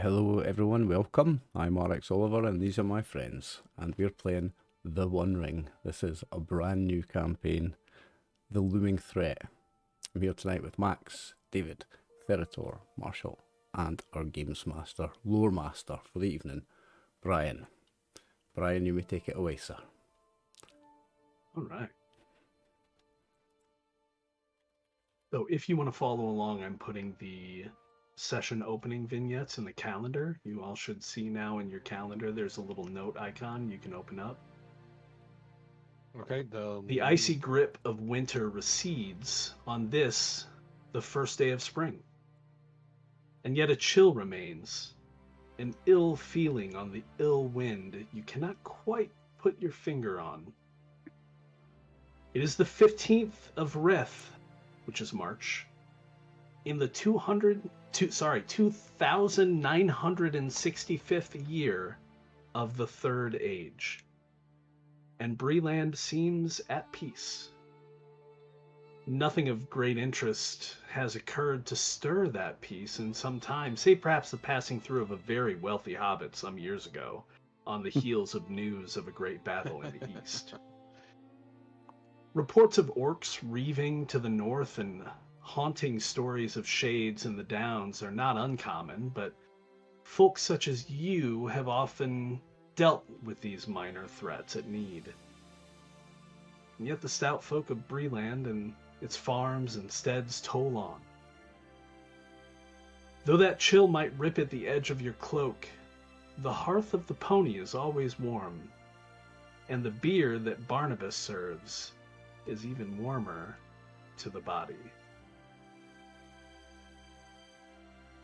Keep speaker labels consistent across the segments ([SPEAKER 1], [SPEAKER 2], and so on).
[SPEAKER 1] Hello everyone, welcome. I'm RxOliver and these are my friends, and we're playing The One Ring. This is a brand new campaign, The Looming Threat. I'm here tonight with Max, David, Therator, Marshall, and our Games Master, Lore Master for the evening, Brian. Brian, you may take it away, sir.
[SPEAKER 2] Alright. So if you want to follow along, I'm putting the session opening vignettes in the calendar. You all should see now in your calendar there's a little note icon you can open up.
[SPEAKER 3] Okay.
[SPEAKER 2] The icy grip of winter recedes on this, the first day of spring. And yet a chill remains, an ill feeling on the ill wind you cannot quite put your finger on. It is the 15th of Reth, which is March, in the 2965th year of the Third Age, and Breland seems at peace. Nothing of great interest has occurred to stir that peace in some time, save perhaps the passing through of a very wealthy hobbit some years ago, on the heels of news of a great battle in the east. Reports of orcs reaving to the north and haunting stories of shades in the downs are not uncommon, but folks such as you have often dealt with these minor threats at need. And yet the stout folk of Breland and its farms and steads toll on. Though that chill might rip at the edge of your cloak, the hearth of the pony is always warm, and the beer that Barnabas serves is even warmer to the body.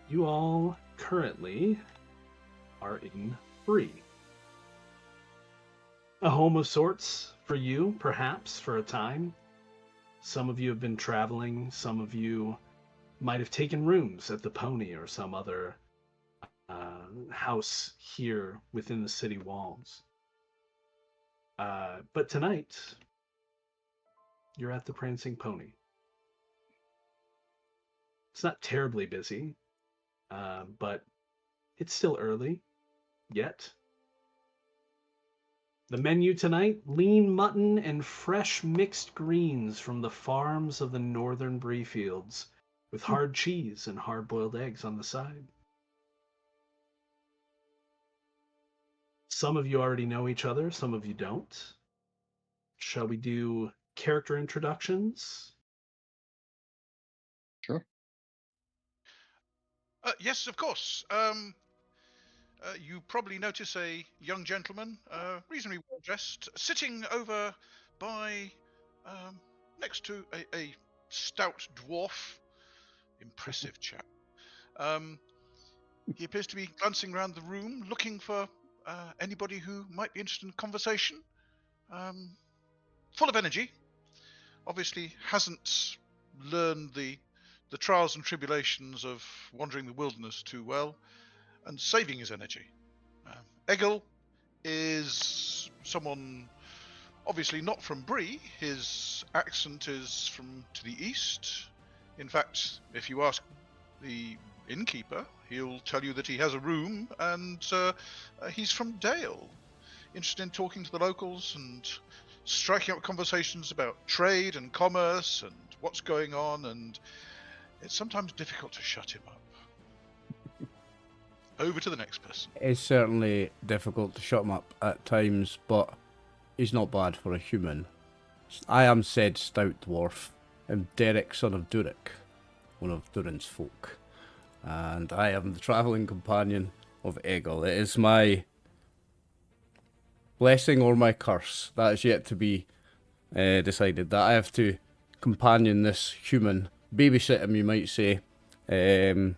[SPEAKER 2] You all currently are in Bree. A home of sorts for you, perhaps, for a time. Some of you have been traveling. Some of you might have taken rooms at the Pony or some other house here within the city walls. But tonight, you're at the Prancing Pony. It's not terribly busy, but it's still early, yet. The menu tonight, lean mutton and fresh mixed greens from the farms of the northern Bree fields, with hard cheese and hard-boiled eggs on the side. Some of you already know each other, some of you don't. Shall we do character introductions?
[SPEAKER 3] Sure.
[SPEAKER 4] Yes, of course. You probably notice a young gentleman, reasonably well dressed, sitting over by next to a stout dwarf. Impressive chap. He appears to be glancing around the room, looking for anybody who might be interested in conversation. Full of energy. Obviously hasn't learned the trials and tribulations of wandering the wilderness too well, and saving his energy. Egil is someone obviously not from Bree. His accent is from to the east. In fact, if you ask the innkeeper, he'll tell you that he has a room, and he's from Dale. Interested in talking to the locals and striking up conversations about trade and commerce and what's going on, and it's sometimes difficult to shut him up. Over to the next person.
[SPEAKER 1] It's certainly difficult to shut him up at times, but he's not bad for a human. I am said stout dwarf, and Derek, son of Durik, one of Durin's folk, and I am the travelling companion of Egil. It is my blessing or my curse, that is yet to be decided, that I have to companion this human, babysit him you might say, and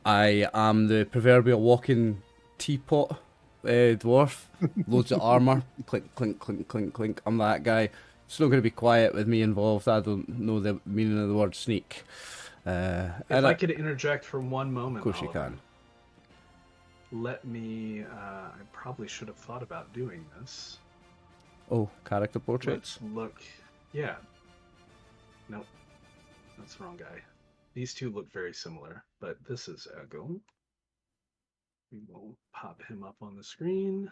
[SPEAKER 1] I am the proverbial walking teapot dwarf, loads of armour, clink, clink, clink, clink, clink. I'm that guy. It's not going to be quiet with me involved. I don't know the meaning of the word sneak.
[SPEAKER 2] If I could interject for one moment,
[SPEAKER 1] of course
[SPEAKER 2] Oliver,
[SPEAKER 1] you can.
[SPEAKER 2] Let me, I probably should have thought about doing this.
[SPEAKER 1] Oh, character portraits?
[SPEAKER 2] Let's look, yeah. Nope, that's the wrong guy. These two look very similar, but this is Egil. We will pop him up on the screen.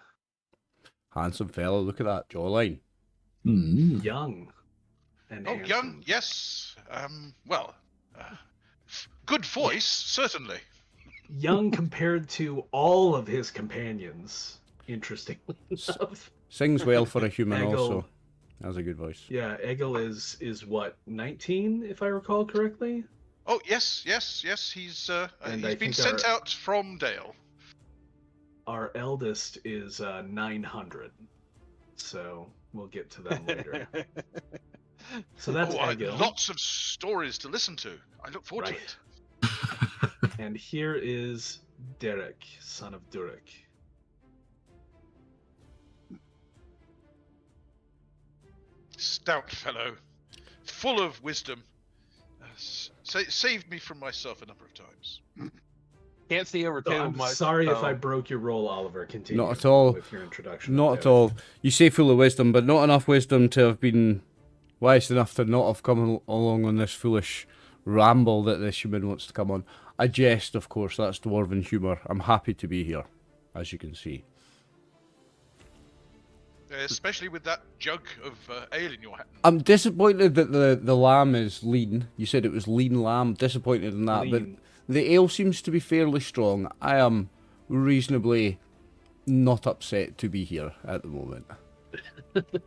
[SPEAKER 1] Handsome fella, look at that jawline.
[SPEAKER 2] Young and
[SPEAKER 4] Oh,
[SPEAKER 2] handsome.
[SPEAKER 4] young, yes. Good voice, certainly.
[SPEAKER 2] Young compared to all of his companions, interestingly enough.
[SPEAKER 1] Sings well for a human
[SPEAKER 2] Egil.
[SPEAKER 1] also. Has a good voice.
[SPEAKER 2] Yeah, Egil is what, 19, if I recall correctly?
[SPEAKER 4] Oh, yes. He's been sent out from Dale.
[SPEAKER 2] Our eldest is 900, so we'll get to them later. So that's Egil.
[SPEAKER 4] Lots of stories to listen to. I look forward to it.
[SPEAKER 2] And here is Derek, son of Durek.
[SPEAKER 4] Stout fellow, full of wisdom. Saved me from myself a number of times.
[SPEAKER 3] Can't see over too
[SPEAKER 2] I'm
[SPEAKER 3] much.
[SPEAKER 2] sorry if I broke your role, Oliver. Continue.
[SPEAKER 1] Not at all.
[SPEAKER 2] With your introduction.
[SPEAKER 1] Not at all. You say full of wisdom, but not enough wisdom to have been wise enough to not have come along on this foolish ramble that this human wants to come on. I jest, of course. That's dwarven humour. I'm happy to be here, as you can see.
[SPEAKER 4] Especially with that jug of ale in your hand.
[SPEAKER 1] I'm disappointed that the lamb is lean. You said it was lean lamb. Disappointed in that. But the ale seems to be fairly strong. I am reasonably not upset to be here at the moment.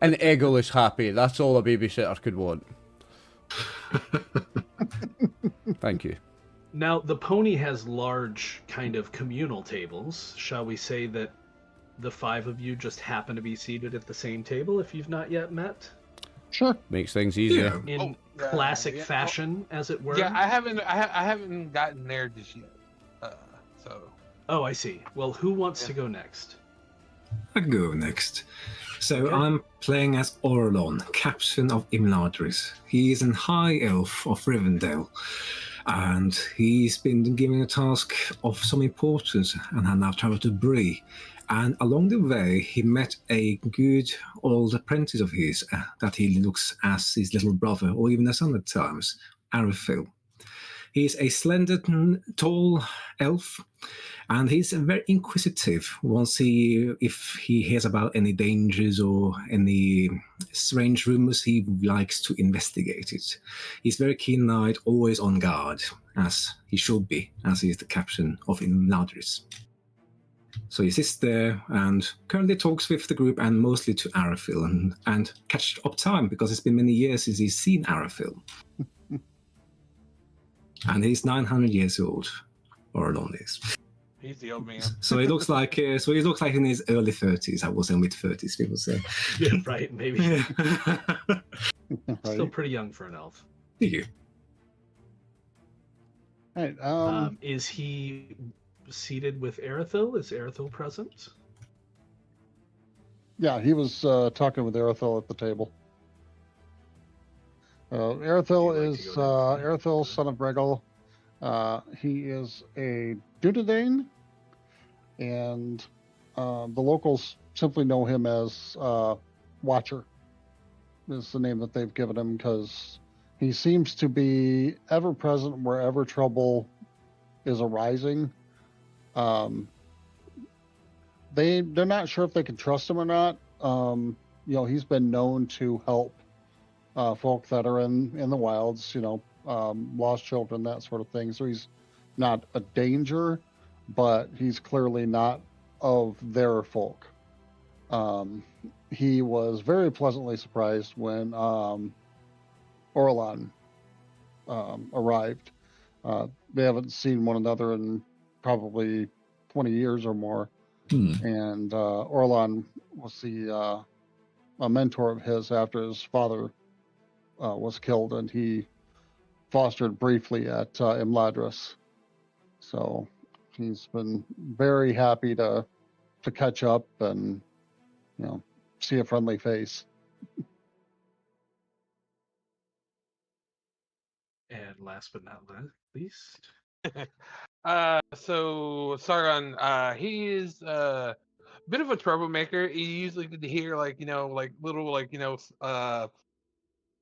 [SPEAKER 1] And Egil is happy. That's all a babysitter could want. Thank you.
[SPEAKER 2] Now, the pony has large kind of communal tables. Shall we say that the five of you just happen to be seated at the same table if you've not yet met?
[SPEAKER 5] Sure.
[SPEAKER 1] Makes things easier.
[SPEAKER 5] Yeah.
[SPEAKER 2] In classic fashion, as it were?
[SPEAKER 3] Yeah, I haven't gotten there just yet. So.
[SPEAKER 2] Oh, I see. Well, who wants to go next?
[SPEAKER 5] I go next. So
[SPEAKER 2] Okay.
[SPEAKER 5] I'm playing as Orlon, captain of Imladris. He is an high elf of Rivendell, and he's been given a task of some importance and has now traveled to Bree. And along the way, he met a good old apprentice of his that he looks as his little brother, or even a son at times, Arifil. He's a slender, tall elf, and he's very inquisitive if he hears about any dangers or any strange rumors, he likes to investigate it. He's very keen-eyed, always on guard, as he should be, as he is the captain of Imladris. So he sits there and currently talks with the group and mostly to Arifil and catch up time because it's been many years since he's seen Arifil. And he's 900 years old, Orlon is.
[SPEAKER 3] He's the old man.
[SPEAKER 5] So he looks like in his early 30s. I was in mid 30s, people say.
[SPEAKER 2] Yeah, right, maybe. Still
[SPEAKER 6] Right.
[SPEAKER 2] pretty young for an elf.
[SPEAKER 5] You.
[SPEAKER 6] Right.
[SPEAKER 2] Is he seated with Arithil? Is Arithil present?
[SPEAKER 6] Yeah, he was talking with Arithil at the table. Arithil
[SPEAKER 2] Would you like
[SPEAKER 6] is
[SPEAKER 2] to go next?
[SPEAKER 6] Arithil, son of Bregel. He is a Dunedain, and the locals simply know him as Watcher. Is the name that they've given him because he seems to be ever present wherever trouble is arising. They're not sure if they can trust him or not. He's been known to help folk that are in the wilds, lost children, that sort of thing. So he's not a danger, but he's clearly not of their folk. He was very pleasantly surprised when Orlon arrived. They haven't seen one another in probably 20 years or more. And Orlon was a mentor of his after his father was killed, and he fostered briefly at Imladris. So he's been very happy to catch up and see a friendly face.
[SPEAKER 2] And last but not least,
[SPEAKER 3] So Sargon, he is a bit of a troublemaker. You usually get to hear little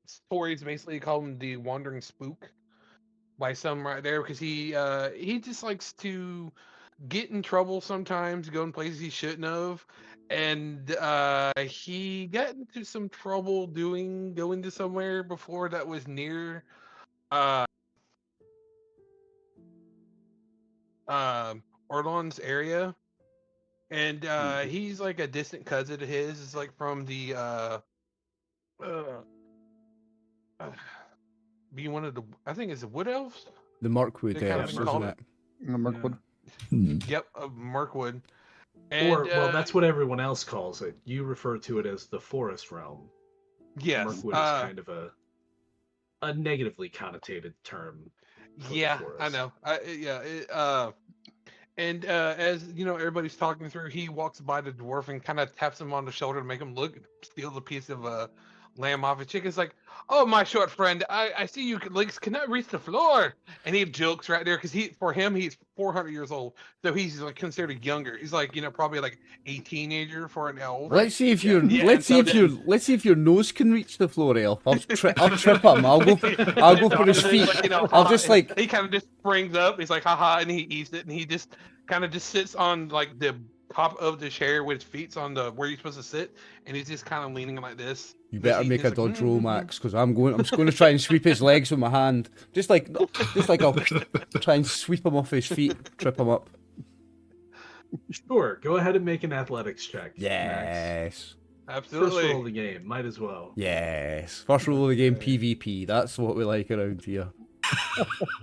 [SPEAKER 3] stories. Basically, call him the wandering spook. by some right there because he just likes to get in trouble sometimes, go in places he shouldn't have, and he got into some trouble going to somewhere before that was near uh Orlon's area, and he's like a distant cousin of his. It's like from the being one of the, I think it's the Wood Elves.
[SPEAKER 1] The Mirkwood
[SPEAKER 3] They kind of
[SPEAKER 1] elves,
[SPEAKER 3] been
[SPEAKER 1] isn't
[SPEAKER 3] called
[SPEAKER 1] it?
[SPEAKER 6] In the Mirkwood.
[SPEAKER 3] Yep, of Mirkwood. And,
[SPEAKER 2] Or, well, that's what everyone else calls it. You refer to it as the Forest Realm.
[SPEAKER 3] yes,
[SPEAKER 2] Mirkwood is kind of a negatively connotated term. For
[SPEAKER 3] yeah,
[SPEAKER 2] the
[SPEAKER 3] I
[SPEAKER 2] forest.
[SPEAKER 3] know. And as you know, everybody's talking through. He walks by the dwarf and kind of taps him on the shoulder to make him look, steals a piece of lamb off a chicken's like, "Oh, my short friend, I see you legs cannot reach the floor," and he jokes right there because he's 400 years old, so he's like considered younger. He's like probably like a teenager for an elf.
[SPEAKER 1] Let's see if your
[SPEAKER 3] Yeah,
[SPEAKER 1] let's see if your nose can reach the floor, Elf. I'll trip him. I'll go for his feet.
[SPEAKER 3] Like,
[SPEAKER 1] I'll just like
[SPEAKER 3] he kind of just springs up. He's like, haha, and he eats it, and he just kind of just sits on like the top of the chair with his feet on the where you're supposed to sit, and he's just kind of leaning like this.
[SPEAKER 1] you better make a dodge roll, Max, because I'm just going to try and sweep his legs with my hand, just like I'll try and sweep him off his feet, trip him up.
[SPEAKER 2] Sure, go ahead and make an athletics check. Max.
[SPEAKER 1] Yes.
[SPEAKER 3] Absolutely.
[SPEAKER 2] First roll of the game, might as well.
[SPEAKER 1] Yes. First rule of the game, PvP. That's what we like around here.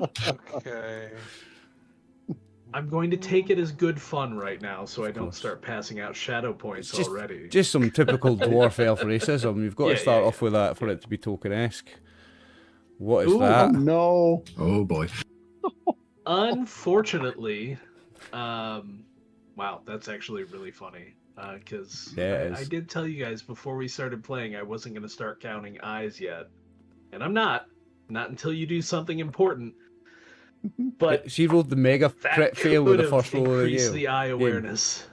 [SPEAKER 3] Okay.
[SPEAKER 2] I'm going to take it as good fun right now, so I don't
[SPEAKER 1] course.
[SPEAKER 2] start passing out shadow points
[SPEAKER 1] Just-
[SPEAKER 2] already.
[SPEAKER 1] Just some typical dwarf elf racism. You've got to
[SPEAKER 2] Yeah,
[SPEAKER 1] start
[SPEAKER 2] yeah,
[SPEAKER 1] off with that for it to be tokenesque. What is
[SPEAKER 2] Ooh,
[SPEAKER 1] that?
[SPEAKER 6] No.
[SPEAKER 5] Oh boy.
[SPEAKER 2] Unfortunately, wow, that's actually really funny. Because
[SPEAKER 1] Yeah, it
[SPEAKER 2] I
[SPEAKER 1] is.
[SPEAKER 2] did tell you guys before we started playing I wasn't going to start counting eyes yet. And I'm not until you do something important. But
[SPEAKER 1] She rolled the mega
[SPEAKER 2] that
[SPEAKER 1] crit fail with the
[SPEAKER 2] could have
[SPEAKER 1] first roll of the
[SPEAKER 2] increased
[SPEAKER 1] game.
[SPEAKER 2] the eye awareness.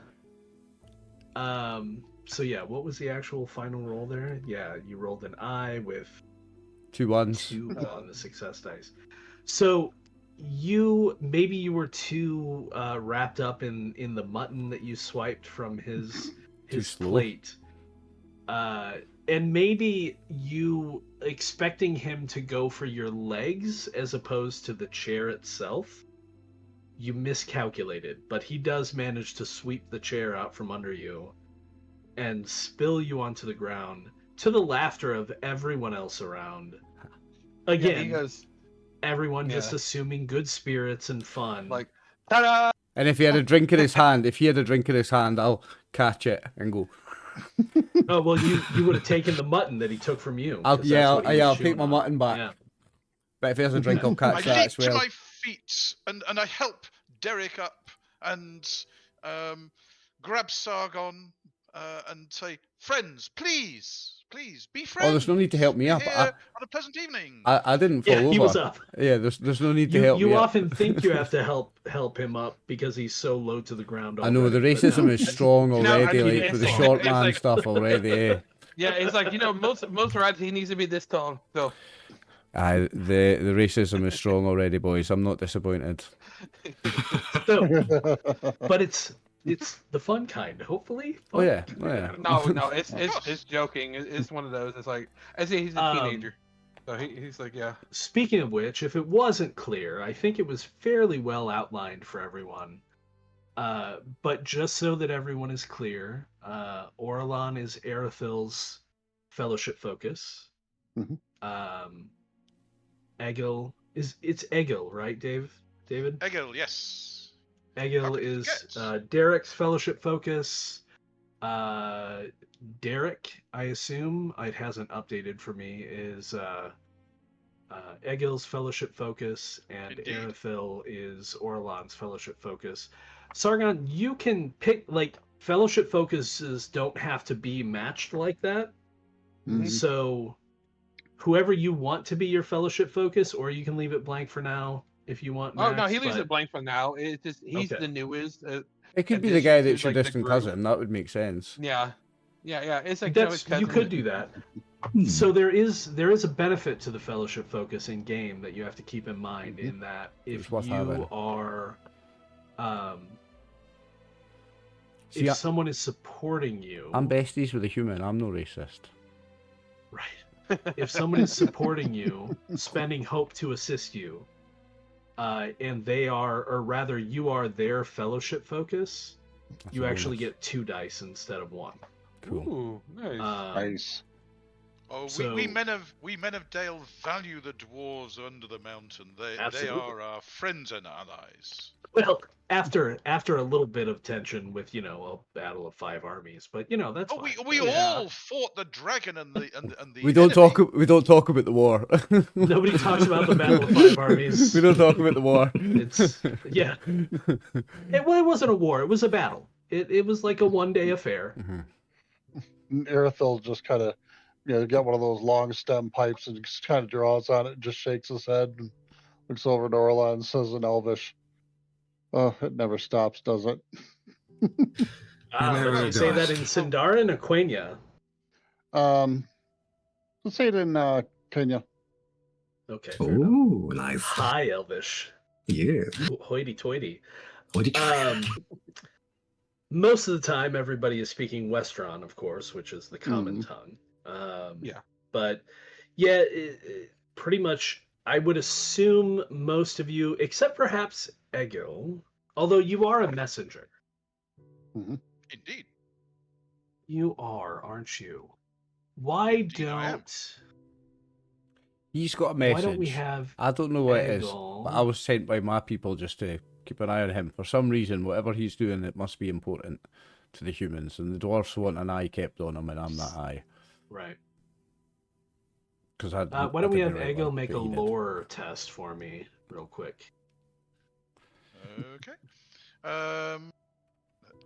[SPEAKER 2] So yeah, what was the actual final roll there? Yeah, you rolled an eye with
[SPEAKER 1] 2 1s.
[SPEAKER 2] 2 on the success dice. So you were too wrapped up in the mutton that you swiped from his
[SPEAKER 1] slow.
[SPEAKER 2] plate, and maybe you expecting him to go for your legs as opposed to the chair itself. You miscalculated, but he does manage to sweep the chair out from under you and spill you onto the ground to the laughter of everyone else around. Again,
[SPEAKER 3] Yeah, he goes
[SPEAKER 2] everyone just
[SPEAKER 3] Yeah.
[SPEAKER 2] assuming good spirits and fun.
[SPEAKER 3] like, ta-da!
[SPEAKER 1] And if he had a drink in his hand, I'll catch it and go.
[SPEAKER 2] oh well, you would have taken the mutton that he took from you.
[SPEAKER 1] I'll
[SPEAKER 2] 'cause that's what he was
[SPEAKER 1] I'll take
[SPEAKER 2] chewing
[SPEAKER 1] my
[SPEAKER 2] on.
[SPEAKER 1] mutton back.
[SPEAKER 2] Yeah.
[SPEAKER 1] But if he has a drink, I'll
[SPEAKER 4] I
[SPEAKER 1] catch that
[SPEAKER 4] leap
[SPEAKER 1] as
[SPEAKER 4] to
[SPEAKER 1] well.
[SPEAKER 4] my feet and I help Derek up and grab Sargon and say, "Friends, please be friends.
[SPEAKER 1] Oh, there's no need to help me
[SPEAKER 4] We're
[SPEAKER 1] up.
[SPEAKER 4] here on a pleasant evening."
[SPEAKER 1] I didn't fall
[SPEAKER 2] Yeah,
[SPEAKER 1] over.
[SPEAKER 2] he was up.
[SPEAKER 1] Yeah, there's no need to help
[SPEAKER 2] You
[SPEAKER 1] me up.
[SPEAKER 2] often think you have to help him up because he's so low to the ground.
[SPEAKER 1] I know the
[SPEAKER 2] already, but
[SPEAKER 1] racism
[SPEAKER 2] no.
[SPEAKER 1] is strong
[SPEAKER 3] No, I
[SPEAKER 1] already,
[SPEAKER 3] mean,
[SPEAKER 1] like with the
[SPEAKER 3] it's
[SPEAKER 1] short
[SPEAKER 3] like-
[SPEAKER 1] man
[SPEAKER 3] it's like-
[SPEAKER 1] stuff already. Eh?
[SPEAKER 3] Yeah, it's like most rides he needs to be this tall. So
[SPEAKER 1] Aye, the racism is strong already, boys. I'm not disappointed.
[SPEAKER 2] So, but it's the fun kind. Hopefully.
[SPEAKER 1] Oh yeah, oh yeah.
[SPEAKER 3] no, it's joking. It's one of those. It's like I say he's a teenager, so he's like, yeah.
[SPEAKER 2] Speaking of which, if it wasn't clear, I think it was fairly well outlined for everyone. But just so that everyone is clear, Orlon is Arathil's fellowship focus.
[SPEAKER 6] Mhm.
[SPEAKER 2] Egil it's Egil, right, David?
[SPEAKER 4] Egil, yes.
[SPEAKER 2] Egil
[SPEAKER 4] How could you
[SPEAKER 2] is
[SPEAKER 4] forget?
[SPEAKER 2] Derek's fellowship focus. Derek, I assume, it hasn't updated for me, is Egil's fellowship focus, and
[SPEAKER 4] Indeed.
[SPEAKER 2] Arathil is Orlon's fellowship focus. Sargon, you can pick, like, fellowship focuses don't have to be matched like that.
[SPEAKER 6] Mhm.
[SPEAKER 2] So whoever you want to be your fellowship focus, or you can leave it blank for now if you want.
[SPEAKER 3] Oh no,
[SPEAKER 2] Max,
[SPEAKER 3] he leaves
[SPEAKER 2] but-
[SPEAKER 3] it blank for now. It's just he's
[SPEAKER 2] Okay.
[SPEAKER 3] the newest.
[SPEAKER 1] It could be the
[SPEAKER 3] addition
[SPEAKER 1] guy
[SPEAKER 3] to,
[SPEAKER 1] that's your
[SPEAKER 3] like, the
[SPEAKER 1] distant
[SPEAKER 3] group.
[SPEAKER 1] cousin. That would make sense.
[SPEAKER 3] Yeah. It's like
[SPEAKER 2] That's
[SPEAKER 3] his cousin
[SPEAKER 2] you could
[SPEAKER 3] that-
[SPEAKER 2] do that. So there is a benefit to the fellowship focus in game that you have to keep in mind. In that, if you are,
[SPEAKER 1] See,
[SPEAKER 2] if someone is supporting you,
[SPEAKER 1] I'm besties with a human. I'm no racist.
[SPEAKER 2] right? If someone is supporting you, spending hope to assist you, and they are, or rather, you are their fellowship focus,
[SPEAKER 1] That's
[SPEAKER 2] you
[SPEAKER 1] a
[SPEAKER 2] actually
[SPEAKER 1] bonus.
[SPEAKER 2] get 2 dice instead of 1.
[SPEAKER 1] Cool.
[SPEAKER 3] Ooh, nice.
[SPEAKER 6] Nice.
[SPEAKER 4] Oh,
[SPEAKER 2] So-
[SPEAKER 4] we men of Dale value the dwarves under the mountain. They
[SPEAKER 2] Absolutely.
[SPEAKER 4] are our friends and allies.
[SPEAKER 2] Well, after a little bit of tension with a battle of 5 armies, but that's
[SPEAKER 4] Oh,
[SPEAKER 2] fine.
[SPEAKER 4] we
[SPEAKER 3] Yeah.
[SPEAKER 4] all fought the dragon and the
[SPEAKER 1] We don't talk about the war.
[SPEAKER 2] Nobody talks about the battle of 5 armies.
[SPEAKER 1] We don't talk about the war.
[SPEAKER 2] It's yeah. It wasn't a war. It was a battle. It was like a 1-day affair.
[SPEAKER 6] Erithil just kind of, get one of those long stem pipes and just kind of draws on it and just shakes his head and looks over to Orla and says in Elvish, "Oh, it never stops, does it?"
[SPEAKER 2] Does he say that in Sindarin or Quenya?
[SPEAKER 6] Let's say it in Kenya.
[SPEAKER 2] Okay. Fair enough.
[SPEAKER 5] Oh, nice.
[SPEAKER 2] Hi, Elvish.
[SPEAKER 5] Yeah.
[SPEAKER 2] Hoity-toity.
[SPEAKER 5] What did you
[SPEAKER 2] Most of the time, everybody is speaking Westron, of course, which is the common tongue.
[SPEAKER 3] Yeah.
[SPEAKER 2] But yeah, pretty much, I would assume most of you, except perhaps Egil, although you are a messenger.
[SPEAKER 4] Indeed.
[SPEAKER 2] You are, aren't you? Why
[SPEAKER 4] Indeed I am.
[SPEAKER 2] don't...
[SPEAKER 1] He's got a message.
[SPEAKER 2] Why don't we have
[SPEAKER 1] I don't know what it is,
[SPEAKER 2] Egil?
[SPEAKER 1] but I was sent by my people just to keep an eye on him. For some reason, whatever he's doing, it must be important to the humans. And the dwarfs want an eye kept on him, and I'm that eye.
[SPEAKER 2] Right.
[SPEAKER 1] Because
[SPEAKER 2] Why don't we have Egil make a lore test for me, real quick?
[SPEAKER 4] Okay.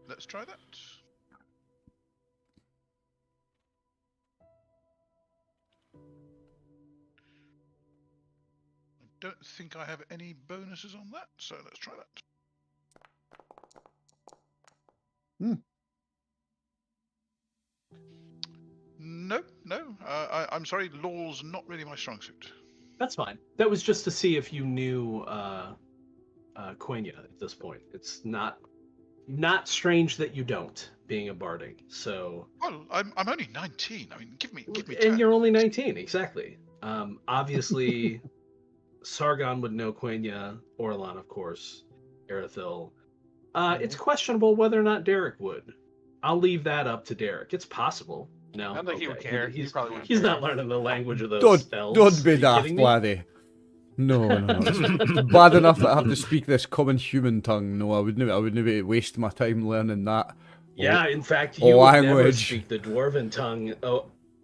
[SPEAKER 4] Let's try that. I don't think I have any bonuses on that, so let's try that. No. I'm sorry, lore's not really my strong suit.
[SPEAKER 2] That's fine. That was just to see if you knew Quenya at this point. It's not strange that you don't, being a barding. So.
[SPEAKER 4] Well, I'm only 19. I mean, give me.
[SPEAKER 2] And
[SPEAKER 4] 10.
[SPEAKER 2] you're only 19, exactly. Obviously, Sargon would know Quenya, Orlan, of course, Erithil. It's questionable whether or not Derek would. I'll leave that up to Derek. It's possible. No,
[SPEAKER 3] I don't think he would care. He probably wouldn't
[SPEAKER 2] He's
[SPEAKER 3] care.
[SPEAKER 2] not learning the language of those elves.
[SPEAKER 1] Don't be
[SPEAKER 2] Are you
[SPEAKER 1] daft,
[SPEAKER 2] kidding me?
[SPEAKER 1] laddie. No. It's bad enough that I have to speak this common human tongue. No, I wouldn't waste my time learning that.
[SPEAKER 2] Yeah, in fact, you would never
[SPEAKER 1] language.
[SPEAKER 2] speak the Dwarven tongue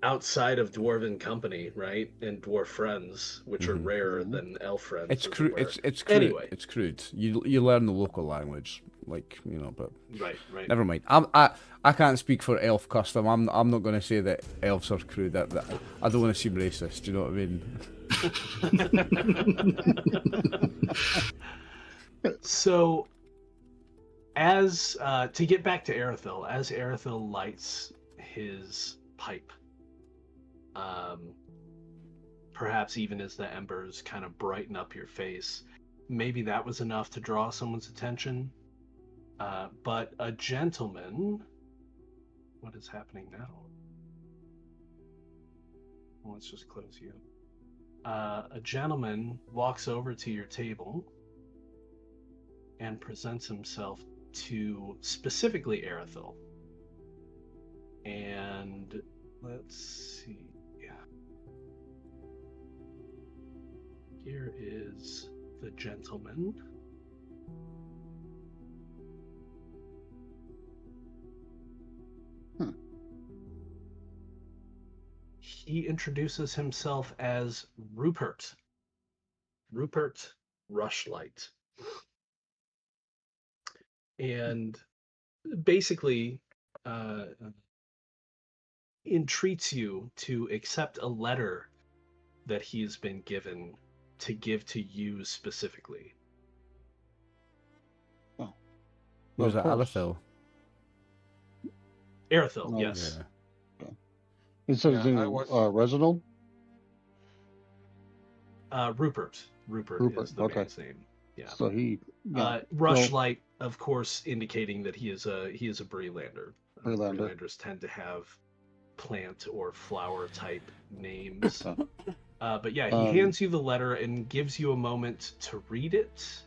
[SPEAKER 2] outside of Dwarven company, right? And Dwarf friends, which are rarer than Elf friends.
[SPEAKER 1] It's
[SPEAKER 2] as it
[SPEAKER 1] crude.
[SPEAKER 2] were.
[SPEAKER 1] It's crude.
[SPEAKER 2] Anyway.
[SPEAKER 1] It's crude. You learn the local language, but
[SPEAKER 2] Right.
[SPEAKER 1] never mind. I can't speak for elf custom. I'm not going to say that elves are crude. That I don't want to seem racist. Do you know what I mean?
[SPEAKER 2] So, as to get back to Erithil, as Erithil lights his pipe, perhaps even as the embers kind of brighten up your face, maybe that was enough to draw someone's attention. But a gentleman, what is happening now? Well, let's just close you. A gentleman walks over to your table and presents himself to specifically Erithil. And let's see. Here is the gentleman. He introduces himself as Rupert. Rupert Rushlight. And basically entreats you to accept a letter that he has been given to give to you specifically.
[SPEAKER 6] Oh.
[SPEAKER 1] Was it
[SPEAKER 6] Of course.
[SPEAKER 1] Alethil?
[SPEAKER 2] Erithil,
[SPEAKER 6] No,
[SPEAKER 2] yes.
[SPEAKER 1] Yeah.
[SPEAKER 6] It says
[SPEAKER 3] Yeah, I watched-
[SPEAKER 6] Reginald.
[SPEAKER 2] Rupert. Rupert
[SPEAKER 6] Rupert,
[SPEAKER 2] is the
[SPEAKER 6] okay.
[SPEAKER 2] man's name. Yeah.
[SPEAKER 6] So he. Yeah.
[SPEAKER 2] Rushlight, of course, indicating that he is a Breelander.
[SPEAKER 6] Breelander.
[SPEAKER 2] Breelanders tend to have plant or flower type names. But yeah, he hands you the letter and gives you a moment to read it.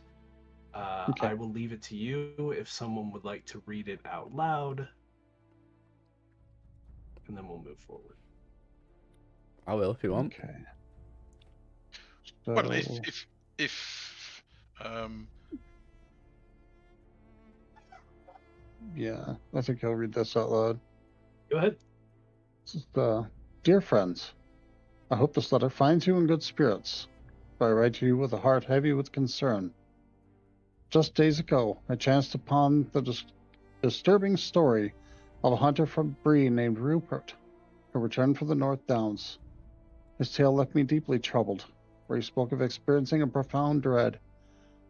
[SPEAKER 6] Okay.
[SPEAKER 2] I will leave it to you if someone would like to read it out loud, and then we'll move forward.
[SPEAKER 1] I will if you want.
[SPEAKER 6] Okay. So,
[SPEAKER 4] Well, if
[SPEAKER 6] yeah, I think I'll read this out loud.
[SPEAKER 2] Go ahead.
[SPEAKER 6] This is, dear friends, I hope this letter finds you in good spirits. For I write to you with a heart heavy with concern. Just days ago, I chanced upon the disturbing story of a hunter from Bree named Rupert, who returned from the North Downs. His tale left me deeply troubled, where he spoke of experiencing a profound dread,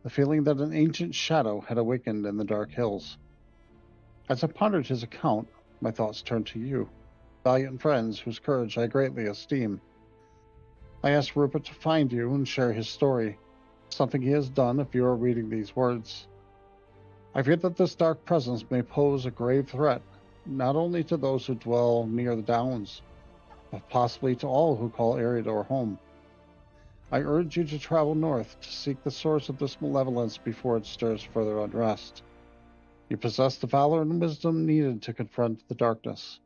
[SPEAKER 6] the feeling that an ancient shadow had awakened in the dark hills. As I pondered his account, my thoughts turned to you, valiant friends whose courage I greatly esteem. I asked Rupert to find you and share his story, something he has done if you are reading these words. I fear that this dark presence may pose a grave threat, not only to those who dwell near the Downs, but possibly to all who call Eriador home. I urge you to travel north to seek the source of this malevolence before it stirs further unrest. You possess the valor and wisdom needed to confront the darkness.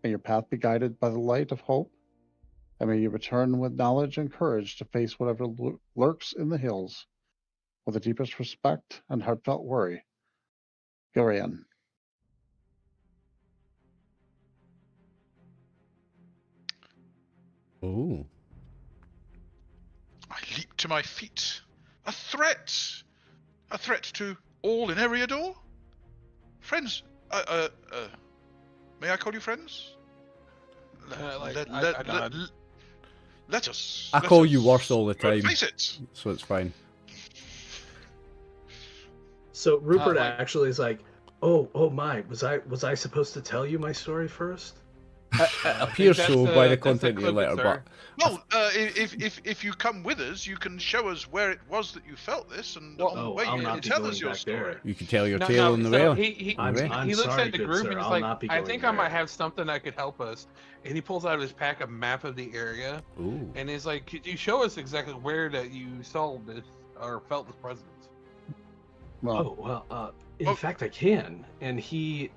[SPEAKER 6] May your path be guided by the light of hope, and may you return with knowledge and courage to face whatever lurks in the hills, with the deepest respect and heartfelt worry. Gurian.
[SPEAKER 1] Oh.
[SPEAKER 4] I leap to my feet. A threat! A threat to all in Eriador? Friends, may I call you friends? Let us.
[SPEAKER 1] I
[SPEAKER 4] let
[SPEAKER 1] call
[SPEAKER 4] us-
[SPEAKER 1] you worse all the time.
[SPEAKER 4] Face it.
[SPEAKER 1] So it's fine.
[SPEAKER 2] So Rupert
[SPEAKER 3] like-
[SPEAKER 2] actually is like, oh my, was I supposed to tell you my story first?
[SPEAKER 1] It appears so by the
[SPEAKER 3] that's
[SPEAKER 1] content of your
[SPEAKER 3] clip,
[SPEAKER 1] letter,
[SPEAKER 3] sir.
[SPEAKER 1] but
[SPEAKER 4] Well, if you come with us, you can show us where it was that you felt this, and
[SPEAKER 3] Well,
[SPEAKER 4] on the way
[SPEAKER 2] I'll
[SPEAKER 4] you
[SPEAKER 2] not
[SPEAKER 4] can
[SPEAKER 2] be
[SPEAKER 4] tell
[SPEAKER 2] going
[SPEAKER 4] us your
[SPEAKER 2] back
[SPEAKER 4] story.
[SPEAKER 2] there.
[SPEAKER 1] you can tell your
[SPEAKER 3] No,
[SPEAKER 1] tale
[SPEAKER 3] no,
[SPEAKER 1] on the
[SPEAKER 3] so
[SPEAKER 1] way.
[SPEAKER 3] he
[SPEAKER 2] I'm
[SPEAKER 3] looks
[SPEAKER 2] sorry,
[SPEAKER 3] at the
[SPEAKER 2] good
[SPEAKER 3] group
[SPEAKER 2] sir,
[SPEAKER 3] and he's
[SPEAKER 2] I'll
[SPEAKER 3] like,
[SPEAKER 2] not be
[SPEAKER 3] I
[SPEAKER 2] going
[SPEAKER 3] think I might
[SPEAKER 2] there."
[SPEAKER 3] have something that could help us. And he pulls out of his pack a map of the area
[SPEAKER 1] Ooh.
[SPEAKER 3] and is like, could you show us exactly where that you saw this or felt this presence?
[SPEAKER 6] Well,
[SPEAKER 2] Oh, well, in
[SPEAKER 4] Oh.
[SPEAKER 2] fact, I can. And he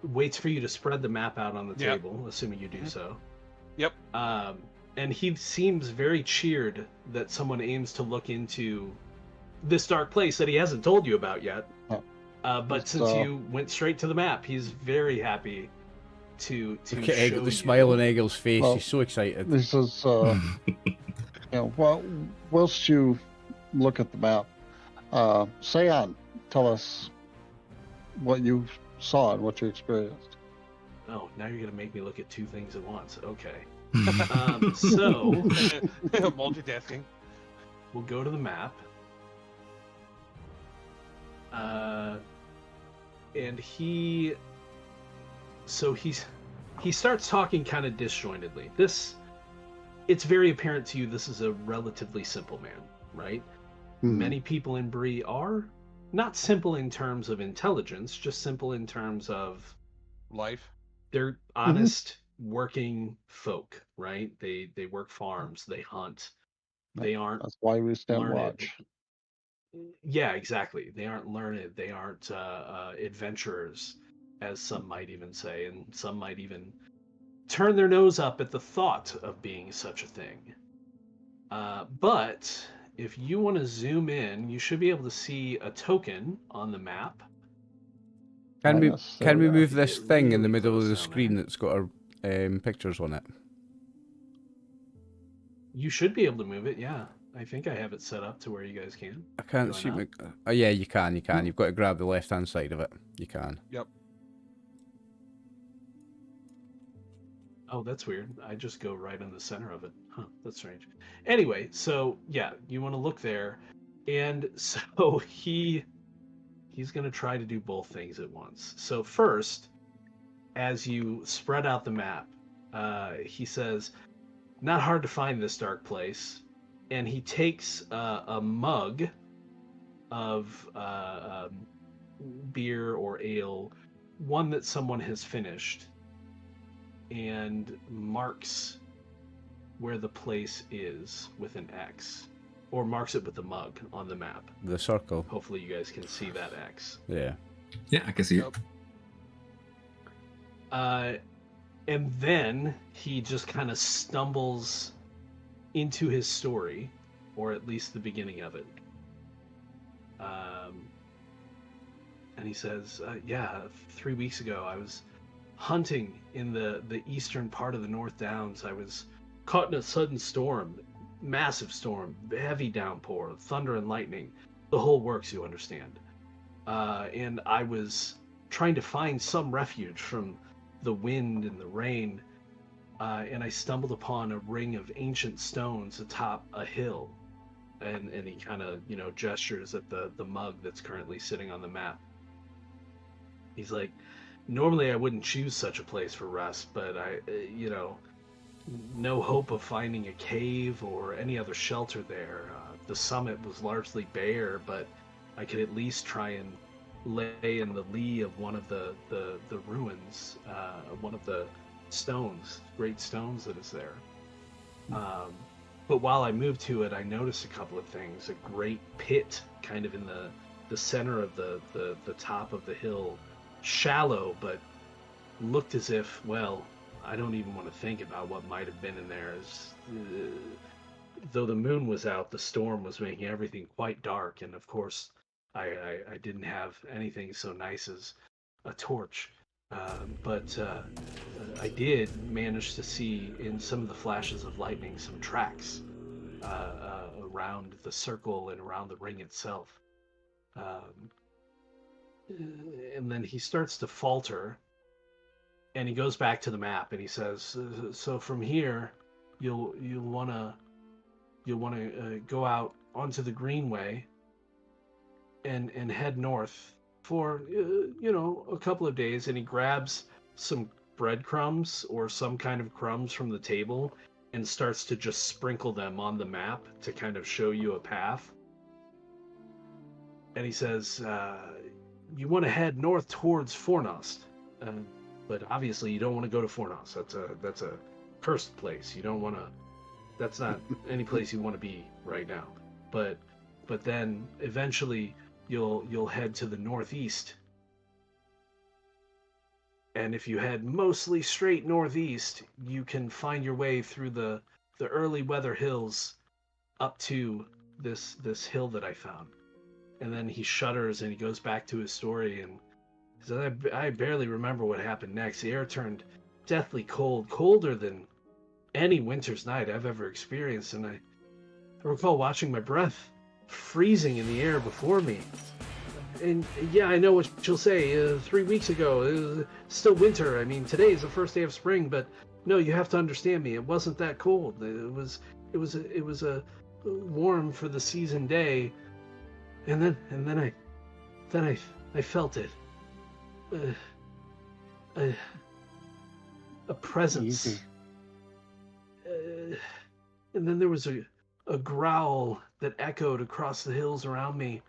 [SPEAKER 2] waits for you to spread the map out on the
[SPEAKER 3] Yep.
[SPEAKER 2] table, assuming you do so.
[SPEAKER 3] Yep.
[SPEAKER 2] And he seems very cheered that someone aims to look into this dark place that he hasn't told you about yet.
[SPEAKER 6] Oh.
[SPEAKER 2] But
[SPEAKER 6] It's,
[SPEAKER 2] since you went straight to the map, he's very happy to
[SPEAKER 1] Look at
[SPEAKER 2] show
[SPEAKER 1] the
[SPEAKER 2] you.
[SPEAKER 1] smile on Eggle's face.
[SPEAKER 6] Well,
[SPEAKER 1] He's so excited.
[SPEAKER 6] this is, well, whilst you look at the map, Sayan, tell us what you saw and what you experienced.
[SPEAKER 2] Oh, now you're gonna make me look at two things at once. Okay. So
[SPEAKER 3] Multitasking.
[SPEAKER 2] we'll go to the map. And he starts talking kind of disjointedly. It's very apparent to you this is a relatively simple man, right?
[SPEAKER 6] Mhm.
[SPEAKER 2] Many people in Bree are not simple in terms of intelligence, just simple in terms of
[SPEAKER 3] Life.
[SPEAKER 2] they're honest working folk, right? They work farms, they hunt. They aren't
[SPEAKER 6] That's why we stand
[SPEAKER 2] learned.
[SPEAKER 6] watch.
[SPEAKER 2] Yeah, exactly. They aren't learned. They aren't adventurers, as some might even say, and some might even turn their nose up at the thought of being such a thing. But if you want to zoom in, you should be able to see a token on the map.
[SPEAKER 1] Can we
[SPEAKER 6] Yes,
[SPEAKER 1] can we
[SPEAKER 6] yeah.
[SPEAKER 1] move this
[SPEAKER 2] Get
[SPEAKER 1] thing in the
[SPEAKER 2] really
[SPEAKER 1] middle of
[SPEAKER 2] close
[SPEAKER 1] the
[SPEAKER 2] down
[SPEAKER 1] screen
[SPEAKER 2] there.
[SPEAKER 1] that's got our pictures on it?
[SPEAKER 2] You should be able to move it, yeah. I think I have it set up to where you guys can.
[SPEAKER 1] I can't
[SPEAKER 2] Do I
[SPEAKER 1] see.
[SPEAKER 2] not?
[SPEAKER 1] Oh yeah, you can. You can. You've got to grab the left-hand side of it. You can.
[SPEAKER 2] Oh, that's weird. I just go right in the center of it. Huh, that's strange. Anyway, so yeah, you want to look there. And so he's going to try to do both things at once. So first, as you spread out the map, he says, "Not hard to find this dark place," and he takes a mug of beer or ale, one that someone has finished, and marks where the place is with an X, or marks it with the mug on the map.
[SPEAKER 1] The circle.
[SPEAKER 2] Hopefully you guys can see that X.
[SPEAKER 1] Yeah.
[SPEAKER 5] Yeah, I can see it.
[SPEAKER 2] And then he just kind of stumbles into his story, or at least the beginning of it. And he says, yeah, 3 weeks ago I was hunting in the eastern part of the North Downs. I was caught in a sudden storm, massive storm, heavy downpour, thunder and lightning, the whole works, you understand. And I was trying to find some refuge from the wind and the rain, and I stumbled upon a ring of ancient stones atop a hill. And he kind of, gestures at the mug that's currently sitting on the map. He's like, normally I wouldn't choose such a place for rest, but no hope of finding a cave or any other shelter there. The summit was largely bare, but I could at least try and lay in the lee of one of the ruins, one of the stones, great stones that is there. But while I moved to it, I noticed a couple of things. A great pit kind of in the center of the top of the hill, shallow, but looked as if, well, I don't even want to think about what might have been in there. Though the moon was out, the storm was making everything quite dark, and of course, I didn't have anything so nice as a torch. But I did manage to see in some of the flashes of lightning some tracks around the circle and around the ring itself. And then he starts to falter, and he goes back to the map and he says, "So from here, you'll want to go out onto the greenway and head north for a couple of days." And he grabs some breadcrumbs or some kind of crumbs from the table and starts to just sprinkle them on the map to kind of show you a path. And he says, you want to head north towards Fornost, but obviously you don't want to go to Fornost. That's a cursed place. You don't want to. That's not any place you want to be right now. But then eventually you'll head to the northeast, and if you head mostly straight northeast, you can find your way through the early weather hills up to this hill that I found. And then he shudders and he goes back to his story and he says, I barely remember what happened next. The air turned deathly cold, colder than any winter's night I've ever experienced, and I recall watching my breath freezing in the air before me. And yeah, I know what you'll say. 3 weeks ago, it was still winter. I mean, today is the first day of spring, but no, you have to understand me. It wasn't that cold. It was a warm for the season day. And then I felt it. A presence.
[SPEAKER 6] Easy.
[SPEAKER 2] And then there was a growl that echoed across the hills around me.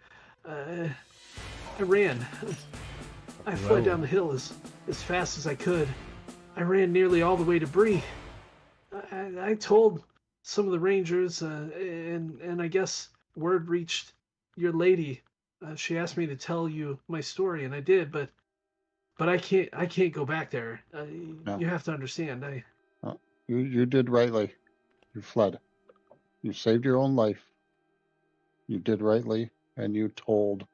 [SPEAKER 2] I ran. I fled down the hill as fast as I could. I ran nearly all the way to Bree. I told some of the rangers, and I guess word reached your lady. She asked me to tell you my story, and I did, but I can't go back there.
[SPEAKER 6] No.
[SPEAKER 2] You have to understand.
[SPEAKER 6] You did rightly. You fled. You saved your own life. You did rightly, and you told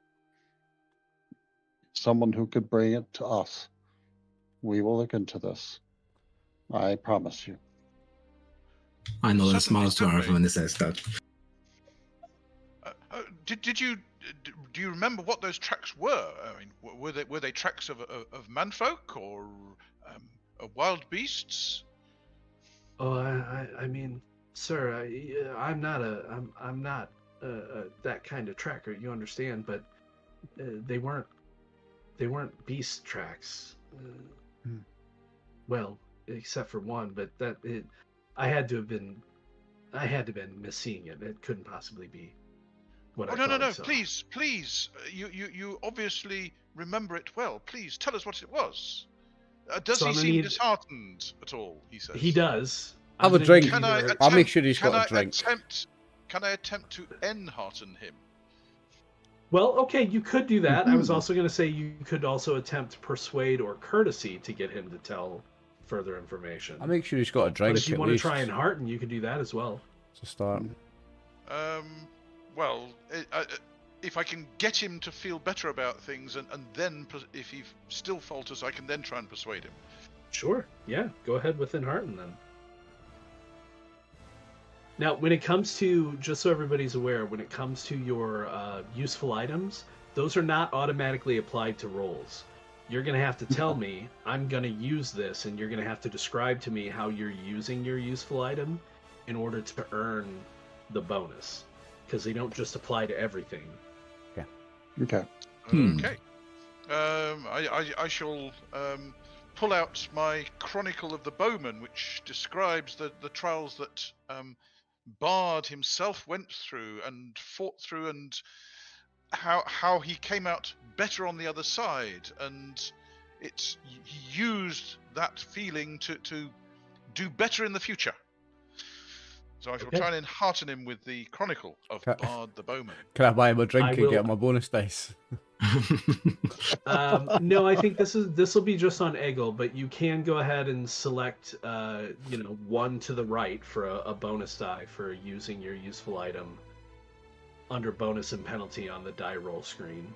[SPEAKER 6] someone who could bring it to us. We will look into this. I promise you.
[SPEAKER 5] I know the
[SPEAKER 4] Certainly,
[SPEAKER 5] smiles to Arthur when he says that.
[SPEAKER 4] Do you remember what those tracks were? I mean, were they tracks of manfolk or of wild beasts?
[SPEAKER 2] Oh, I mean, sir, I'm not that kind of tracker. You understand? But they weren't beast tracks. Well, except for one, but I had to have been misseeing it. It couldn't possibly be what I thought I saw.
[SPEAKER 4] Please. You obviously remember it well. Please tell us what it was. Does he seem disheartened at all? He says.
[SPEAKER 2] He does.
[SPEAKER 1] Have a drink. I'll make sure he's
[SPEAKER 4] can
[SPEAKER 1] got a drink.
[SPEAKER 4] Can I attempt to enhearten him?
[SPEAKER 2] Well, okay, you could do that. I was also going to say you could also attempt persuade or courtesy to get him to tell further information.
[SPEAKER 1] I'll make sure he's got a drink.
[SPEAKER 2] But if you want to try and hearten, you could do that as well.
[SPEAKER 1] To start.
[SPEAKER 4] Well, if I can get him to feel better about things, and then if he still falters, I can then try and persuade him.
[SPEAKER 2] Sure. Yeah. Go ahead with enhearten then. Now, when it comes to, just so everybody's aware, when it comes to your useful items, those are not automatically applied to rolls. You're going to have to tell me, I'm going to use this, and you're going to have to describe to me how you're using your useful item in order to earn the bonus. Because they don't just apply to everything.
[SPEAKER 6] Okay.
[SPEAKER 4] Okay. I shall pull out my Chronicle of the Bowman, which describes the trials that Bard himself went through and fought through, and how he came out better on the other side, and he used that feeling to do better in the future. So I shall try and enhearten him with the Chronicle of Bard the Bowman.
[SPEAKER 1] Can I buy him a drink and get my bonus dice?
[SPEAKER 2] No, I think this will be just on Eggle, but you can go ahead and select, one to the right for a bonus die for using your useful item under bonus and penalty on the die roll screen.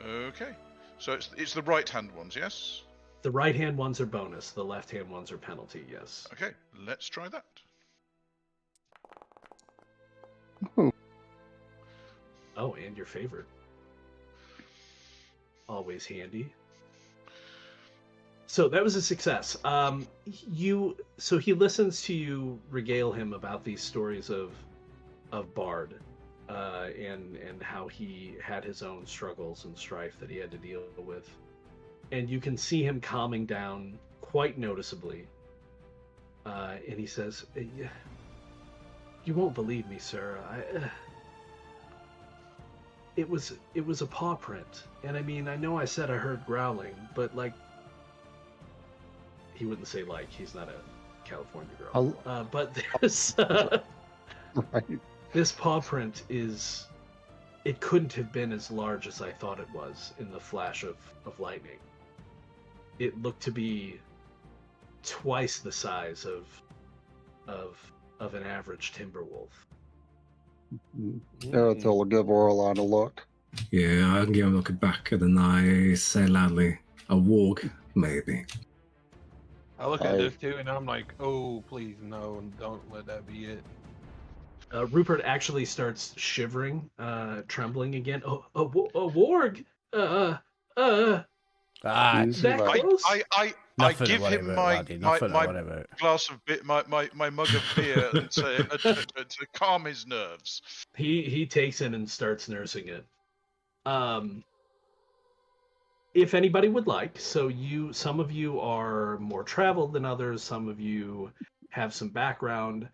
[SPEAKER 4] Okay, so it's the right hand ones, yes?
[SPEAKER 2] The right hand ones are bonus. The left hand ones are penalty. Yes.
[SPEAKER 4] Okay, let's try that.
[SPEAKER 2] Oh, and your favorite. Always handy. So that was a success. So he listens to you regale him about these stories of Bard, and how he had his own struggles and strife that he had to deal with, and you can see him calming down quite noticeably. And he says, "You won't believe me, sir. It was a paw print, and I mean, I know I said I heard growling, but like, he wouldn't say like, he's not a California girl. But there's
[SPEAKER 6] right.
[SPEAKER 2] This paw print it couldn't have been as large as I thought it was in the flash of lightning. It looked to be twice the size of an average timber wolf."
[SPEAKER 6] Erethiel will give Orlan a look.
[SPEAKER 5] Yeah, I can give him a look back at the I say loudly, a warg, maybe.
[SPEAKER 3] I look at this too, and I'm like, oh, please, no, don't let that be it.
[SPEAKER 2] Rupert actually starts shivering, trembling again. A warg! That close?
[SPEAKER 4] I give him my glass of my mug of beer to calm his nerves.
[SPEAKER 2] He takes it and starts nursing it. If anybody would like, some of you are more traveled than others, some of you have some background.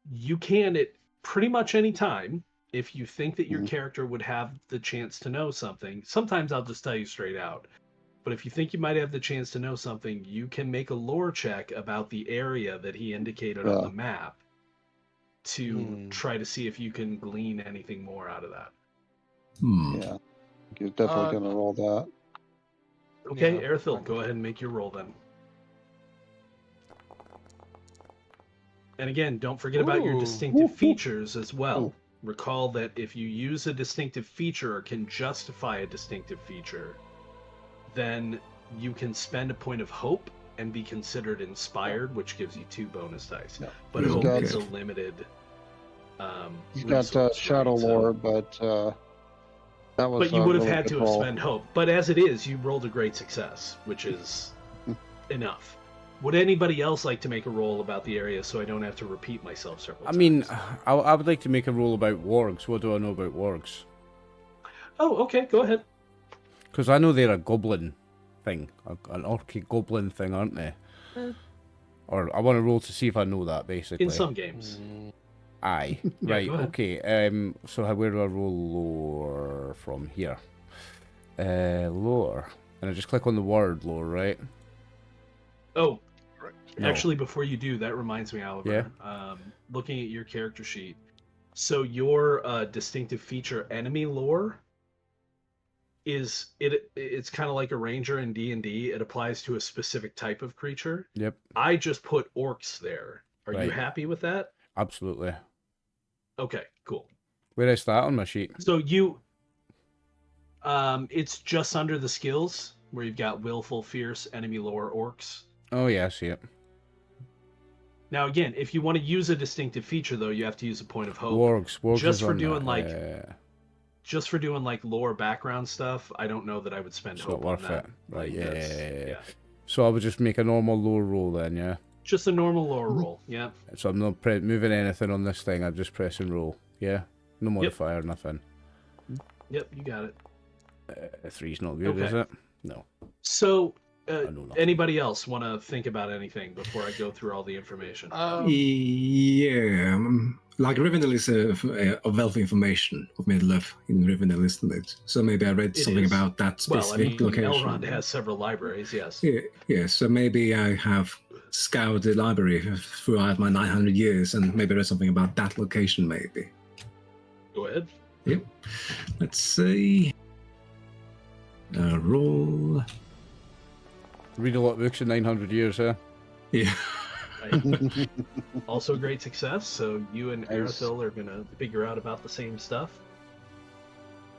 [SPEAKER 2] You can at pretty much any time, if you think that your character would have the chance to know something. Sometimes I'll just tell you straight out. But if you think you might have the chance to know something, you can make a lore check about the area that he indicated on the map to try to see if you can glean anything more out of that.
[SPEAKER 6] Yeah, he's definitely going to roll that.
[SPEAKER 2] Okay, Erethiel, go ahead and make your roll then. And again, don't forget about your distinctive features as well. Recall that if you use a distinctive feature or can justify a distinctive feature, then you can spend a point of hope and be considered inspired, which gives you 2 bonus dice. Yeah. But hope is a limited
[SPEAKER 6] he's got Shadow Lore, but that was.
[SPEAKER 2] But you would have
[SPEAKER 6] really
[SPEAKER 2] had to have spent hope. But as it is, you rolled a great success, which is enough. Would anybody else like to make a roll about the area so I don't have to repeat myself several times?
[SPEAKER 1] I mean, I would like to make a roll about wargs. What do I know about wargs?
[SPEAKER 2] Oh, okay, go ahead.
[SPEAKER 1] Because I know they're a goblin thing, an orky goblin thing, aren't they? Or I want to roll to see if I know that, basically.
[SPEAKER 2] In some games.
[SPEAKER 1] Aye.
[SPEAKER 2] Yeah,
[SPEAKER 1] Right,
[SPEAKER 2] go ahead.
[SPEAKER 1] okay. So where do I roll lore from here? Lore. And I just click on the word lore, right?
[SPEAKER 2] Oh,
[SPEAKER 4] Correct.
[SPEAKER 1] No.
[SPEAKER 2] actually, before you do, that reminds me, Oliver.
[SPEAKER 1] Yeah.
[SPEAKER 2] Looking at your character sheet, so your distinctive feature, enemy lore, it's kind of like a ranger in D&D. It applies to a specific type of creature.
[SPEAKER 1] Yep.
[SPEAKER 2] I just put orcs there. Are you
[SPEAKER 1] Right.
[SPEAKER 2] happy with that?
[SPEAKER 1] Absolutely.
[SPEAKER 2] Okay, cool.
[SPEAKER 1] Where is that on my sheet?
[SPEAKER 2] So it's just under the skills where you've got willful, fierce, enemy lore, orcs.
[SPEAKER 1] Oh, yeah, I see it.
[SPEAKER 2] Now, again, if you want to use a distinctive feature, though, you have to use a point of hope.
[SPEAKER 1] Wargs
[SPEAKER 2] Just
[SPEAKER 1] is
[SPEAKER 2] for
[SPEAKER 1] on
[SPEAKER 2] doing
[SPEAKER 1] that.
[SPEAKER 2] just for doing like lore background stuff, I don't know that I would spend
[SPEAKER 1] It's
[SPEAKER 2] hope
[SPEAKER 1] not
[SPEAKER 2] on
[SPEAKER 1] worth
[SPEAKER 2] that.
[SPEAKER 1] it. Right,
[SPEAKER 2] That's-
[SPEAKER 1] yeah. So I would just make a normal lore roll then, yeah?
[SPEAKER 2] Just a normal lore roll, yeah.
[SPEAKER 1] So I'm not moving anything on this thing, I'm just pressing roll, yeah? No modifier, nothing.
[SPEAKER 2] Yep, you got it.
[SPEAKER 1] 3's not good, is
[SPEAKER 2] Okay.
[SPEAKER 1] it? No.
[SPEAKER 2] So,
[SPEAKER 1] know nothing.
[SPEAKER 2] anybody else want to think about anything before I go through all the information?
[SPEAKER 5] Yeah, like Rivendell is a wealth of information of Middle-earth in Rivendell, isn't it? So maybe I read
[SPEAKER 2] It
[SPEAKER 5] something
[SPEAKER 2] is.
[SPEAKER 5] about that
[SPEAKER 2] Well, I
[SPEAKER 5] specific
[SPEAKER 2] mean,
[SPEAKER 5] location.
[SPEAKER 2] Elrond has several libraries, yes.
[SPEAKER 5] Yeah, so maybe I have scoured the library throughout my 900 years, and maybe there's something about that location, maybe.
[SPEAKER 2] Go ahead.
[SPEAKER 5] Yep. Let's see. Roll.
[SPEAKER 1] Read a lot of books in 900 years, huh?
[SPEAKER 5] Yeah.
[SPEAKER 2] Right. Also great success, so you and
[SPEAKER 6] Nice.
[SPEAKER 2] Arathil are going to figure out about the same stuff.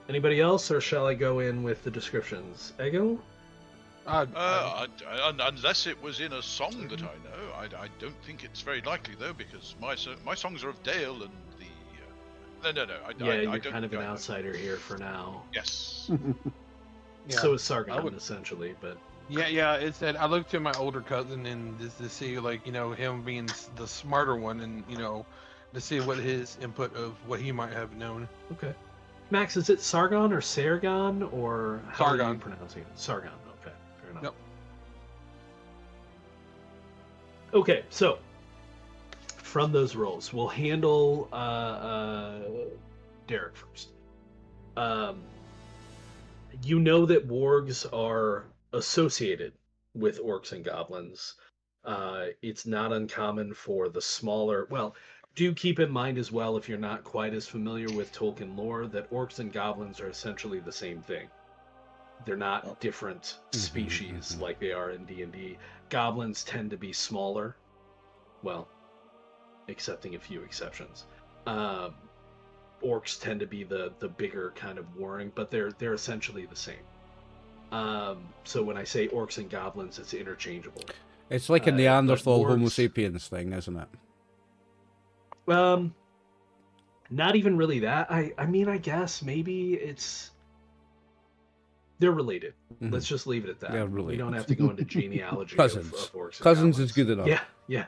[SPEAKER 2] Anybody else, or shall I go in with the descriptions? Ego?
[SPEAKER 4] Unless it was in a song that I know, I don't think it's very likely though, because my songs are of Dale and the. No.
[SPEAKER 2] You're
[SPEAKER 4] don't
[SPEAKER 2] kind of an
[SPEAKER 4] I know.
[SPEAKER 2] outsider here for now.
[SPEAKER 4] Yes.
[SPEAKER 3] Yeah.
[SPEAKER 2] So is Sargon,
[SPEAKER 3] I would-
[SPEAKER 2] essentially, but...
[SPEAKER 3] Yeah. It said I looked to my older cousin and just to see, like, him being the smarter one, and to see what his input of what he might have known.
[SPEAKER 2] Okay. Max, is it Sargon or Sargon, or how are you
[SPEAKER 3] Sargon.
[SPEAKER 2] pronouncing it? Sargon, okay. Fair enough.
[SPEAKER 3] Yep.
[SPEAKER 2] Okay, so from those rolls, we'll handle Derek first. You know that wargs are associated with orcs and goblins. It's not uncommon for the smaller... Well, do keep in mind as well, if you're not quite as familiar with Tolkien lore, that orcs and goblins are essentially the same thing. They're not different species like they are in D&D. Goblins tend to be smaller. Well, excepting a few exceptions. Orcs tend to be the bigger kind of warring, but they're essentially the same. So when I say orcs and goblins, it's interchangeable.
[SPEAKER 1] It's like a
[SPEAKER 2] but
[SPEAKER 1] Neanderthal Homo
[SPEAKER 2] wargs-
[SPEAKER 1] sapiens thing, isn't it?
[SPEAKER 2] Not even really that. I mean, I guess maybe they're related.
[SPEAKER 1] Mhm.
[SPEAKER 2] Let's just leave it at that.
[SPEAKER 1] They're
[SPEAKER 2] We
[SPEAKER 1] related.
[SPEAKER 2] don't have to go into genealogy
[SPEAKER 1] Cousins.
[SPEAKER 2] of orcs and
[SPEAKER 1] Cousins
[SPEAKER 2] goblins.
[SPEAKER 1] is good enough.
[SPEAKER 2] Yeah.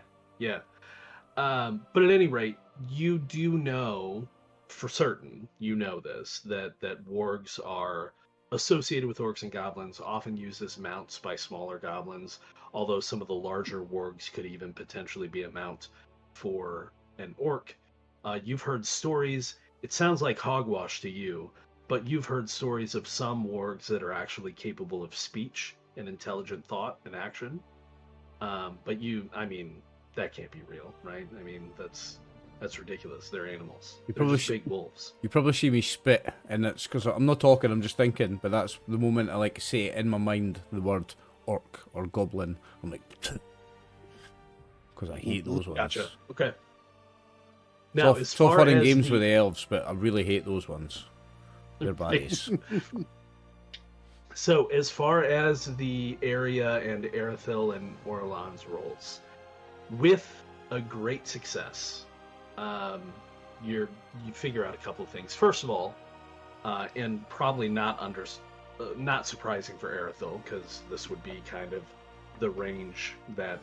[SPEAKER 2] But at any rate, you do know for certain, that wargs are associated with orcs and goblins, often used as mounts by smaller goblins, although some of the larger wargs could even potentially be a mount for an orc. You've heard stories, it sounds like hogwash to you, but you've heard stories of some wargs that are actually capable of speech and intelligent thought and action. But that can't be real, right? I mean, that's ridiculous. They're animals.
[SPEAKER 1] You
[SPEAKER 2] They're
[SPEAKER 1] probably
[SPEAKER 2] just big wolves.
[SPEAKER 1] You probably see me spit, and it's because I'm not talking, I'm just thinking, but that's the moment I like say it in my mind, the word orc or goblin. I'm like, because I hate those ones.
[SPEAKER 2] Gotcha. Okay.
[SPEAKER 1] It's
[SPEAKER 2] Now,
[SPEAKER 1] all,
[SPEAKER 2] as
[SPEAKER 1] it's all
[SPEAKER 2] far
[SPEAKER 1] fun and
[SPEAKER 2] as
[SPEAKER 1] games
[SPEAKER 2] the-
[SPEAKER 1] with the elves, but I really hate those ones. They're baddies.
[SPEAKER 2] So, as far as the area and Arathil and Orlan's roles, with a great success, you figure out a couple of things. First of all, and probably not surprising for Arathil, because this would be kind of the range that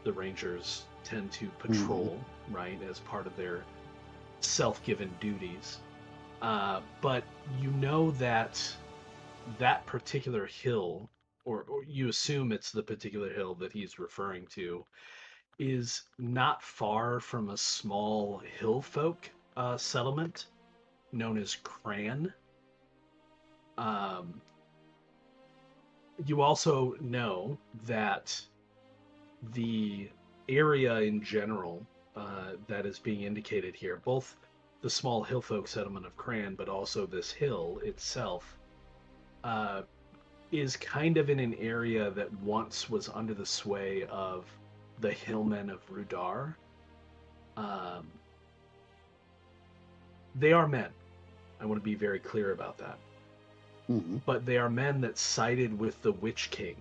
[SPEAKER 2] the Rangers tend to patrol, right, as part of their self-given duties. But you know that particular hill or you assume it's the particular hill that he's referring to, is not far from a small hill folk settlement known as Cran. You also know that the area in general that is being indicated here, both the small hill folk settlement of Cran, but also this hill itself, is kind of in an area that once was under the sway of the hillmen of Rudar. They are men. I want to be very clear about that.
[SPEAKER 6] Mm-hmm.
[SPEAKER 2] But they are men that sided with the Witch King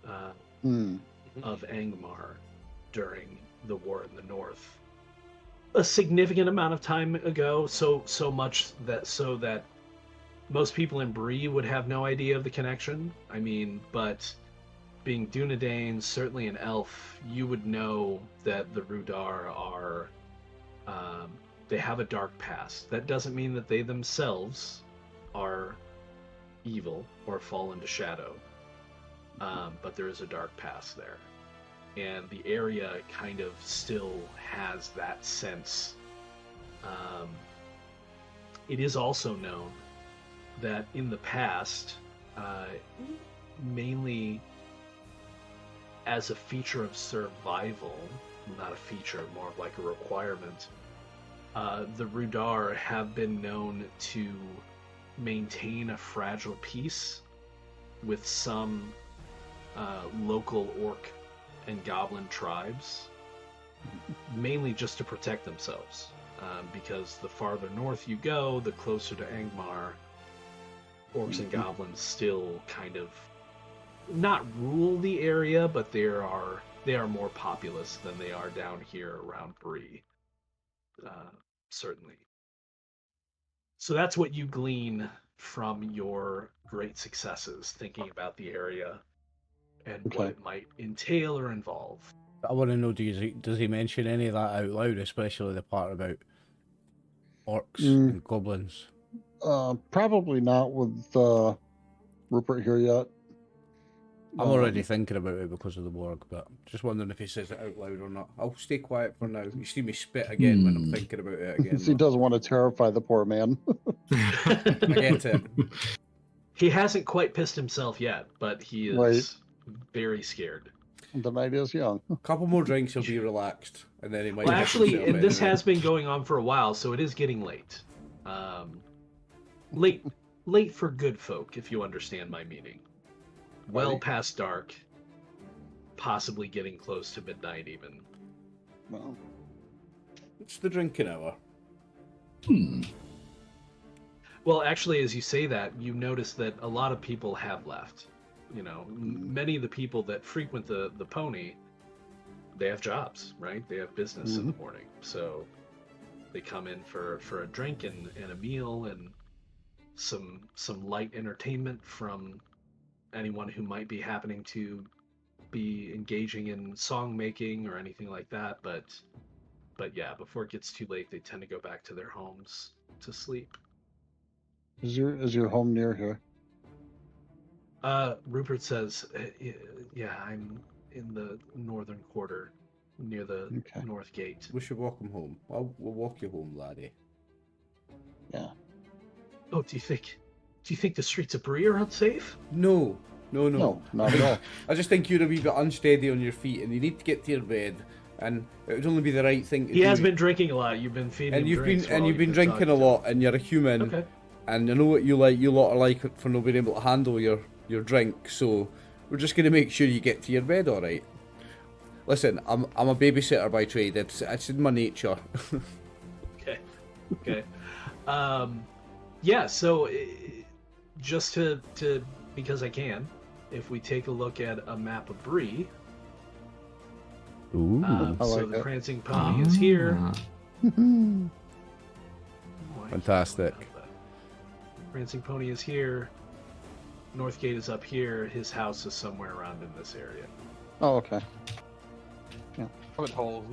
[SPEAKER 2] of Angmar during the war in the north. A significant amount of time ago, so much that most people in Bree would have no idea of the connection. I mean, but being Dunedain, certainly an elf, you would know that the Rudar are, they have a dark past. That doesn't mean that they themselves are evil or fall into shadow, but there is a dark past there. And the area kind of still has that sense. It is also known that in the past, mainly as a feature of survival, not a feature, more of like a requirement, the Rudar have been known to maintain a fragile peace with some local orc and goblin tribes, mainly just to protect themselves, because the farther north you go, the closer to Angmar. Orcs and goblins still kind of not rule the area, but they are more populous than they are down here around Bree, certainly. So that's what you glean from your great successes, thinking about the area and what it might entail or involve.
[SPEAKER 1] I want to know, does he mention any of that out loud, especially the part about orcs and goblins?
[SPEAKER 6] Probably not with Rupert here yet.
[SPEAKER 1] I'm already thinking about it because of the Warg, but just wondering if he says it out loud or not. I'll stay quiet for now. You see me spit again when I'm thinking about it again.
[SPEAKER 6] He doesn't want to terrify the poor man.
[SPEAKER 1] I get it.
[SPEAKER 2] He hasn't quite pissed himself yet, but he is very scared.
[SPEAKER 6] The night is young.
[SPEAKER 1] A couple more drinks, he'll be relaxed, and then he might.
[SPEAKER 2] Well, actually,
[SPEAKER 1] and
[SPEAKER 2] this has been going on for a while, so it is getting late. Late for good folk, if you understand my meaning. Well past dark, possibly getting close to midnight even.
[SPEAKER 6] Well,
[SPEAKER 1] it's the drinking hour.
[SPEAKER 2] Well, actually, as you say that, you notice that a lot of people have left. You know, many of the people that frequent the pony, they have jobs, right? They have business in the morning. So they come in for a drink and a meal and some light entertainment from anyone who might be happening to be engaging in song making or anything like that. But yeah, before it gets too late, they tend to go back to their homes to sleep.
[SPEAKER 6] Is your home near here?
[SPEAKER 2] Rupert says, yeah, I'm in the northern quarter near the north gate.
[SPEAKER 1] We should walk him home. We'll walk you home, laddie.
[SPEAKER 6] Yeah.
[SPEAKER 2] Oh, do you think the streets of Bree are unsafe?
[SPEAKER 1] No,
[SPEAKER 6] No, not at all.
[SPEAKER 1] I just think you're a wee bit unsteady on your feet and you need to get to your bed, and it would only be the right thing to do.
[SPEAKER 2] He has been drinking a lot. You've been feeding him drinks
[SPEAKER 1] and you've been drinking a lot, and you're a human.
[SPEAKER 2] Okay.
[SPEAKER 1] And I know what you like. You lot are like for not being able to handle your drink. So we're just going to make sure you get to your bed, all right? Listen, I'm a babysitter by trade. It's in my nature.
[SPEAKER 2] Okay. Yeah. So just to because I can, if we take a look at a map of Bree.
[SPEAKER 1] Ooh.
[SPEAKER 2] So the Prancing Pony is here.
[SPEAKER 1] Fantastic.
[SPEAKER 2] Prancing Pony is here. Northgate is up here. His house is somewhere around in this area.
[SPEAKER 6] Oh, okay.
[SPEAKER 3] Hobbit hole is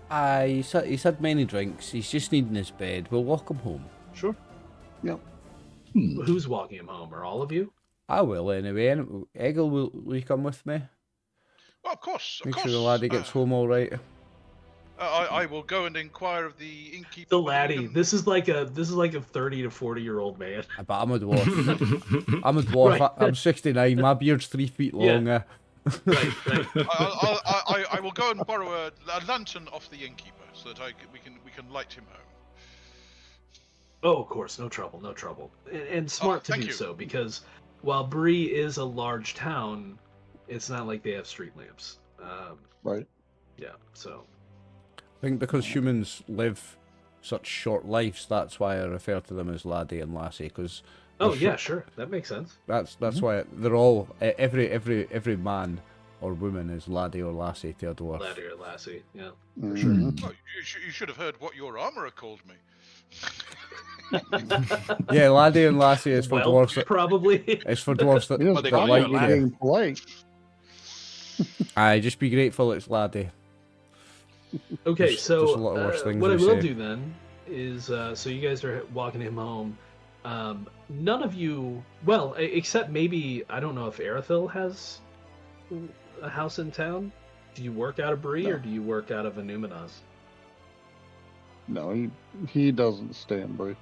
[SPEAKER 3] nice.
[SPEAKER 1] He's had many drinks. He's just needing his bed. We'll walk him home.
[SPEAKER 2] Sure.
[SPEAKER 6] Yep.
[SPEAKER 2] Who's walking him home? Are all of you?
[SPEAKER 1] I will anyway. And Eggle, will you come with me?
[SPEAKER 4] Well, of course.
[SPEAKER 1] Make sure the laddie gets home all right.
[SPEAKER 4] I will go and inquire of the innkeeper.
[SPEAKER 2] The
[SPEAKER 4] whether he
[SPEAKER 2] laddie.
[SPEAKER 4] can-
[SPEAKER 2] This is like a 30 to 40-year-old man.
[SPEAKER 1] But I'm a dwarf. I'm a dwarf.
[SPEAKER 2] Right.
[SPEAKER 1] I'm 69. My beard's 3 feet
[SPEAKER 2] Yeah.
[SPEAKER 1] long.
[SPEAKER 2] Right.
[SPEAKER 4] I will go and borrow a lantern off the innkeeper so that we can light him home.
[SPEAKER 2] Oh, of course, no trouble. And smart to
[SPEAKER 4] thank
[SPEAKER 2] do
[SPEAKER 4] you.
[SPEAKER 2] so, because while Bree is a large town, it's not like they have street lamps.
[SPEAKER 6] Right.
[SPEAKER 2] Yeah, so.
[SPEAKER 1] I think because humans live such short lives, that's why I refer to them as laddie and lassie. Because
[SPEAKER 2] Oh yeah, sure, that makes sense.
[SPEAKER 1] that's why they're all every man or woman is laddie or lassie to a dwarf.
[SPEAKER 2] Laddie or lassie, yeah.
[SPEAKER 6] Mhm.
[SPEAKER 4] Oh, you should have heard what your armourer called me.
[SPEAKER 1] Yeah, laddie and lassie is for
[SPEAKER 2] Well,
[SPEAKER 1] dwarfs.
[SPEAKER 2] probably.
[SPEAKER 1] It's for dwarfs that,
[SPEAKER 6] He is
[SPEAKER 3] they
[SPEAKER 1] that
[SPEAKER 3] call
[SPEAKER 1] like
[SPEAKER 3] you
[SPEAKER 6] probably
[SPEAKER 3] a
[SPEAKER 1] you.
[SPEAKER 6] being polite.
[SPEAKER 1] Aye, just be grateful it's laddie.
[SPEAKER 2] Okay,
[SPEAKER 1] There's
[SPEAKER 2] so
[SPEAKER 1] a lot of worse things
[SPEAKER 2] what I
[SPEAKER 1] we
[SPEAKER 2] will
[SPEAKER 1] say.
[SPEAKER 2] do then is, so you guys are walking him home. None of you, well, except maybe, I don't know if Arathil has a house in town. Do you work out of Bree, or do you work out of Anuminas?
[SPEAKER 6] No, he doesn't stay in Bree.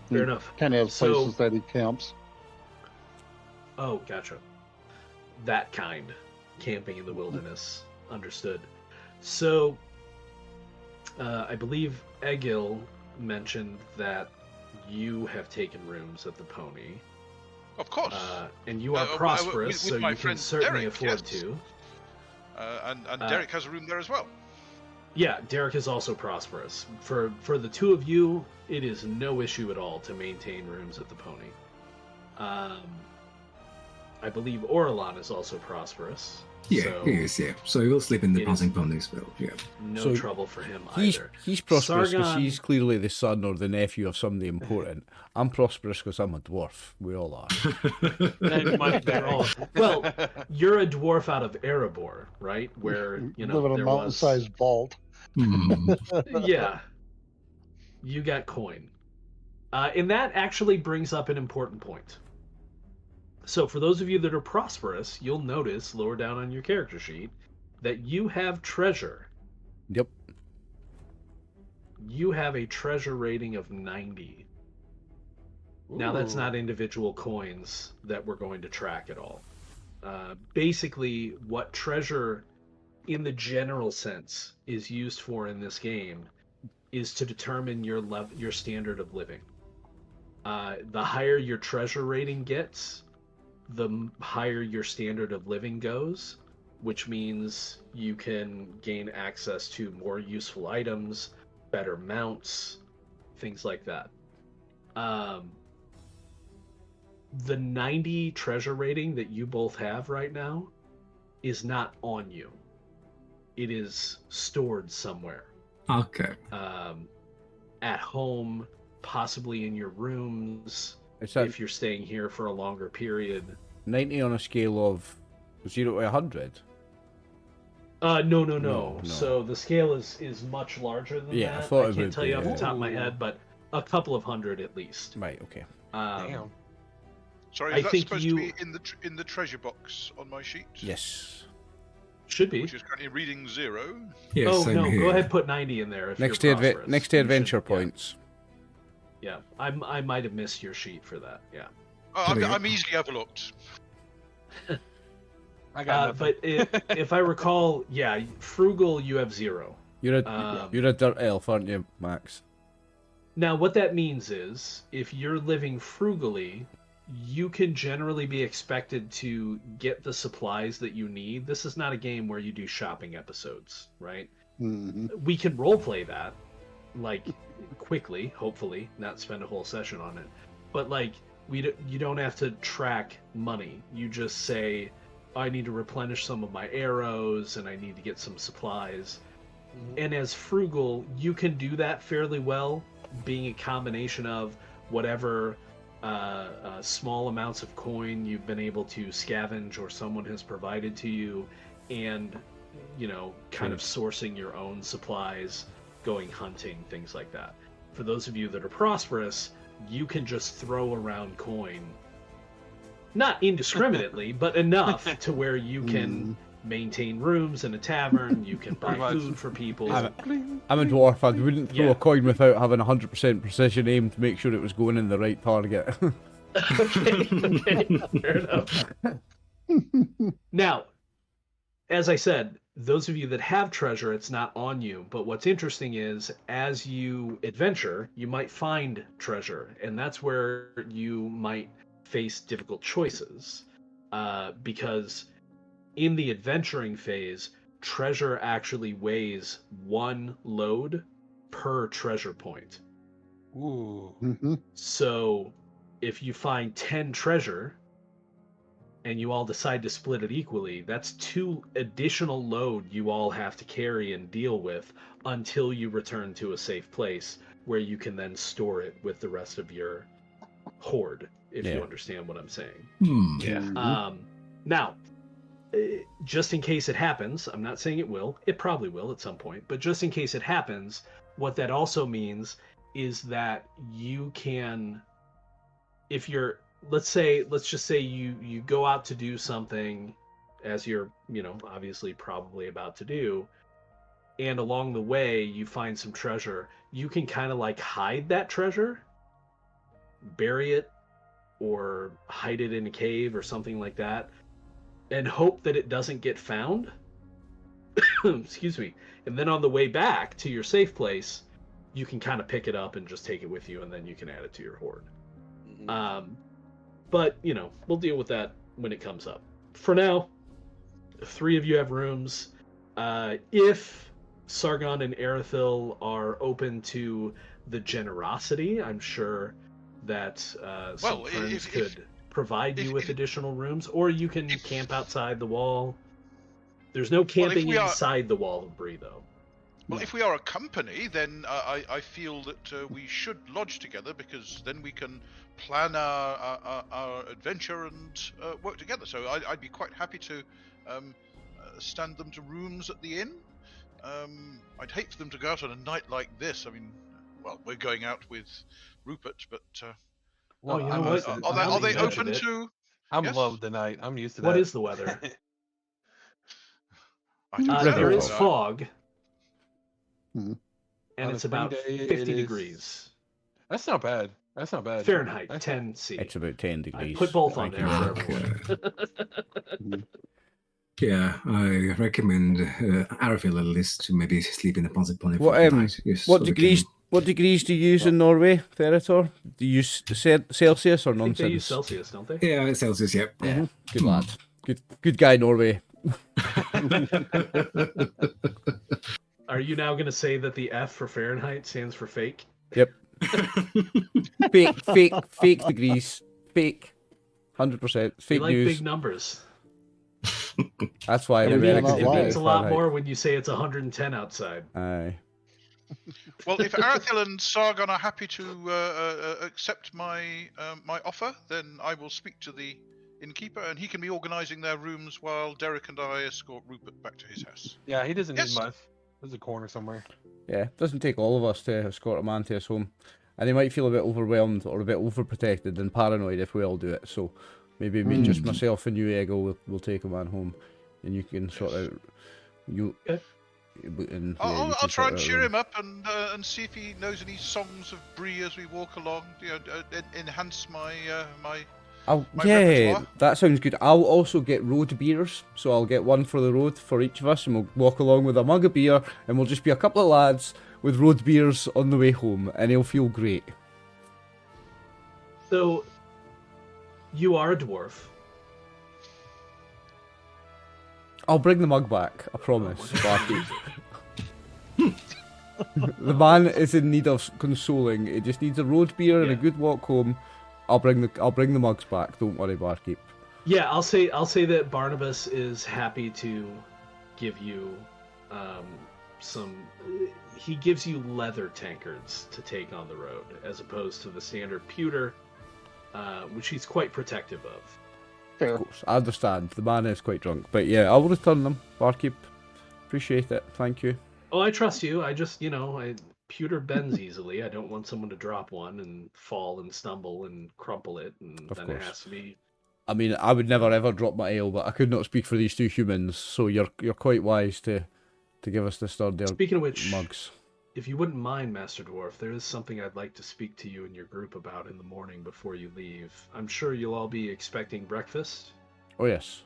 [SPEAKER 2] Fair enough.
[SPEAKER 6] Kind of has
[SPEAKER 2] So-
[SPEAKER 6] places that he camps.
[SPEAKER 2] Oh, gotcha. That kind. Camping in the wilderness. Understood. So, I believe Egil mentioned that you have taken rooms at the Pony.
[SPEAKER 4] Of course.
[SPEAKER 2] And you are
[SPEAKER 4] with
[SPEAKER 2] prosperous, so
[SPEAKER 4] my
[SPEAKER 2] you can
[SPEAKER 4] friend
[SPEAKER 2] certainly
[SPEAKER 4] Derek,
[SPEAKER 2] afford
[SPEAKER 4] yes.
[SPEAKER 2] to.
[SPEAKER 4] And Derek has a room there as well.
[SPEAKER 2] Yeah, Derek is also prosperous. For the two of you, it is no issue at all to maintain rooms at the Pony. I believe Orlan is also prosperous.
[SPEAKER 5] Yeah,
[SPEAKER 2] so
[SPEAKER 5] he is, yeah. So he will sleep in the
[SPEAKER 2] it
[SPEAKER 5] Prancing
[SPEAKER 2] is-
[SPEAKER 5] Pony as well, yeah.
[SPEAKER 2] no
[SPEAKER 1] So
[SPEAKER 2] trouble for him
[SPEAKER 1] He's
[SPEAKER 2] either.
[SPEAKER 1] prosperous because
[SPEAKER 2] Sargon-
[SPEAKER 1] he's clearly the son or the nephew of somebody important. I'm prosperous because I'm a dwarf. We all are.
[SPEAKER 3] And my
[SPEAKER 2] They're all- well, you're a dwarf out of Erebor, right? Where, you know,
[SPEAKER 6] live in a
[SPEAKER 2] there
[SPEAKER 6] mountain-sized vault.
[SPEAKER 5] Hmm.
[SPEAKER 2] yeah. You got coin. And that actually brings up an important point. So for those of you that are prosperous, you'll notice lower down on your character sheet that you have treasure.
[SPEAKER 1] Yep.
[SPEAKER 2] You have a treasure rating of 90. Now that's
[SPEAKER 3] Ooh.
[SPEAKER 2] not individual coins that we're going to track at all. Basically, what treasure in the general sense is used for in this game is to determine your standard of living. The higher your treasure rating gets, the higher your standard of living goes, which means you can gain access to more useful items, better mounts, things like that. The 90 treasure rating that you both have right now is not on you. It is stored somewhere.
[SPEAKER 5] Okay.
[SPEAKER 2] At home, possibly in your rooms,
[SPEAKER 1] It's at
[SPEAKER 2] if you're staying here for a longer period.
[SPEAKER 1] 90 on a scale of 0 to 100.
[SPEAKER 2] No.
[SPEAKER 1] No.
[SPEAKER 2] So the scale is much larger than
[SPEAKER 1] Yeah, I
[SPEAKER 2] that.
[SPEAKER 1] thought
[SPEAKER 2] I
[SPEAKER 1] it
[SPEAKER 2] can't
[SPEAKER 1] would
[SPEAKER 2] tell you
[SPEAKER 1] be,
[SPEAKER 2] off the
[SPEAKER 1] yeah.
[SPEAKER 2] top of my head, but a couple of hundred at least.
[SPEAKER 1] Right, okay.
[SPEAKER 3] Damn.
[SPEAKER 4] Sorry,
[SPEAKER 2] I
[SPEAKER 4] is that
[SPEAKER 2] think
[SPEAKER 4] supposed
[SPEAKER 2] you-
[SPEAKER 4] to be in the treasure box on my sheet?
[SPEAKER 1] Yes.
[SPEAKER 2] Should be.
[SPEAKER 4] Which is currently reading 0.
[SPEAKER 5] Yeah,
[SPEAKER 2] Oh
[SPEAKER 5] same
[SPEAKER 2] no,
[SPEAKER 5] here.
[SPEAKER 2] go ahead, put 90 in there if
[SPEAKER 1] Next
[SPEAKER 2] you're
[SPEAKER 1] to
[SPEAKER 2] prosperous.
[SPEAKER 1] next to
[SPEAKER 2] You
[SPEAKER 1] adventure
[SPEAKER 2] should- yeah.
[SPEAKER 1] points.
[SPEAKER 2] Yeah, I might have missed your sheet for that. Yeah,
[SPEAKER 4] Oh,
[SPEAKER 5] There we go.
[SPEAKER 4] I'm easily overlooked.
[SPEAKER 3] I got nothing.
[SPEAKER 2] but if I recall, yeah, frugal you have 0.
[SPEAKER 1] You're a dirt elf, aren't you, Max?
[SPEAKER 2] Now, what that means is, if you're living frugally, you can generally be expected to get the supplies that you need. This is not a game where you do shopping episodes, right?
[SPEAKER 6] Mhm.
[SPEAKER 2] We can roleplay that, like, quickly, hopefully, not spend a whole session on it. But, like, you don't have to track money. You just say, I need to replenish some of my arrows, and I need to get some supplies. And as frugal, you can do that fairly well, being a combination of whatever small amounts of coin you've been able to scavenge or someone has provided to you, and, you know, kind of sourcing your own supplies, going hunting, things like that. For those of you that are prosperous, you can just throw around coin. Not indiscriminately, but enough to where you can maintain rooms in a tavern, you can buy food for people.
[SPEAKER 1] I'm a dwarf, I wouldn't throw a coin without having 100% precision aim to make sure it was going in the right target.
[SPEAKER 2] Okay, fair enough. Now, as I said, those of you that have treasure, it's not on you. But what's interesting is, as you adventure, you might find treasure, and that's where you might face difficult choices. Because in the adventuring phase, treasure actually weighs 1 load per treasure point.
[SPEAKER 3] Ooh.
[SPEAKER 2] So if you find 10 treasure and you all decide to split it equally, that's 2 additional load you all have to carry and deal with until you return to a safe place where you can then store it with the rest of your hoard, if you understand what I'm saying. Now, just in case it happens, I'm not saying it will, it probably will at some point, but just in case it happens, what that also means is that you can, if you're, let's just say you go out to do something, as you're, obviously probably about to do, and along the way you find some treasure, you can kind of like hide that treasure, bury it, or hide it in a cave or something like that, and hope that it doesn't get found. Excuse me. And then on the way back to your safe place, you can kind of pick it up and just take it with you, and then you can add it to your hoard. But, we'll deal with that when it comes up. For now, 3 of you have rooms. If Sargon and Erithil are open to the generosity, I'm sure that some friends could provide you with additional rooms, or you can camp outside the wall. There's no camping inside the wall of Bree, though.
[SPEAKER 4] Well, if we are a company, then I feel that we should lodge together, because then we can plan our adventure and work together. So I'd be quite happy to stand them to rooms at the inn. I'd hate for them to go out on a night like this. I mean, well, we're going out with Rupert, but
[SPEAKER 3] Well,
[SPEAKER 2] you know what?
[SPEAKER 4] are they open to?
[SPEAKER 3] I'm
[SPEAKER 4] Yes?
[SPEAKER 3] low tonight. I'm used to that.
[SPEAKER 2] What is the weather?
[SPEAKER 4] I don't know.
[SPEAKER 2] There is fog,
[SPEAKER 6] Mhm.
[SPEAKER 2] and
[SPEAKER 3] On
[SPEAKER 2] it's
[SPEAKER 3] a spring
[SPEAKER 2] about
[SPEAKER 3] day,
[SPEAKER 2] 50
[SPEAKER 3] it is-
[SPEAKER 2] degrees.
[SPEAKER 3] That's not bad. That's not bad.
[SPEAKER 2] Fahrenheit, 10 C.
[SPEAKER 1] It's about 10 degrees.
[SPEAKER 2] I put both on
[SPEAKER 1] Thank
[SPEAKER 2] there
[SPEAKER 1] you.
[SPEAKER 2] for everyone.
[SPEAKER 5] Yeah, I recommend Arvil at least to maybe sleep in a positive point.
[SPEAKER 1] What, what degrees do you use in Norway, Therator? Do you use Celsius or
[SPEAKER 2] I think they use
[SPEAKER 1] nonsense?
[SPEAKER 2] Celsius, don't they?
[SPEAKER 5] Yeah, it's Celsius, yeah.
[SPEAKER 1] Yeah, good lad. Good guy, Norway.
[SPEAKER 2] Are you now going to say that the F for Fahrenheit stands for fake?
[SPEAKER 1] Yep. fake degrees. Fake. 100%.
[SPEAKER 2] You
[SPEAKER 1] Fake
[SPEAKER 2] like
[SPEAKER 1] news.
[SPEAKER 2] big numbers.
[SPEAKER 1] That's why
[SPEAKER 6] It
[SPEAKER 1] the
[SPEAKER 6] means
[SPEAKER 1] Americans
[SPEAKER 6] a lot.
[SPEAKER 1] are
[SPEAKER 2] It's a lot
[SPEAKER 1] Fahrenheit.
[SPEAKER 2] more when you say it's 110 outside.
[SPEAKER 1] Aye.
[SPEAKER 4] Well, if Arthil and Sargon are happy to accept my my offer, then I will speak to the innkeeper, and he can be organising their rooms while Derek and I escort Rupert back to his house.
[SPEAKER 3] Yeah, he doesn't
[SPEAKER 4] Yes.
[SPEAKER 3] need much. There's a corner somewhere.
[SPEAKER 1] Yeah, it doesn't take all of us to escort a man to his home. And they might feel a bit overwhelmed or a bit overprotected and paranoid if we all do it. So maybe just myself and you, Ego, will take a man home, and you can sort out you.
[SPEAKER 2] Okay.
[SPEAKER 1] And,
[SPEAKER 4] I'll
[SPEAKER 1] you can
[SPEAKER 4] try
[SPEAKER 1] sort
[SPEAKER 4] and
[SPEAKER 1] out
[SPEAKER 4] cheer
[SPEAKER 1] room.
[SPEAKER 4] him up and see if he knows any songs of Bree as we walk along. Enhance my my my
[SPEAKER 1] Yeah,
[SPEAKER 4] repertoire.
[SPEAKER 1] that sounds good. I'll also get road beers, so I'll get one for the road for each of us, and we'll walk along with a mug of beer, and we'll just be a couple of lads with road beers on the way home, and it'll feel great.
[SPEAKER 2] So, you are a dwarf.
[SPEAKER 1] I'll bring the mug back, I promise. Barkeep. The man is in need of consoling. He just needs a road beer and a
[SPEAKER 2] Yeah.
[SPEAKER 1] good walk home. I'll bring the mugs back. Don't worry, barkeep.
[SPEAKER 2] Yeah, I'll say that Barnabas is happy to give you some. He gives you leather tankards to take on the road, as opposed to the standard pewter, which he's quite protective of.
[SPEAKER 6] Fair.
[SPEAKER 1] Of course, I understand. The man is quite drunk, but yeah, I'll return them, barkeep. Appreciate it. Thank you.
[SPEAKER 2] Oh, I trust you. I just, pewter bends easily. I don't want someone to drop one and fall and stumble and crumple it, and
[SPEAKER 1] Of
[SPEAKER 2] then
[SPEAKER 1] course.
[SPEAKER 2] it has to be.
[SPEAKER 1] I mean, I would never ever drop my ale, but I could not speak for these two humans, so you're quite wise to give us the sturdier
[SPEAKER 2] Speaking of which,
[SPEAKER 1] mugs.
[SPEAKER 2] if you wouldn't mind, Master Dwarf, there is something I'd like to speak to you and your group about in the morning before you leave. I'm sure you'll all be expecting breakfast.
[SPEAKER 1] Oh yes.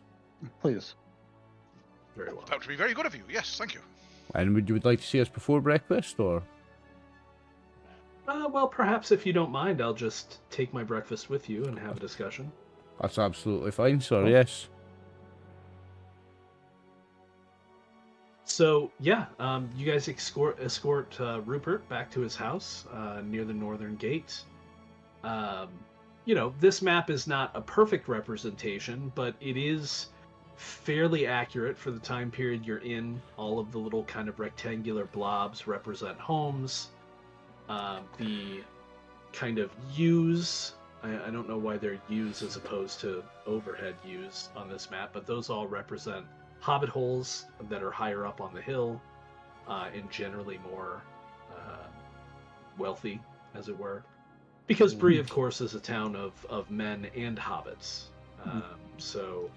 [SPEAKER 6] Please.
[SPEAKER 2] Very well.
[SPEAKER 4] That would be very good of you. Yes, thank you.
[SPEAKER 1] And would you like to see us before breakfast, or?
[SPEAKER 2] Well, perhaps if you don't mind, I'll just take my breakfast with you and have a discussion.
[SPEAKER 1] That's absolutely fine, sir.
[SPEAKER 2] Oh.
[SPEAKER 1] Yes.
[SPEAKER 2] So yeah, you guys escort Rupert back to his house near the northern gate. You know, this map is not a perfect representation, but it is fairly accurate for the time period you're in. All of the little kind of rectangular blobs represent homes. The kind of U's, I don't know why they're U's as opposed to overhead U's on this map, but those all represent hobbit holes that are higher up on the hill and generally more wealthy, as it were. Because Bree, of course, is a town of men and hobbits. So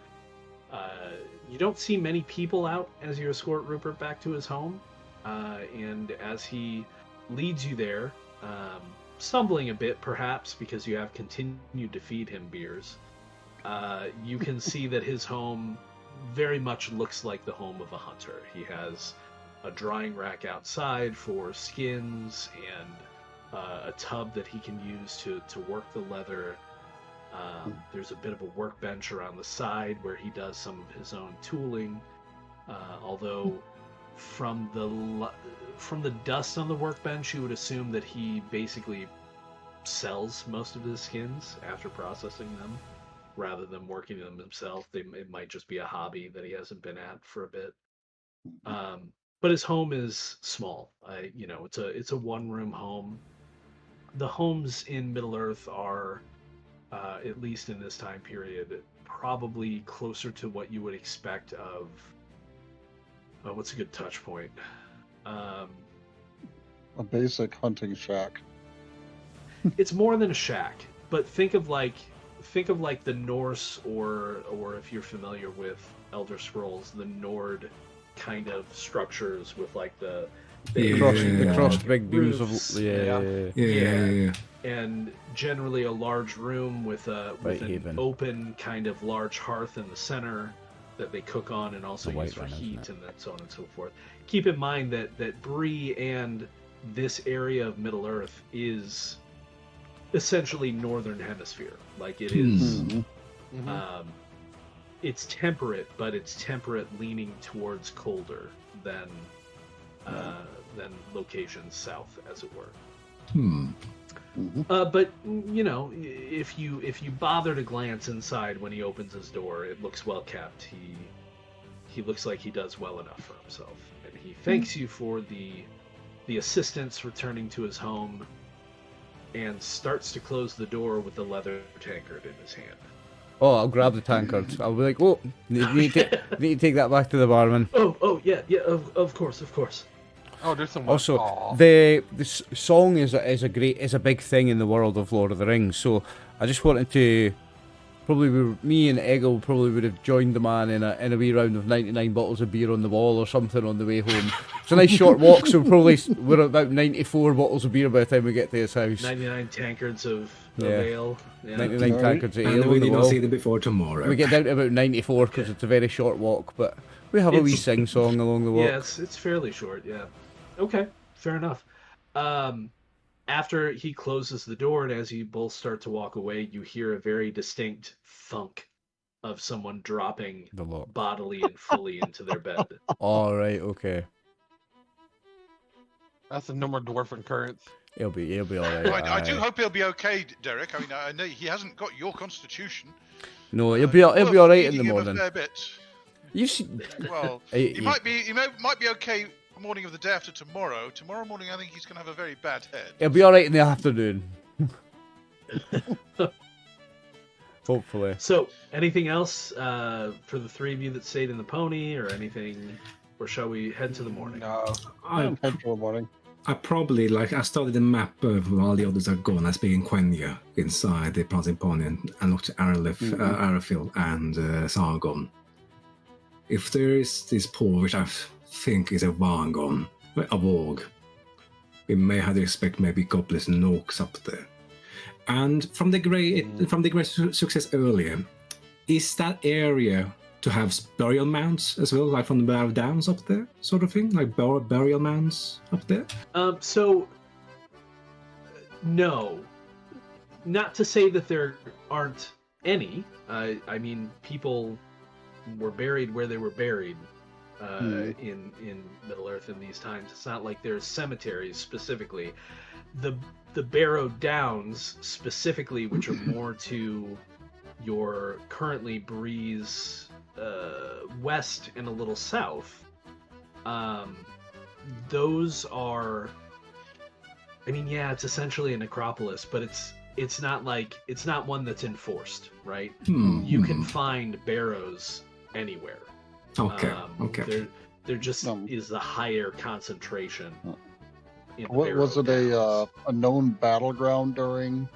[SPEAKER 2] you don't see many people out as you escort Rupert back to his home. And as he leads you there, stumbling a bit perhaps because you have continued to feed him beers, you can see that his home very much looks like the home of a hunter. He has a drying rack outside for skins and a tub that he can use to work the leather. There's a bit of a workbench around the side where he does some of his own tooling, although from the dust on the workbench you would assume that he basically sells most of his skins after processing them rather than working them himself. It might just be a hobby that he hasn't been at for a bit. But his home is small. You know, it's a one-room home. The homes in Middle-earth are, at least in this time period, probably closer to what you would expect of. What's a good touch point?
[SPEAKER 6] A basic hunting shack.
[SPEAKER 2] It's more than a shack, but think of like the Norse or if you're familiar with Elder Scrolls, the Nord kind of structures with like the
[SPEAKER 1] crossed big beams
[SPEAKER 2] roofs.
[SPEAKER 1] of
[SPEAKER 6] Yeah.
[SPEAKER 2] And generally a large room with an
[SPEAKER 1] Haven.
[SPEAKER 2] open kind of large hearth in the center that they cook on and also
[SPEAKER 1] The white
[SPEAKER 2] use for
[SPEAKER 1] one, isn't
[SPEAKER 2] heat
[SPEAKER 1] it?
[SPEAKER 2] and so on and so forth. Keep in mind that Bree and this area of Middle Earth is essentially Northern Hemisphere. Like it is, it's temperate, but it's temperate leaning towards colder than locations south, as it were. But you know, if you bother to glance inside when he opens his door, it looks well kept. He looks like he does well enough for himself, and he thanks you for the assistance returning to his home, and starts to close the door with the leather tankard in his hand.
[SPEAKER 1] Oh, I'll grab the tankard. I'll be like, oh, need to take that back to the barman.
[SPEAKER 2] Oh yeah, of course.
[SPEAKER 3] Oh, there's some.
[SPEAKER 1] Also,
[SPEAKER 3] Aw.
[SPEAKER 1] the song is a big thing in the world of Lord of the Rings. So I just wanted to me and Eggle probably would have joined the man in a wee round of 99 bottles of beer on the wall or something on the way home. It's a nice short walk, so we're about 94 bottles of beer by the time we get to his house.
[SPEAKER 2] 99 tankards of
[SPEAKER 1] Yeah.
[SPEAKER 2] ale. Yeah.
[SPEAKER 1] 99
[SPEAKER 6] Right.
[SPEAKER 1] tankards of ale
[SPEAKER 5] And
[SPEAKER 1] on
[SPEAKER 5] we
[SPEAKER 1] the
[SPEAKER 5] did not
[SPEAKER 1] wall.
[SPEAKER 5] see them before tomorrow.
[SPEAKER 1] We get down to about 94 because it's a very short walk, but we have a wee
[SPEAKER 2] It's-
[SPEAKER 1] sing song along the walk.
[SPEAKER 2] Yeah, it's fairly short. Yeah. Okay, fair enough. After he closes the door and as you both start to walk away, you hear a very distinct thunk of someone dropping
[SPEAKER 1] The lock.
[SPEAKER 2] bodily and fully into their bed.
[SPEAKER 1] All right, okay.
[SPEAKER 3] That's a number of dwarf occurrence.
[SPEAKER 1] He'll be all right.
[SPEAKER 4] I do
[SPEAKER 1] aye.
[SPEAKER 4] hope he'll be okay, Derek. I mean, I know he hasn't got your constitution.
[SPEAKER 1] No, he'll be all right in the
[SPEAKER 4] Feeding him
[SPEAKER 1] morning.
[SPEAKER 4] A fair bit.
[SPEAKER 1] You see,
[SPEAKER 4] Well, he might be okay morning of the day after tomorrow. Tomorrow morning, I think he's going to have a very bad head.
[SPEAKER 1] He'll be all right in the afternoon. Hopefully.
[SPEAKER 2] So, anything else for the three of you that stayed in the pony or anything? Or shall we head to the morning?
[SPEAKER 3] No.
[SPEAKER 6] I'm head for the morning.
[SPEAKER 5] I probably, I studied the map while the others are gone. I speak in Quenya inside the Prancing Pony and looked at Arafil and Sargon. If there is this pool, which I think is a Vargon, a Warg, we may have to expect maybe Goblins and Orcs up there. And from the great success earlier, is that area to have burial mounds as well, like from the Bow Downs up there, sort of thing, like burial mounds up there?
[SPEAKER 2] So, no. Not to say that there aren't any. I mean, people were buried where they were buried in Middle Earth in these times. It's not like there's cemeteries specifically. The Barrow Downs specifically, which are more to your currently breeze west and a little south, those are, I mean, yeah, it's essentially a necropolis, but it's not one that's enforced, right? You can find barrows anywhere.
[SPEAKER 5] Okay.
[SPEAKER 2] There just is a higher concentration.
[SPEAKER 6] Was it a known battleground during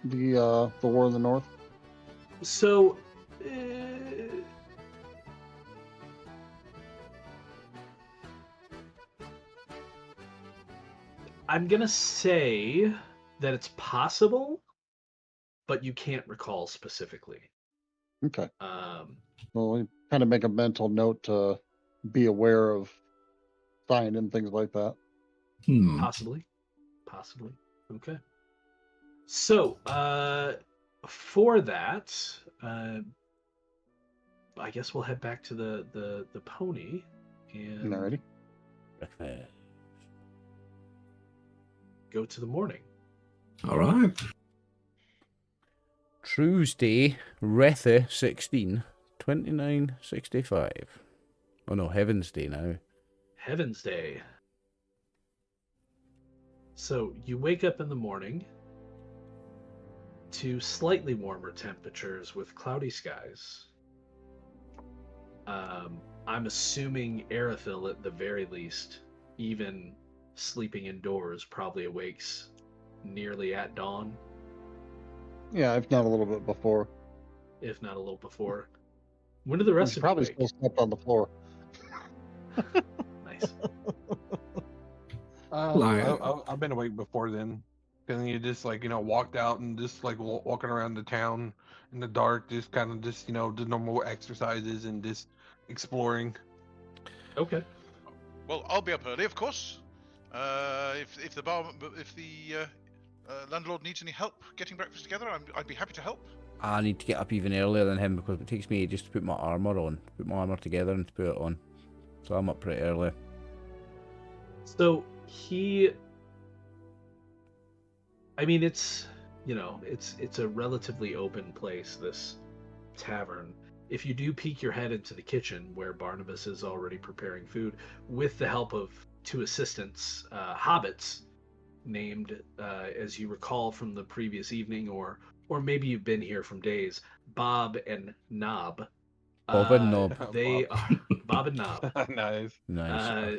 [SPEAKER 6] the War in the North?
[SPEAKER 2] So, I'm gonna say that it's possible, but you can't recall specifically.
[SPEAKER 6] Okay. Well, we kind of make a mental note to be aware of sign and things like that.
[SPEAKER 2] Possibly. Okay. So, for that, I guess we'll head back to the pony and
[SPEAKER 6] Alrighty.
[SPEAKER 2] go to the morning.
[SPEAKER 5] All right.
[SPEAKER 1] Tuesday, Retha 16, 2965. Oh no, Heaven's Day now.
[SPEAKER 2] Heaven's Day. So you wake up in the morning to slightly warmer temperatures with cloudy skies. I'm assuming Arafil at the very least, even sleeping indoors, probably awakes nearly at dawn.
[SPEAKER 6] Yeah, if not a little bit before.
[SPEAKER 2] If not a little before. When do the rest
[SPEAKER 6] He's
[SPEAKER 2] of
[SPEAKER 6] probably
[SPEAKER 2] you
[SPEAKER 6] still slept on the floor.
[SPEAKER 2] wake? Nice.
[SPEAKER 3] I've been awake before then. And you just walked out and just walking around the town in the dark, just kind of just the normal exercises and just exploring.
[SPEAKER 2] Okay.
[SPEAKER 4] Well, I'll be up early, of course. If the landlord needs any help getting breakfast together, I'd be happy to help.
[SPEAKER 1] I need to get up even earlier than him because it takes me just to put my armour on, put my armour together and to put it on. So I'm up pretty early.
[SPEAKER 2] So I mean, it's a relatively open place, this tavern. If you do peek your head into the kitchen where Barnabas is already preparing food with the help of two assistants, hobbits, named, as you recall from the previous evening, or maybe you've been here from days, Bob and Knob.
[SPEAKER 1] Bob and Knob.
[SPEAKER 2] They are Bob and Knob.
[SPEAKER 3] Nice.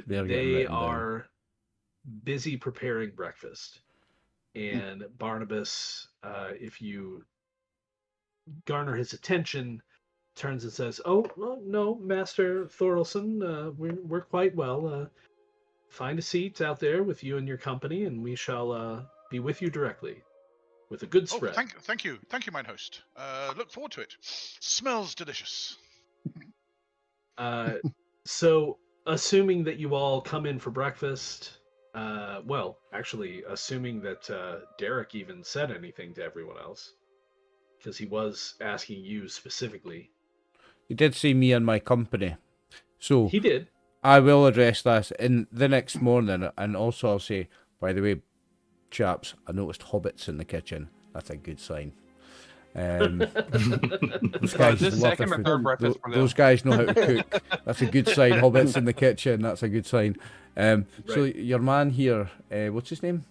[SPEAKER 2] They are busy preparing breakfast. And Barnabas, if you garner his attention, turns and says, "Oh, no, Master Thorelson, we're quite well. Find a seat out there with you and your company, and we shall be with you directly with a good spread."
[SPEAKER 4] Oh, thank you, mine host. Look forward to it. Smells delicious.
[SPEAKER 2] So, assuming that you all come in for breakfast, well, actually, assuming that Derek even said anything to everyone else, because he was asking you specifically.
[SPEAKER 1] He did say me and my company. So
[SPEAKER 2] He did.
[SPEAKER 1] I will address that in the next morning, and also I'll say, by the way, chaps, I noticed hobbits in the kitchen. That's a good sign. Those guys
[SPEAKER 3] This
[SPEAKER 1] love
[SPEAKER 3] second
[SPEAKER 1] their
[SPEAKER 3] or
[SPEAKER 1] food.
[SPEAKER 3] third breakfast for them.
[SPEAKER 1] Those guys know how to cook. That's a good sign. Hobbits in the kitchen. That's a good sign. So your man here, what's his name?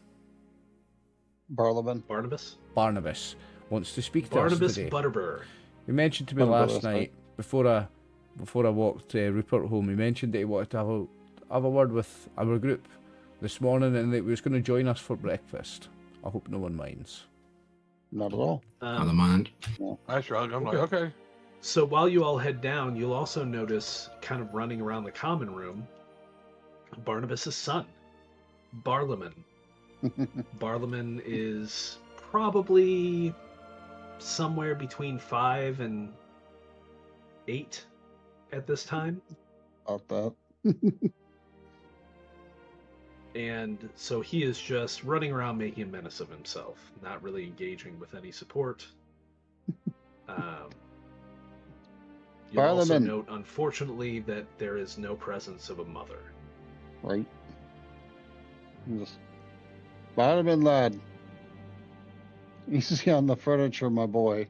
[SPEAKER 6] Barnabas.
[SPEAKER 2] Barnabas
[SPEAKER 1] Wants to speak to us today.
[SPEAKER 2] Butterbur.
[SPEAKER 1] He mentioned to me last night before I walked Rupert home. He mentioned that he wanted to have a word with our group this morning, and they was going to join us for breakfast. I hope no one minds.
[SPEAKER 6] Not at all.
[SPEAKER 5] I don't mind.
[SPEAKER 3] I shrug. I'm like, okay.
[SPEAKER 2] So while you all head down, you'll also notice, kind of running around the common room, Barnabas's son, Barlaman. Barlaman is probably somewhere between 5 and 8 at this time.
[SPEAKER 6] About that.
[SPEAKER 2] And so he is just running around making a menace of himself, not really engaging with any support. You'll also
[SPEAKER 6] Barlaman.
[SPEAKER 2] note, unfortunately, that there is no presence of a mother.
[SPEAKER 6] Right. Just Barlaman, lad. Easy on the furniture, my boy.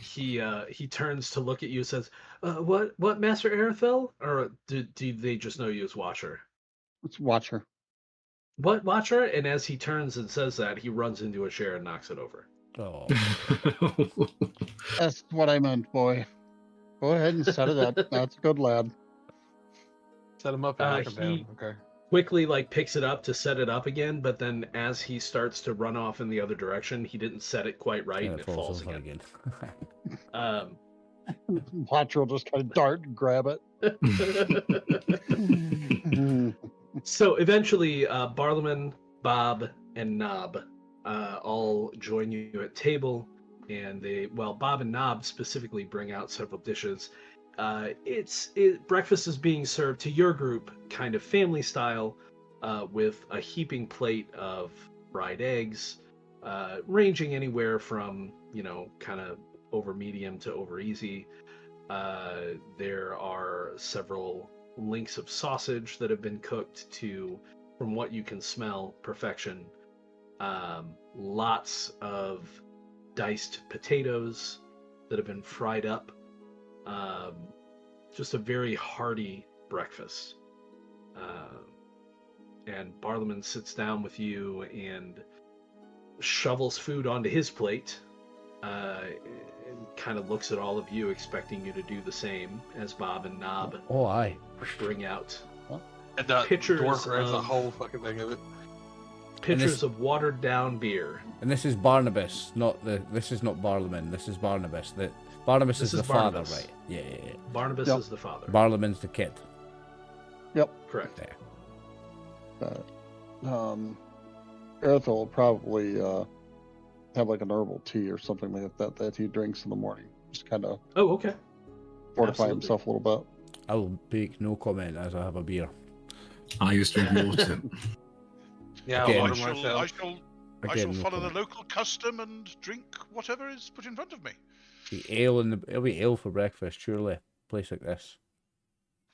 [SPEAKER 2] He turns to look at you and says, what, Master Arethel? Or do they just know you as Watcher?
[SPEAKER 6] Let's watch her.
[SPEAKER 2] What, Watcher? And as he turns and says that, he runs into a chair and knocks it over.
[SPEAKER 1] Oh,
[SPEAKER 6] That's what I meant, boy. Go ahead and set it up. That's a good lad.
[SPEAKER 3] Set him up and knock him down.
[SPEAKER 2] he-
[SPEAKER 3] Okay.
[SPEAKER 2] Quickly, picks it up to set it up again, but then as he starts to run off in the other direction, he didn't set it quite right,
[SPEAKER 1] and
[SPEAKER 2] and
[SPEAKER 1] it
[SPEAKER 2] it
[SPEAKER 1] falls
[SPEAKER 2] falls
[SPEAKER 1] over
[SPEAKER 2] again.
[SPEAKER 1] again.
[SPEAKER 6] Watcher will just kind of dart and grab it.
[SPEAKER 2] So eventually, Barlaman, Bob, and Nob all join you at table, and Bob and Nob specifically bring out several dishes. Breakfast is being served to your group, kind of family style, with a heaping plate of fried eggs, ranging anywhere from, kind of over medium to over easy. There are several links of sausage that have been cooked to, from what you can smell, perfection. Lots of diced potatoes that have been fried up. Just a very hearty breakfast. And Barlaman sits down with you and shovels food onto his plate, and kind of looks at all of you, expecting you to do the same as Bob and Nob
[SPEAKER 1] Oh, aye.
[SPEAKER 2] bring out
[SPEAKER 3] And the
[SPEAKER 2] Pictures
[SPEAKER 3] dwarf grabs a
[SPEAKER 2] of-
[SPEAKER 3] whole fucking thing of it.
[SPEAKER 2] pitchers of watered down beer.
[SPEAKER 1] And this is Barnabas, this is not Barlaman, this is Barnabas. Barnabas
[SPEAKER 2] This
[SPEAKER 1] is
[SPEAKER 2] is
[SPEAKER 1] the
[SPEAKER 2] Barnabas.
[SPEAKER 1] father, right? Yeah.
[SPEAKER 2] Barnabas
[SPEAKER 6] Yep.
[SPEAKER 2] is the father.
[SPEAKER 1] Barlaman's the kid.
[SPEAKER 2] Correct.
[SPEAKER 1] There.
[SPEAKER 6] Arthur will probably have like an herbal tea or something like that he drinks in the morning. Just kind of
[SPEAKER 2] Oh, okay.
[SPEAKER 6] fortify
[SPEAKER 2] Absolutely.
[SPEAKER 6] himself a little bit.
[SPEAKER 1] I will make no comment as I have a beer.
[SPEAKER 5] I used to drink water.
[SPEAKER 3] Yeah,
[SPEAKER 1] Again.
[SPEAKER 3] water
[SPEAKER 4] I shall
[SPEAKER 3] myself.
[SPEAKER 1] Again, no
[SPEAKER 4] follow
[SPEAKER 1] comment.
[SPEAKER 4] the local custom and drink whatever is put in front of me.
[SPEAKER 1] It'll be ale for breakfast, surely. A place like this.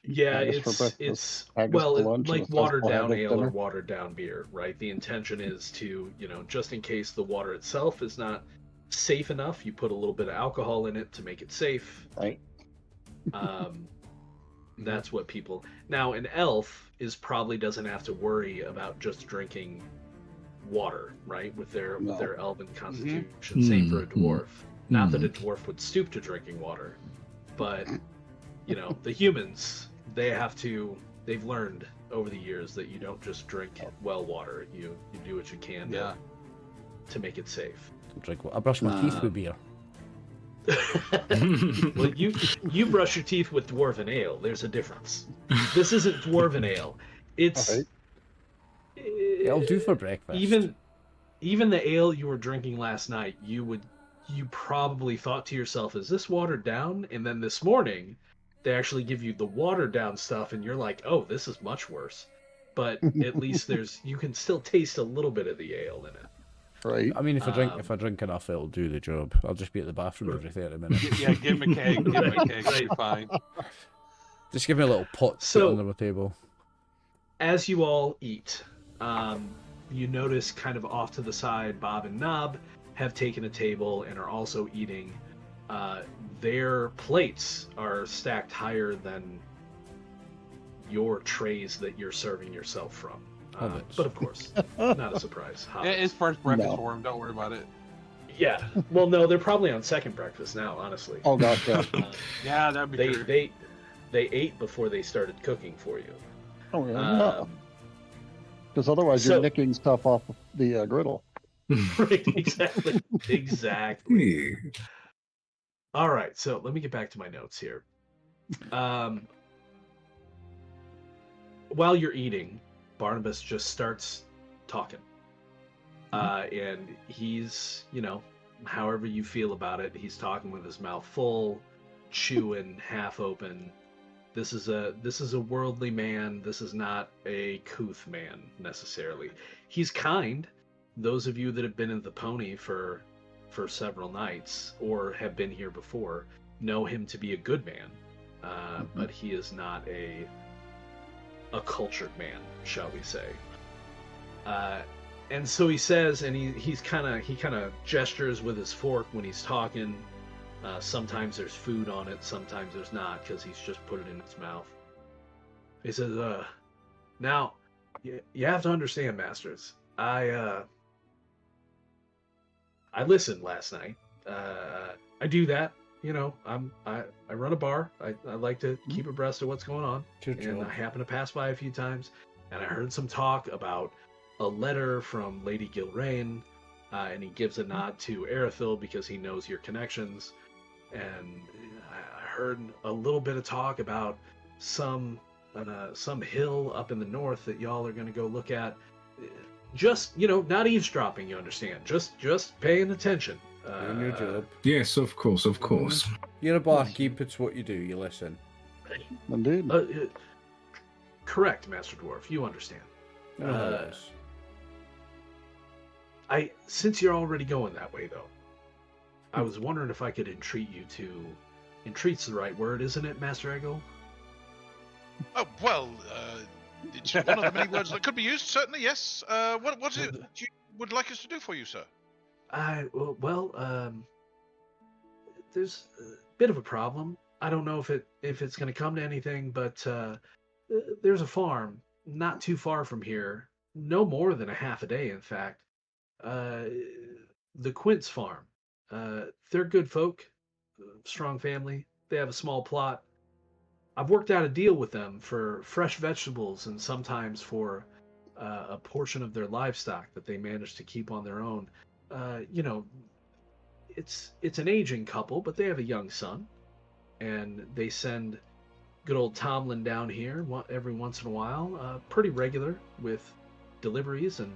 [SPEAKER 2] Yeah,
[SPEAKER 6] Haggis for
[SPEAKER 2] it's
[SPEAKER 6] breakfast, haggis for lunch,
[SPEAKER 2] like
[SPEAKER 6] and
[SPEAKER 2] watered
[SPEAKER 6] festival
[SPEAKER 2] down
[SPEAKER 6] haggis
[SPEAKER 2] ale or
[SPEAKER 6] dinner.
[SPEAKER 2] watered down beer, right? The intention is to, just in case the water itself is not safe enough, you put a little bit of alcohol in it to make it safe.
[SPEAKER 6] Right.
[SPEAKER 2] That's what people. Now, an elf probably doesn't have to worry about just drinking water, right? With their elven constitution. Same for a dwarf. Not that a dwarf would stoop to drinking water, but the humans, they've learned over the years that you don't just drink well water. You do what you can to make it safe.
[SPEAKER 1] Don't drink. I brush my teeth with beer.
[SPEAKER 2] Well, you brush your teeth with dwarven ale. There's a difference. This isn't dwarven ale. It's
[SPEAKER 6] Alright.
[SPEAKER 1] It'll do for breakfast.
[SPEAKER 2] even the ale you were drinking last night, you probably thought to yourself, is this watered down? And then this morning they actually give you the watered down stuff and you're like, oh, this is much worse. But at least you can still taste a little bit of the ale in it.
[SPEAKER 6] Right.
[SPEAKER 1] I mean, if I drink enough, it'll do the job. I'll just be at the bathroom every 30 minutes.
[SPEAKER 3] Yeah, give him a keg. Give him a keg. It'll be fine.
[SPEAKER 1] Just give me a little pot to
[SPEAKER 2] So-
[SPEAKER 1] put under my table.
[SPEAKER 2] As you all eat, you notice kind of off to the side, Bob and Nob have taken a table and are also eating. Their plates are stacked higher than your trays that you're serving yourself from.
[SPEAKER 1] Hobbits.
[SPEAKER 2] But of course, not a surprise.
[SPEAKER 3] Yeah, it's first breakfast
[SPEAKER 6] No.
[SPEAKER 3] for him. Don't worry about it.
[SPEAKER 2] Yeah. Well, no, they're probably on second breakfast now, honestly.
[SPEAKER 6] Oh gosh, yeah.
[SPEAKER 3] Yeah, that'd be
[SPEAKER 2] They
[SPEAKER 3] true.
[SPEAKER 2] they ate before they started cooking for you.
[SPEAKER 6] Oh, yeah. Because otherwise
[SPEAKER 2] so-
[SPEAKER 6] you're nicking stuff off of the griddle.
[SPEAKER 2] Right, exactly. Exactly.
[SPEAKER 5] Yeah.
[SPEAKER 2] All right, so let me get back to my notes here. While you're eating, Barnabas just starts talking. And he's, however you feel about it, he's talking with his mouth full, chewing half open. This is a worldly man. This is not a couth man necessarily. He's kind. Those of you that have been in the pony for several nights or have been here before know him to be a good man. But he is not a cultured man, shall we say. And so he says, and he kind of gestures with his fork when he's talking. Sometimes there's food on it, sometimes there's not, because he's just put it in his mouth. He says, now, you have to understand, Masters, I listened last night. I do that, I run a bar. I like to keep abreast of what's going on. And I happen to pass by a few times, and I heard some talk about a letter from Lady Gilraine, and he gives a nod to Erithil because he knows your connections. And I heard a little bit of talk about some hill up in the north that y'all are going to go look at. Just, not eavesdropping, you understand. Just paying attention.
[SPEAKER 1] Doing your job.
[SPEAKER 5] Yes, of course, of course.
[SPEAKER 1] You're a barkeep, it's what you do, you listen.
[SPEAKER 6] Indeed.
[SPEAKER 2] Correct, Master Dwarf, you understand. Since you're already going that way, though, I was wondering if I could entreat you to... Entreat's the right word, isn't it, Master Eggle?
[SPEAKER 4] Oh, well, it's one of the many words that could be used, certainly, yes. What is it you would like us to do for you, sir?
[SPEAKER 2] There's a bit of a problem. I don't know if it's going to come to anything, but there's a farm not too far from here, no more than a half a day, in fact. The Quint's farm. They're good folk, strong family. They have a small plot. I've worked out a deal with them for fresh vegetables and sometimes for a portion of their livestock that they manage to keep on their own. It's an aging couple, but they have a young son, and they send good old Tomlin down here every once in a while, pretty regular with deliveries, and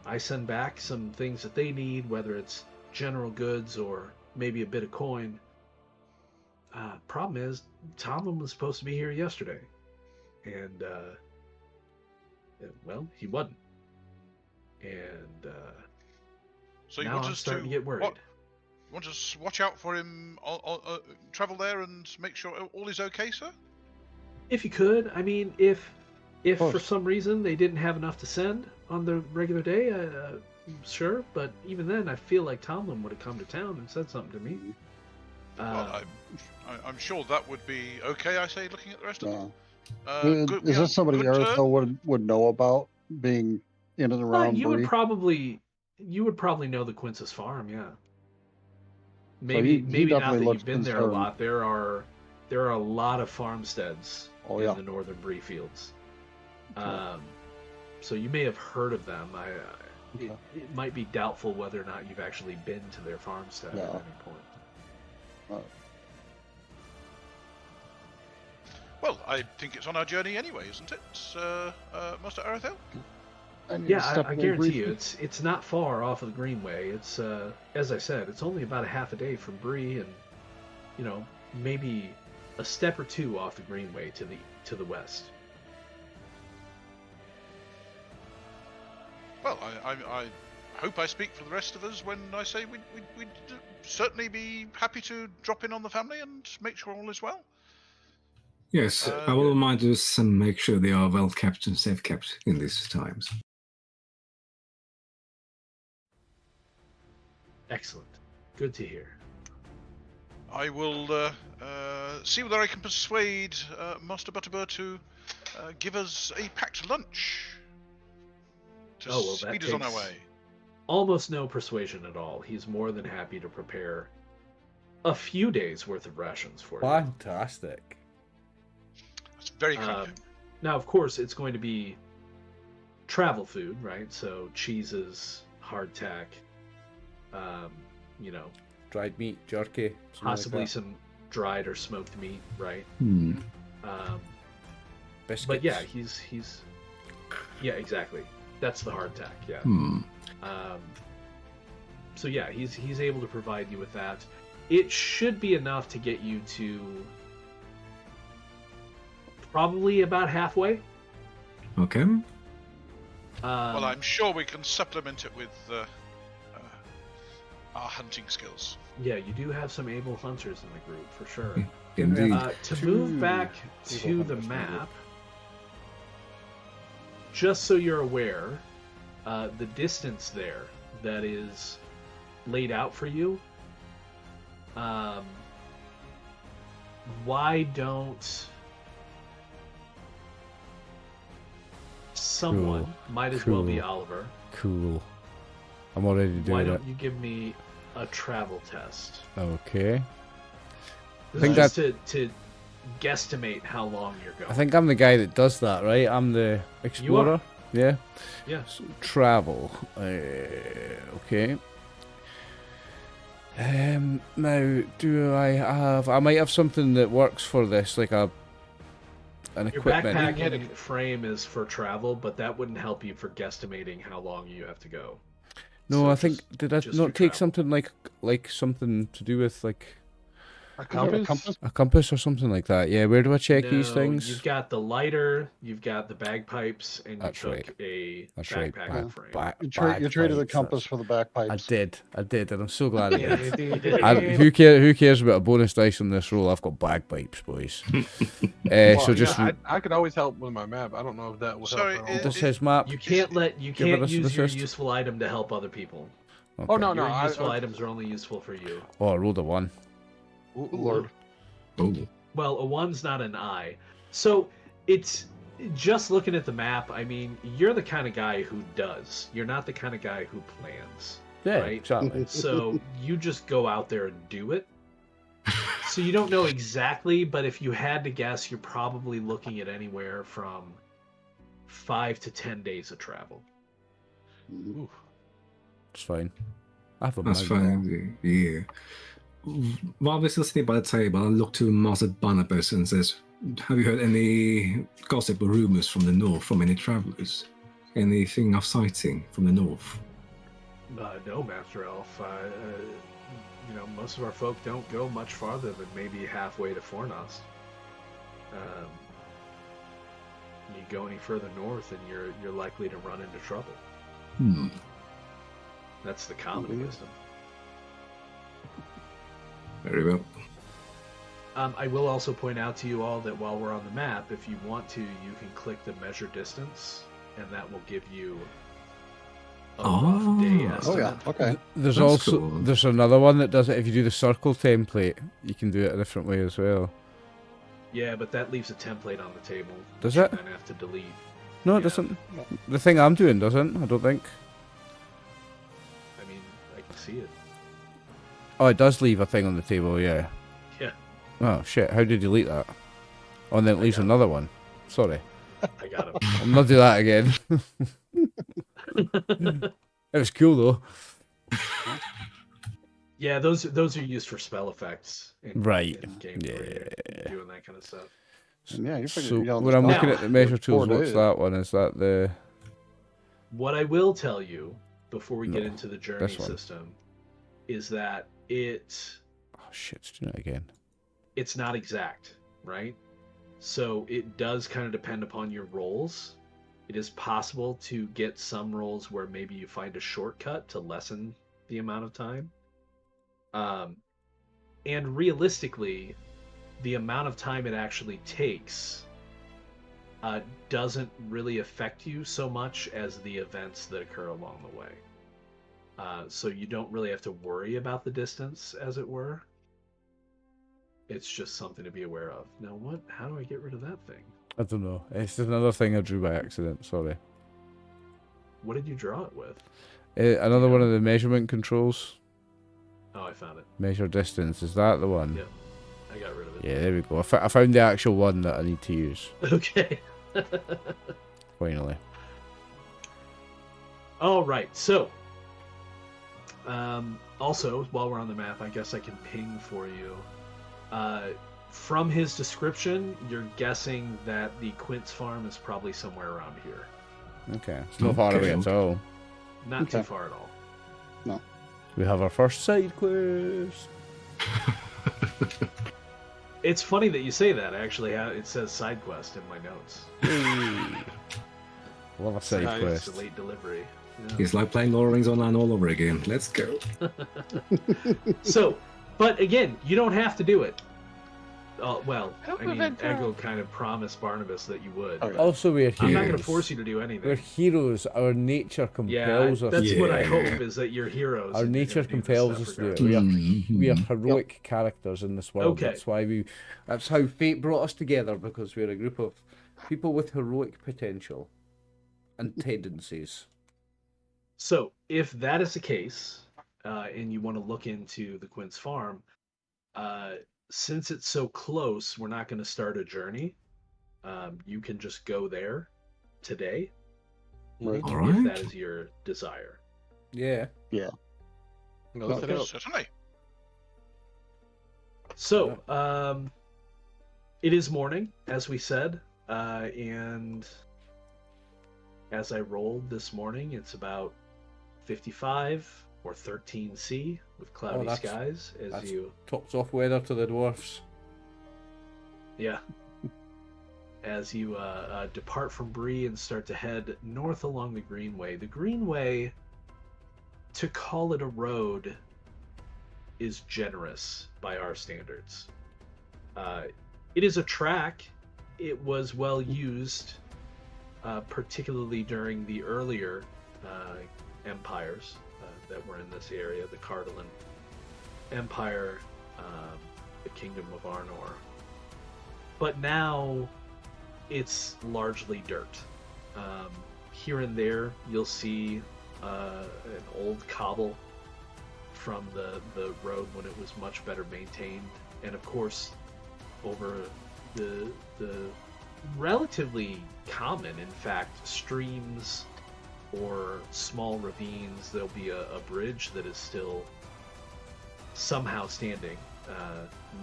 [SPEAKER 2] I send back some things that they need, whether it's general goods or maybe a bit of coin. Problem is, Tomlin was supposed to be here yesterday, and he wasn't. And
[SPEAKER 4] so you
[SPEAKER 2] now
[SPEAKER 4] want
[SPEAKER 2] I'm
[SPEAKER 4] us
[SPEAKER 2] starting to get worried.
[SPEAKER 4] Want us to watch out for him, travel there and make sure all is okay, sir?
[SPEAKER 2] If you could, I mean, if
[SPEAKER 6] course.
[SPEAKER 2] for some reason they didn't have enough to send on the regular day, sure. But even then, I feel like Tomlin would have come to town and said something to me.
[SPEAKER 4] Well, I'm sure that would be okay. I say, looking at the rest of them.
[SPEAKER 6] Is this somebody Erithil would know about being in and around?
[SPEAKER 2] You would probably know the Quince's farm, yeah.
[SPEAKER 6] he
[SPEAKER 2] Maybe not
[SPEAKER 6] definitely
[SPEAKER 2] that
[SPEAKER 6] looks
[SPEAKER 2] you've been there a
[SPEAKER 6] concerned.
[SPEAKER 2] lot. There are a lot of farmsteads
[SPEAKER 6] Oh,
[SPEAKER 2] in
[SPEAKER 6] yeah.
[SPEAKER 2] the northern Bree fields. So you may have heard of them. It might be doubtful whether or not you've actually been to their farmstead at any point.
[SPEAKER 4] Well, I think it's on our journey anyway, isn't it, Master Erithil?
[SPEAKER 2] Yeah, I guarantee you, it's not far off of the Greenway. It's as I said, it's only about a half a day from Bree, and maybe a step or two off the Greenway to the west.
[SPEAKER 4] Well, I hope I speak for the rest of us when I say we'd certainly be happy to drop in on the family and make sure all is well.
[SPEAKER 5] Yes, I will remind us and make sure they are well kept and safe kept in these times.
[SPEAKER 2] Excellent. Good to hear.
[SPEAKER 4] I will see whether I can persuade Master Butterbur to give us a packed lunch to speed us on our way.
[SPEAKER 2] Almost no persuasion at all. He's more than happy to prepare a few days worth of rations for you.
[SPEAKER 1] Fantastic.
[SPEAKER 4] That's very kind of him.
[SPEAKER 2] Now, of course, it's going to be travel food, right? So cheeses, hardtack, you know,
[SPEAKER 1] Dried meat, jerky, something
[SPEAKER 2] possibly
[SPEAKER 1] like that.
[SPEAKER 2] some dried or smoked meat, right?
[SPEAKER 1] Biscuits.
[SPEAKER 2] But yeah, he's yeah, exactly. That's the hardtack. Yeah. So yeah, he's able to provide you with that. It should be enough to get you to probably about halfway.
[SPEAKER 5] Okay.
[SPEAKER 4] Well, I'm sure we can supplement it with our hunting skills.
[SPEAKER 2] Yeah, you do have some able hunters in the group for sure.
[SPEAKER 5] Indeed.
[SPEAKER 2] To move back to the map, just so you're aware, the distance there that is laid out for you, why don't someone, might as well be Oliver,
[SPEAKER 1] Cool. I'm already doing
[SPEAKER 2] why
[SPEAKER 1] it.
[SPEAKER 2] don't you give me a travel test?
[SPEAKER 1] Okay.
[SPEAKER 2] This
[SPEAKER 1] think
[SPEAKER 2] is just to guesstimate how long you're going.
[SPEAKER 1] I think I'm the guy that does that, right? I'm the explorer. Yeah.
[SPEAKER 2] Yeah.
[SPEAKER 1] So, travel. Okay. Now, do I have? I might have something that works for this, like an
[SPEAKER 2] Your
[SPEAKER 1] equipment.
[SPEAKER 2] backpacking frame is for travel, but that wouldn't help you for guesstimating how long you have to go.
[SPEAKER 1] No,
[SPEAKER 2] So
[SPEAKER 1] I think did I
[SPEAKER 2] just your
[SPEAKER 1] not take
[SPEAKER 2] travel.
[SPEAKER 1] something like something to do with like
[SPEAKER 3] A
[SPEAKER 6] Is there a
[SPEAKER 3] compass?
[SPEAKER 6] compass?
[SPEAKER 1] a compass or something like that? Yeah. Where do I check these
[SPEAKER 2] No,
[SPEAKER 1] things?
[SPEAKER 2] You've got the lighter, you've got the bagpipes, and you
[SPEAKER 1] That's
[SPEAKER 2] took
[SPEAKER 1] right.
[SPEAKER 2] a
[SPEAKER 1] That's right.
[SPEAKER 2] backpacking frame.
[SPEAKER 6] You traded the
[SPEAKER 1] bagpipes,
[SPEAKER 6] compass for the bagpipes.
[SPEAKER 1] I did, and I'm so glad I
[SPEAKER 2] Yeah,
[SPEAKER 1] did.
[SPEAKER 2] you did.
[SPEAKER 1] Who cares about a bonus dice on this roll? I've got bagpipes, boys.
[SPEAKER 3] Well,
[SPEAKER 1] So just
[SPEAKER 3] I could always help with my map. I don't know if that will
[SPEAKER 4] Sorry,
[SPEAKER 3] help at all.
[SPEAKER 1] this his map.
[SPEAKER 2] You can't
[SPEAKER 1] Give us an
[SPEAKER 2] use your
[SPEAKER 1] assist.
[SPEAKER 2] useful item to help other people.
[SPEAKER 3] Oh no,
[SPEAKER 2] Your
[SPEAKER 3] no,
[SPEAKER 2] useful items are only useful for you.
[SPEAKER 1] Oh, I rolled a 1.
[SPEAKER 3] Ooh,
[SPEAKER 6] Lord.
[SPEAKER 5] Oh.
[SPEAKER 2] Well, a 1's not an I. So it's just looking at the map. I mean, you're the kind of guy who does. You're not the kind of guy who plans.
[SPEAKER 1] Yeah,
[SPEAKER 2] Right.
[SPEAKER 1] exactly.
[SPEAKER 2] So you just go out there and do it. So you don't know exactly, but if you had to guess, you're probably looking at anywhere from 5 to 10 days of travel.
[SPEAKER 1] It's fine. I have a
[SPEAKER 5] That's
[SPEAKER 1] mag.
[SPEAKER 5] fine. Yeah. While I was listening by the table, I looked to Master Barnabas and says, have you heard any gossip or rumors from the north from any travelers? Anything of sighting from the north?
[SPEAKER 2] No, Master Elf. You know, most of our folk don't go much farther than maybe halfway to Fornos. You go any further north, and you're likely to run into trouble. That's the common wisdom.
[SPEAKER 5] Very well.
[SPEAKER 2] I will also point out to you all that while we're on the map, if you want to, you can click the measure distance, and that will give you a rough day
[SPEAKER 5] Oh,
[SPEAKER 2] estimate.
[SPEAKER 6] Oh yeah. Okay.
[SPEAKER 1] There's
[SPEAKER 5] That's
[SPEAKER 1] also
[SPEAKER 5] cool.
[SPEAKER 1] there's another one that does it. If you do the circle template, you can do it a different way as well.
[SPEAKER 2] Yeah, but that leaves a template on the table.
[SPEAKER 1] Does
[SPEAKER 2] which
[SPEAKER 1] it?
[SPEAKER 2] you then have to delete.
[SPEAKER 1] No, it
[SPEAKER 2] Yeah.
[SPEAKER 1] doesn't. The thing I'm doing doesn't. I don't think.
[SPEAKER 2] I mean, I can see it.
[SPEAKER 1] Oh, it does leave a thing on the table. Yeah.
[SPEAKER 2] Yeah,
[SPEAKER 1] Oh shit! How did you delete that? Oh, and then it leaves
[SPEAKER 2] got it.
[SPEAKER 1] another one. Sorry,
[SPEAKER 2] I got him.
[SPEAKER 1] I'll not do that again. It was cool though.
[SPEAKER 2] Yeah, those are used for spell effects. In,
[SPEAKER 1] Right.
[SPEAKER 2] In game where you're doing that kind of stuff.
[SPEAKER 6] Yeah, you figured.
[SPEAKER 1] So
[SPEAKER 6] you know,
[SPEAKER 1] when I'm
[SPEAKER 2] Now-
[SPEAKER 1] looking at the measure tools,
[SPEAKER 6] 4
[SPEAKER 1] what's
[SPEAKER 6] days.
[SPEAKER 1] that one? Is that the?
[SPEAKER 2] What I will tell you before we get
[SPEAKER 1] No,
[SPEAKER 2] into the journey
[SPEAKER 1] this one.
[SPEAKER 2] system is that it's
[SPEAKER 1] Oh shit! It's doing it again.
[SPEAKER 2] not exact, right? So it does kind of depend upon your rolls. It is possible to get some rolls where maybe you find a shortcut to lessen the amount of time. And realistically, the amount of time it actually takes doesn't really affect you so much as the events that occur along the way. So you don't really have to worry about the distance, as it were. It's just something to be aware of. Now, what? How do I get rid of that thing?
[SPEAKER 1] I don't know. It's just another thing I drew by accident. Sorry.
[SPEAKER 2] What did you draw it with?
[SPEAKER 1] Another one of the measurement controls.
[SPEAKER 2] Oh, I found it.
[SPEAKER 1] Measure distance. Is that the one?
[SPEAKER 2] Yeah. I got rid of it.
[SPEAKER 1] Yeah, there we go. I found the actual one that I need to use.
[SPEAKER 2] Okay.
[SPEAKER 1] Finally.
[SPEAKER 2] All right, so also while we're on the map, I guess I can ping for you. From his description, you're guessing that the Quint's farm is probably somewhere around here.
[SPEAKER 1] Okay. It's not far away at all.
[SPEAKER 2] Not too far at all.
[SPEAKER 6] No.
[SPEAKER 1] We have our first side quest.
[SPEAKER 2] It's funny that you say that. Actually, it says side quest in my notes.
[SPEAKER 1] Love a side quest.
[SPEAKER 2] It's a late delivery. Yeah.
[SPEAKER 5] It's like playing Lord of the Rings Online all over again. Let's go.
[SPEAKER 2] So, but again, you don't have to do it. Well,
[SPEAKER 3] Help
[SPEAKER 2] I mean,
[SPEAKER 3] Banter.
[SPEAKER 2] Ego kind of promised Barnabas that you would.
[SPEAKER 6] Okay.
[SPEAKER 1] Also, we're heroes.
[SPEAKER 2] I'm not going to force you to do
[SPEAKER 1] We're
[SPEAKER 2] anything.
[SPEAKER 1] heroes. Our nature compels us.
[SPEAKER 2] That's
[SPEAKER 1] to
[SPEAKER 2] what I
[SPEAKER 5] Yeah.
[SPEAKER 2] hope, is that you're heroes.
[SPEAKER 1] Our
[SPEAKER 2] and you're
[SPEAKER 1] nature
[SPEAKER 2] gonna do this
[SPEAKER 1] compels
[SPEAKER 2] stuff
[SPEAKER 1] us to do it.
[SPEAKER 2] regardless.
[SPEAKER 1] We are heroic characters in this world.
[SPEAKER 2] Okay.
[SPEAKER 1] That's why that's how fate brought us together, because we're a group of people with heroic potential and tendencies.
[SPEAKER 2] So, if that is the case, and you want to look into the Quint's farm, since it's so close, we're not going to start a journey. You can just go there today,
[SPEAKER 6] Right.
[SPEAKER 5] All
[SPEAKER 2] if
[SPEAKER 5] right.
[SPEAKER 2] that is your desire.
[SPEAKER 1] Yeah.
[SPEAKER 3] Go set it up.
[SPEAKER 4] Certainly.
[SPEAKER 2] So, it is morning, as we said, and as I rolled this morning, it's about 55 or 13C with cloudy
[SPEAKER 1] that's-
[SPEAKER 2] skies.
[SPEAKER 1] that's- Tops off weather to the dwarfs.
[SPEAKER 2] Yeah. As you depart from Bree and start to head north along the Greenway. The Greenway, to call it a road, is generous by our standards. It is a track. It was well used, particularly during the earlier empires that were in this area, the Cardolan Empire, the Kingdom of Arnor. But now it's largely dirt. Here and there, you'll see an old cobble from the road when it was much better maintained, and of course, over the relatively common, in fact, streams or small ravines, there'll be a bridge that is still somehow standing.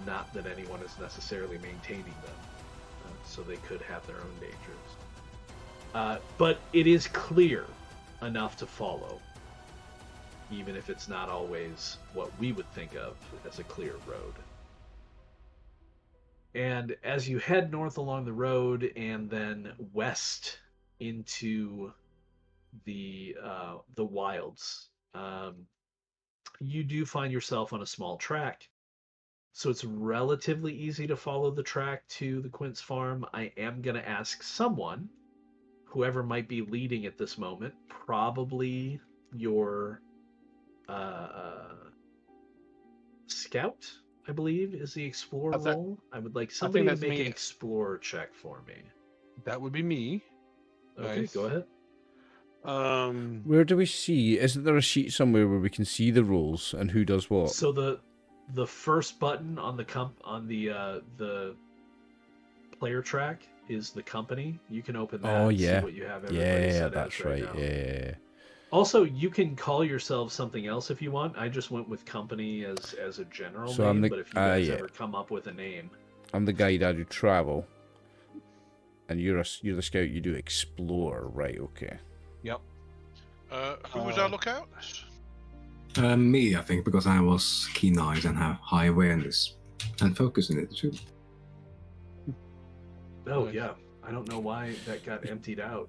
[SPEAKER 2] Not that anyone is necessarily maintaining them, so they could have their own dangers. But it is clear enough to follow, even if it's not always what we would think of as a clear road. And as you head north along the road and then west into the wilds, you do find yourself on a small track. So it's relatively easy to follow the track to the Quint's farm. I am going to ask someone, whoever might be leading at this moment, probably your scout, I believe, is the explorer
[SPEAKER 3] How's that?
[SPEAKER 2] role. I would like somebody to
[SPEAKER 3] that's
[SPEAKER 2] make
[SPEAKER 3] me.
[SPEAKER 2] an explorer check for me.
[SPEAKER 3] That would be me.
[SPEAKER 2] Okay,
[SPEAKER 3] Nice.
[SPEAKER 2] go ahead.
[SPEAKER 1] Where do we see? Isn't there a sheet somewhere where we can see the roles and who does what?
[SPEAKER 2] So the first button on the player track is the company. You can open that
[SPEAKER 1] Oh,
[SPEAKER 2] and
[SPEAKER 1] yeah.
[SPEAKER 2] see what you have everybody
[SPEAKER 1] Yeah,
[SPEAKER 2] set
[SPEAKER 1] that's
[SPEAKER 2] as
[SPEAKER 1] right.
[SPEAKER 2] now.
[SPEAKER 1] Yeah.
[SPEAKER 2] Also, you can call yourself something else if you want. I just went with company as a general
[SPEAKER 1] So
[SPEAKER 2] name,
[SPEAKER 1] I'm the-
[SPEAKER 2] but if you guys
[SPEAKER 1] yeah.
[SPEAKER 2] ever come up with a name.
[SPEAKER 1] I'm the guide. I do travel, and you're the scout. You do explore, right? Okay.
[SPEAKER 3] Yep.
[SPEAKER 4] Who was our lookout?
[SPEAKER 5] Me, I think, because I was keen eyes and have high awareness and focus in it too.
[SPEAKER 2] Oh,
[SPEAKER 3] Nice.
[SPEAKER 2] yeah. I don't know why that got emptied out.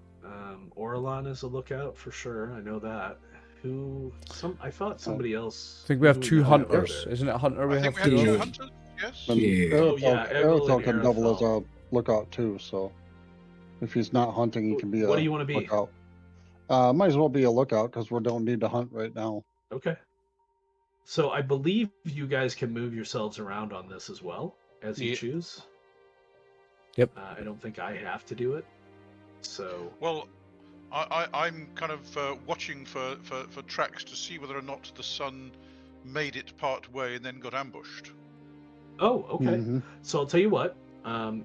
[SPEAKER 2] Orlan is a lookout for sure. I know that. I thought somebody else.
[SPEAKER 1] I think we have
[SPEAKER 2] who
[SPEAKER 1] two
[SPEAKER 2] know about
[SPEAKER 1] hunters.
[SPEAKER 2] it.
[SPEAKER 1] Isn't it a hunter? We
[SPEAKER 4] I
[SPEAKER 1] have
[SPEAKER 4] think we had
[SPEAKER 1] two.
[SPEAKER 4] two hunters. Yes.
[SPEAKER 6] And
[SPEAKER 5] Yeah.
[SPEAKER 2] Oh, yeah, Egil
[SPEAKER 6] Aerothel
[SPEAKER 2] and
[SPEAKER 6] can double as
[SPEAKER 2] Aerothel.
[SPEAKER 6] a lookout too, so if he's not hunting, he can be
[SPEAKER 2] What
[SPEAKER 6] a
[SPEAKER 2] do you want to be?
[SPEAKER 6] lookout. Might as well be a lookout because we don't need to hunt right now.
[SPEAKER 2] Okay. So I believe you guys can move yourselves around on this as well as you
[SPEAKER 3] Yeah.
[SPEAKER 2] choose.
[SPEAKER 1] Yep.
[SPEAKER 2] I don't think I have to do it. So
[SPEAKER 4] Well, I'm kind of watching for tracks to see whether or not the sun made it part way and then got ambushed.
[SPEAKER 2] okay.
[SPEAKER 6] Mhm.
[SPEAKER 2] So I'll tell you what.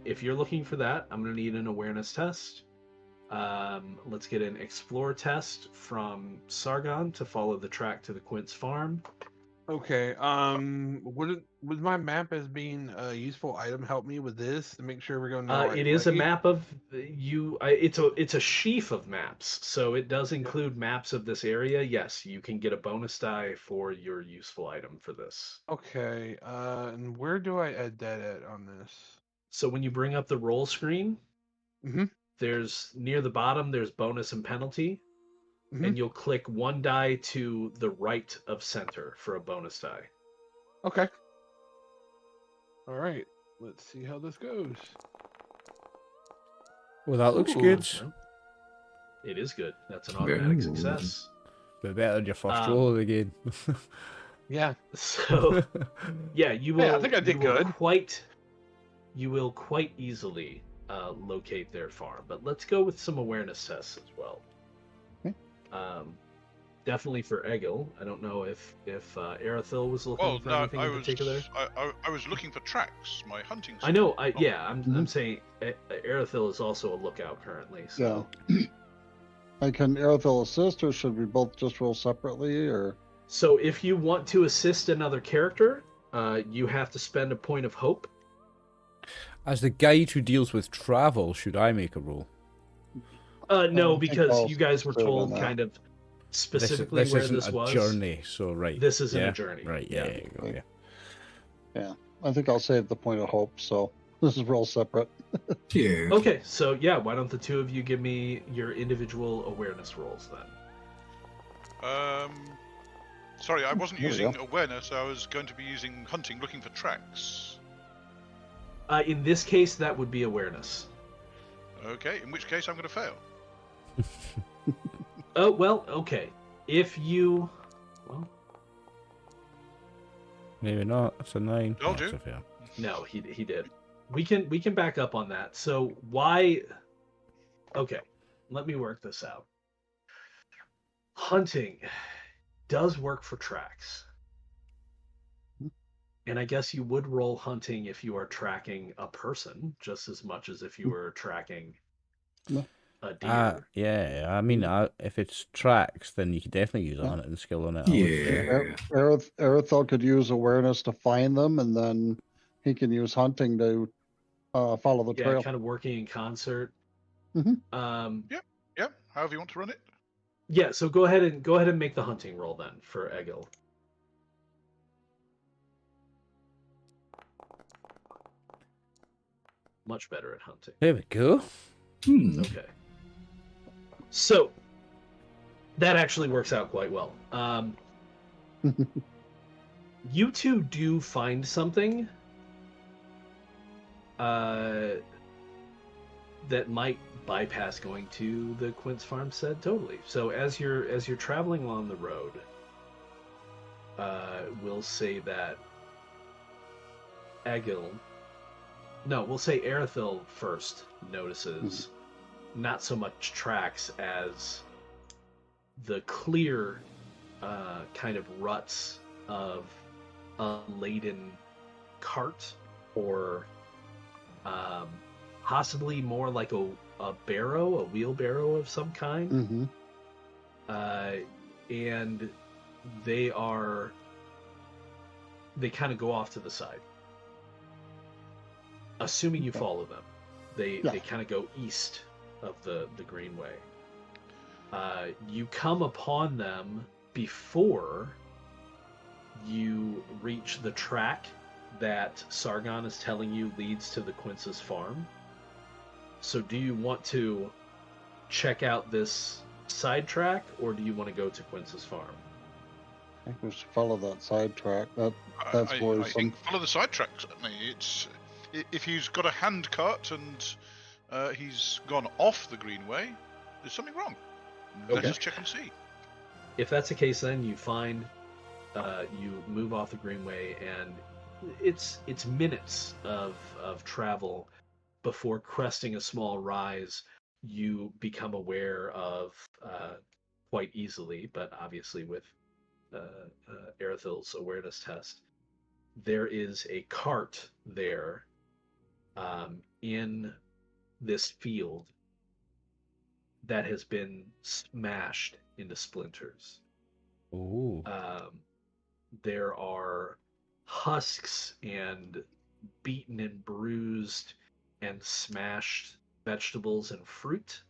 [SPEAKER 2] if you're looking for that, I'm going to need an awareness test. Let's get an explore test from Sargon to follow the track to the Quint's farm.
[SPEAKER 3] Okay. Would my map as being a useful item help me with this to make sure we're going the right
[SPEAKER 2] It is a
[SPEAKER 3] way?
[SPEAKER 2] map of you. It's a sheaf of maps, so it does include maps of this area. Yes, you can get a bonus die for your useful item for this.
[SPEAKER 3] Okay. And where do I add that at on this?
[SPEAKER 2] So when you bring up the roll screen,
[SPEAKER 3] Mhm.
[SPEAKER 2] there's near the bottom. There's bonus and penalty,
[SPEAKER 3] Mhm.
[SPEAKER 2] and you'll click one die to the right of center for a bonus die.
[SPEAKER 3] Okay. All right. Let's see how this goes.
[SPEAKER 1] Well, that looks
[SPEAKER 3] Ooh.
[SPEAKER 1] good.
[SPEAKER 2] Well, it is good. That's an automatic
[SPEAKER 5] Ooh.
[SPEAKER 2] success.
[SPEAKER 1] But better than your first roll of the game.
[SPEAKER 3] Yeah.
[SPEAKER 2] So, yeah, you will.
[SPEAKER 3] Hey, I think I did good.
[SPEAKER 2] You will quite easily locate their farm. But let's go with some awareness tests as well.
[SPEAKER 6] Okay.
[SPEAKER 2] Definitely for Egil. I don't know if Arathil was looking
[SPEAKER 4] Well,
[SPEAKER 2] for
[SPEAKER 4] no,
[SPEAKER 2] anything in particular.
[SPEAKER 4] I was looking for tracks. My hunting.
[SPEAKER 2] I know.
[SPEAKER 4] skill.
[SPEAKER 2] Yeah. I'm saying Arathil is also a lookout currently. So.
[SPEAKER 6] Yeah. And can Arathil assist, or should we both just roll separately, or?
[SPEAKER 2] So if you want to assist another character, you have to spend a point of hope.
[SPEAKER 1] As the guide who deals with travel, should I make a roll?
[SPEAKER 2] No,
[SPEAKER 6] I think
[SPEAKER 2] because
[SPEAKER 6] I'll
[SPEAKER 2] you guys were
[SPEAKER 6] stay on
[SPEAKER 2] told
[SPEAKER 6] that.
[SPEAKER 2] kind of specifically
[SPEAKER 1] this
[SPEAKER 2] where
[SPEAKER 1] isn't
[SPEAKER 2] this
[SPEAKER 1] a
[SPEAKER 2] was.
[SPEAKER 1] journey, so right.
[SPEAKER 2] This isn't
[SPEAKER 1] yeah?
[SPEAKER 2] a journey.
[SPEAKER 1] Right, yeah. Yeah.
[SPEAKER 6] Yeah, I think I'll save the point of hope. So this is roll separate.
[SPEAKER 5] Yeah.
[SPEAKER 2] Okay, so yeah, why don't the two of you give me your individual awareness rolls then?
[SPEAKER 4] Sorry, I wasn't
[SPEAKER 6] There we
[SPEAKER 4] using
[SPEAKER 6] go.
[SPEAKER 4] awareness. I was going to be using hunting, looking for tracks.
[SPEAKER 2] In this case, that would be awareness.
[SPEAKER 4] Okay, in which case I'm going to fail.
[SPEAKER 2] Oh, well, okay. If you... Well,
[SPEAKER 1] Maybe not. It's a 9.
[SPEAKER 4] Told
[SPEAKER 1] That's
[SPEAKER 4] you.
[SPEAKER 1] a fair.
[SPEAKER 2] no, he did. We can back up on that. So why... Okay, let me work this out. Hunting does work for tracks. And I guess you would roll hunting if you are tracking a person just as much as if you were tracking
[SPEAKER 6] No.
[SPEAKER 2] a deer.
[SPEAKER 1] Yeah, I mean, if it's tracks, then you could definitely use a
[SPEAKER 6] Yeah.
[SPEAKER 1] hunting skill on it. I would say.
[SPEAKER 5] Yeah.
[SPEAKER 6] Arathil could use awareness to find them, and then he can use hunting to follow the
[SPEAKER 2] Yeah,
[SPEAKER 6] trail.
[SPEAKER 2] kind of working in concert.
[SPEAKER 6] Mhm.
[SPEAKER 4] Yeah, however you want to run it.
[SPEAKER 2] Yeah, so go ahead and make the hunting roll then for Egil. Much better at hunting.
[SPEAKER 1] There we go.
[SPEAKER 2] Okay. So that actually works out quite well. You two do find something that might bypass going to the Quint's farm said totally. So as you're traveling along the road, we'll say that we'll say Arathil first notices not so much tracks as the clear kind of ruts of a laden cart, or possibly more like a barrow, a wheelbarrow of some kind.
[SPEAKER 6] Mm-hmm.
[SPEAKER 2] And they kind of go off to the side. Assuming you follow them, they kind of go east of the greenway. You come upon them before you reach the track that Sargon is telling you leads to the Quince's farm. So do you want to check out this side track, or do you want to go to Quince's farm?
[SPEAKER 6] I think we should follow that side track. That's
[SPEAKER 4] I
[SPEAKER 6] worrisome.
[SPEAKER 4] think follow the sidetrack, certainly. It's if he's got a hand cart and he's gone off the greenway, there's something wrong. Let's
[SPEAKER 2] Okay.
[SPEAKER 4] just check and see.
[SPEAKER 2] If that's the case, then you find you move off the greenway, and it's minutes of travel before cresting a small rise. You become aware of quite easily, but obviously with Arathil's awareness test, there is a cart there in this field that has been smashed into splinters.
[SPEAKER 1] Oh.
[SPEAKER 2] There are husks and beaten and bruised and smashed vegetables and fruit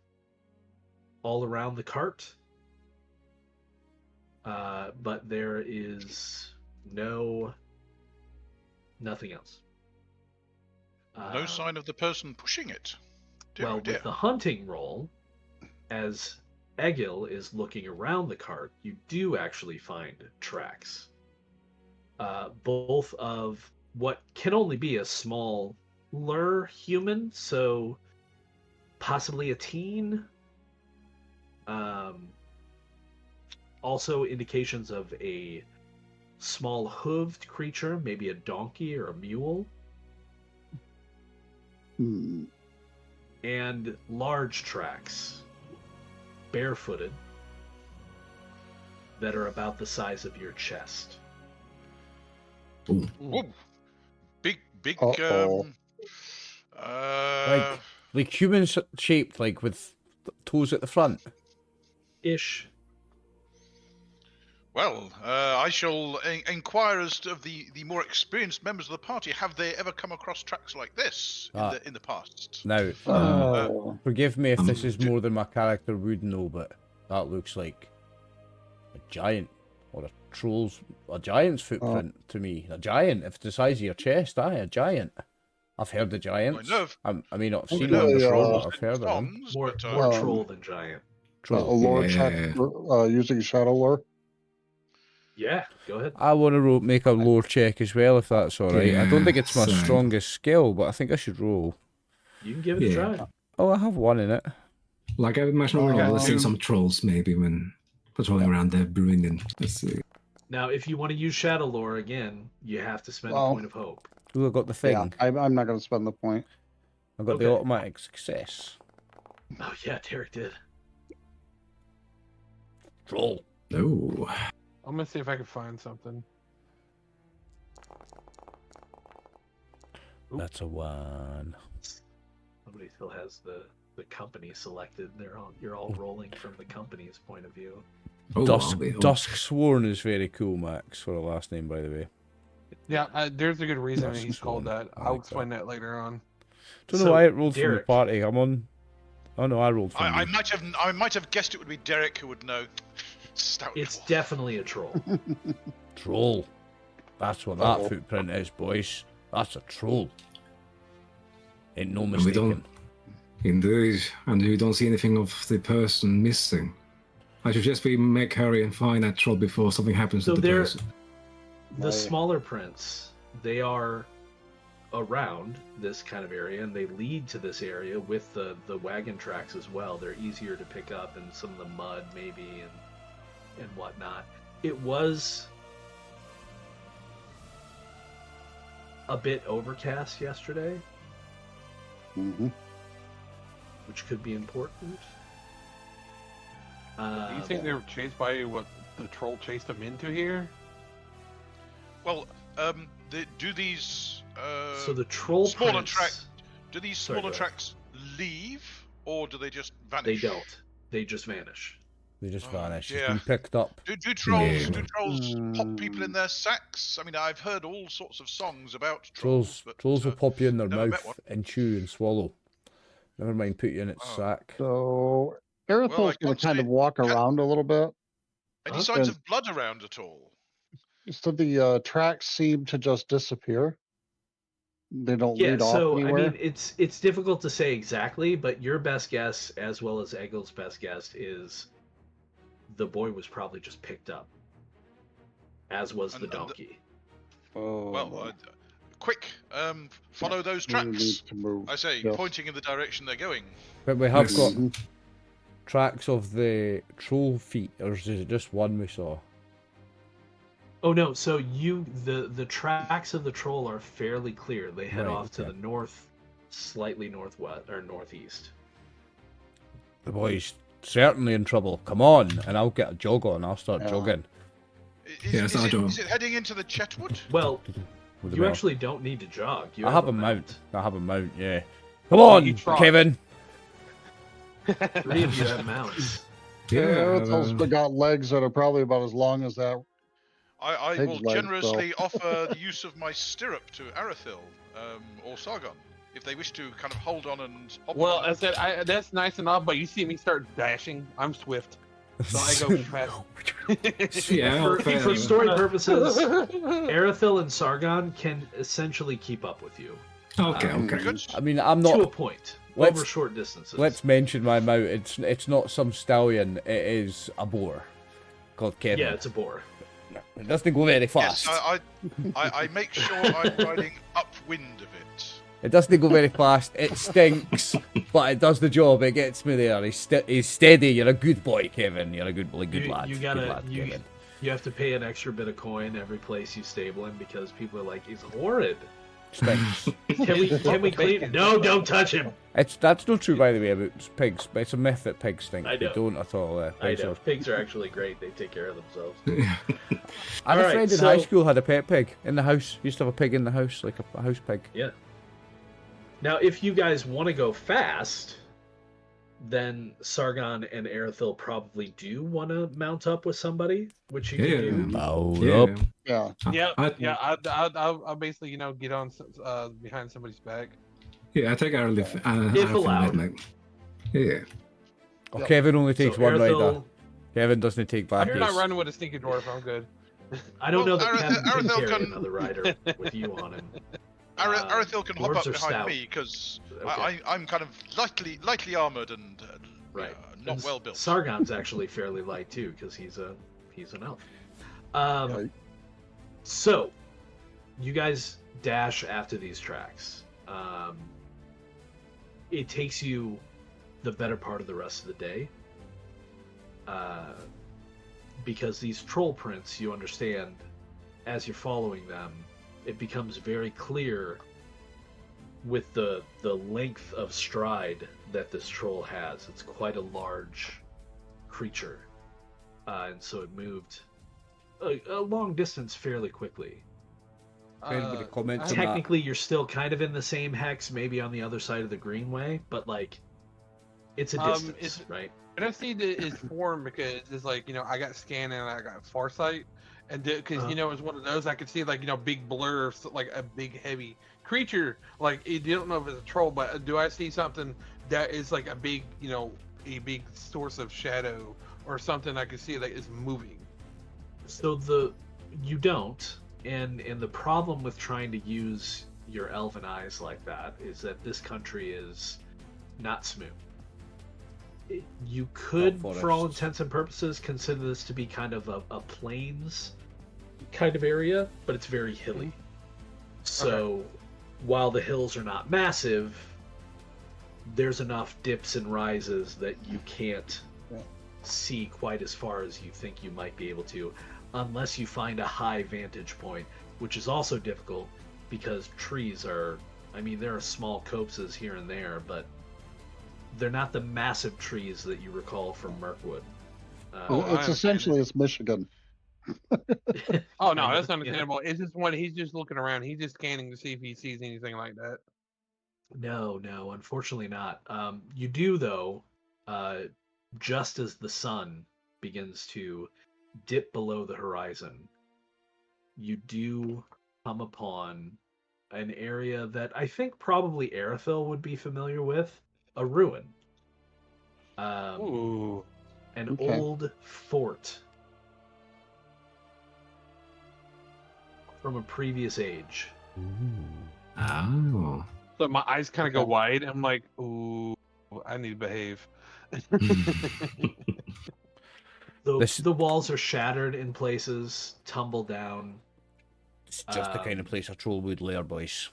[SPEAKER 2] all around the cart. But there is nothing else.
[SPEAKER 4] No sign of the person pushing it. Dear,
[SPEAKER 2] Well,
[SPEAKER 4] oh dear.
[SPEAKER 2] with the hunting roll, as Egil is looking around the cart, you do actually find tracks. Both of what can only be a smaller human, so possibly a teen. Also indications of a small hooved creature, maybe a donkey or a mule. And large tracks, barefooted, that are about the size of your chest.
[SPEAKER 5] Ooh.
[SPEAKER 4] Whoa. Big.
[SPEAKER 6] Uh-oh.
[SPEAKER 1] Like human shaped, like with toes at the front.
[SPEAKER 2] Ish.
[SPEAKER 4] Well, I shall inquire as to the more experienced members of the party. Have they ever come across tracks like this in the past?
[SPEAKER 1] Now, forgive me if this is more than my character would know, but that looks like a giant or a giant's footprint to me. A giant, if it's the size of your chest, a giant. I've heard of giants. I may not have seen one before, but I've heard of them.
[SPEAKER 2] More troll than giant.
[SPEAKER 6] A lore check using shadow lore.
[SPEAKER 2] Yeah, go ahead.
[SPEAKER 1] I want to make a lore check as well, if that's all right. I don't think it's my strongest skill, but I think I should roll.
[SPEAKER 2] You can give it a try.
[SPEAKER 1] Oh, I have one in it.
[SPEAKER 5] Like I imagine we've seen some trolls maybe when patrolling around there, brewing in. Let's see.
[SPEAKER 2] Now, if you want to use shadow lore again, you have to spend a point of hope.
[SPEAKER 1] Ooh, I got the thing.
[SPEAKER 6] Yeah, I'm not going to spend the point.
[SPEAKER 1] I got the automatic success.
[SPEAKER 2] Oh yeah, Derek did.
[SPEAKER 1] Troll.
[SPEAKER 5] No.
[SPEAKER 3] I'm gonna see if I can find something.
[SPEAKER 2] Oop.
[SPEAKER 1] That's a 1.
[SPEAKER 2] Somebody still has the company selected. You're all rolling from the company's point of view.
[SPEAKER 5] Oh,
[SPEAKER 1] Dusk Sworn is very cool, Max, for a last name, by the way.
[SPEAKER 3] Yeah, there's a good reason
[SPEAKER 1] Dusk
[SPEAKER 3] he's called
[SPEAKER 1] Sworn.
[SPEAKER 3] that.
[SPEAKER 1] I
[SPEAKER 3] I'll
[SPEAKER 1] like
[SPEAKER 3] explain that later on.
[SPEAKER 1] Don't know why it rolled
[SPEAKER 2] Derek,
[SPEAKER 1] from the party. I'm on. Oh no, I rolled from
[SPEAKER 4] I might have guessed it would be Derek who would know. Stout
[SPEAKER 2] it's
[SPEAKER 4] dwarf.
[SPEAKER 2] definitely a troll.
[SPEAKER 1] Troll. That's what that footprint is, boys. That's a troll. Ain't no mistaken.
[SPEAKER 5] Indeed, and we don't see anything of the person missing. I suggest we make hurry and find that troll before something happens to the person.
[SPEAKER 2] The smaller prints, they are around this kind of area, and they lead to this area with the wagon tracks as well. They're easier to pick up, and some of the mud maybe and whatnot. It was a bit overcast yesterday, which could be important.
[SPEAKER 3] Do you think they were chased by what the troll chased them into here?
[SPEAKER 4] Well, do these
[SPEAKER 2] so the troll
[SPEAKER 4] smaller
[SPEAKER 2] prints,
[SPEAKER 4] do these smaller tracks leave, or do they just vanish?
[SPEAKER 2] They don't. They just vanish.
[SPEAKER 1] They just vanish.
[SPEAKER 4] Yeah.
[SPEAKER 1] It's been picked up.
[SPEAKER 4] Do trolls pop people in their sacks? I mean, I've heard all sorts of songs about trolls.
[SPEAKER 1] Trolls will pop you in their
[SPEAKER 4] never met
[SPEAKER 1] mouth
[SPEAKER 4] one.
[SPEAKER 1] and chew and swallow. Never mind, put you in its sack.
[SPEAKER 6] So Aerothol's going to kind of walk around a little bit.
[SPEAKER 4] Any signs of blood around at all?
[SPEAKER 6] So the tracks seem to just disappear. They don't lead off anywhere.
[SPEAKER 2] I mean, it's difficult to say exactly, but your best guess, as well as Egil's best guess, is the boy was probably just picked up, as was the donkey.
[SPEAKER 4] Quick, follow those tracks. I say,
[SPEAKER 6] Yes.
[SPEAKER 4] pointing in the direction they're going.
[SPEAKER 1] But we have got tracks of the troll feet, or is it just one we saw?
[SPEAKER 2] Oh no, so the tracks of the troll are fairly clear. They head off to the north, slightly northwest or northeast.
[SPEAKER 1] The boy's certainly in trouble. Come on, and I'll get a jog on. I'll start jogging.
[SPEAKER 4] Is it heading into the Chetwood?
[SPEAKER 2] Well,
[SPEAKER 1] With the
[SPEAKER 2] You
[SPEAKER 1] bell.
[SPEAKER 2] actually don't need to jog. You
[SPEAKER 1] I
[SPEAKER 2] have
[SPEAKER 1] have a mount. I have a mount, yeah. Come on,
[SPEAKER 3] trot.
[SPEAKER 1] Kevin!
[SPEAKER 2] 3 of you have mounts.
[SPEAKER 6] Aerithel's got legs that are probably about as long as that.
[SPEAKER 4] I
[SPEAKER 6] Pig's
[SPEAKER 4] will
[SPEAKER 6] leg,
[SPEAKER 4] generously offer the use of my stirrup to Arethil or Sargon if they wish to kind of hold on and hop
[SPEAKER 3] Well,
[SPEAKER 4] on.
[SPEAKER 3] I said that's nice and all, but you see me start dashing. I'm swift, so I go fast.
[SPEAKER 5] Yeah,
[SPEAKER 2] For story purposes, Arethil and Sargon can essentially keep up with you.
[SPEAKER 5] Okay,
[SPEAKER 4] Very
[SPEAKER 5] okay.
[SPEAKER 4] good.
[SPEAKER 1] I mean, I'm
[SPEAKER 2] To a
[SPEAKER 1] not...
[SPEAKER 2] point.
[SPEAKER 1] Let's-
[SPEAKER 2] over short distances.
[SPEAKER 1] Let's mention my mount. It's not some stallion. It is a boar called Kevin.
[SPEAKER 2] Yeah, it's a boar.
[SPEAKER 1] It doesn't go very
[SPEAKER 4] Yes,
[SPEAKER 1] fast.
[SPEAKER 4] I make sure I'm riding upwind of it.
[SPEAKER 1] It doesn't go very fast. It stinks, but it does the job. It gets me there. He's steady. You're a good boy, Kevin. You're a good boy, good lad.
[SPEAKER 2] You
[SPEAKER 1] Good
[SPEAKER 2] gotta
[SPEAKER 1] lad, Kevin.
[SPEAKER 2] you have to pay an extra bit of coin every place you stable in because people are like, he's horrid.
[SPEAKER 1] Stinks.
[SPEAKER 2] Can we clean? No, don't touch him.
[SPEAKER 1] That's not true, by the way, about pigs. But it's a myth that pigs stink.
[SPEAKER 2] I
[SPEAKER 1] They
[SPEAKER 2] know.
[SPEAKER 1] don't at all.
[SPEAKER 2] I
[SPEAKER 1] Pigs
[SPEAKER 2] know
[SPEAKER 1] are-
[SPEAKER 2] pigs are actually great. They take care of themselves.
[SPEAKER 1] I had a
[SPEAKER 2] Alright,
[SPEAKER 1] friend in
[SPEAKER 2] so-
[SPEAKER 1] high school had a pet pig in the house. Used to have a pig in the house, like a house pig.
[SPEAKER 2] Yeah. Now, if you guys want to go fast, then Sargon and Arethil probably do want to mount up with somebody, which you
[SPEAKER 5] Yeah.
[SPEAKER 2] can do.
[SPEAKER 1] Mount
[SPEAKER 5] Yeah.
[SPEAKER 1] up.
[SPEAKER 6] Yeah.
[SPEAKER 3] I'll basically, get on behind somebody's back.
[SPEAKER 5] Yeah, I think I'll live.
[SPEAKER 2] If allowed.
[SPEAKER 5] Yeah.
[SPEAKER 1] Oh,
[SPEAKER 6] Yep.
[SPEAKER 1] Kevin only takes
[SPEAKER 2] So
[SPEAKER 1] one rider.
[SPEAKER 2] Arethil,
[SPEAKER 1] Kevin doesn't take
[SPEAKER 3] You're
[SPEAKER 1] back.
[SPEAKER 3] not running with a stinky dwarf. I'm good.
[SPEAKER 2] I don't know
[SPEAKER 4] Well,
[SPEAKER 2] that Kevin can
[SPEAKER 4] Arethil
[SPEAKER 2] carry
[SPEAKER 4] can-
[SPEAKER 2] another rider with you on him.
[SPEAKER 4] Arethil can hop
[SPEAKER 2] dwarves
[SPEAKER 4] up
[SPEAKER 2] are
[SPEAKER 4] behind
[SPEAKER 2] stout.
[SPEAKER 4] me because
[SPEAKER 2] Okay.
[SPEAKER 4] I'm kind of lightly armored and
[SPEAKER 2] Right.
[SPEAKER 4] not
[SPEAKER 2] And
[SPEAKER 4] well built.
[SPEAKER 2] Sargon's actually fairly light too, because he's an elf.
[SPEAKER 6] Right.
[SPEAKER 2] So, you guys dash after these tracks. It takes you the better part of the rest of the day. Because these troll prints, you understand, as you're following them, it becomes very clear with the length of stride that this troll has. It's quite a large creature. And so it moved a long distance fairly quickly.
[SPEAKER 1] Anybody comments
[SPEAKER 3] I-
[SPEAKER 1] on that?
[SPEAKER 2] Technically, you're still kind of in the same hex, maybe on the other side of the greenway, but like, it's a distance,
[SPEAKER 3] it's-
[SPEAKER 2] right?
[SPEAKER 3] And I see his form because it's like, I got scan and I got farsight, and because it's one of those I could see big blur, like a big heavy creature. Like you don't know if it's a troll, but do I see something that is like a big, a big source of shadow or something I can see that is moving?
[SPEAKER 2] So you don't, and the problem with trying to use your elven eyes like that is that this country is not smooth. You could,
[SPEAKER 1] Not
[SPEAKER 2] for all
[SPEAKER 1] forests.
[SPEAKER 2] intents and purposes, consider this to be kind of a plains kind of area, but it's very hilly. So while the hills are not massive, there's enough dips and rises that you can't see quite as far as you think you might be able to, unless you find a high vantage point, which is also difficult because trees are, there are small copses here and there, but they're not the massive trees that you recall from Mirkwood.
[SPEAKER 6] It's essentially it's Michigan.
[SPEAKER 3] Oh no,
[SPEAKER 2] Kind
[SPEAKER 3] that's
[SPEAKER 2] of,
[SPEAKER 3] understandable. It's just he's just looking around. He's just scanning to see if he sees anything like that.
[SPEAKER 2] No, unfortunately not. You do, though, just as the sun begins to dip below the horizon, you do come upon an area that I think probably Arethil would be familiar with, a ruin.
[SPEAKER 3] Ooh.
[SPEAKER 2] An
[SPEAKER 6] Okay.
[SPEAKER 2] old fort from a previous age.
[SPEAKER 5] Oh.
[SPEAKER 3] So my eyes kind of go wide. I'm like, ooh, I need to behave.
[SPEAKER 2] The walls are shattered in places, tumble down.
[SPEAKER 1] It's just the kind of place a troll would lair, boys.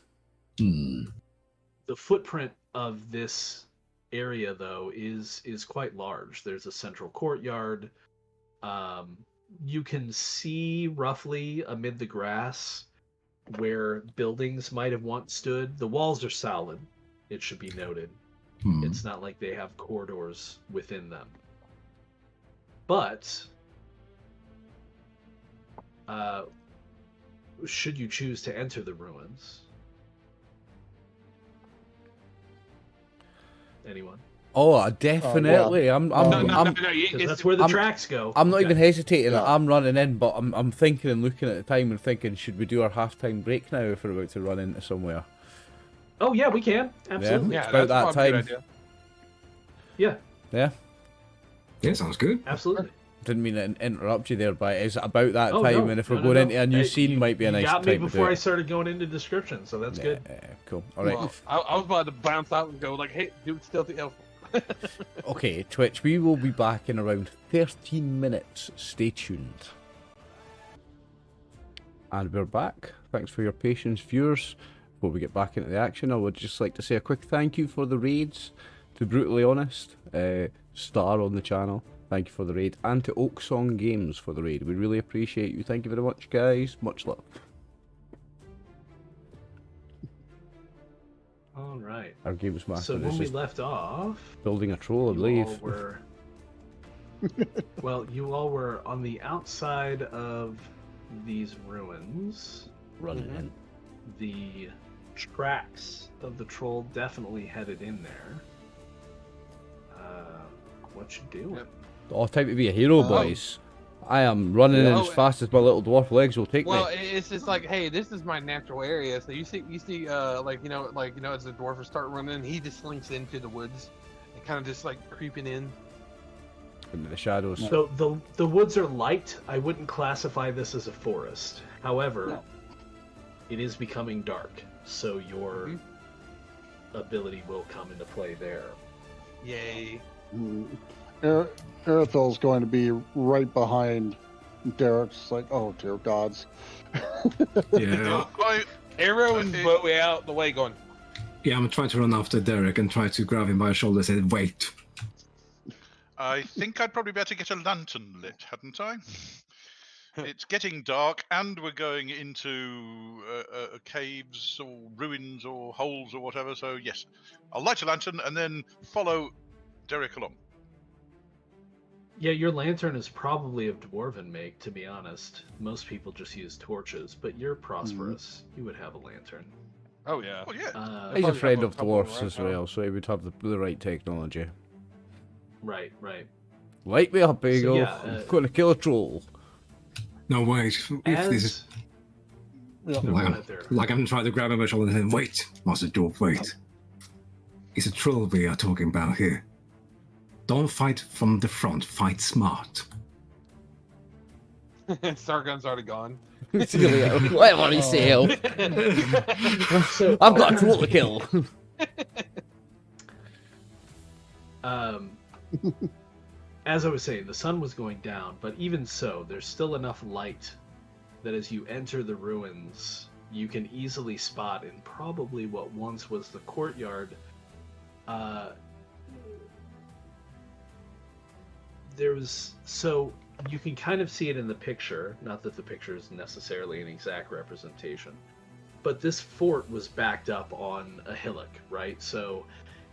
[SPEAKER 5] Hmm.
[SPEAKER 2] The footprint of this area, though, is quite large. There's a central courtyard. You can see roughly amid the grass where buildings might have once stood. The walls are solid, it should be noted.
[SPEAKER 5] Hmm.
[SPEAKER 2] It's not like they have corridors within them. But should you choose to enter the ruins. Anyone?
[SPEAKER 1] Oh, definitely. I'm
[SPEAKER 2] Because that's where the tracks go.
[SPEAKER 1] I'm not even hesitating.
[SPEAKER 6] Yeah.
[SPEAKER 1] I'm running in, but I'm thinking and looking at the time and thinking, should we do our halftime break now if we're about to run into somewhere?
[SPEAKER 2] Oh yeah, we can. Absolutely.
[SPEAKER 3] Yeah,
[SPEAKER 1] It's about
[SPEAKER 3] that's
[SPEAKER 1] that
[SPEAKER 3] probably a good
[SPEAKER 1] time.
[SPEAKER 3] idea.
[SPEAKER 2] Yeah,
[SPEAKER 1] Yeah.
[SPEAKER 5] Yeah, sounds good.
[SPEAKER 2] absolutely.
[SPEAKER 1] Didn't mean to interrupt you there, but it's about that
[SPEAKER 2] Oh,
[SPEAKER 1] time,
[SPEAKER 2] no,
[SPEAKER 1] and if we're
[SPEAKER 2] no,
[SPEAKER 1] going
[SPEAKER 2] no.
[SPEAKER 1] into a new
[SPEAKER 2] Hey,
[SPEAKER 1] scene, might be a
[SPEAKER 2] you
[SPEAKER 1] nice
[SPEAKER 2] got
[SPEAKER 1] time
[SPEAKER 2] me
[SPEAKER 1] to do
[SPEAKER 2] before I
[SPEAKER 1] it.
[SPEAKER 2] started going into description, so that's good.
[SPEAKER 1] Cool. All right.
[SPEAKER 3] Well, I was about to bounce out and go like, "Hey, dude, stealthy elf."
[SPEAKER 1] Okay, Twitch, we will be back in around 13 minutes. Stay tuned. And we're back. Thanks for your patience, viewers. Before we get back into the action, I would just like to say a quick thank you for the raids. To Brutally Honest, Star on the channel, thank you for the raid. And to Oak Song Games for the raid. We really appreciate you. Thank you very much, guys. Much love.
[SPEAKER 2] All right.
[SPEAKER 1] Our games master
[SPEAKER 2] So
[SPEAKER 1] is
[SPEAKER 2] when we
[SPEAKER 1] just
[SPEAKER 2] left off,
[SPEAKER 1] building a troll, I
[SPEAKER 2] you
[SPEAKER 1] believe.
[SPEAKER 2] all were. Well, you all were on the outside of these ruins.
[SPEAKER 1] Running in.
[SPEAKER 2] The tracks of the troll definitely headed in there. What you doing?
[SPEAKER 3] Yep.
[SPEAKER 1] Oh, time to be a hero, boys. I am running in
[SPEAKER 3] Oh,
[SPEAKER 1] as fast as my little dwarf legs will take
[SPEAKER 3] Well,
[SPEAKER 1] me.
[SPEAKER 3] it's just like, hey, this is my natural area. So you see, like as the dwarfers start running, he just slinks into the woods and kind of just like creeping in.
[SPEAKER 1] Into the shadows.
[SPEAKER 2] So the woods are light. I wouldn't classify this as a forest. However, it is becoming dark, so your ability will come into play there.
[SPEAKER 3] Yay!
[SPEAKER 6] Arethel's going to be right behind Derek's. Like, oh dear gods.
[SPEAKER 5] Yeah,
[SPEAKER 3] Arrow and bow out the way, going.
[SPEAKER 5] yeah. I'm trying to run after Derek and try to grab him by the shoulder and say, "Wait."
[SPEAKER 4] I think I'd probably better get a lantern lit, hadn't I? It's getting dark, and we're going into caves or ruins or holes or whatever. So yes, I'll light a lantern and then follow Derek along.
[SPEAKER 2] Yeah, your lantern is probably of dwarven make, to be honest. Most people just use torches, but you're prosperous. You would have a lantern.
[SPEAKER 3] Oh yeah.
[SPEAKER 4] Oh yeah.
[SPEAKER 1] He's a
[SPEAKER 3] probably
[SPEAKER 1] friend
[SPEAKER 3] have a
[SPEAKER 1] of
[SPEAKER 3] couple
[SPEAKER 1] dwarfs
[SPEAKER 3] around
[SPEAKER 1] as
[SPEAKER 3] town.
[SPEAKER 1] well, so he would have the right technology.
[SPEAKER 2] Right, right.
[SPEAKER 1] Light me up, Eagle.
[SPEAKER 2] yeah,
[SPEAKER 1] I'm going to kill a troll.
[SPEAKER 5] No, wait. If this is
[SPEAKER 2] No, go ahead there.
[SPEAKER 5] like I'm trying to grab him by the shoulder and say, "Wait, Master Dwarf, wait. It's a troll we are talking about here. Don't fight from the front. Fight smart."
[SPEAKER 3] Stargun's already gone.
[SPEAKER 1] Whatever you say, Elf.
[SPEAKER 2] So,
[SPEAKER 1] I've got a troll to kill.
[SPEAKER 2] as I was saying, the sun was going down, but even so, there's still enough light that as you enter the ruins, you can easily spot in probably what once was the courtyard. So you can kind of see it in the picture, not that the picture is necessarily an exact representation, but this fort was backed up on a hillock, right? So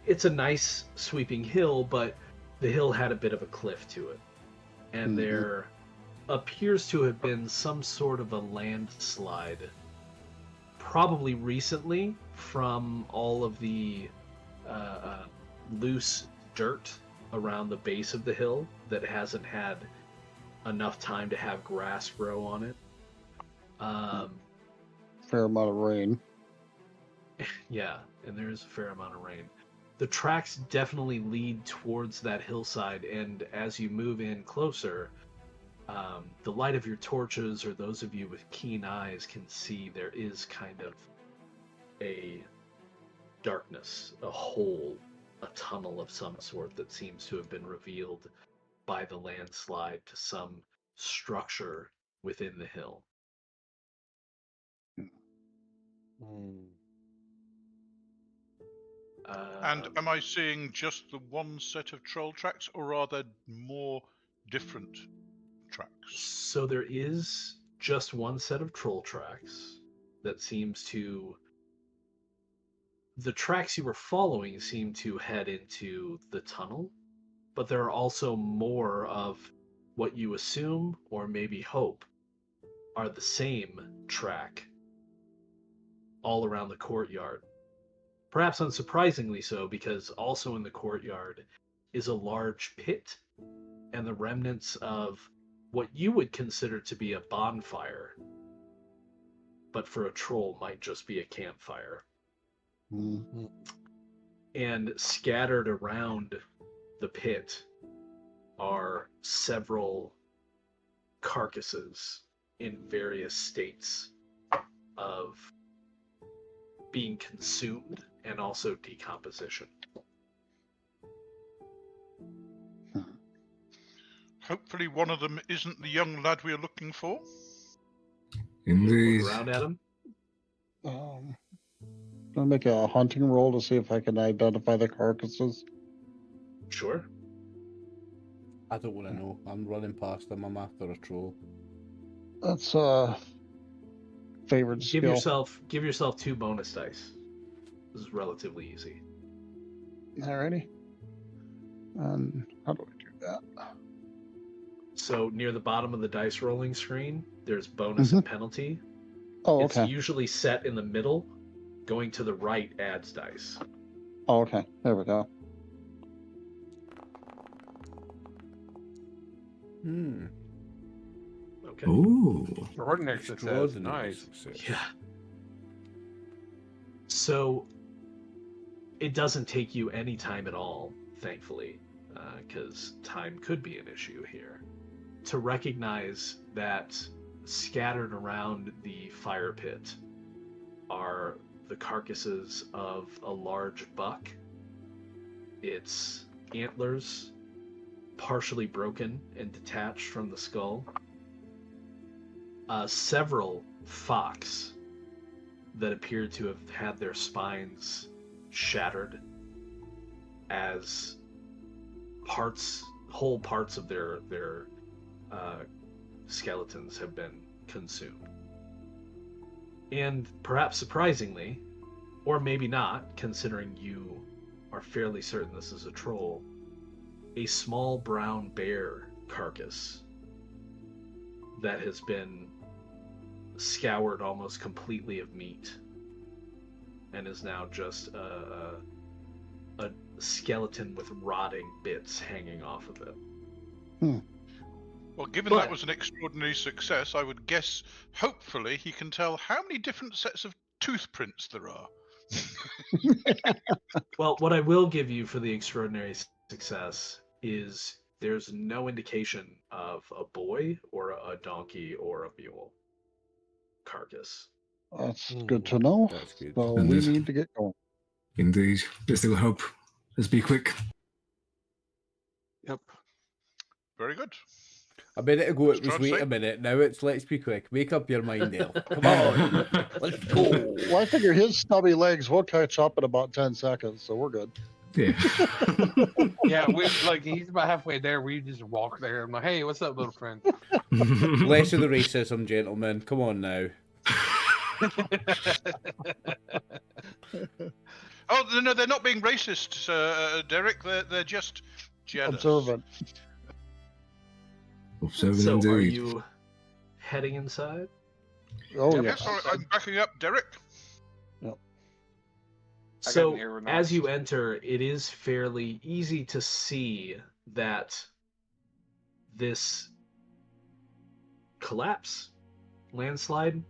[SPEAKER 2] it's a nice sweeping hill, but the hill had a bit of a cliff to it. And there appears to have been some sort of a landslide, probably recently, from all of the loose dirt around the base of the hill that hasn't had enough time to have grass grow on it.
[SPEAKER 6] Fair amount of rain.
[SPEAKER 2] Yeah, and there is a fair amount of rain. The tracks definitely lead towards that hillside, and as you move in closer, the light of your torches, or those of you with keen eyes, can see there is kind of a darkness, a hole, a tunnel of some sort that seems to have been revealed by the landslide to some structure within the hill.
[SPEAKER 4] And am I seeing just the one set of troll tracks, or are there more different tracks?
[SPEAKER 2] So there is just one set of troll tracks that seems to... The tracks you were following seem to head into the tunnel, but there are also more of what you assume, or maybe hope, are the same track all around the courtyard. Perhaps unsurprisingly so, because also in the courtyard is a large pit and the remnants of what you would consider to be a bonfire, but for a troll might just be a campfire.
[SPEAKER 6] Mm.
[SPEAKER 2] And scattered around the pit are several carcasses in various states of being consumed and also decomposition.
[SPEAKER 4] Hopefully one of them isn't the young lad we're looking for.
[SPEAKER 5] Indeed.
[SPEAKER 2] Look around at him.
[SPEAKER 6] I'll make a hunting roll to see if I can identify the carcasses.
[SPEAKER 2] Sure.
[SPEAKER 1] I don't want to know. I'm running past them. I'm after a troll.
[SPEAKER 6] That's favorite
[SPEAKER 2] Give
[SPEAKER 6] skill.
[SPEAKER 2] yourself 2 bonus dice. This is relatively easy.
[SPEAKER 6] Alrighty. And how do I do that?
[SPEAKER 2] So near the bottom of the dice rolling screen, there's bonus and penalty.
[SPEAKER 6] Oh,
[SPEAKER 2] It's
[SPEAKER 6] okay.
[SPEAKER 2] usually set in the middle. Going to the right adds dice.
[SPEAKER 6] Oh, okay. There we go.
[SPEAKER 2] Okay.
[SPEAKER 5] Ooh.
[SPEAKER 3] Extraordinary success.
[SPEAKER 1] Extraordinary
[SPEAKER 3] Nice.
[SPEAKER 1] success.
[SPEAKER 2] Yeah. So it doesn't take you any time at all, thankfully, because time could be an issue here, to recognize that scattered around the fire pit are the carcasses of a large buck, its antlers partially broken and detached from the skull, several fox that appear to have had their spines shattered as whole parts of their skeletons have been consumed. And perhaps surprisingly, or maybe not, considering you are fairly certain this is a troll, a small brown bear carcass that has been scoured almost completely of meat and is now just a skeleton with rotting bits hanging off of it.
[SPEAKER 4] Well, given
[SPEAKER 2] But-
[SPEAKER 4] that was an extraordinary success, I would guess, hopefully, he can tell how many different sets of tooth prints there are.
[SPEAKER 2] Well, what I will give you for the extraordinary success is there's no indication of a boy or a donkey or a mule carcass.
[SPEAKER 6] That's good to know.
[SPEAKER 1] That's good.
[SPEAKER 6] So
[SPEAKER 5] And
[SPEAKER 6] we
[SPEAKER 5] this-
[SPEAKER 6] need to get going.
[SPEAKER 5] Indeed. There's still hope. Let's be quick.
[SPEAKER 3] Yep.
[SPEAKER 4] Very good.
[SPEAKER 1] A minute ago it was
[SPEAKER 4] Trying to
[SPEAKER 1] wait
[SPEAKER 4] say-
[SPEAKER 1] a minute, now it's let's be quick. Make up your mind, Elf. Come on. Let's go.
[SPEAKER 6] Well, I figure his stubby legs will catch up in about 10 seconds, so we're good.
[SPEAKER 5] Yeah.
[SPEAKER 3] Yeah, he's about halfway there. We just walk there. I'm like, hey, what's up, little friend?
[SPEAKER 1] Less of the racism, gentlemen. Come on now.
[SPEAKER 4] Oh, no, they're not being racist, Derek. They're just jealous.
[SPEAKER 6] Observant.
[SPEAKER 5] Observant
[SPEAKER 2] So
[SPEAKER 5] indeed.
[SPEAKER 2] are you heading inside?
[SPEAKER 6] Oh,
[SPEAKER 3] Yep.
[SPEAKER 6] yes.
[SPEAKER 4] Yes, I'm backing up, Derek.
[SPEAKER 3] I got
[SPEAKER 2] So
[SPEAKER 3] an aeronaut.
[SPEAKER 2] as you enter, it is fairly easy to see that this collapse, landslide,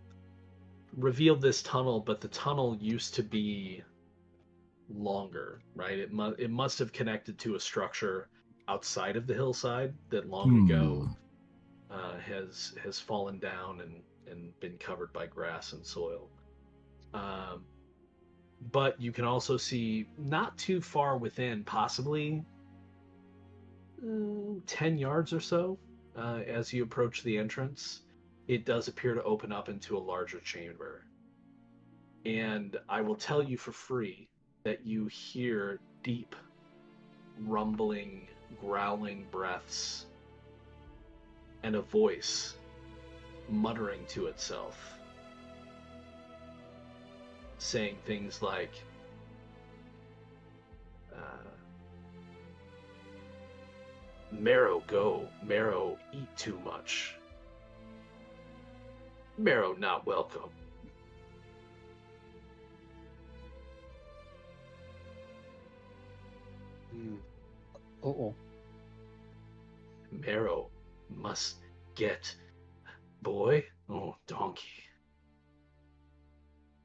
[SPEAKER 2] revealed this tunnel, but the tunnel used to be longer, right? It must have connected to a structure outside of the hillside that long ago has fallen down and been covered by grass and soil. But you can also see not too far within, possibly 10 yards or so, as you approach the entrance, it does appear to open up into a larger chamber. And I will tell you for free that you hear deep, rumbling, growling breaths and a voice muttering to itself, saying things like, Marrow go, Marrow eat too much. Marrow not welcome.
[SPEAKER 6] Uh-oh.
[SPEAKER 2] Marrow must get boy. Oh, donkey.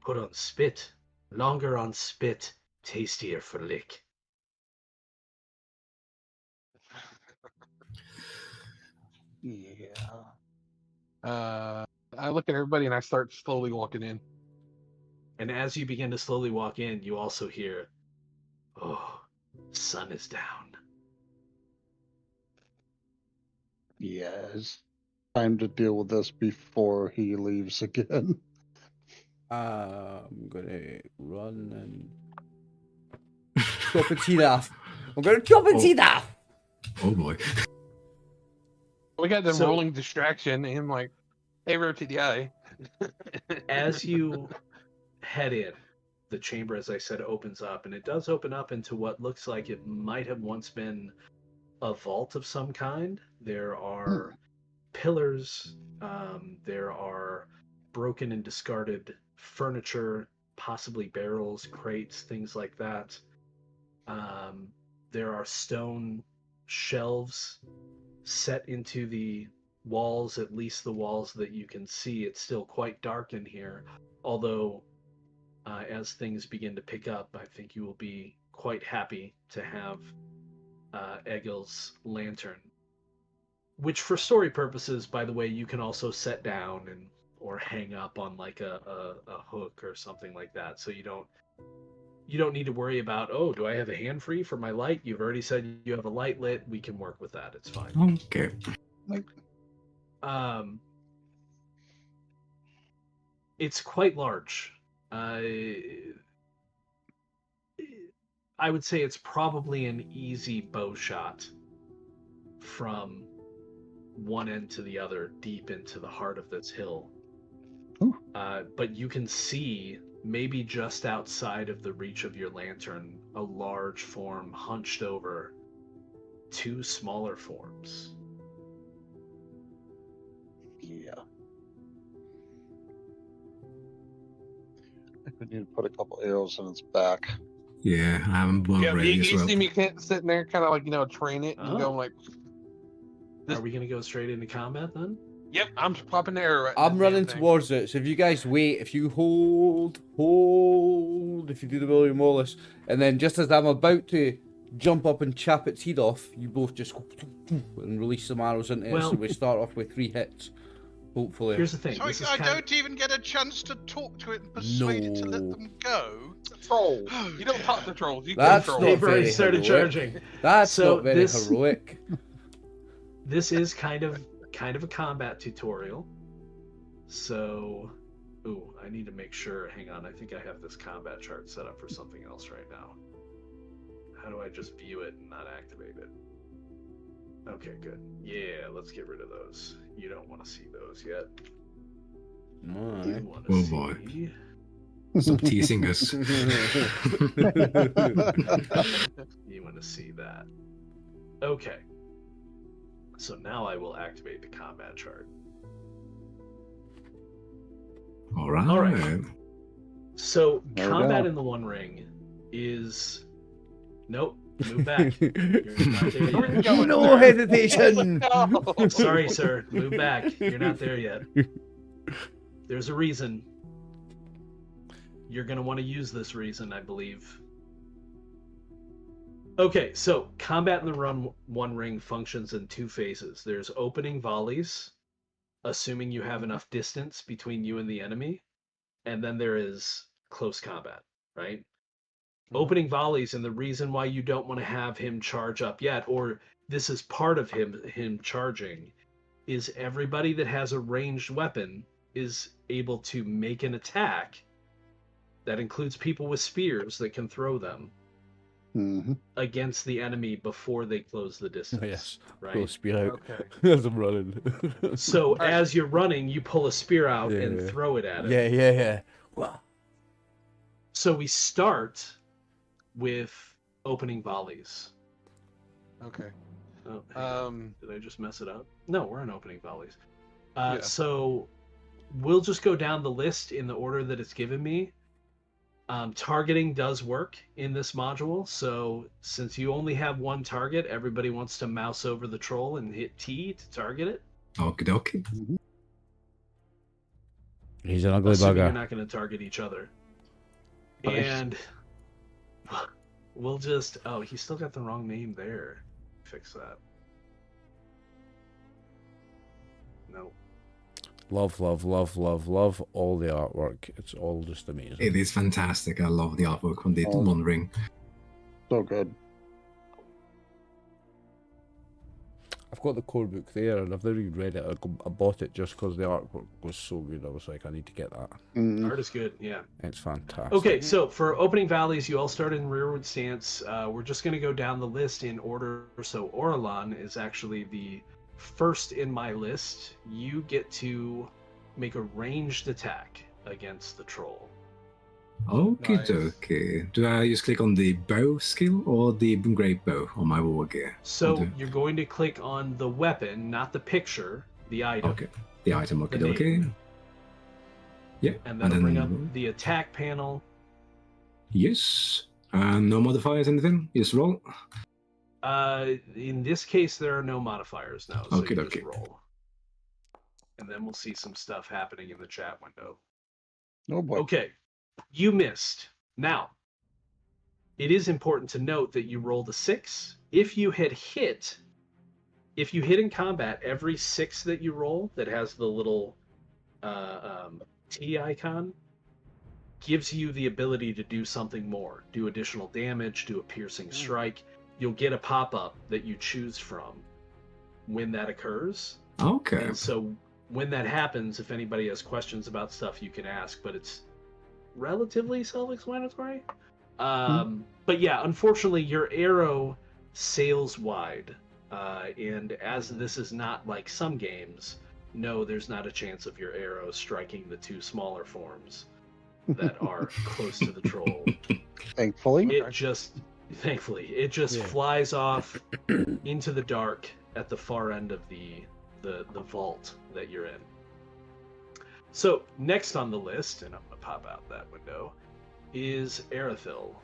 [SPEAKER 2] Put on spit. Longer on spit. Tastier for lick.
[SPEAKER 3] Yeah. I look at everybody and I start slowly walking in.
[SPEAKER 2] And as you begin to slowly walk in, you also hear, oh, sun is down.
[SPEAKER 6] Yes. Time to deal with this before he leaves again.
[SPEAKER 1] I'm gonna run and chop its head off. I'm gonna chop its head off.
[SPEAKER 5] Oh boy.
[SPEAKER 3] We got the
[SPEAKER 2] So-
[SPEAKER 3] rolling distraction and I'm like, arrow to the eye.
[SPEAKER 2] As you head in, the chamber, as I said, opens up, and it does open up into what looks like it might have once been a vault of some kind. There are pillars, there are broken and discarded furniture, possibly barrels, crates, things like that. There are stone shelves set into the walls, at least the walls that you can see. It's still quite dark in here, although as things begin to pick up, I think you will be quite happy to have Egil's lantern, which for story purposes, by the way, you can also set down and or hang up on like a hook or something like that. So you don't need to worry about, oh, do I have a hand free for my light? You've already said you have a light lit. We can work with that. It's fine.
[SPEAKER 5] Okay.
[SPEAKER 2] It's quite large. I would say it's probably an easy bow shot from one end to the other, deep into the heart of this hill. But you can see, maybe just outside of the reach of your lantern, a large form hunched over two smaller forms.
[SPEAKER 6] Yeah. I think we need to put a couple arrows in its back.
[SPEAKER 5] Yeah, I have a bow
[SPEAKER 3] Yeah,
[SPEAKER 5] ready
[SPEAKER 3] you
[SPEAKER 5] as well.
[SPEAKER 3] see me sitting there, kind of like, train it and
[SPEAKER 2] Oh.
[SPEAKER 3] go like,
[SPEAKER 2] Are we going to go straight into combat then?
[SPEAKER 3] yep, I'm popping the arrow. At
[SPEAKER 1] I'm
[SPEAKER 3] this
[SPEAKER 1] running
[SPEAKER 3] damn thing.
[SPEAKER 1] towards it, so if you guys wait, if you hold, if you do the William Wallace, and then just as I'm about to jump up and chop its head off, you both just go and release some arrows into it,
[SPEAKER 2] Well-
[SPEAKER 1] so we start off with 3 hits, hopefully.
[SPEAKER 2] Here's the thing.
[SPEAKER 4] So
[SPEAKER 2] this is
[SPEAKER 4] I
[SPEAKER 2] kind of-
[SPEAKER 4] don't even get a chance to talk to it and persuade it to let
[SPEAKER 1] No.
[SPEAKER 4] them go.
[SPEAKER 3] Troll. You don't talk to trolls. You
[SPEAKER 1] That's
[SPEAKER 3] kill
[SPEAKER 1] not
[SPEAKER 3] trolls.
[SPEAKER 2] They've already
[SPEAKER 1] very
[SPEAKER 2] started
[SPEAKER 1] heroic.
[SPEAKER 2] charging.
[SPEAKER 1] That's
[SPEAKER 2] So
[SPEAKER 1] not very
[SPEAKER 2] this-
[SPEAKER 1] heroic.
[SPEAKER 2] This is kind of a combat tutorial. So, ooh, I need to make sure. Hang on, I think I have this combat chart set up for something else right now. How do I just view it and not activate it? Okay, good. Yeah, let's get rid of those. You don't want to see those yet.
[SPEAKER 1] My.
[SPEAKER 2] You want
[SPEAKER 5] Oh,
[SPEAKER 2] to
[SPEAKER 5] boy.
[SPEAKER 2] see.
[SPEAKER 5] Stop teasing us.
[SPEAKER 2] You want to see that. Okay. So now I will activate the combat chart.
[SPEAKER 5] All right.
[SPEAKER 2] All right. So
[SPEAKER 6] There we
[SPEAKER 2] combat
[SPEAKER 6] go.
[SPEAKER 2] in the One Ring is nope. Move back. You're not there
[SPEAKER 3] Where you
[SPEAKER 2] yet.
[SPEAKER 3] going,
[SPEAKER 1] No
[SPEAKER 3] sir?
[SPEAKER 1] hesitation.
[SPEAKER 3] No.
[SPEAKER 2] Sorry, sir. Move back. You're not there yet. There's a reason. You're going to want to use this reason, I believe. Okay, so combat in the One Ring functions in 2 phases. There's opening volleys, assuming you have enough distance between you and the enemy, and then there is close combat, right? Opening volleys, and the reason why you don't want to have him charge up yet, or this is part of him charging, is everybody that has a ranged weapon is able to make an attack. That includes people with spears that can throw them
[SPEAKER 6] Mhm.
[SPEAKER 2] against the enemy before they close the distance.
[SPEAKER 1] Yes. Go
[SPEAKER 2] Right.
[SPEAKER 1] spear out
[SPEAKER 3] Okay.
[SPEAKER 1] as I'm running.
[SPEAKER 2] So
[SPEAKER 3] right.
[SPEAKER 2] as you're running, you pull a spear out and
[SPEAKER 1] Yeah.
[SPEAKER 2] throw it at it.
[SPEAKER 1] yeah. Wow.
[SPEAKER 2] So we start with opening volleys.
[SPEAKER 3] Okay.
[SPEAKER 2] Oh, hang on. Did I just mess it up? No, we're in opening volleys.
[SPEAKER 3] Yeah.
[SPEAKER 2] So we'll just go down the list in the order that it's given me. Targeting does work in this module, so since you only have one target, everybody wants to mouse over the troll and hit T to target it.
[SPEAKER 5] Okie dokie.
[SPEAKER 1] He's an ugly
[SPEAKER 2] Assuming you're
[SPEAKER 1] bugger.
[SPEAKER 2] not going to target each other.
[SPEAKER 6] Nice.
[SPEAKER 2] And we'll just... Oh, he still got the wrong name there. Fix that. No.
[SPEAKER 1] Love, love, love, love, love all the artwork. It's all just amazing.
[SPEAKER 5] It is fantastic. I love the artwork on the
[SPEAKER 6] Oh.
[SPEAKER 5] One Ring.
[SPEAKER 6] So good.
[SPEAKER 1] I've got the core book there, and I've never even read it. I bought it just because the artwork was so good. I was like, I need to get that.
[SPEAKER 6] Mm.
[SPEAKER 2] Art is good, yeah.
[SPEAKER 1] It's fantastic.
[SPEAKER 2] Okay, so for opening valleys, you all start in rearward stance. We're just going to go down the list in order. So Orlan is actually the first in my list. You get to make a ranged attack against the troll.
[SPEAKER 5] Okie
[SPEAKER 3] Nice.
[SPEAKER 5] dokie. Do I just click on the bow skill or the great bow on my war gear?
[SPEAKER 2] So
[SPEAKER 5] Okay.
[SPEAKER 2] you're going to click on the weapon, not the picture, the item.
[SPEAKER 5] Okay. The item,
[SPEAKER 2] The
[SPEAKER 5] okie
[SPEAKER 2] name.
[SPEAKER 5] dokie. Yeah.
[SPEAKER 2] And that'll bring up the attack panel.
[SPEAKER 5] Yes. And no modifiers, anything? Just roll.
[SPEAKER 2] In this case, there are no modifiers now, so you just
[SPEAKER 5] Okey-dokey.
[SPEAKER 2] roll. And then we'll see some stuff happening in the chat window.
[SPEAKER 6] Oh boy.
[SPEAKER 2] Okay, you missed. Now, it is important to note that you rolled a 6. If you hit in combat, every 6 that you roll that has the little T icon gives you the ability to do something more, do additional damage, do a piercing strike. You'll get a pop-up that you choose from when that occurs.
[SPEAKER 5] Okay.
[SPEAKER 2] And so when that happens, if anybody has questions about stuff, you can ask, but it's relatively self-explanatory. But yeah, unfortunately, your arrow sails wide. And as this is not like some games, no, there's not a chance of your arrow striking the 2 smaller forms that are close to the troll.
[SPEAKER 6] Thankfully.
[SPEAKER 2] Thankfully, it just
[SPEAKER 1] Yeah.
[SPEAKER 2] flies off into the dark at the far end of the vault that you're in. So next on the list, and I'm gonna pop out that window, is Arathil.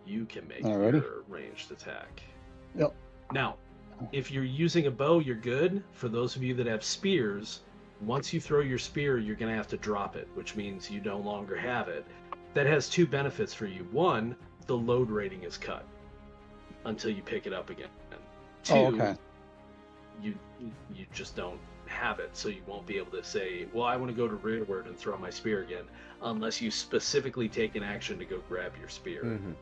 [SPEAKER 2] You can make
[SPEAKER 6] Alrighty.
[SPEAKER 2] your ranged attack.
[SPEAKER 6] Yep.
[SPEAKER 2] Now, if you're using a bow, you're good. For those of you that have spears, once you throw your spear, you're gonna have to drop it, which means you no longer have it. That has 2 benefits for you. One, the load rating is cut until you pick it up again. 2,
[SPEAKER 6] Oh, okay.
[SPEAKER 2] you just don't have it, so you won't be able to say, well, I want to go to rearward and throw my spear again, unless you specifically take an action to go grab your spear.
[SPEAKER 1] Mm-hmm.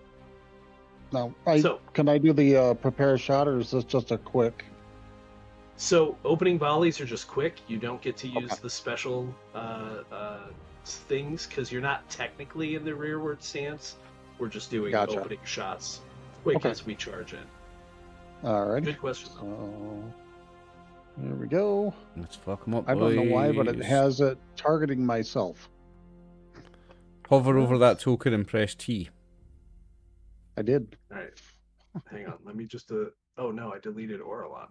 [SPEAKER 6] Now,
[SPEAKER 2] So-
[SPEAKER 6] can I do the prepare a shot, or is this just a quick?
[SPEAKER 2] So opening volleys are just quick. You don't get to use
[SPEAKER 6] Okay.
[SPEAKER 2] the special things because you're not technically in the rearward stance. We're just doing
[SPEAKER 6] Gotcha.
[SPEAKER 2] opening shots quick
[SPEAKER 6] Okay.
[SPEAKER 2] as we charge in.
[SPEAKER 6] Alright.
[SPEAKER 2] Good question, though.
[SPEAKER 6] So there we go.
[SPEAKER 1] Let's fuck him up,
[SPEAKER 6] I don't know why, but it
[SPEAKER 1] boys.
[SPEAKER 6] has it targeting myself.
[SPEAKER 1] Hover over that token and press T.
[SPEAKER 6] I did.
[SPEAKER 2] All right, hang on. Let me just. Oh no, I deleted Orlan.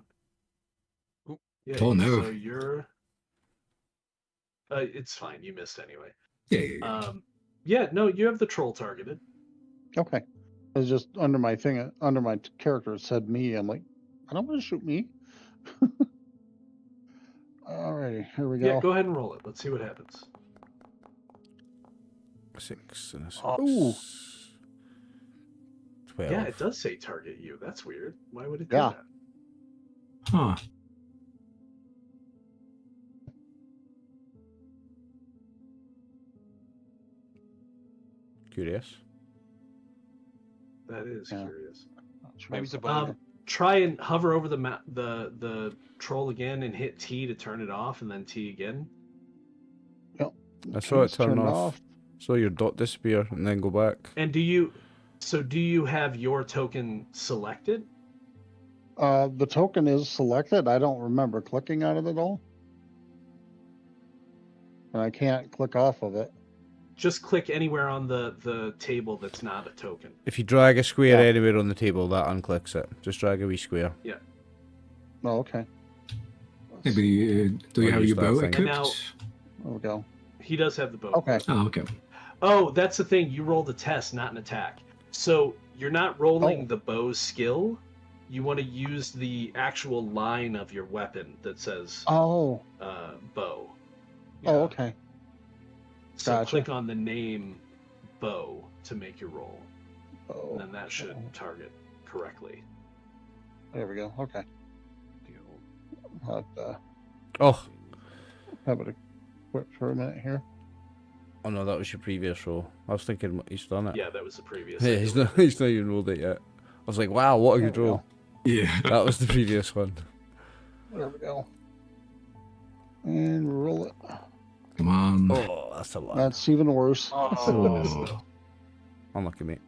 [SPEAKER 3] Oop.
[SPEAKER 2] Yeah.
[SPEAKER 5] Oh, no.
[SPEAKER 2] So you're. It's fine. You missed anyway.
[SPEAKER 5] Yeah.
[SPEAKER 2] Yeah. No, you have the troll targeted.
[SPEAKER 6] Okay. It was just under my thing, under my character, it said me. I'm like, I don't want to shoot me. Alrighty, here we go.
[SPEAKER 2] Yeah. Go ahead and roll it. Let's see what happens.
[SPEAKER 1] 6 and a 6.
[SPEAKER 6] Ooh.
[SPEAKER 1] 12.
[SPEAKER 2] Yeah, it does say target you. That's weird. Why would it do
[SPEAKER 6] Yeah.
[SPEAKER 2] that?
[SPEAKER 5] Huh.
[SPEAKER 1] Curious.
[SPEAKER 2] That is
[SPEAKER 6] Yeah.
[SPEAKER 2] curious.
[SPEAKER 3] Maybe it's a bug.
[SPEAKER 2] Try and hover over the troll again and hit T to turn it off, and then T again.
[SPEAKER 1] I saw it
[SPEAKER 6] Let's
[SPEAKER 1] turn off. Saw your dot disappear and then go back.
[SPEAKER 2] And do you have your token selected?
[SPEAKER 6] The token is selected. I don't remember clicking on it at all. And I can't click off of it.
[SPEAKER 2] Just click anywhere on the table that's not a token.
[SPEAKER 1] If you drag a square
[SPEAKER 6] Yeah.
[SPEAKER 1] anywhere on the table, that unclicks it. Just drag a wee square.
[SPEAKER 6] Oh, okay.
[SPEAKER 5] Maybe, do you
[SPEAKER 1] Or
[SPEAKER 5] have
[SPEAKER 1] use
[SPEAKER 5] your
[SPEAKER 1] that
[SPEAKER 5] bow
[SPEAKER 1] thing.
[SPEAKER 5] equipped?
[SPEAKER 2] Now-
[SPEAKER 6] There we go.
[SPEAKER 2] He does have the bow.
[SPEAKER 6] Okay.
[SPEAKER 5] Oh, okay.
[SPEAKER 2] Oh, that's the thing. You rolled a test, not an attack. So you're not rolling
[SPEAKER 6] Oh.
[SPEAKER 2] the bow skill. You want to use the actual line of your weapon that says
[SPEAKER 6] Oh.
[SPEAKER 2] bow.
[SPEAKER 6] Oh, okay.
[SPEAKER 2] So
[SPEAKER 6] Gotcha.
[SPEAKER 2] click on the name bow to make your roll.
[SPEAKER 6] Oh.
[SPEAKER 2] And then that should target correctly.
[SPEAKER 6] There we go. Okay.
[SPEAKER 1] Oh,
[SPEAKER 6] Have it equipped for a minute here.
[SPEAKER 1] oh no, that was your previous roll. I was thinking he's done it.
[SPEAKER 2] Yeah, that was the previous.
[SPEAKER 1] Yeah, he's not even rolled it yet. I was like, wow, what a good
[SPEAKER 6] There we
[SPEAKER 1] roll.
[SPEAKER 5] Yeah.
[SPEAKER 1] That was the previous one.
[SPEAKER 6] There we go. And roll it.
[SPEAKER 5] Come on.
[SPEAKER 1] Oh, that's a lot.
[SPEAKER 6] That's even worse.
[SPEAKER 5] Oh.
[SPEAKER 1] Unlucky, mate.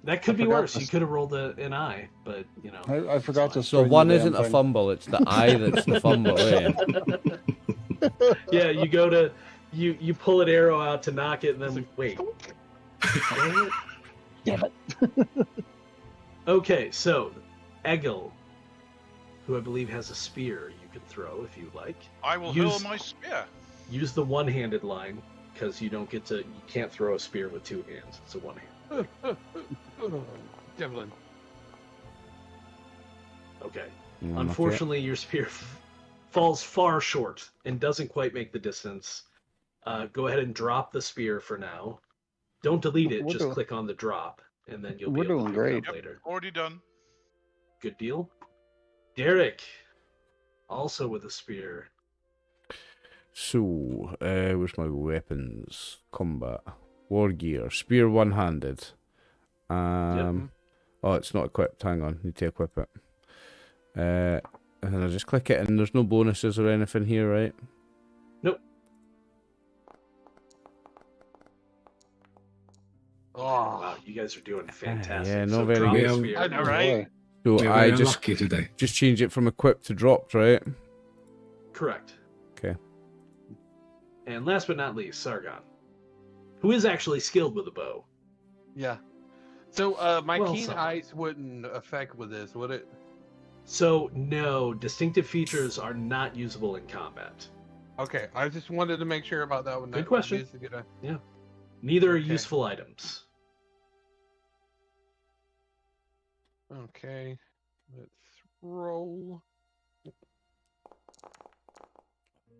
[SPEAKER 2] That could
[SPEAKER 6] I
[SPEAKER 2] be
[SPEAKER 6] forgot
[SPEAKER 2] worse.
[SPEAKER 6] this.
[SPEAKER 2] You could have rolled an eye, but you know.
[SPEAKER 6] I forgot to.
[SPEAKER 1] So
[SPEAKER 6] string
[SPEAKER 1] one
[SPEAKER 6] the
[SPEAKER 1] isn't
[SPEAKER 6] damn
[SPEAKER 1] a
[SPEAKER 6] thing.
[SPEAKER 1] fumble, it's the eye that's the fumble, eh?
[SPEAKER 2] Yeah, you go to you pull an arrow out to knock it, and then wait. Dang it.
[SPEAKER 6] Damn it.
[SPEAKER 2] Okay, so Egil, who I believe has a spear, you can throw if you like.
[SPEAKER 4] I will
[SPEAKER 2] Use-
[SPEAKER 4] hurl my spear.
[SPEAKER 2] Use the one-handed line because you can't throw a spear with two hands. It's a one hand.
[SPEAKER 3] Javelin.
[SPEAKER 2] Okay.
[SPEAKER 1] Unlucky.
[SPEAKER 2] Unfortunately, your spear falls far short and doesn't quite make the distance. Go ahead and drop the spear for now. Don't delete it.
[SPEAKER 6] We're
[SPEAKER 2] Just
[SPEAKER 6] doing-
[SPEAKER 2] click on the drop, and then you'll
[SPEAKER 6] We're
[SPEAKER 2] be able to
[SPEAKER 6] doing
[SPEAKER 2] pick it
[SPEAKER 6] great.
[SPEAKER 2] up later.
[SPEAKER 4] Already done.
[SPEAKER 2] Good deal. Derek, also with a spear.
[SPEAKER 1] So, where's my weapons? Combat. War gear. Spear one-handed. Oh, it's not equipped. Hang on. Need to equip it. And then I just click it and there's no bonuses or anything here, right?
[SPEAKER 2] Nope.
[SPEAKER 3] Oh,
[SPEAKER 2] Wow, you guys are doing fantastic.
[SPEAKER 1] yeah, no,
[SPEAKER 2] So
[SPEAKER 1] very
[SPEAKER 2] drop
[SPEAKER 1] good.
[SPEAKER 2] the spear.
[SPEAKER 3] I know,
[SPEAKER 6] Oh,
[SPEAKER 3] right?
[SPEAKER 6] boy.
[SPEAKER 1] So
[SPEAKER 5] We're
[SPEAKER 1] I
[SPEAKER 5] very
[SPEAKER 1] just
[SPEAKER 5] lucky today.
[SPEAKER 1] change it from equipped to dropped, right?
[SPEAKER 2] Correct.
[SPEAKER 1] Okay.
[SPEAKER 2] And last but not least, Sargon, who is actually skilled with a bow.
[SPEAKER 3] yeah. So my
[SPEAKER 2] Well,
[SPEAKER 3] keen
[SPEAKER 2] some.
[SPEAKER 3] eyes wouldn't affect with this, would it?
[SPEAKER 2] So no, distinctive features are not usable in combat.
[SPEAKER 3] Okay, I just wanted to make sure about that one.
[SPEAKER 2] Good
[SPEAKER 3] That
[SPEAKER 2] question.
[SPEAKER 3] is a good,
[SPEAKER 2] Neither are
[SPEAKER 3] Okay.
[SPEAKER 2] useful items.
[SPEAKER 3] okay, let's roll.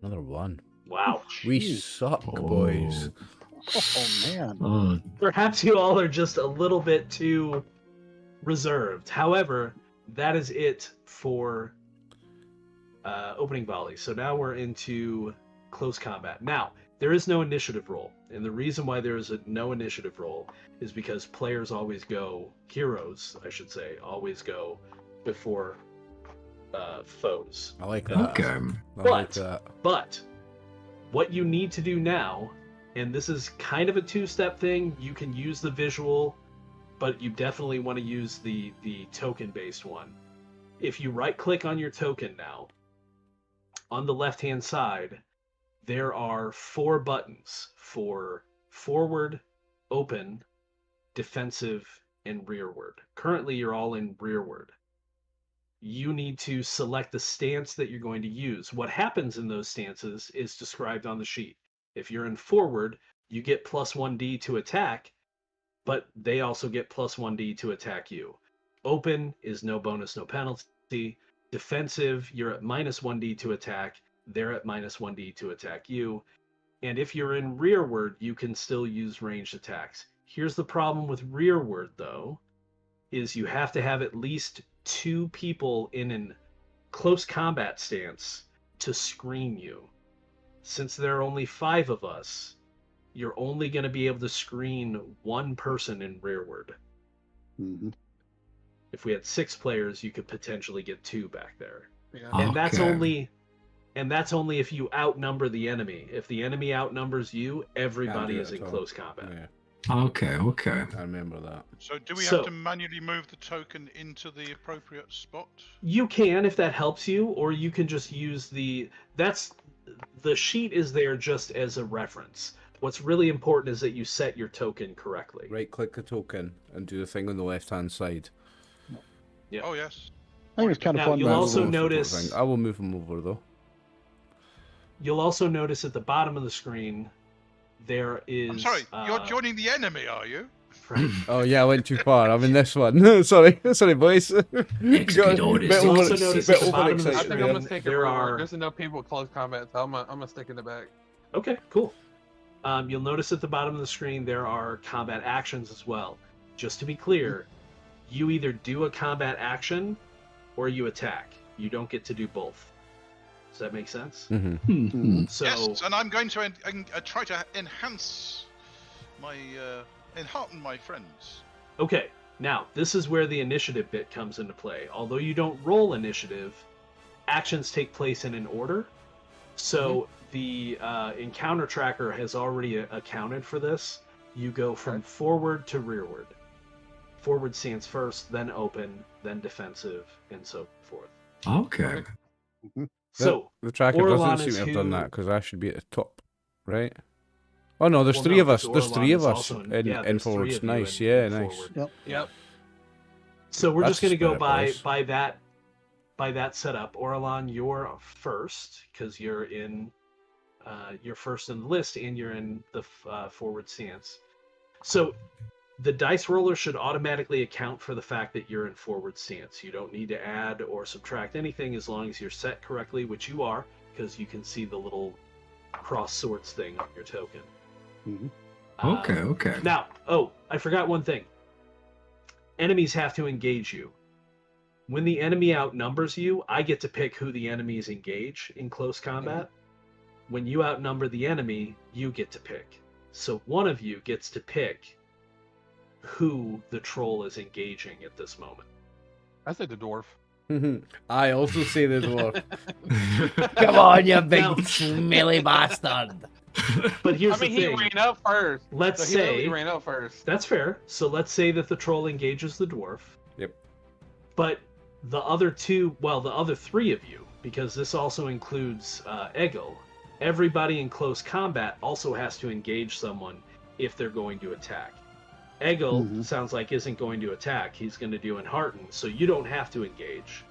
[SPEAKER 1] Another one.
[SPEAKER 2] Wow.
[SPEAKER 1] We
[SPEAKER 6] Jeez.
[SPEAKER 1] suck, boys.
[SPEAKER 6] Oh man.
[SPEAKER 5] Oh,
[SPEAKER 2] Perhaps you all are just a little bit too reserved. However, that is it for opening volley. So now we're into close combat. Now, there is no initiative roll. And the reason why there is no initiative roll is because players always go, heroes, I should say, always go before foes.
[SPEAKER 1] I like that.
[SPEAKER 5] okay.
[SPEAKER 1] I like
[SPEAKER 2] But-
[SPEAKER 1] that.
[SPEAKER 2] But what you need to do now, and this is kind of a two-step thing, you can use the visual, but you definitely want to use the token-based one. If you right-click on your token now, on the left-hand side, there are 4 buttons for forward, open, defensive, and rearward. Currently, you're all in rearward. You need to select the stance that you're going to use. What happens in those stances is described on the sheet. If you're in forward, you get plus 1d to attack, but they also get plus 1d to attack you. Open is no bonus, no penalty. Defensive, you're at minus 1d to attack. They're at minus 1d to attack you. And if you're in rearward, you can still use ranged attacks. Here's the problem with rearward, though, is you have to have at least 2 people in a close combat stance to screen you. Since there are only 5 of us, you're only going to be able to screen 1 person in rearward.
[SPEAKER 6] Mm-hmm.
[SPEAKER 2] If we had 6 players, you could potentially get 2 back there.
[SPEAKER 3] Yeah.
[SPEAKER 2] And that's
[SPEAKER 5] Okay.
[SPEAKER 2] only if you outnumber the enemy. If the enemy outnumbers you, everybody
[SPEAKER 1] do
[SPEAKER 2] is
[SPEAKER 1] it
[SPEAKER 2] in
[SPEAKER 1] at all.
[SPEAKER 2] close combat.
[SPEAKER 1] Yeah,
[SPEAKER 5] Okay.
[SPEAKER 1] I remember that.
[SPEAKER 4] So do we
[SPEAKER 2] So-
[SPEAKER 4] have to manually move the token into the appropriate spot?
[SPEAKER 2] You can if that helps you, or you can just use the sheet is there just as a reference. What's really important is that you set your token correctly.
[SPEAKER 1] Right click the token and do the thing on the left hand side.
[SPEAKER 2] Yeah.
[SPEAKER 4] Oh yes.
[SPEAKER 6] I think it's kind of
[SPEAKER 2] Now,
[SPEAKER 6] fun.
[SPEAKER 2] you'll
[SPEAKER 6] to have
[SPEAKER 2] also
[SPEAKER 6] a little-
[SPEAKER 2] notice-
[SPEAKER 1] I will move them over though.
[SPEAKER 2] You'll also notice at the bottom of the screen there is.
[SPEAKER 4] I'm sorry, you're joining the enemy, are you?
[SPEAKER 2] Right.
[SPEAKER 1] Oh yeah, I went too far. I'm in this one. sorry, boys.
[SPEAKER 5] Execute orders.
[SPEAKER 1] Bit
[SPEAKER 2] You'll
[SPEAKER 1] over-
[SPEAKER 2] also notice
[SPEAKER 1] bit
[SPEAKER 2] at the bottom of the
[SPEAKER 3] I
[SPEAKER 1] overexcited
[SPEAKER 3] think
[SPEAKER 2] screen
[SPEAKER 3] I'm
[SPEAKER 1] there.
[SPEAKER 3] gonna take
[SPEAKER 2] there are.
[SPEAKER 3] There's enough people with close combat, so I'm gonna stick in the back.
[SPEAKER 2] Okay, cool. You'll notice at the bottom of the screen there are combat actions as well. Just to be clear, you either do a combat action or you attack. You don't get to do both. Does that make sense?
[SPEAKER 1] Mm-hmm.
[SPEAKER 2] So
[SPEAKER 4] Yes, and I'm going to try to enhance my enhearten my friends.
[SPEAKER 2] okay, now this is where the initiative bit comes into play. Although you don't roll initiative, actions take place in an order. So the encounter tracker has already accounted for this. You go from forward to rearward. Forward stance first, then open, then defensive, and so forth.
[SPEAKER 5] Okay.
[SPEAKER 2] So
[SPEAKER 1] the tracker
[SPEAKER 2] Orlan
[SPEAKER 1] doesn't seem
[SPEAKER 2] is
[SPEAKER 1] to have done
[SPEAKER 2] who-
[SPEAKER 1] that because I should be at the top, right? Oh no, there's
[SPEAKER 2] Well,
[SPEAKER 1] three
[SPEAKER 2] no,
[SPEAKER 1] of us.
[SPEAKER 2] because
[SPEAKER 1] There's
[SPEAKER 2] Orlan
[SPEAKER 1] three of
[SPEAKER 2] is
[SPEAKER 1] us
[SPEAKER 2] also
[SPEAKER 1] in
[SPEAKER 2] there's three
[SPEAKER 1] forwards.
[SPEAKER 2] of you
[SPEAKER 1] Nice,
[SPEAKER 2] in
[SPEAKER 1] yeah, nice.
[SPEAKER 2] forward.
[SPEAKER 3] Yep.
[SPEAKER 2] So we're just
[SPEAKER 1] That's
[SPEAKER 2] going to go
[SPEAKER 1] spirit,
[SPEAKER 2] by that setup. Orlan, you're first because you're first in the list and you're in the forward stance. So the dice roller should automatically account for the fact that you're in forward stance. You don't need to add or subtract anything as long as you're set correctly, which you are, because you can see the little cross swords thing on your token.
[SPEAKER 5] Okay.
[SPEAKER 2] Now, I forgot one thing. Enemies have to engage you. When the enemy outnumbers you, I get to pick who the enemies engage in close combat. When you outnumber the enemy, you get to pick. So one of you gets to pick who the troll is engaging at this moment.
[SPEAKER 3] I said the dwarf.
[SPEAKER 1] I also say the dwarf.
[SPEAKER 7] Come on, you big
[SPEAKER 2] Now-
[SPEAKER 7] smelly bastard.
[SPEAKER 2] But here's
[SPEAKER 3] I mean,
[SPEAKER 2] the
[SPEAKER 3] he
[SPEAKER 2] thing.
[SPEAKER 3] ran up first.
[SPEAKER 2] Let's
[SPEAKER 3] So he literally
[SPEAKER 2] say
[SPEAKER 3] ran up first.
[SPEAKER 2] that's fair. So let's say that the troll engages the dwarf.
[SPEAKER 1] Yep.
[SPEAKER 2] But the other three of you, because this also includes Egil, everybody in close combat also has to engage someone if they're going to attack. Egil sounds like isn't going to attack. He's going to do enhearten, so you don't have to engage.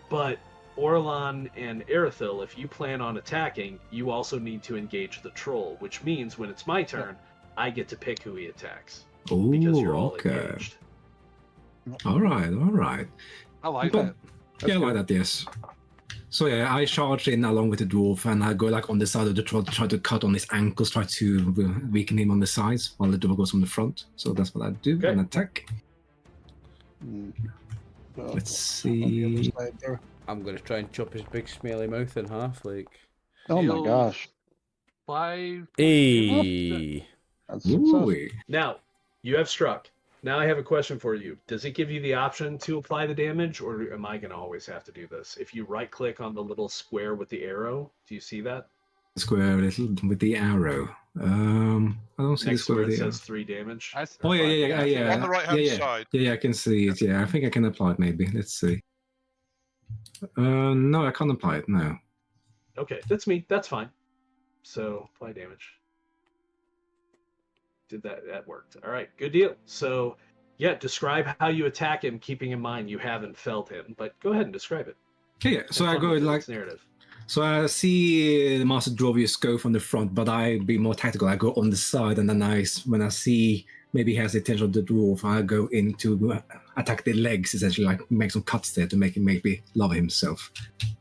[SPEAKER 2] But Orlan and Erithil, if you plan on attacking, you also need to engage the troll, which means when it's my turn, I get to pick who he attacks. Because you're all engaged.
[SPEAKER 5] All right.
[SPEAKER 3] I like
[SPEAKER 5] But-
[SPEAKER 3] that.
[SPEAKER 5] Yeah, I like that, yes. So yeah, I charge in along with the dwarf and I go like on the side of the troll to try to cut on his ankles, try to weaken him on the sides while the dwarf goes on the front. So that's what I do,
[SPEAKER 2] Okay.
[SPEAKER 5] and attack.
[SPEAKER 6] So,
[SPEAKER 5] Let's
[SPEAKER 6] on the other
[SPEAKER 5] see.
[SPEAKER 6] side there.
[SPEAKER 1] I'm gonna try and chop his big smelly mouth in half, like.
[SPEAKER 6] Oh my
[SPEAKER 3] He'll-
[SPEAKER 6] gosh.
[SPEAKER 3] 5.
[SPEAKER 1] Hey.
[SPEAKER 6] That's success.
[SPEAKER 5] Ooh.
[SPEAKER 2] Now, you have struck. Now I have a question for you. Does it give you the option to apply the damage, or am I going to always have to do this? If you right-click on the little square with the arrow, do you see that?
[SPEAKER 5] Square little with the arrow. I don't see the
[SPEAKER 2] Next to
[SPEAKER 5] square
[SPEAKER 2] where
[SPEAKER 5] with
[SPEAKER 2] it
[SPEAKER 5] the arrow.
[SPEAKER 2] says 3 damage.
[SPEAKER 3] I,
[SPEAKER 5] Oh yeah.
[SPEAKER 4] On the right-hand side.
[SPEAKER 5] Yeah, I can see it. Yeah, I think I can apply it maybe. Let's see. No, I can't apply it. No.
[SPEAKER 2] Okay, that's me. That's fine. So, apply damage. Did that. That worked. All right, good deal. So, yeah, describe how you attack him, keeping in mind you haven't felt him, but go ahead and describe it.
[SPEAKER 5] Yeah. So
[SPEAKER 2] Have
[SPEAKER 5] I
[SPEAKER 2] fun
[SPEAKER 5] go
[SPEAKER 2] with
[SPEAKER 5] like.
[SPEAKER 2] its narrative.
[SPEAKER 5] So I see the Master Drovius go from the front, but I be more tactical. I go on the side, and then when I see maybe he has the attention of the dwarf, I go in to attack the legs, essentially, like make some cuts there to make him maybe love himself.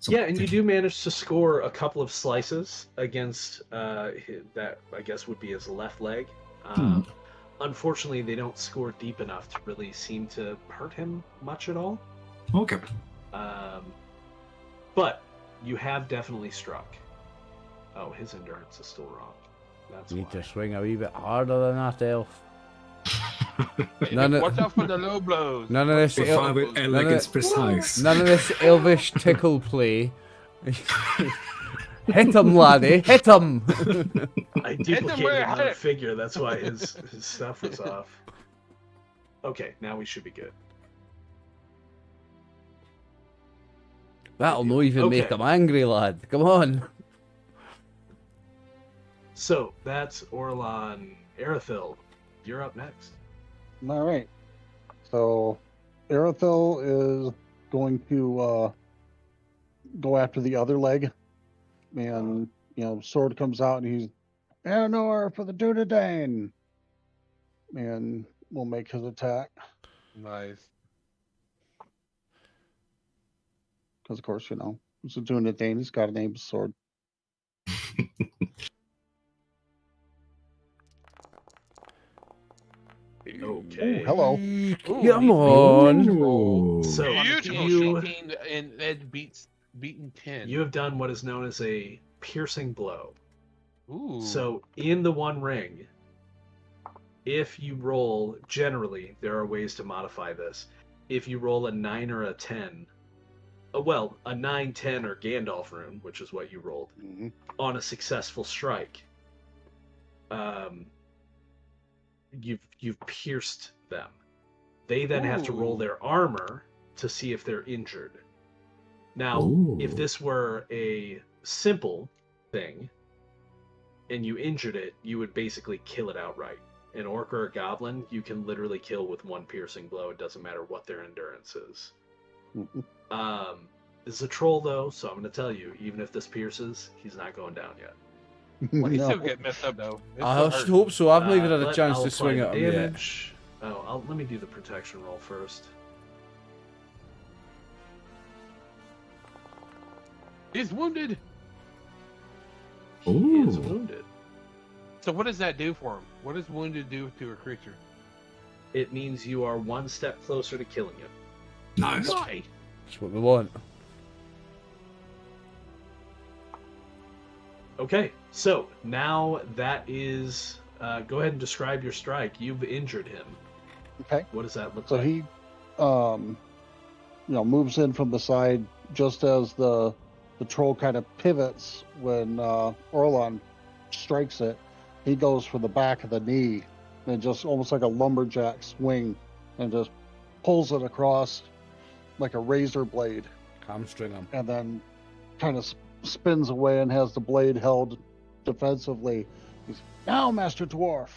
[SPEAKER 5] So,
[SPEAKER 2] Yeah, and you do manage to score a couple of slices against that, I guess, would be his left leg. Unfortunately, they don't score deep enough to really seem to hurt him much at all.
[SPEAKER 5] Okay.
[SPEAKER 2] But you have definitely struck. Oh, his endurance is still wrong. That's
[SPEAKER 1] Need
[SPEAKER 2] why.
[SPEAKER 1] to swing a wee bit harder than that, elf. None of,
[SPEAKER 3] Watch out for the low blows.
[SPEAKER 1] none of this.
[SPEAKER 5] If I with elegance precise.
[SPEAKER 1] None of this elvish tickle play. Hit him, laddie. Hit him.
[SPEAKER 2] I
[SPEAKER 3] where it
[SPEAKER 2] duplicated another
[SPEAKER 3] hurt.
[SPEAKER 2] figure. That's why his stuff was off. Okay, now we should be good.
[SPEAKER 1] That'll no even make
[SPEAKER 2] Okay.
[SPEAKER 1] him angry, lad. Come on.
[SPEAKER 2] So that's Orlan. Erithil, you're up next.
[SPEAKER 6] All right. So Erithil is going to go after the other leg and sword comes out, and he's Anor for the Dunedain, and will make his attack.
[SPEAKER 3] Nice.
[SPEAKER 6] Because of course, it's a Dunedain. He's got to name his sword.
[SPEAKER 2] Okay.
[SPEAKER 6] Ooh, hello.
[SPEAKER 1] Come on.
[SPEAKER 5] Ooh.
[SPEAKER 2] So
[SPEAKER 4] Beautiful
[SPEAKER 2] you
[SPEAKER 3] 18 and Ed beaten 10.
[SPEAKER 2] you have done what is known as a piercing blow.
[SPEAKER 3] Ooh.
[SPEAKER 2] So in the One Ring, if you roll, generally there are ways to modify this. If you roll a 9 or a 10, a 9, 10, or Gandalf rune, which is what you rolled,
[SPEAKER 6] Mm-hmm.
[SPEAKER 2] on a successful strike, you've pierced them. They then have to roll
[SPEAKER 3] Ooh.
[SPEAKER 2] their armor to see if they're injured. Now,
[SPEAKER 5] Ooh.
[SPEAKER 2] if this were a simple thing and you injured it, you would basically kill it outright. An orc or a goblin, you can literally kill with one piercing blow. It doesn't matter what their endurance is. This is a troll, though, so I'm going to tell you, even if this pierces, he's not going down yet.
[SPEAKER 3] Well, he
[SPEAKER 6] No.
[SPEAKER 3] still get messed up though. It's
[SPEAKER 1] I
[SPEAKER 3] still
[SPEAKER 1] should
[SPEAKER 3] hurt.
[SPEAKER 1] hope so. I've not even had a
[SPEAKER 2] I'll
[SPEAKER 1] chance to
[SPEAKER 2] apply
[SPEAKER 1] swing
[SPEAKER 2] the
[SPEAKER 1] at him yet.
[SPEAKER 2] damage. Let me do the protection roll first.
[SPEAKER 3] He's wounded.
[SPEAKER 2] He is
[SPEAKER 5] Ooh.
[SPEAKER 2] wounded.
[SPEAKER 3] So what does that do for him? What does wounded do to a creature?
[SPEAKER 2] It means you are one step closer to killing him.
[SPEAKER 5] Nice.
[SPEAKER 3] Why?
[SPEAKER 1] That's what we want.
[SPEAKER 2] Okay, so now that is... go ahead and describe your strike. You've injured him.
[SPEAKER 6] Okay.
[SPEAKER 2] What does that look
[SPEAKER 6] So
[SPEAKER 2] like?
[SPEAKER 6] he, moves in from the side just as the troll kind of pivots when Orlon strikes it. He goes for the back of the knee and just almost like a lumberjack swing and just pulls it across like a razor blade,
[SPEAKER 1] Hamstring him.
[SPEAKER 6] and then kind of spins away and has the blade held defensively. He's, now, Master Dwarf.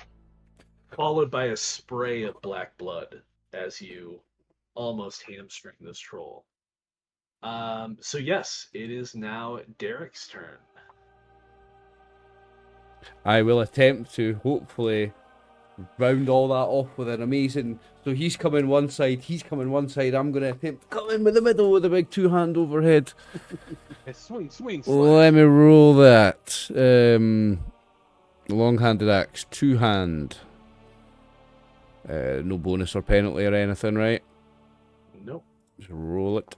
[SPEAKER 2] Followed by a spray of black blood as you almost hamstring this troll. So yes, it is now Derek's turn.
[SPEAKER 1] I will attempt to hopefully round all that off with an amazing... So he's coming one side, I'm going to attempt to come in with the middle with a big two-hand overhead.
[SPEAKER 3] Swing.
[SPEAKER 1] Let me roll that. Long-handed axe, two-hand. No bonus or penalty or anything, right?
[SPEAKER 2] Nope.
[SPEAKER 1] Just roll it.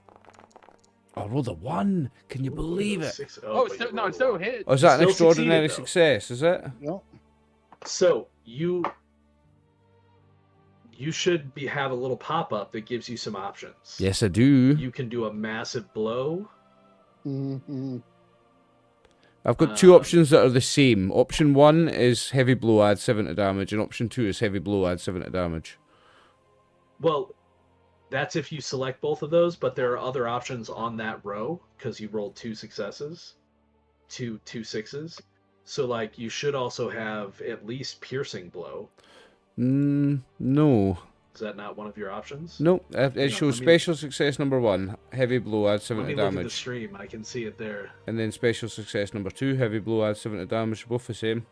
[SPEAKER 1] I rolled a 1. Can you believe it?
[SPEAKER 3] Oh, it's so hit.
[SPEAKER 1] Oh, is that an
[SPEAKER 2] Still
[SPEAKER 1] extraordinary
[SPEAKER 2] succeeded, though.
[SPEAKER 1] success, is it?
[SPEAKER 6] Yep.
[SPEAKER 2] So you should have a little pop-up that gives you some options.
[SPEAKER 1] Yes, I do.
[SPEAKER 2] You can do a massive blow.
[SPEAKER 6] Mm-hmm.
[SPEAKER 1] I've got two options that are the same. Option 1 is heavy blow, add 7 to damage, and option 2 is heavy blow, add 7 to damage.
[SPEAKER 2] Well, that's if you select both of those, but there are other options on that row because you rolled 2 successes, two 6s. So, like, you should also have at least piercing blow.
[SPEAKER 1] No.
[SPEAKER 2] Is that not one of your options?
[SPEAKER 1] Nope. It shows
[SPEAKER 2] let me-
[SPEAKER 1] special success number 1, heavy blow, add 7
[SPEAKER 2] Let me
[SPEAKER 1] to
[SPEAKER 2] look at the
[SPEAKER 1] damage.
[SPEAKER 2] stream. I can see it there.
[SPEAKER 1] And then special success number 2, heavy blow, add 7 to damage. Both the same.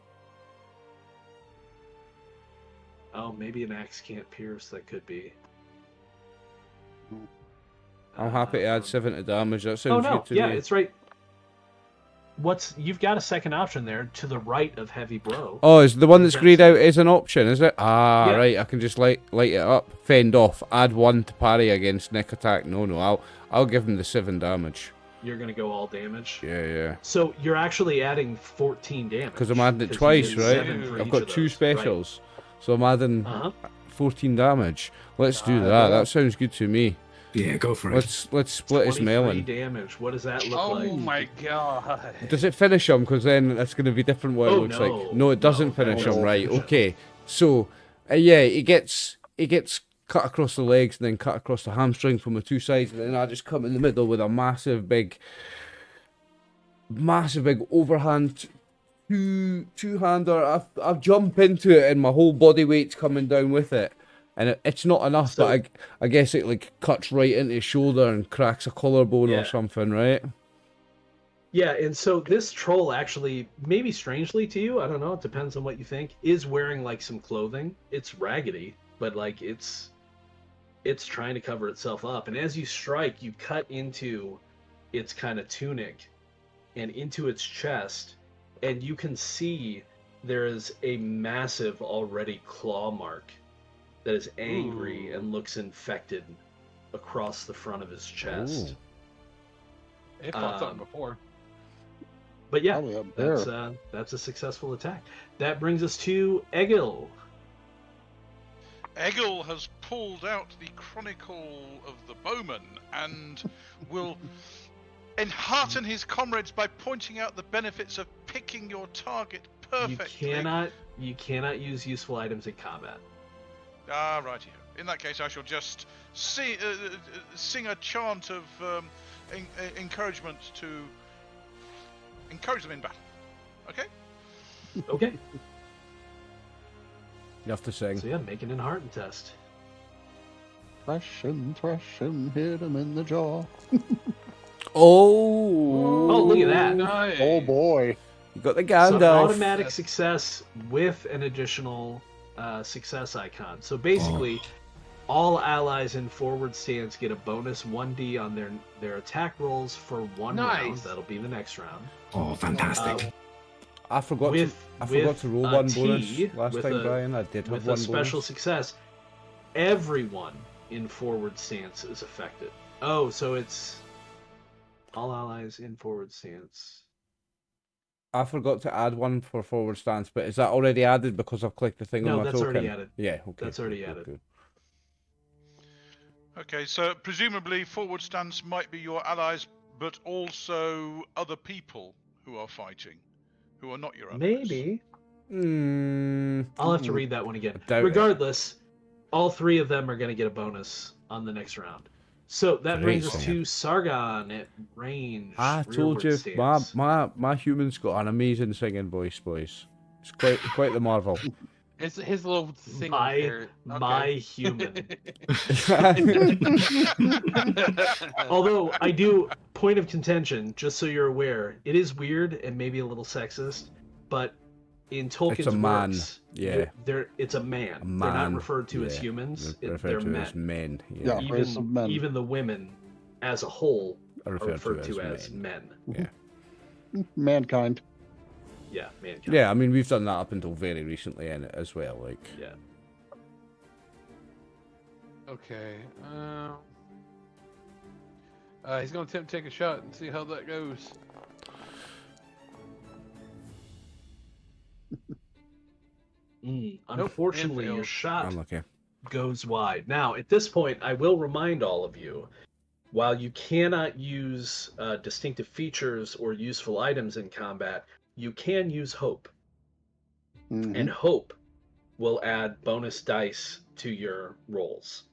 [SPEAKER 2] Oh, maybe an axe can't pierce. That could be.
[SPEAKER 1] I'm happy to add 7 to damage. That
[SPEAKER 2] Oh
[SPEAKER 1] sounds
[SPEAKER 2] no!
[SPEAKER 1] good to
[SPEAKER 2] Yeah,
[SPEAKER 1] me.
[SPEAKER 2] it's right. You've got a second option there to the right of heavy blow.
[SPEAKER 1] Oh, is the one that's
[SPEAKER 2] Yes.
[SPEAKER 1] grayed out is an option, is it? Ah,
[SPEAKER 2] Yeah.
[SPEAKER 1] right. I can just light it up. Fend off. Add 1 to parry against Nick attack. No. I'll give him the 7 damage.
[SPEAKER 2] You're gonna go all damage.
[SPEAKER 1] Yeah.
[SPEAKER 2] So you're actually adding 14 damage.
[SPEAKER 1] Because I'm adding it
[SPEAKER 2] 'cause you
[SPEAKER 1] twice,
[SPEAKER 2] did
[SPEAKER 1] right?
[SPEAKER 2] 7 for
[SPEAKER 1] I've
[SPEAKER 2] each
[SPEAKER 1] got
[SPEAKER 2] of
[SPEAKER 1] 2
[SPEAKER 2] those, right.
[SPEAKER 1] specials. So I'm adding
[SPEAKER 2] Uh-huh.
[SPEAKER 1] 14 damage. Let's do
[SPEAKER 6] Ah,
[SPEAKER 1] that.
[SPEAKER 6] yeah.
[SPEAKER 1] That sounds good to me.
[SPEAKER 5] Yeah, go for it.
[SPEAKER 1] Let's split his
[SPEAKER 2] 23
[SPEAKER 1] melon.
[SPEAKER 2] damage. What does that look
[SPEAKER 3] Oh
[SPEAKER 2] like?
[SPEAKER 3] my god.
[SPEAKER 1] Does it finish him? Because then that's going to be different what it
[SPEAKER 2] Oh,
[SPEAKER 1] looks
[SPEAKER 2] no.
[SPEAKER 1] like. No, it doesn't
[SPEAKER 2] No,
[SPEAKER 1] finish
[SPEAKER 2] that
[SPEAKER 1] him,
[SPEAKER 2] doesn't
[SPEAKER 1] right?
[SPEAKER 2] finish him.
[SPEAKER 1] Okay. So, yeah, he gets cut across the legs and then cut across the hamstring from the 2 sides, and then I just come in the middle with a massive big overhand two-hander. I jump into it and my whole body weight's coming down with it. And it's not enough,
[SPEAKER 2] So-
[SPEAKER 1] but I guess it like cuts right into his shoulder and cracks a collarbone
[SPEAKER 2] Yeah.
[SPEAKER 1] or something, right?
[SPEAKER 2] Yeah, and so this troll actually, maybe strangely to you, I don't know, it depends on what you think, is wearing like some clothing. It's raggedy, but like it's trying to cover itself up. And as you strike, you cut into its kind of tunic and into its chest, and you can see there is a massive already claw mark that is angry and looks infected across the front of his chest.
[SPEAKER 3] It fought something before.
[SPEAKER 2] But yeah,
[SPEAKER 6] Probably up there.
[SPEAKER 2] that's a successful attack. That brings us to Egil.
[SPEAKER 4] Egil has pulled out the Chronicle of the Bowman and will enhearten his comrades by pointing out the benefits of picking your target perfectly.
[SPEAKER 2] You cannot use useful items in combat.
[SPEAKER 4] Ah, righty. In that case, I shall just sing a chant of encouragement to encourage them in battle. Okay?
[SPEAKER 2] Okay.
[SPEAKER 1] You have to sing.
[SPEAKER 2] So yeah, make an enhearten test.
[SPEAKER 6] Thrash him, hit him in the jaw.
[SPEAKER 1] Oh,
[SPEAKER 2] look at that.
[SPEAKER 3] Nice.
[SPEAKER 6] Oh boy.
[SPEAKER 1] You got the
[SPEAKER 2] So
[SPEAKER 1] Gandalf.
[SPEAKER 2] automatic success with an additional success icon. So basically, all allies in forward stance get a bonus 1d on their attack rolls for one round.
[SPEAKER 3] Nice.
[SPEAKER 2] That'll be the next round.
[SPEAKER 5] Oh, fantastic.
[SPEAKER 1] I forgot to roll one bonus last time, Brian. I did have
[SPEAKER 2] with
[SPEAKER 1] one
[SPEAKER 2] a special
[SPEAKER 1] bonus.
[SPEAKER 2] success. Everyone in forward stance is affected. Oh, so it's all allies in forward stance.
[SPEAKER 1] I forgot to add one for forward stance, but is that already added because I've clicked the thing on
[SPEAKER 2] No,
[SPEAKER 1] my
[SPEAKER 2] that's
[SPEAKER 1] token?
[SPEAKER 2] already added.
[SPEAKER 1] Yeah, okay.
[SPEAKER 2] That's already added.
[SPEAKER 1] Good.
[SPEAKER 4] Okay, so presumably forward stance might be your allies, but also other people who are fighting, who are not your allies.
[SPEAKER 2] Maybe. I'll have to read that one again.
[SPEAKER 1] Doubt it.
[SPEAKER 2] Regardless, all three of them are going to get a bonus on the next round. So that brings us
[SPEAKER 1] Prancing.
[SPEAKER 2] to Sargon at range.
[SPEAKER 1] I told you,
[SPEAKER 2] rearward stance.
[SPEAKER 1] my human's got an amazing singing voice, boys. It's quite the marvel.
[SPEAKER 3] It's his little singing
[SPEAKER 2] My-
[SPEAKER 3] there.
[SPEAKER 2] my human. Although I do, point of contention, just so you're aware, it is weird and maybe a little sexist, but in Tolkien's
[SPEAKER 1] a man,
[SPEAKER 2] works,
[SPEAKER 1] yeah.
[SPEAKER 2] it's a man.
[SPEAKER 1] A
[SPEAKER 2] They're not
[SPEAKER 1] man,
[SPEAKER 2] referred to as
[SPEAKER 1] yeah.
[SPEAKER 2] humans.
[SPEAKER 1] They're
[SPEAKER 2] They're
[SPEAKER 1] referred to
[SPEAKER 2] men.
[SPEAKER 1] as men.
[SPEAKER 6] Yeah. race of men.
[SPEAKER 2] Even the women, as a whole,
[SPEAKER 1] Are
[SPEAKER 2] are referred to as men.
[SPEAKER 1] Yeah.
[SPEAKER 6] Mankind.
[SPEAKER 2] Yeah, mankind.
[SPEAKER 1] Yeah, I mean, we've done that up until very recently in it as well. Like,
[SPEAKER 2] Yeah.
[SPEAKER 3] Okay. He's going to attempt to take a shot and see how that goes.
[SPEAKER 2] Unfortunately, your
[SPEAKER 3] failed.
[SPEAKER 2] shot
[SPEAKER 1] unlucky.
[SPEAKER 2] goes wide. Now, at this point, I will remind all of you, while you cannot use distinctive features or useful items in combat, you can use hope.
[SPEAKER 6] Mhm.
[SPEAKER 2] And hope will add bonus dice to your rolls.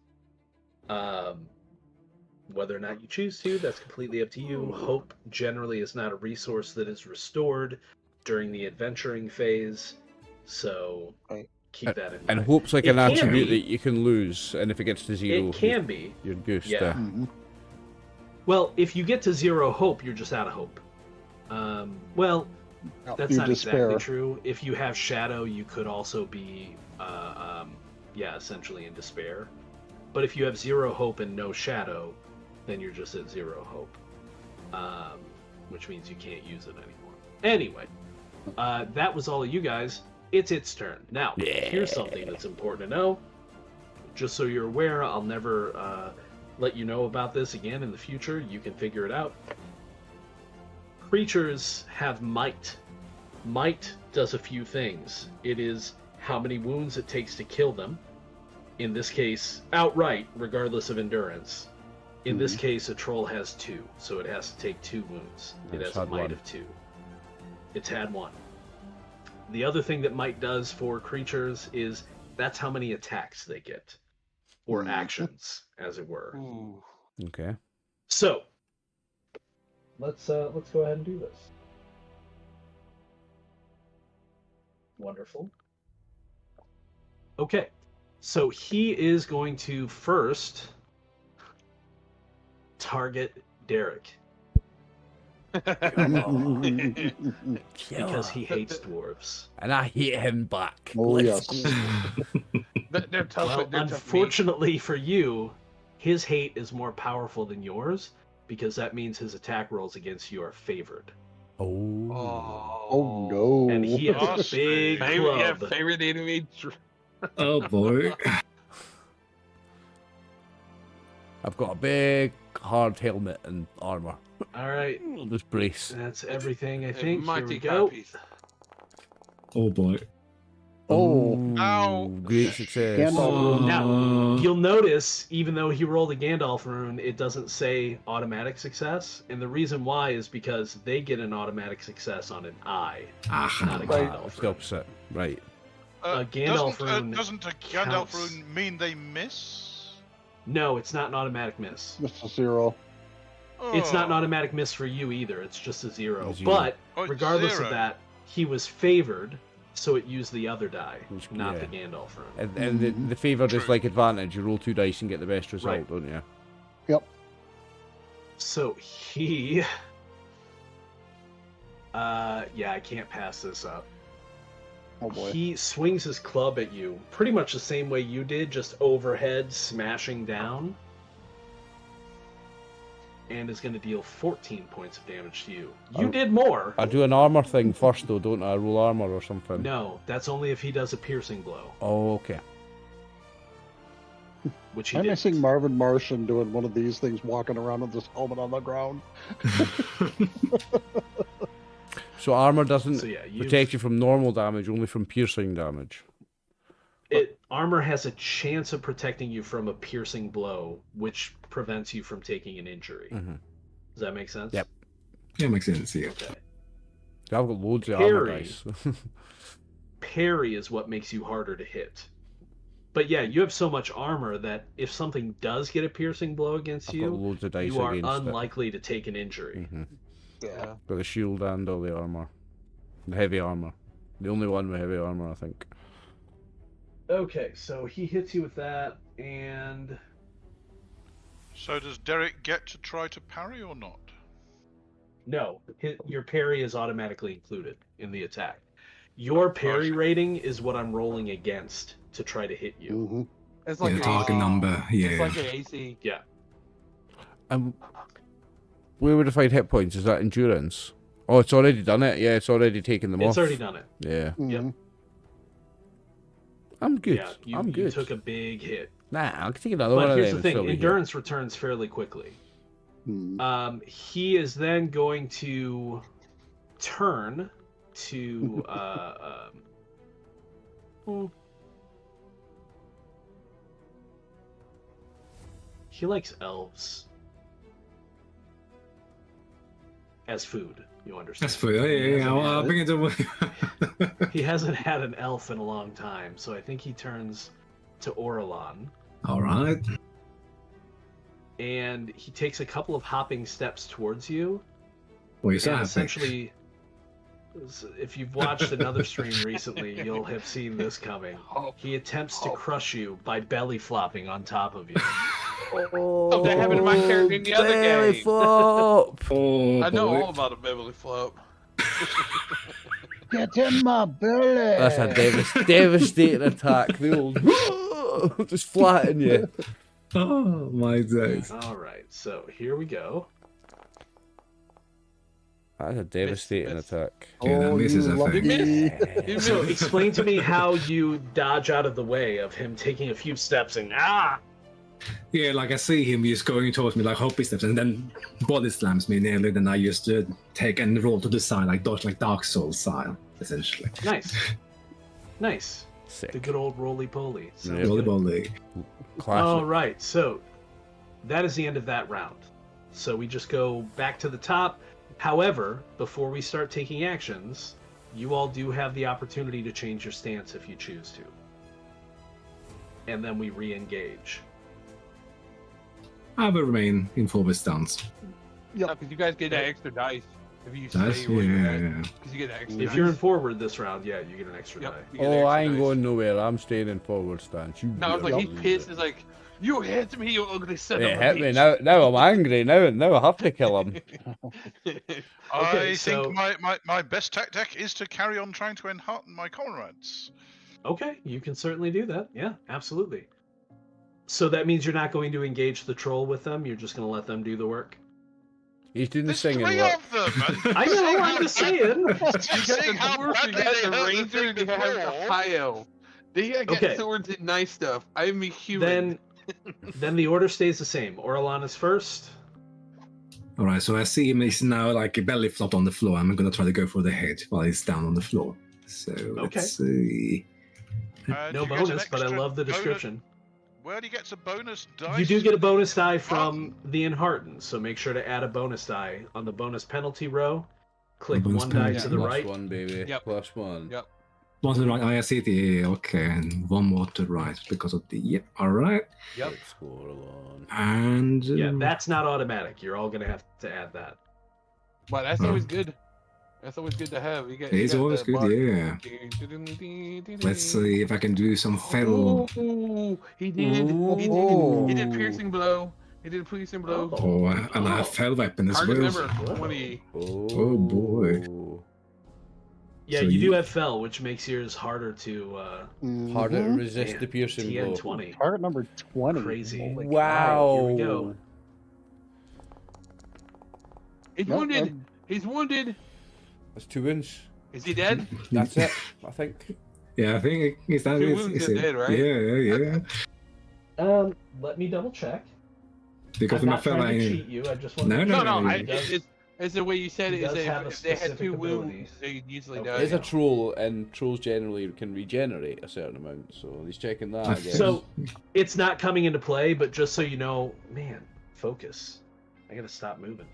[SPEAKER 2] Whether or not you choose to, that's completely up to you. Hope generally is not a resource that is restored during the adventuring phase, so
[SPEAKER 6] Right.
[SPEAKER 2] keep that in mind.
[SPEAKER 1] And hope's like
[SPEAKER 2] It
[SPEAKER 1] an
[SPEAKER 2] can
[SPEAKER 1] attribute
[SPEAKER 2] be.
[SPEAKER 1] that you can lose, and if it gets to zero,
[SPEAKER 2] It can be.
[SPEAKER 1] you're goosed.
[SPEAKER 2] Yeah.
[SPEAKER 6] Mhm.
[SPEAKER 2] Well, if you get to 0 hope, you're just out of hope. Well, that's
[SPEAKER 6] You
[SPEAKER 2] not
[SPEAKER 6] despair.
[SPEAKER 2] exactly true. If you have shadow, you could also be, essentially in despair. But if you have 0 hope and no shadow, then you're just at 0 hope, which means you can't use it anymore. Anyway, that was all of you guys. It's its turn. Now, here's something that's important to know. Just so you're aware, I'll never let you know about this again in the future. You can figure it out. Creatures have might. Might does a few things. It is how many wounds it takes to kill them. In this case, outright, regardless of endurance. In this case, a troll has 2, so it has to take 2 wounds. It
[SPEAKER 1] It's
[SPEAKER 2] has a
[SPEAKER 1] had
[SPEAKER 2] might
[SPEAKER 1] one.
[SPEAKER 2] of 2. It's had 1. The other thing that might does for creatures is that's how many attacks they get. Or actions, as it were.
[SPEAKER 3] Ooh.
[SPEAKER 1] Okay.
[SPEAKER 2] So, let's go ahead and do this. Wonderful. Okay, so he is going to first target Derek. because he hates dwarves.
[SPEAKER 1] And I hate him back.
[SPEAKER 6] Oh,
[SPEAKER 1] Let's
[SPEAKER 6] yes.
[SPEAKER 1] go.
[SPEAKER 3] They're tough.
[SPEAKER 2] Well,
[SPEAKER 3] they're tough meat.
[SPEAKER 2] unfortunately for you, his hate is more powerful than yours because that means his attack rolls against you are favored.
[SPEAKER 1] Oh.
[SPEAKER 6] Oh no.
[SPEAKER 2] And he has a
[SPEAKER 4] Nasty.
[SPEAKER 2] big club.
[SPEAKER 3] Favorite enemy.
[SPEAKER 5] Oh boy.
[SPEAKER 1] I've got a big hard helmet and armor.
[SPEAKER 2] All right,
[SPEAKER 1] I'll just brace.
[SPEAKER 2] that's everything I think. Here we
[SPEAKER 3] Mighty
[SPEAKER 2] go.
[SPEAKER 3] piece.
[SPEAKER 5] Oh boy.
[SPEAKER 6] Oh.
[SPEAKER 4] Ow.
[SPEAKER 1] Great success.
[SPEAKER 6] Gandalf.
[SPEAKER 2] Now, you'll notice, even though he rolled a Gandalf rune, it doesn't say automatic success. And the reason why is because they get an automatic success on an eye, not a
[SPEAKER 6] Right.
[SPEAKER 2] Gandalf
[SPEAKER 1] It's the
[SPEAKER 2] rune.
[SPEAKER 1] opposite. Right.
[SPEAKER 2] A Gandalf rune
[SPEAKER 4] doesn't a Gandalf
[SPEAKER 2] counts.
[SPEAKER 4] rune mean they miss?
[SPEAKER 2] No, it's not an automatic miss.
[SPEAKER 6] Just a 0.
[SPEAKER 2] It's not an
[SPEAKER 4] Oh.
[SPEAKER 2] automatic miss for you either. It's just a 0.
[SPEAKER 1] A 0.
[SPEAKER 2] But
[SPEAKER 4] Oh, it's
[SPEAKER 2] regardless
[SPEAKER 4] 0.
[SPEAKER 2] of that, he was favored, so it used the other die,
[SPEAKER 1] Which-
[SPEAKER 2] not
[SPEAKER 1] yeah.
[SPEAKER 2] the Gandalf rune.
[SPEAKER 1] And the favoured is
[SPEAKER 4] True.
[SPEAKER 1] like advantage. You roll 2 dice and get the best result,
[SPEAKER 2] Right.
[SPEAKER 1] don't you?
[SPEAKER 6] Yep.
[SPEAKER 2] So he, yeah, I can't pass this up.
[SPEAKER 6] Oh boy.
[SPEAKER 2] He swings his club at you pretty much the same way you did, just overhead, smashing down. And is going to deal 14 points of damage to you. You did more.
[SPEAKER 1] I do an armor thing first, though, don't I? I roll armor or something.
[SPEAKER 2] No, that's only if he does a piercing blow,
[SPEAKER 1] Oh, okay.
[SPEAKER 2] which he
[SPEAKER 6] I'm
[SPEAKER 2] did.
[SPEAKER 6] missing Marvin Martian doing one of these things, walking around with this helmet on the ground.
[SPEAKER 1] So armor doesn't
[SPEAKER 2] So yeah,
[SPEAKER 1] protect you from normal damage, only from piercing damage.
[SPEAKER 2] Armor has a chance of protecting you from a piercing blow, which prevents you from taking an injury.
[SPEAKER 1] Mhm.
[SPEAKER 2] Does that make sense?
[SPEAKER 1] Yep.
[SPEAKER 5] Yeah, makes sense. Yeah.
[SPEAKER 2] Okay.
[SPEAKER 1] I've got loads of armor
[SPEAKER 2] Parry.
[SPEAKER 1] dice.
[SPEAKER 2] Parry is what makes you harder to hit. But yeah, you have so much armor that if something does get a piercing blow against
[SPEAKER 1] I've got
[SPEAKER 2] you,
[SPEAKER 1] loads of dice
[SPEAKER 2] you are
[SPEAKER 1] against
[SPEAKER 2] unlikely to take an injury.
[SPEAKER 1] it. Mhm.
[SPEAKER 3] Yeah.
[SPEAKER 1] Got the shield and all the armor. The heavy armor. The only one with heavy armor, I think.
[SPEAKER 2] Okay, so he hits you with that, and
[SPEAKER 4] So does Derek get to try to parry or not?
[SPEAKER 2] no, your parry is automatically included in the attack. Your parry
[SPEAKER 4] see.
[SPEAKER 2] rating is what I'm rolling against to try to hit you.
[SPEAKER 6] Mm-hmm.
[SPEAKER 3] It's
[SPEAKER 5] Yeah,
[SPEAKER 3] like
[SPEAKER 5] the
[SPEAKER 3] an
[SPEAKER 5] target
[SPEAKER 3] AC.
[SPEAKER 5] number.
[SPEAKER 3] It's
[SPEAKER 5] Yeah.
[SPEAKER 3] like an AC.
[SPEAKER 1] Where would I find hit points? Is that endurance? Oh, it's already done it. Yeah, it's already taken them off.
[SPEAKER 2] It's already done it.
[SPEAKER 1] Yeah.
[SPEAKER 6] Mm-hmm.
[SPEAKER 1] I'm good.
[SPEAKER 2] Yeah,
[SPEAKER 1] I'm
[SPEAKER 2] you
[SPEAKER 1] good.
[SPEAKER 2] took a big hit.
[SPEAKER 1] Nah, I'll take another one
[SPEAKER 2] But
[SPEAKER 1] of
[SPEAKER 2] here's
[SPEAKER 1] them.
[SPEAKER 2] the thing,
[SPEAKER 1] Philly here.
[SPEAKER 2] endurance returns fairly quickly.
[SPEAKER 6] Mm-hmm.
[SPEAKER 2] He is then going to turn to he likes elves as food, you understand.
[SPEAKER 5] That's for yeah. I'll bring it over.
[SPEAKER 2] He hasn't had an elf in a long time, so I think he turns to Orlan.
[SPEAKER 5] All right.
[SPEAKER 2] And he takes a couple of hopping steps towards you.
[SPEAKER 5] What is
[SPEAKER 2] And
[SPEAKER 5] that?
[SPEAKER 2] essentially, if you've watched another stream recently, you'll have seen this coming. He attempts to crush you by belly flopping on top of you.
[SPEAKER 3] Oh, that happened to my character in the other
[SPEAKER 1] belly
[SPEAKER 3] game.
[SPEAKER 1] flop.
[SPEAKER 5] Oh,
[SPEAKER 3] I know
[SPEAKER 5] boy.
[SPEAKER 3] all about a Beverly Flop.
[SPEAKER 6] Get in my belly.
[SPEAKER 1] That's a devastating attack. The old just flatten you.
[SPEAKER 5] Oh my days.
[SPEAKER 2] All right, so here we go.
[SPEAKER 1] That's a devastating
[SPEAKER 3] miss.
[SPEAKER 1] attack.
[SPEAKER 5] Yeah, that
[SPEAKER 6] Oh,
[SPEAKER 5] misses,
[SPEAKER 6] you
[SPEAKER 5] I
[SPEAKER 6] lucky.
[SPEAKER 5] think.
[SPEAKER 3] You
[SPEAKER 2] So
[SPEAKER 3] missed.
[SPEAKER 2] explain to me how you dodge out of the way of him taking a few steps and
[SPEAKER 5] Yeah, like I see him just going towards me like hoppy steps, and then body slams me nearly. Then I used to take and roll to the side, like dodge, like Dark Souls style, essentially.
[SPEAKER 2] Nice. The
[SPEAKER 1] Sick.
[SPEAKER 2] good old roly-poly. Sounds
[SPEAKER 1] Yeah.
[SPEAKER 2] good.
[SPEAKER 5] Volleyball league.
[SPEAKER 1] Classic.
[SPEAKER 2] All right, so that is the end of that round. So we just go back to the top. However, before we start taking actions, you all do have the opportunity to change your stance if you choose to. And then we re-engage.
[SPEAKER 5] I will remain in forward stance.
[SPEAKER 3] Because you guys get that extra dice if you
[SPEAKER 5] That's
[SPEAKER 3] stay where you're at.
[SPEAKER 5] yeah.
[SPEAKER 3] Because you get extra
[SPEAKER 2] If
[SPEAKER 3] dice.
[SPEAKER 2] you're in forward this round, yeah, you get an extra
[SPEAKER 3] Yep,
[SPEAKER 2] die.
[SPEAKER 3] you get
[SPEAKER 1] Oh,
[SPEAKER 3] extra
[SPEAKER 1] I ain't
[SPEAKER 3] dice.
[SPEAKER 1] going nowhere. I'm staying in forward stance. You
[SPEAKER 3] No, it's like he's
[SPEAKER 1] believe
[SPEAKER 3] pissed.
[SPEAKER 1] it.
[SPEAKER 3] It's like, You hit me, you ugly son
[SPEAKER 1] It
[SPEAKER 3] of a
[SPEAKER 1] hit me.
[SPEAKER 3] bitch.
[SPEAKER 1] Now I'm angry. Now I have to kill him.
[SPEAKER 2] Okay,
[SPEAKER 4] I
[SPEAKER 2] so-
[SPEAKER 4] think my best tactic is to carry on trying to enhearten my comrades.
[SPEAKER 2] Okay, you can certainly do that. Yeah, absolutely. So that means you're not going to engage the troll with them. You're just going to let them do the work.
[SPEAKER 1] He's doing the
[SPEAKER 4] There's
[SPEAKER 1] singing
[SPEAKER 4] three
[SPEAKER 1] work.
[SPEAKER 4] of them. And
[SPEAKER 2] I know.
[SPEAKER 4] seeing
[SPEAKER 2] I'm
[SPEAKER 4] how
[SPEAKER 2] just
[SPEAKER 4] bad-
[SPEAKER 2] saying.
[SPEAKER 3] You got
[SPEAKER 4] seeing
[SPEAKER 3] the
[SPEAKER 4] how
[SPEAKER 3] dwarf, you
[SPEAKER 4] badly
[SPEAKER 3] got
[SPEAKER 4] they
[SPEAKER 3] the
[SPEAKER 4] hurt the
[SPEAKER 3] ranger,
[SPEAKER 4] thing
[SPEAKER 3] and you have the
[SPEAKER 4] before.
[SPEAKER 3] high elf. Then you got
[SPEAKER 2] Okay.
[SPEAKER 3] swords and nice stuff. I'm a human.
[SPEAKER 2] Then the order stays the same. Orlan is first.
[SPEAKER 5] All right, so I see him. He's now like a belly flop on the floor. I'm going to try to go for the head while he's down on the floor. So let's see.
[SPEAKER 4] And
[SPEAKER 2] No
[SPEAKER 4] you get an
[SPEAKER 2] bonus, but I
[SPEAKER 4] extra
[SPEAKER 2] love the
[SPEAKER 4] bonus-
[SPEAKER 2] description.
[SPEAKER 4] Where do you get a bonus dice?
[SPEAKER 2] You do get a bonus die from the Enheartened, so make sure to add a bonus die on the bonus penalty row. Click
[SPEAKER 5] bonus
[SPEAKER 2] one die
[SPEAKER 5] penalty.
[SPEAKER 2] to the
[SPEAKER 1] Plus
[SPEAKER 2] right.
[SPEAKER 1] one, baby.
[SPEAKER 3] Yep.
[SPEAKER 1] Plus one.
[SPEAKER 3] Yep.
[SPEAKER 5] One to the right. I see it. Yeah, okay, and one more to the right because of the. Yep. All right.
[SPEAKER 3] Yep.
[SPEAKER 1] Good score alone.
[SPEAKER 5] And
[SPEAKER 2] Yeah, that's not automatic. You're all going to have to add that.
[SPEAKER 3] But that's always good. That's always good to have. You get.
[SPEAKER 5] It's
[SPEAKER 3] you got
[SPEAKER 5] always
[SPEAKER 3] the
[SPEAKER 5] good,
[SPEAKER 3] bar-
[SPEAKER 5] yeah. Let's see if I can do some fell.
[SPEAKER 3] Ooh, he did. He did.
[SPEAKER 6] Ooh.
[SPEAKER 3] He did piercing blow. He did piercing blow.
[SPEAKER 5] Oh, and I have fell weapon as
[SPEAKER 3] Target
[SPEAKER 5] well.
[SPEAKER 3] number 20.
[SPEAKER 5] Oh, boy.
[SPEAKER 2] Yeah,
[SPEAKER 5] So
[SPEAKER 2] you do
[SPEAKER 5] you-
[SPEAKER 2] have fell, which makes yours harder to
[SPEAKER 1] Harder to
[SPEAKER 6] Mhm.
[SPEAKER 1] resist the piercing blow.
[SPEAKER 2] TN20.
[SPEAKER 6] Target number 20.
[SPEAKER 2] Crazy.
[SPEAKER 6] Holy
[SPEAKER 1] Wow.
[SPEAKER 2] Here we go.
[SPEAKER 3] He's
[SPEAKER 6] Nope,
[SPEAKER 3] wounded. He's wounded.
[SPEAKER 1] That's 2 wounds.
[SPEAKER 3] Is he dead?
[SPEAKER 1] That's it, I think.
[SPEAKER 5] Yeah, I think he's that.
[SPEAKER 3] Two wounds and dead, right?
[SPEAKER 5] Yeah.
[SPEAKER 2] Let me double check.
[SPEAKER 5] Because
[SPEAKER 2] I'm
[SPEAKER 5] my
[SPEAKER 2] not
[SPEAKER 5] fella.
[SPEAKER 2] trying to cheat you. I just want
[SPEAKER 5] No,
[SPEAKER 2] to
[SPEAKER 5] no,
[SPEAKER 3] No, no.
[SPEAKER 5] He
[SPEAKER 3] It's the way you said
[SPEAKER 2] he
[SPEAKER 3] it. Is
[SPEAKER 2] does
[SPEAKER 3] that
[SPEAKER 2] have a
[SPEAKER 3] if they had
[SPEAKER 2] specific
[SPEAKER 3] 2 wounds,
[SPEAKER 2] ability.
[SPEAKER 3] they usually
[SPEAKER 2] Okay.
[SPEAKER 3] die.
[SPEAKER 1] He's a troll, and trolls generally can regenerate a certain amount, so he's checking that, I guess.
[SPEAKER 2] So it's not coming into play, but just so you know, man, focus. I gotta stop moving.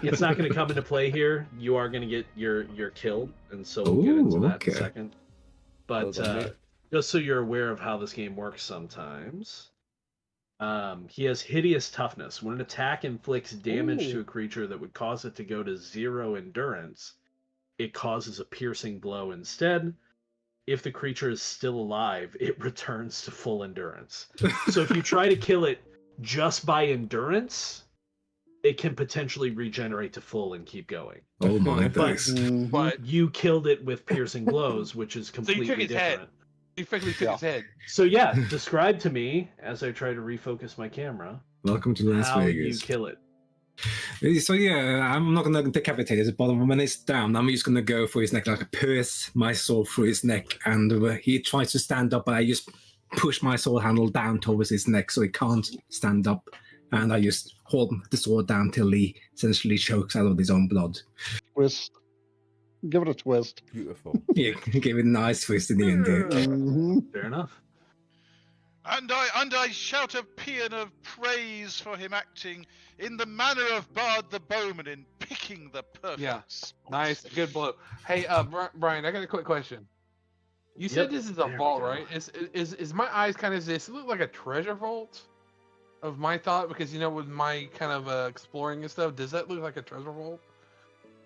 [SPEAKER 2] It's not going to come into play here. You are going to get your kill, and so we'll get into
[SPEAKER 5] Ooh,
[SPEAKER 2] that
[SPEAKER 5] okay.
[SPEAKER 2] in a second. But
[SPEAKER 1] Well done, mate.
[SPEAKER 2] just so you're aware of how this game works sometimes, he has hideous toughness. When an attack inflicts damage to a creature that would cause it to go to 0 endurance, it causes a piercing blow instead. If the creature is still alive, it returns to full endurance. So if you try to kill it just by endurance, it can potentially regenerate to full and keep going.
[SPEAKER 5] Oh my
[SPEAKER 2] But-
[SPEAKER 5] days.
[SPEAKER 6] Mhm.
[SPEAKER 3] But
[SPEAKER 2] You killed it with piercing blows, which is
[SPEAKER 3] so
[SPEAKER 2] completely
[SPEAKER 3] you took his head.
[SPEAKER 2] different.
[SPEAKER 3] He effectively took his head.
[SPEAKER 2] So yeah, describe to me as I try to refocus my camera
[SPEAKER 5] Welcome to Las
[SPEAKER 2] how
[SPEAKER 5] Vegas.
[SPEAKER 2] you kill it.
[SPEAKER 5] So yeah, I'm not gonna decapitate it, but when it's down, I'm just gonna go for his neck, like pierce my sword through his neck, and he tries to stand up, but I just push my sword handle down towards his neck so he can't stand up, and I just hold the sword down till he essentially chokes out of his own blood.
[SPEAKER 6] Twist. Give it a twist.
[SPEAKER 1] Beautiful.
[SPEAKER 5] Yeah, give it a nice twist in the end. Yeah.
[SPEAKER 6] Mhm.
[SPEAKER 2] Fair enough.
[SPEAKER 4] And I shout a paean of praise for him acting in the manner of Bard the Bowman in picking the perfect
[SPEAKER 3] Yeah.
[SPEAKER 4] spot.
[SPEAKER 3] Nice, good blow. Hey, Brian, I got a quick question. You said
[SPEAKER 2] Yep.
[SPEAKER 3] this is a
[SPEAKER 2] There we
[SPEAKER 3] vault,
[SPEAKER 2] go.
[SPEAKER 3] right? Is my eyes kind of this look like a treasure vault of my thought? Because with my kind of exploring and stuff, does that look like a treasure vault?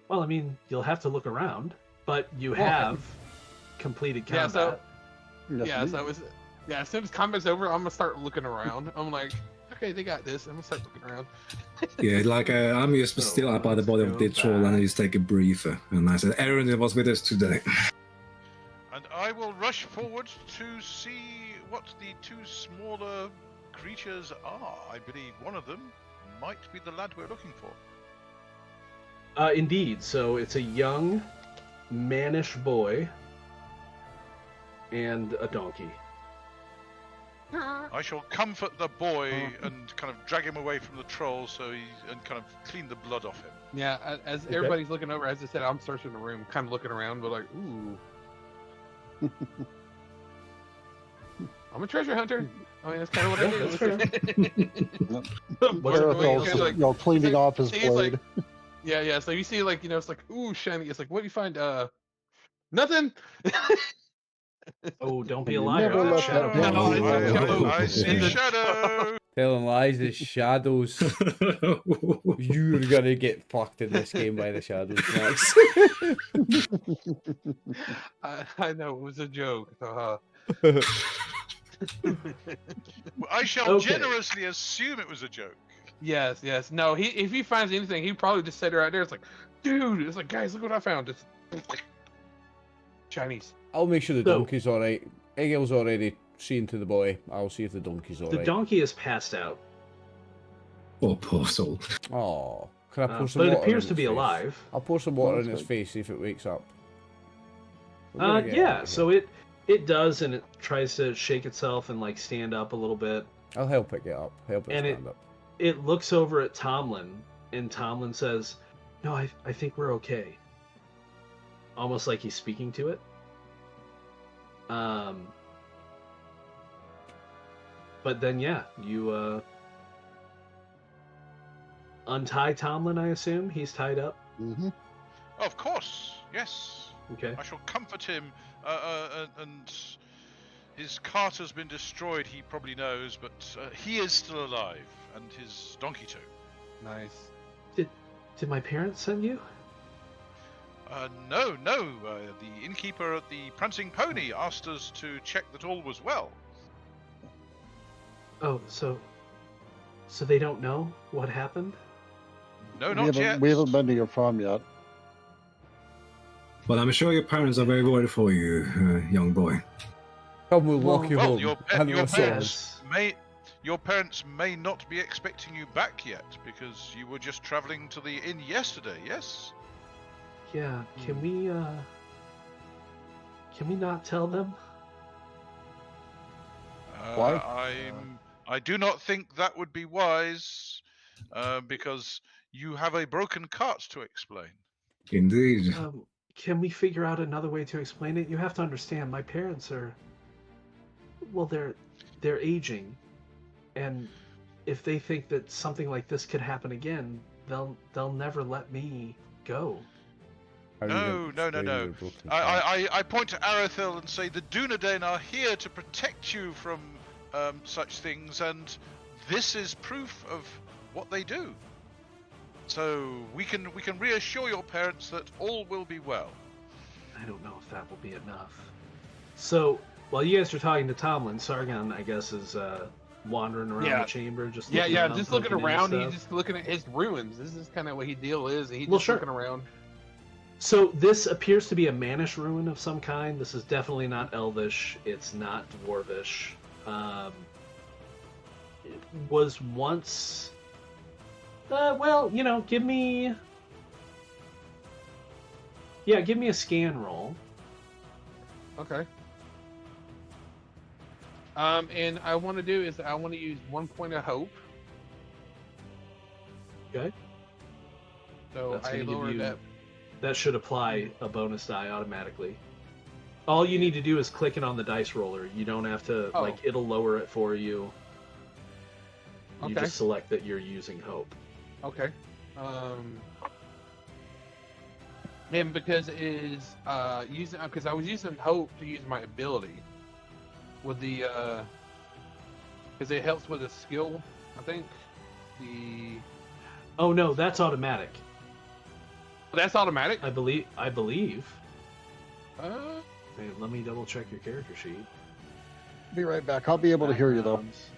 [SPEAKER 2] Well, I mean, you'll have to look around, but you
[SPEAKER 3] Well,
[SPEAKER 2] have completed
[SPEAKER 3] Yeah,
[SPEAKER 2] combat.
[SPEAKER 3] so-
[SPEAKER 6] Yes,
[SPEAKER 3] yeah,
[SPEAKER 6] indeed.
[SPEAKER 3] so as soon as combat's over, I'm gonna start looking around. I'm like, okay, they got this. I'm gonna start looking around.
[SPEAKER 5] Yeah, like I'm just
[SPEAKER 2] So,
[SPEAKER 5] still up by the body of the
[SPEAKER 2] let's go
[SPEAKER 5] troll, and I
[SPEAKER 2] back.
[SPEAKER 5] just take a breather. And I said, Aaron was with us today.
[SPEAKER 4] And I will rush forward to see what the 2 smaller creatures are. I believe one of them might be the lad we're looking for.
[SPEAKER 2] Indeed. So it's a young, mannish boy and a donkey.
[SPEAKER 4] I shall comfort the boy and kind of drag him away from the troll and kind of clean the blood off him.
[SPEAKER 3] Yeah, as everybody's looking over, as I said, I'm searching the room, kind of looking around, but like, ooh. I'm a treasure hunter. I mean, that's kind of what I do.
[SPEAKER 2] What's
[SPEAKER 3] Or-
[SPEAKER 2] it-
[SPEAKER 3] or-
[SPEAKER 2] what's
[SPEAKER 3] kinda
[SPEAKER 2] it-
[SPEAKER 3] like-
[SPEAKER 6] Cleaning
[SPEAKER 3] it's like-
[SPEAKER 6] off his
[SPEAKER 3] see, it's like-
[SPEAKER 6] blade.
[SPEAKER 3] yeah. So you see, like, it's like, ooh, shiny. It's like, what do you find? Nothing.
[SPEAKER 2] Oh, don't be a
[SPEAKER 6] You
[SPEAKER 2] liar.
[SPEAKER 6] never
[SPEAKER 2] I've got
[SPEAKER 6] let
[SPEAKER 2] shadow
[SPEAKER 6] that
[SPEAKER 2] puppets.
[SPEAKER 6] go.
[SPEAKER 4] I see shadow.
[SPEAKER 1] Telling lies, the shadows. You're gonna get fucked in this game by the shadows, Max.
[SPEAKER 3] I know it was a joke.
[SPEAKER 4] I shall
[SPEAKER 2] Okay.
[SPEAKER 4] generously assume it was a joke.
[SPEAKER 3] Yes, yes. No, if he finds anything, he'd probably just sit right there. It's like, dude, it's like, guys, look what I found. It's Chinese.
[SPEAKER 1] I'll make sure the
[SPEAKER 2] So-
[SPEAKER 1] donkey's alright. Egil's already seen to the boy. I'll see if the donkey's
[SPEAKER 2] The
[SPEAKER 1] alright.
[SPEAKER 2] donkey is passed out,
[SPEAKER 5] Oh, poor soul.
[SPEAKER 1] Oh, can I pour some
[SPEAKER 2] but it
[SPEAKER 1] water
[SPEAKER 2] appears
[SPEAKER 1] in
[SPEAKER 2] to
[SPEAKER 1] its
[SPEAKER 2] be
[SPEAKER 1] face?
[SPEAKER 2] alive.
[SPEAKER 1] I'll pour some water
[SPEAKER 6] That's
[SPEAKER 1] in its
[SPEAKER 6] good.
[SPEAKER 1] face, see if it wakes up. We're gonna get out
[SPEAKER 2] Yeah,
[SPEAKER 1] of
[SPEAKER 2] so
[SPEAKER 1] here.
[SPEAKER 2] it does, and it tries to shake itself and like stand up a little bit.
[SPEAKER 1] I'll help it get up. Help it
[SPEAKER 2] and
[SPEAKER 1] stand up.
[SPEAKER 2] It looks over at Tomlin, and Tomlin says, "No, I think we're okay." Almost like he's speaking to it. But then, yeah, you untie Tomlin, I assume? He's tied up?
[SPEAKER 6] Mm-hmm.
[SPEAKER 4] Of course, yes.
[SPEAKER 2] Okay.
[SPEAKER 4] I shall comfort him, and his cart has been destroyed, he probably knows, but he is still alive, and his donkey too.
[SPEAKER 3] Nice.
[SPEAKER 2] Did my parents send you?
[SPEAKER 4] No, the innkeeper at the Prancing Pony asked us to check that all was well.
[SPEAKER 2] Oh, so they don't know what happened?
[SPEAKER 4] No, not yet.
[SPEAKER 6] We haven't been to your farm yet.
[SPEAKER 5] Well, I'm sure your parents are very worried for you, young boy.
[SPEAKER 1] Come, we'll walk you
[SPEAKER 4] Well,
[SPEAKER 1] home.
[SPEAKER 4] your
[SPEAKER 1] And we'll
[SPEAKER 4] parents your parents may not be expecting you back yet, because you were just travelling to the inn yesterday, yes?
[SPEAKER 2] Yeah, can we not tell them?
[SPEAKER 6] Why?
[SPEAKER 4] I do not think that would be wise, because you have a broken cart to explain.
[SPEAKER 5] Indeed.
[SPEAKER 2] Can we figure out another way to explain it? You have to understand, my parents are, well, they're aging, and if they think that something like this could happen again, they'll never let me go.
[SPEAKER 1] How are you
[SPEAKER 4] No.
[SPEAKER 1] going to explain your broken cart?
[SPEAKER 4] I point to Arathil and say the Dunedain are here to protect you from such things, and this is proof of what they do. So we can reassure your parents that all will be well.
[SPEAKER 2] I don't know if that will be enough. So, while you guys are talking to Tomlin, Sargon, I guess, is wandering around
[SPEAKER 3] Yeah.
[SPEAKER 2] the chamber, just
[SPEAKER 3] Yeah,
[SPEAKER 2] looking around,
[SPEAKER 3] just looking
[SPEAKER 2] poking into
[SPEAKER 3] around.
[SPEAKER 2] stuff.
[SPEAKER 3] He's just looking at his ruins. This is kind of what his deal is. He's
[SPEAKER 2] Well,
[SPEAKER 3] just
[SPEAKER 2] sure.
[SPEAKER 3] looking around.
[SPEAKER 2] So this appears to be a Mannish ruin of some kind. This is definitely not Elvish. It's not Dwarvish. It was once. Well, give me. Yeah, give me a scan roll.
[SPEAKER 3] Okay. And I want to do is I want to use 1 point of hope.
[SPEAKER 2] Okay.
[SPEAKER 3] So
[SPEAKER 2] That's
[SPEAKER 3] I
[SPEAKER 2] gonna give
[SPEAKER 3] lower
[SPEAKER 2] you-
[SPEAKER 3] that.
[SPEAKER 2] That should apply a bonus die automatically. All you need to do is click it on the dice roller. You don't have to
[SPEAKER 3] Oh.
[SPEAKER 2] it'll lower it for you. You
[SPEAKER 3] Okay.
[SPEAKER 2] just select that you're using hope.
[SPEAKER 3] Okay. And because it is using because I was using hope to use my ability with the because it helps with a skill. I think
[SPEAKER 2] Oh no, that's automatic.
[SPEAKER 3] that's automatic.
[SPEAKER 2] I believe.
[SPEAKER 3] Uh,
[SPEAKER 2] Hey, let me double check your character sheet.
[SPEAKER 6] Be right back. I'll be able to hear you though.
[SPEAKER 2] Backgrounds.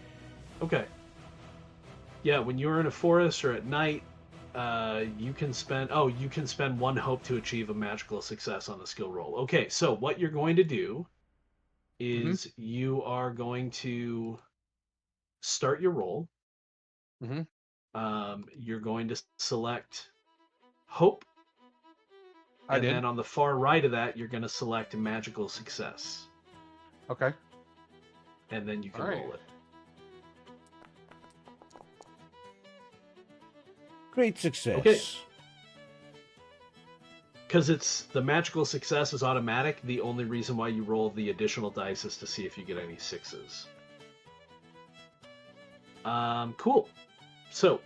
[SPEAKER 2] Okay. Yeah, when you're in a forest or at night, you can spend 1 hope to achieve a magical success on a skill roll. Okay, so what you're going to do is you are going to start your roll.
[SPEAKER 3] Mhm.
[SPEAKER 2] You're going to select hope.
[SPEAKER 3] I
[SPEAKER 2] And
[SPEAKER 3] did.
[SPEAKER 2] then on the far right of that, you're going to select magical success.
[SPEAKER 3] Okay.
[SPEAKER 2] And then you can
[SPEAKER 3] Alright.
[SPEAKER 2] roll it.
[SPEAKER 1] Great success.
[SPEAKER 2] Okay. Because it's the magical success is automatic. The only reason why you roll the additional dice is to see if you get any 6s. Cool. So,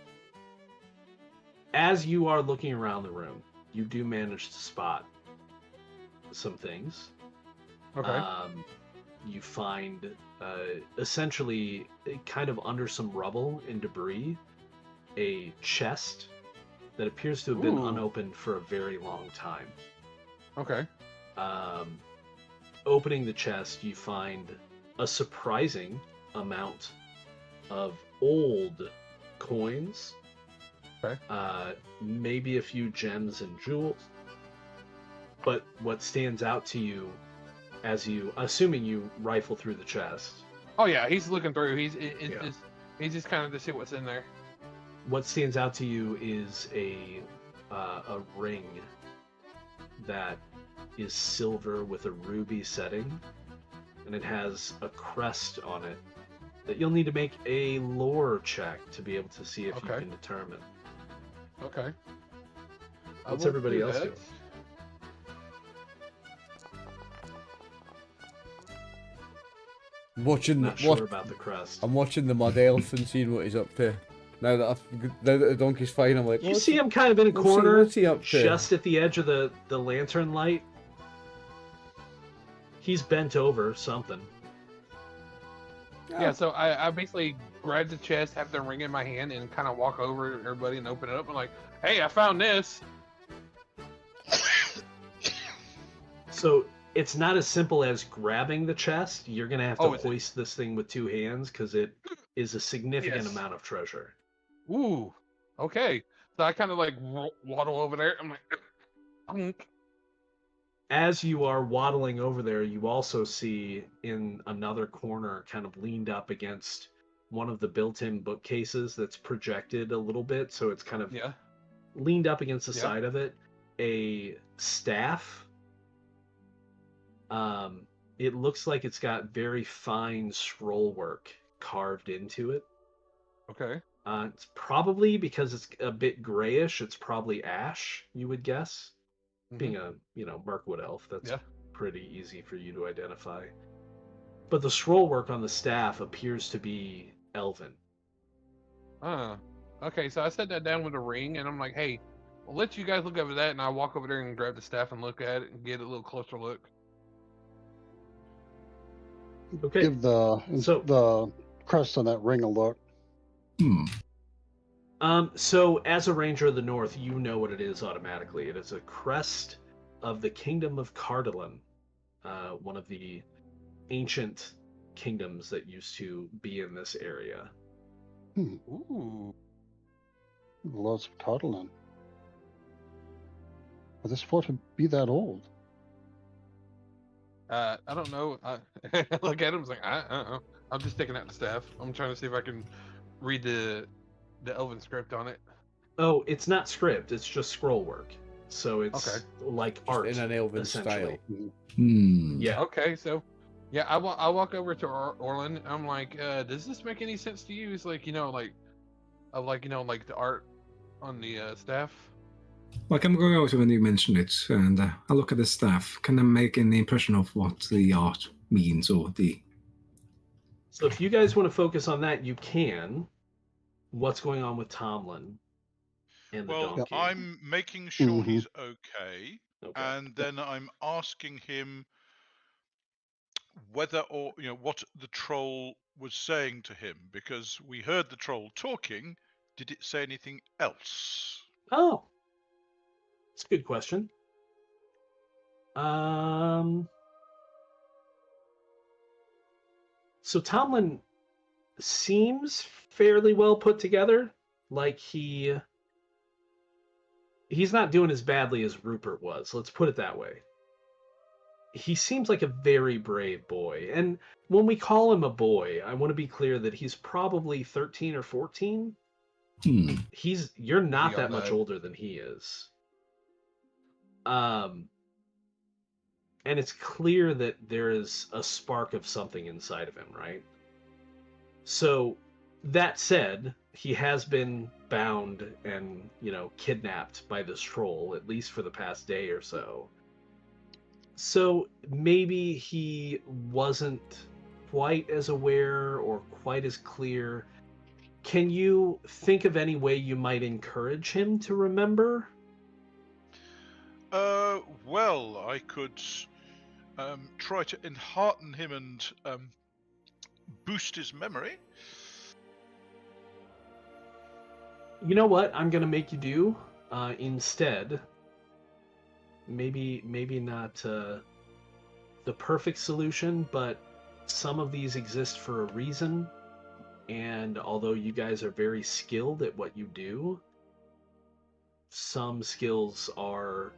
[SPEAKER 2] as you are looking around the room, you do manage to spot some things.
[SPEAKER 3] Okay.
[SPEAKER 2] You find essentially kind of under some rubble and debris a chest that appears to have been
[SPEAKER 3] Ooh.
[SPEAKER 2] unopened for a very long time.
[SPEAKER 3] Okay.
[SPEAKER 2] Opening the chest, you find a surprising amount of old coins.
[SPEAKER 3] Okay.
[SPEAKER 2] Maybe a few gems and jewels. But what stands out to you as you, assuming you rifle through the chest,
[SPEAKER 3] Oh yeah, he's looking through. He's
[SPEAKER 2] Yeah.
[SPEAKER 3] just kind of to see what's in there.
[SPEAKER 2] what stands out to you is a ring that is silver with a ruby setting, and it has a crest on it that you'll need to make a lore check to be able to see if you
[SPEAKER 3] Okay.
[SPEAKER 2] can determine.
[SPEAKER 3] Okay. I
[SPEAKER 2] What's
[SPEAKER 3] will
[SPEAKER 2] everybody
[SPEAKER 3] do
[SPEAKER 2] else
[SPEAKER 3] that.
[SPEAKER 2] doing?
[SPEAKER 1] Watching
[SPEAKER 2] Not sure about the crest.
[SPEAKER 1] I'm watching the mud elf and seeing what he's up to. Now that the donkey's fine, I'm like,
[SPEAKER 2] You see him kind of in a
[SPEAKER 1] what's he-
[SPEAKER 2] corner,
[SPEAKER 1] what's he up to?
[SPEAKER 2] just at the edge of the lantern light. He's bent over something.
[SPEAKER 3] Yeah, so I basically grab the chest, have the ring in my hand, and kind of walk over to everybody and open it up. I'm like, hey, I found this.
[SPEAKER 2] So it's not as simple as grabbing the chest. You're gonna have to
[SPEAKER 3] Oh, is it?
[SPEAKER 2] hoist this thing with two hands because it is a significant
[SPEAKER 3] Yes.
[SPEAKER 2] amount of treasure.
[SPEAKER 3] Ooh, okay. So I kind of like waddle over there. I'm like, "Unk."
[SPEAKER 2] As you are waddling over there, you also see in another corner, kind of leaned up against one of the built-in bookcases that's projected a little bit, so it's kind of
[SPEAKER 3] yeah.
[SPEAKER 2] leaned up against the
[SPEAKER 3] Yeah.
[SPEAKER 2] side of it, a staff. It looks like it's got very fine scroll work carved into it.
[SPEAKER 3] Okay.
[SPEAKER 2] It's probably, because it's a bit grayish, it's probably ash, you would guess.
[SPEAKER 3] Mhm.
[SPEAKER 2] Being a, Mirkwood elf, that's
[SPEAKER 3] Yeah.
[SPEAKER 2] pretty easy for you to identify. But the scroll work on the staff appears to be elven.
[SPEAKER 3] Okay, so I set that down with a ring, and I'm like, hey, I'll let you guys look over that, and I walk over there and grab the staff and look at it and get a little closer look.
[SPEAKER 2] Okay.
[SPEAKER 6] Give the
[SPEAKER 2] So-
[SPEAKER 6] the crest on that ring a look.
[SPEAKER 2] So as a ranger of the north, you know what it is automatically. It is a crest of the kingdom of Cardolan, one of the ancient kingdoms that used to be in this area.
[SPEAKER 3] Ooh.
[SPEAKER 6] The Lords of Cardolan. Would this fort be that old?
[SPEAKER 3] I don't know. I look at him, it's like, I'm just taking out the staff. I'm trying to see if I can read the elven script on it.
[SPEAKER 2] Oh, it's not script, it's just scroll work. So it's
[SPEAKER 3] Okay.
[SPEAKER 2] like
[SPEAKER 1] Just
[SPEAKER 2] art
[SPEAKER 1] in an elven
[SPEAKER 2] essentially.
[SPEAKER 1] style.
[SPEAKER 2] Yeah.
[SPEAKER 3] Okay, so yeah, I walk over to Orlin. I'm like, does this make any sense to you? It's like, like the art on the staff.
[SPEAKER 5] Like, I'm going over when you mention it, and I look at the staff. Can I make an impression of what the art means, or the...
[SPEAKER 2] So if you guys want to focus on that, you can. What's going on with Tomlin and the
[SPEAKER 4] Well,
[SPEAKER 2] donkey?
[SPEAKER 4] I'm making sure
[SPEAKER 6] Mhm.
[SPEAKER 4] he's okay,
[SPEAKER 2] Okay.
[SPEAKER 4] and then I'm asking him whether or what the troll was saying to him, because we heard the troll talking. Did it say anything else?
[SPEAKER 2] Oh, that's a good question. So Tomlin seems fairly well put together. Like he's not doing as badly as Rupert was. Let's put it that way. He seems like a very brave boy. And when we call him a boy, I want to be clear that he's probably 13 or 14. You're not
[SPEAKER 3] He
[SPEAKER 2] that
[SPEAKER 3] on
[SPEAKER 2] much
[SPEAKER 3] that.
[SPEAKER 2] older than he is. And it's clear that there is a spark of something inside of him, right? So, that said, he has been bound and, kidnapped by this troll, at least for the past day or so. So, maybe he wasn't quite as aware or quite as clear. Can you think of any way you might encourage him to remember?
[SPEAKER 4] Well, I could try to enhearten him and boost his memory.
[SPEAKER 2] You know what I'm gonna make you do instead? Maybe not the perfect solution, but some of these exist for a reason, and although you guys are very skilled at what you do, some skills are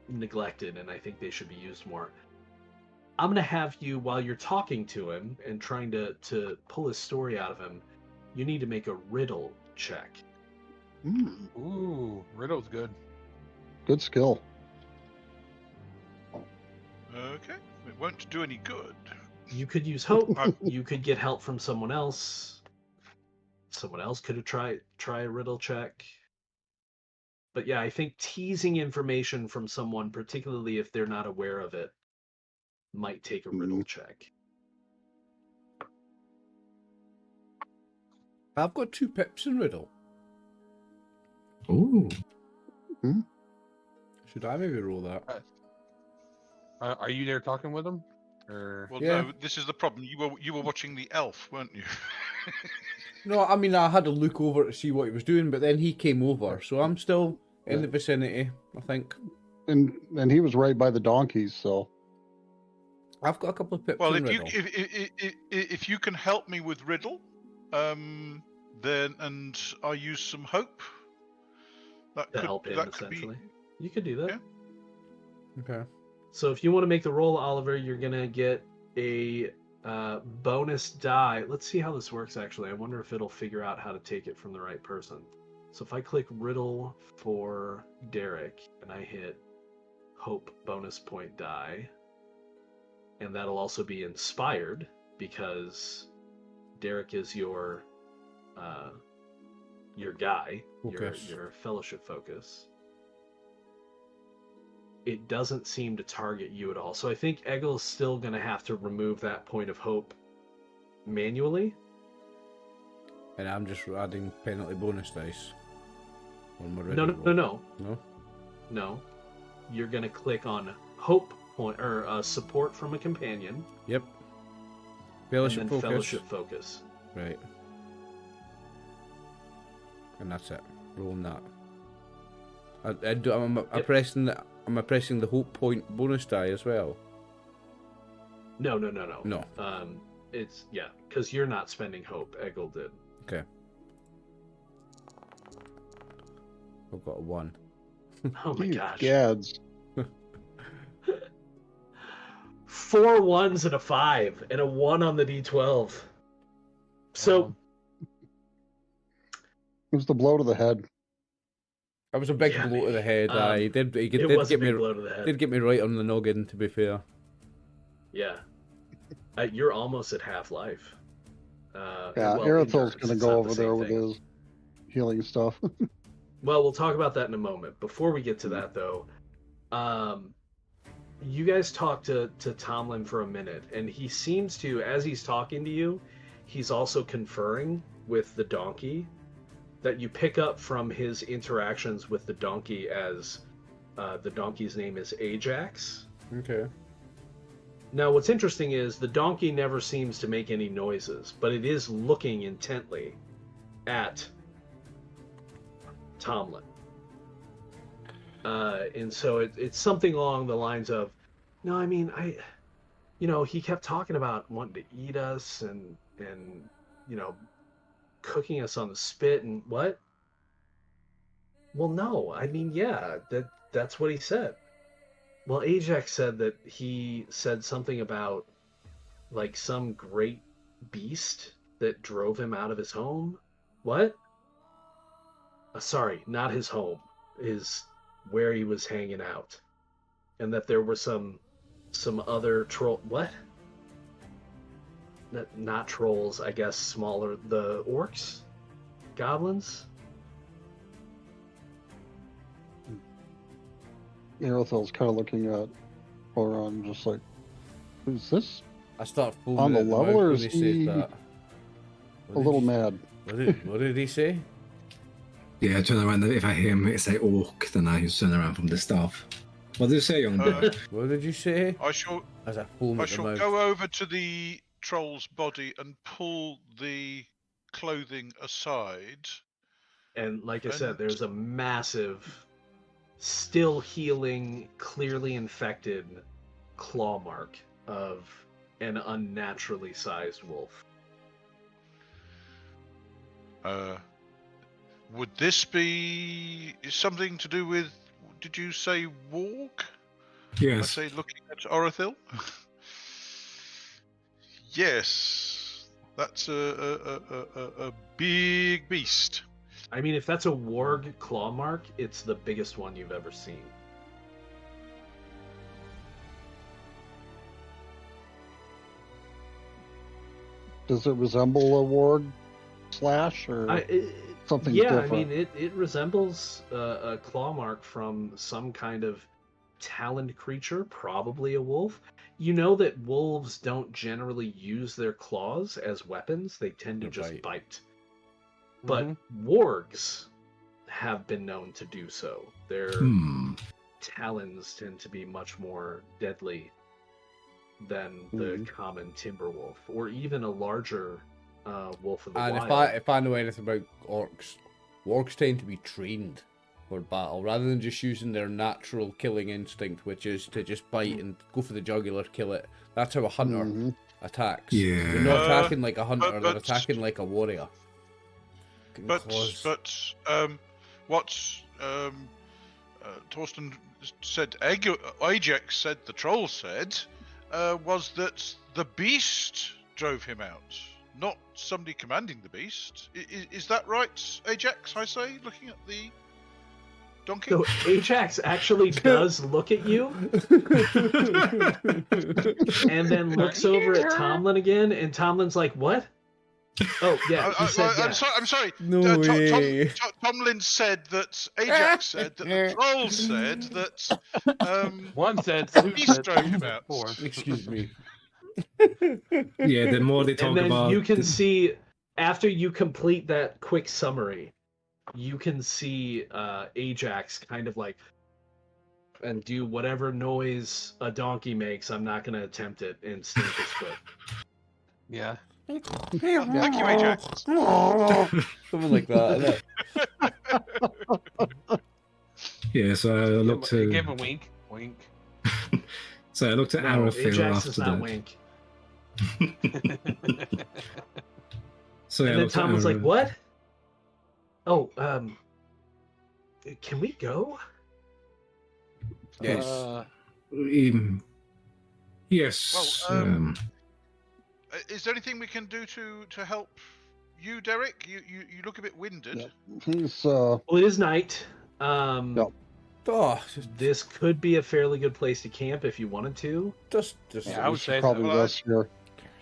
[SPEAKER 2] neglected, and I think they should be used more. I'm going to have you, while you're talking to him and trying to pull his story out of him, you need to make a riddle check.
[SPEAKER 3] Ooh, riddle's good.
[SPEAKER 6] Good skill.
[SPEAKER 4] Okay, it won't do any good.
[SPEAKER 2] You could use hope. You could get help from someone else. Someone else could have try a riddle check. But yeah, I think teasing information from someone, particularly if they're not aware of it, might take a riddle check.
[SPEAKER 1] I've got 2 pips in riddle.
[SPEAKER 5] Ooh.
[SPEAKER 1] Should I maybe roll that?
[SPEAKER 3] Are you there talking with him? Or...
[SPEAKER 4] Well,
[SPEAKER 1] Yeah.
[SPEAKER 4] no, this is the problem. You were watching the elf, weren't you?
[SPEAKER 1] No, I mean, I had a look over to see what he was doing, but then he came over, so I'm still in the vicinity, I think.
[SPEAKER 6] And he was right by the donkeys, so.
[SPEAKER 1] I've got a couple of pips
[SPEAKER 4] Well,
[SPEAKER 1] in
[SPEAKER 4] if
[SPEAKER 1] riddle.
[SPEAKER 4] if you can help me with riddle, then and I use some hope. That
[SPEAKER 2] To help him, essentially. You could do that.
[SPEAKER 4] Yeah.
[SPEAKER 1] Okay.
[SPEAKER 2] So if you want to make the roll, Oliver, you're going to get a bonus die. Let's see how this works, actually. I wonder if it'll figure out how to take it from the right person. So if I click riddle for Derek, and I hit hope bonus point die, and that'll also be inspired, because Derek is your guy,
[SPEAKER 1] Focus.
[SPEAKER 2] your fellowship focus. It doesn't seem to target you at all. So I think Eggle's still going to have to remove that point of hope manually.
[SPEAKER 1] And I'm just adding penalty bonus dice on my
[SPEAKER 2] No.
[SPEAKER 1] riddle roll.
[SPEAKER 2] No.
[SPEAKER 1] No?
[SPEAKER 2] You're going to click on hope point or support from a companion.
[SPEAKER 1] Yep.
[SPEAKER 2] And
[SPEAKER 1] Fellowship
[SPEAKER 2] then
[SPEAKER 1] focus.
[SPEAKER 2] fellowship focus.
[SPEAKER 1] Right. And that's it. Rolling that. I'm pressing the hope point bonus die as well.
[SPEAKER 2] No.
[SPEAKER 1] No.
[SPEAKER 2] It's because you're not spending hope. Eggle did.
[SPEAKER 1] Okay. I've got a 1.
[SPEAKER 2] Oh my
[SPEAKER 6] You
[SPEAKER 2] gosh.
[SPEAKER 6] gads.
[SPEAKER 2] 4 1s and a 5 and a 1 on the D12. So
[SPEAKER 6] It was the blow to the head.
[SPEAKER 1] That was a big
[SPEAKER 2] Yeah.
[SPEAKER 1] blow to the head. He did
[SPEAKER 2] it
[SPEAKER 1] did
[SPEAKER 2] was a
[SPEAKER 1] get
[SPEAKER 2] big
[SPEAKER 1] me
[SPEAKER 2] blow to the head.
[SPEAKER 1] did get me right on the noggin, to be fair.
[SPEAKER 2] Yeah. You're almost at half life.
[SPEAKER 6] Aerithel's going to go over there with his healing stuff.
[SPEAKER 2] Well, we'll talk about that in a moment. Before we get to that, though, you guys talk to Tomlin for a minute, and he seems to, as he's talking to you, he's also conferring with the donkey. That you pick up from his interactions with the donkey, as the donkey's name is Ajax.
[SPEAKER 1] Okay.
[SPEAKER 2] Now, what's interesting is the donkey never seems to make any noises, but it is looking intently at Tomlin. And so it's something along the lines of, no, I mean, he kept talking about wanting to eat us and cooking us on the spit and what? Well, no, I mean, yeah, that's what he said. Well, Ajax said that he said something about like some great beast that drove him out of his home. What? Sorry, not his home. Is where he was hanging out. And that there were some other troll. What? Not trolls, I guess smaller. The orcs? Goblins?
[SPEAKER 6] Aerithel's kind of looking at Oron, just like, who's this?
[SPEAKER 1] I start foaming
[SPEAKER 6] On the
[SPEAKER 1] at
[SPEAKER 6] level,
[SPEAKER 1] mouth
[SPEAKER 6] or
[SPEAKER 1] when
[SPEAKER 6] is
[SPEAKER 1] he
[SPEAKER 6] he
[SPEAKER 1] said that.
[SPEAKER 6] a little mad?
[SPEAKER 1] What did he say?
[SPEAKER 5] Yeah, turn around. If I hear him say orc, then I just turn around from the staff. What did you say, young boy?
[SPEAKER 1] What did you say?
[SPEAKER 4] I shall
[SPEAKER 1] As I foam at the mouth.
[SPEAKER 4] go over to the troll's body and pull the clothing aside.
[SPEAKER 2] And like I said, there's a massive, still healing, clearly infected claw mark of an unnaturally sized wolf.
[SPEAKER 4] Would this be something to do with, did you say warg?
[SPEAKER 5] Yes.
[SPEAKER 4] I say looking at Orithil? Yes, that's a big beast.
[SPEAKER 2] I mean, if that's a warg claw mark, it's the biggest one you've ever seen.
[SPEAKER 6] Does it resemble a warg slash or something different?
[SPEAKER 2] I mean, it resembles a claw mark from some kind of taloned creature, probably a wolf. You know that wolves don't generally use their claws as weapons. They tend to just bite. But wargs have been known to do so. Their talons tend to be much more deadly than the common timber wolf, or even a larger wolf of the wild.
[SPEAKER 1] And if I know anything about orcs, wargs tend to be trained for battle rather than just using their natural killing instinct, which is to just bite and go for the jugular, kill it. That's how a hunter attacks.
[SPEAKER 5] Yeah.
[SPEAKER 1] They're not attacking like a hunter; they're attacking like a warrior.
[SPEAKER 4] But what Torsten said, Ajax said, the troll said, was that the beast drove him out, not somebody commanding the beast. Is that right, Ajax, I say, looking at the donkey?
[SPEAKER 2] So Ajax actually does look at you, and then looks over at Tomlin again, and Tomlin's like, what? Oh, yeah, he said yeah.
[SPEAKER 4] I'm sorry.
[SPEAKER 1] No way.
[SPEAKER 4] Tomlin said that, Ajax said that, the troll said that,
[SPEAKER 3] One said,
[SPEAKER 4] the beast drove him out.
[SPEAKER 1] Excuse me.
[SPEAKER 5] Yeah, the more they talk
[SPEAKER 2] And then
[SPEAKER 5] about...
[SPEAKER 2] you can see, after you complete that quick summary, you can see Ajax kind of like, and do whatever noise a donkey makes. I'm not going to attempt it, and stamp his foot.
[SPEAKER 3] Yeah.
[SPEAKER 4] Thank you, Ajax.
[SPEAKER 1] Something like that, innit?
[SPEAKER 5] Yeah, so I looked
[SPEAKER 3] Give
[SPEAKER 5] to...
[SPEAKER 3] him a wink. Wink.
[SPEAKER 5] So I looked at
[SPEAKER 2] No,
[SPEAKER 5] Arafil
[SPEAKER 2] Ajax
[SPEAKER 5] after
[SPEAKER 2] does not
[SPEAKER 5] that.
[SPEAKER 2] wink.
[SPEAKER 5] So I
[SPEAKER 2] And then
[SPEAKER 5] looked at
[SPEAKER 2] Tom was like,
[SPEAKER 5] Arafil.
[SPEAKER 2] what? Oh, can we go?
[SPEAKER 1] Yes.
[SPEAKER 5] Yes.
[SPEAKER 4] Well, is there anything we can do to help you, Derek? You look a bit winded.
[SPEAKER 6] Yeah. He's
[SPEAKER 2] Well, it is night.
[SPEAKER 6] Yep.
[SPEAKER 1] Oh,
[SPEAKER 2] This could be a fairly good place to camp if you wanted to.
[SPEAKER 1] just
[SPEAKER 3] Yeah, I would say
[SPEAKER 6] probably
[SPEAKER 4] Well,
[SPEAKER 6] rest here.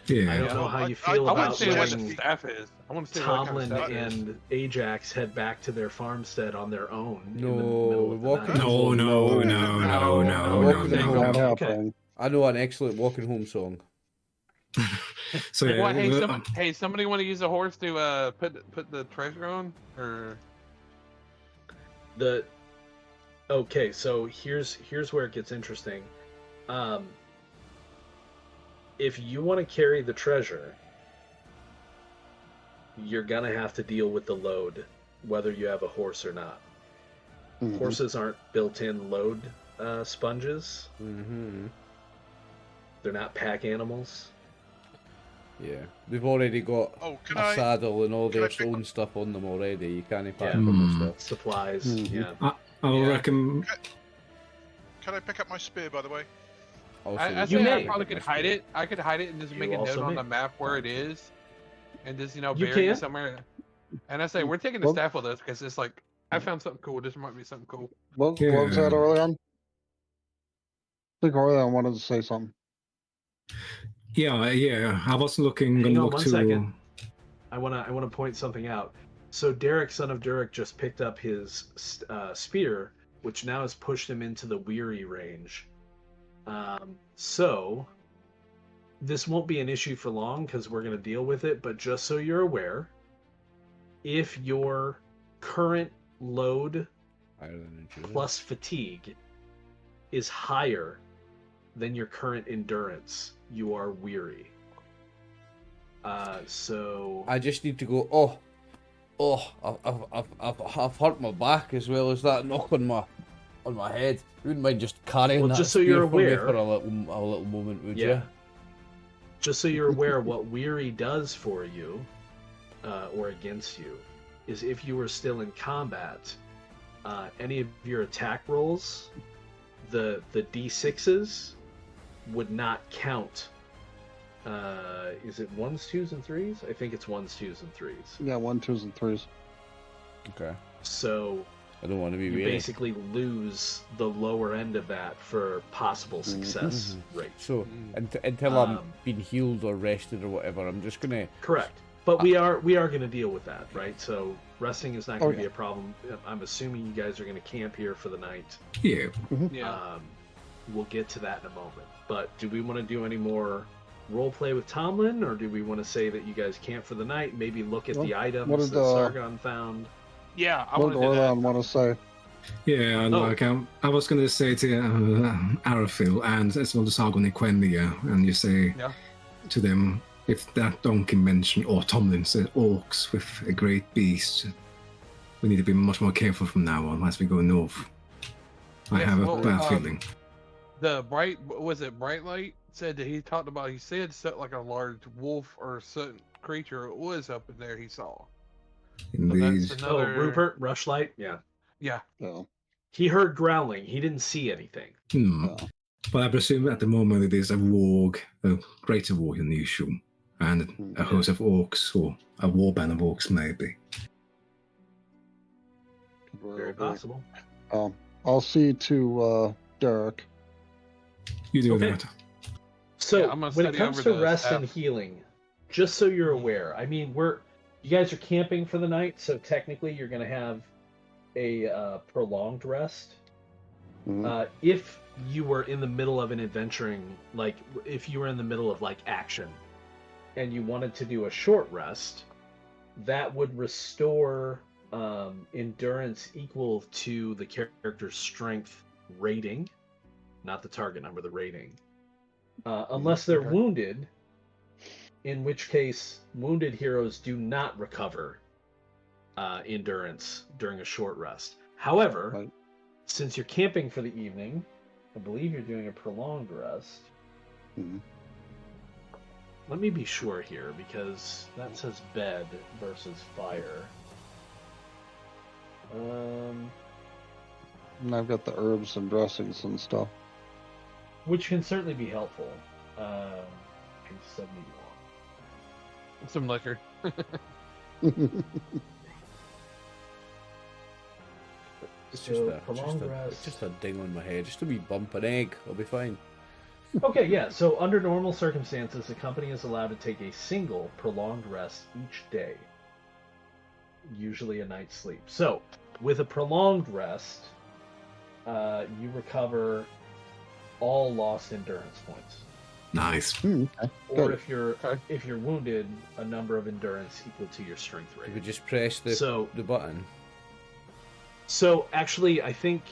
[SPEAKER 2] I
[SPEAKER 5] yeah.
[SPEAKER 2] don't know how you
[SPEAKER 4] I
[SPEAKER 2] feel
[SPEAKER 3] I want
[SPEAKER 2] about
[SPEAKER 3] to see what the
[SPEAKER 2] letting
[SPEAKER 3] staff is. I want to see what kind of
[SPEAKER 2] Tomlin
[SPEAKER 3] staff is.
[SPEAKER 2] and Ajax head back to their farmstead on their own. in the
[SPEAKER 1] No,
[SPEAKER 2] middle of the
[SPEAKER 1] walking-
[SPEAKER 2] night.
[SPEAKER 5] No, no, no, no, no,
[SPEAKER 1] Walking
[SPEAKER 5] no,
[SPEAKER 1] home.
[SPEAKER 5] no.
[SPEAKER 6] Not
[SPEAKER 2] Okay.
[SPEAKER 6] happening.
[SPEAKER 1] I know an excellent walking home song.
[SPEAKER 5] So yeah,
[SPEAKER 3] What, hey, somebody want to use a horse to put the treasure on, or
[SPEAKER 2] Okay, so here's where it gets interesting. If you want to carry the treasure, you're gonna have to deal with the load, whether you have a horse or not.
[SPEAKER 6] Mhm.
[SPEAKER 2] Horses aren't built-in load sponges.
[SPEAKER 1] Mm-hmm.
[SPEAKER 2] They're not pack animals.
[SPEAKER 1] Yeah, they've already got
[SPEAKER 4] Oh, can
[SPEAKER 1] a
[SPEAKER 4] I?
[SPEAKER 1] saddle and all
[SPEAKER 4] can
[SPEAKER 1] their
[SPEAKER 4] I pick
[SPEAKER 1] own
[SPEAKER 4] up-
[SPEAKER 1] stuff on them already. You can't pack
[SPEAKER 2] Yeah.
[SPEAKER 1] them and stuff.
[SPEAKER 2] Supplies,
[SPEAKER 6] Mhm.
[SPEAKER 2] yeah.
[SPEAKER 5] I will
[SPEAKER 3] Yeah.
[SPEAKER 5] recommend...
[SPEAKER 4] Can I pick up my spear, by the way?
[SPEAKER 1] Also,
[SPEAKER 3] I
[SPEAKER 2] You
[SPEAKER 3] say I
[SPEAKER 2] may.
[SPEAKER 3] probably could hide it. I could hide it and just
[SPEAKER 2] You
[SPEAKER 3] make a note
[SPEAKER 2] also
[SPEAKER 3] on
[SPEAKER 2] may.
[SPEAKER 3] the map where it is, and just
[SPEAKER 2] You
[SPEAKER 3] bury it
[SPEAKER 2] can.
[SPEAKER 3] somewhere. And I say we're taking the
[SPEAKER 6] Well-
[SPEAKER 3] staff with us because it's like I found something cool. This might be something cool.
[SPEAKER 6] What was that,
[SPEAKER 5] Yeah.
[SPEAKER 6] Orlean? I think Orlean wanted to say something.
[SPEAKER 5] Yeah, I was looking
[SPEAKER 2] Hang
[SPEAKER 5] and
[SPEAKER 2] on
[SPEAKER 5] look
[SPEAKER 2] one
[SPEAKER 5] to...
[SPEAKER 2] second. I wanna point something out. So Derek, son of Durek, just picked up his spear, which now has pushed him into the weary range. So this won't be an issue for long because we're gonna deal with it. But just so you're aware, if your current load plus fatigue is higher than your current endurance, you are weary. So
[SPEAKER 1] I just need to go. I've hurt my back as well as that knock on my head. You wouldn't mind just carrying
[SPEAKER 2] Well,
[SPEAKER 1] that
[SPEAKER 2] just so
[SPEAKER 1] spear
[SPEAKER 2] you're
[SPEAKER 1] for me
[SPEAKER 2] aware-
[SPEAKER 1] for a little moment, would
[SPEAKER 2] yeah.
[SPEAKER 1] you?
[SPEAKER 2] just so you're aware, what Weary does for you, or against you, is if you were still in combat, any of your attack rolls, the d6s would not count. Is it 1s, 2s, and 3s? I think it's 1s, 2s, and 3s.
[SPEAKER 6] Yeah, 1, 2s, and 3s.
[SPEAKER 1] Okay.
[SPEAKER 2] So
[SPEAKER 1] I don't want to be
[SPEAKER 2] you
[SPEAKER 1] weary.
[SPEAKER 2] basically lose the lower end of that for possible success rate.
[SPEAKER 1] So until I'm
[SPEAKER 2] Um,
[SPEAKER 1] been healed or rested or whatever, I'm just gonna.
[SPEAKER 2] Correct. But we are going to deal with that, right? So resting is not going to
[SPEAKER 6] Okay.
[SPEAKER 2] be a problem. I'm assuming you guys are going to camp here for the night.
[SPEAKER 5] Yeah.
[SPEAKER 3] Yeah.
[SPEAKER 2] We'll get to that in a moment. But do we want to do any more role play with Tomlin, or do we want to say that you guys camp for the night? Maybe look at
[SPEAKER 6] Well,
[SPEAKER 2] the items
[SPEAKER 6] what
[SPEAKER 2] that
[SPEAKER 6] did,
[SPEAKER 2] Sargon found.
[SPEAKER 3] Yeah, I
[SPEAKER 6] What
[SPEAKER 3] want
[SPEAKER 6] did
[SPEAKER 3] to do that.
[SPEAKER 6] Orlon want to say?
[SPEAKER 5] Yeah,
[SPEAKER 2] Oh.
[SPEAKER 5] like I was going to say to Arafil and as well as Sargon and Quendia, and you say
[SPEAKER 3] Yeah.
[SPEAKER 5] to them, if that donkey mentioned, or Tomlin said orcs with a great beast, we need to be much more careful from now on as we go north. I
[SPEAKER 3] Yes,
[SPEAKER 5] have a
[SPEAKER 3] well,
[SPEAKER 5] bad feeling.
[SPEAKER 3] Bright light said that he talked about. He said something like a large wolf or certain creature was up in there. He saw.
[SPEAKER 5] Indeed.
[SPEAKER 3] that's
[SPEAKER 2] Oh,
[SPEAKER 3] another.
[SPEAKER 2] Rupert, Rushlight? Yeah.
[SPEAKER 3] Yeah.
[SPEAKER 6] Yeah.
[SPEAKER 2] He heard growling. He didn't see anything.
[SPEAKER 6] Yeah.
[SPEAKER 5] But I presume at the moment it is a warg, a greater warg than usual, and a host of orcs, or a warband of orcs maybe.
[SPEAKER 2] Very possible.
[SPEAKER 6] I'll see to Derek.
[SPEAKER 5] You do
[SPEAKER 2] Okay.
[SPEAKER 5] that.
[SPEAKER 2] So
[SPEAKER 3] Yeah, I'm gonna
[SPEAKER 2] when it
[SPEAKER 3] study
[SPEAKER 2] comes
[SPEAKER 3] over
[SPEAKER 2] to
[SPEAKER 3] the
[SPEAKER 2] rest and
[SPEAKER 3] staff.
[SPEAKER 2] healing, just so you're aware, I mean, you guys are camping for the night, so technically you're going to have a prolonged rest.
[SPEAKER 6] Mhm.
[SPEAKER 2] If you were in the middle of an adventuring, like if you were in the middle of like action, and you wanted to do a short rest, that would restore endurance equal to the character's strength rating, not the target number, the rating. Unless they're
[SPEAKER 3] Okay.
[SPEAKER 2] wounded, in which case wounded heroes do not recover endurance during a short rest. However,
[SPEAKER 6] Right.
[SPEAKER 2] since you're camping for the evening, I believe you're doing a prolonged rest.
[SPEAKER 6] Mhm.
[SPEAKER 2] Let me be sure here, because that says bed versus fire.
[SPEAKER 6] And I've got the herbs and dressings and stuff.
[SPEAKER 2] Which can certainly be helpful. Page 71.
[SPEAKER 3] Some liquor.
[SPEAKER 1] It's
[SPEAKER 2] So, prolonged rest.
[SPEAKER 1] it's just a ding on my head, just a wee bump, an egg. I'll be fine.
[SPEAKER 2] Okay, yeah. So under normal circumstances, the company is allowed to take a single prolonged rest each day, usually a night's sleep. So with a prolonged rest, you recover all lost endurance points,
[SPEAKER 5] Nice.
[SPEAKER 6] Okay.
[SPEAKER 2] or
[SPEAKER 6] Good.
[SPEAKER 2] if you're wounded, a number of endurance equal to your strength
[SPEAKER 1] You
[SPEAKER 2] rate.
[SPEAKER 1] would just press the button.
[SPEAKER 2] So actually, I think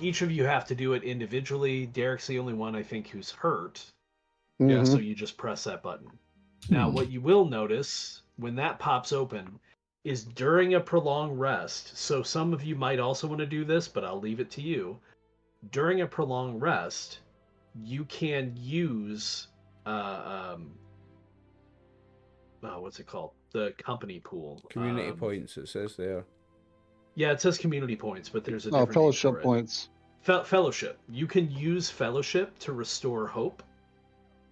[SPEAKER 2] each of you have to do it individually. Derek's the only one I think who's hurt.
[SPEAKER 6] Mhm.
[SPEAKER 2] So you just press that button. Now, what you will notice when that pops open is during a prolonged rest. So some of you might also want to do this, but I'll leave it to you. During a prolonged rest, you can use what's it called? The company pool.
[SPEAKER 1] Community points, it says there.
[SPEAKER 2] Yeah, it says community points, but there's a
[SPEAKER 6] Oh,
[SPEAKER 2] different name
[SPEAKER 6] fellowship
[SPEAKER 2] for it.
[SPEAKER 6] points.
[SPEAKER 2] Fellowship. You can use fellowship to restore hope.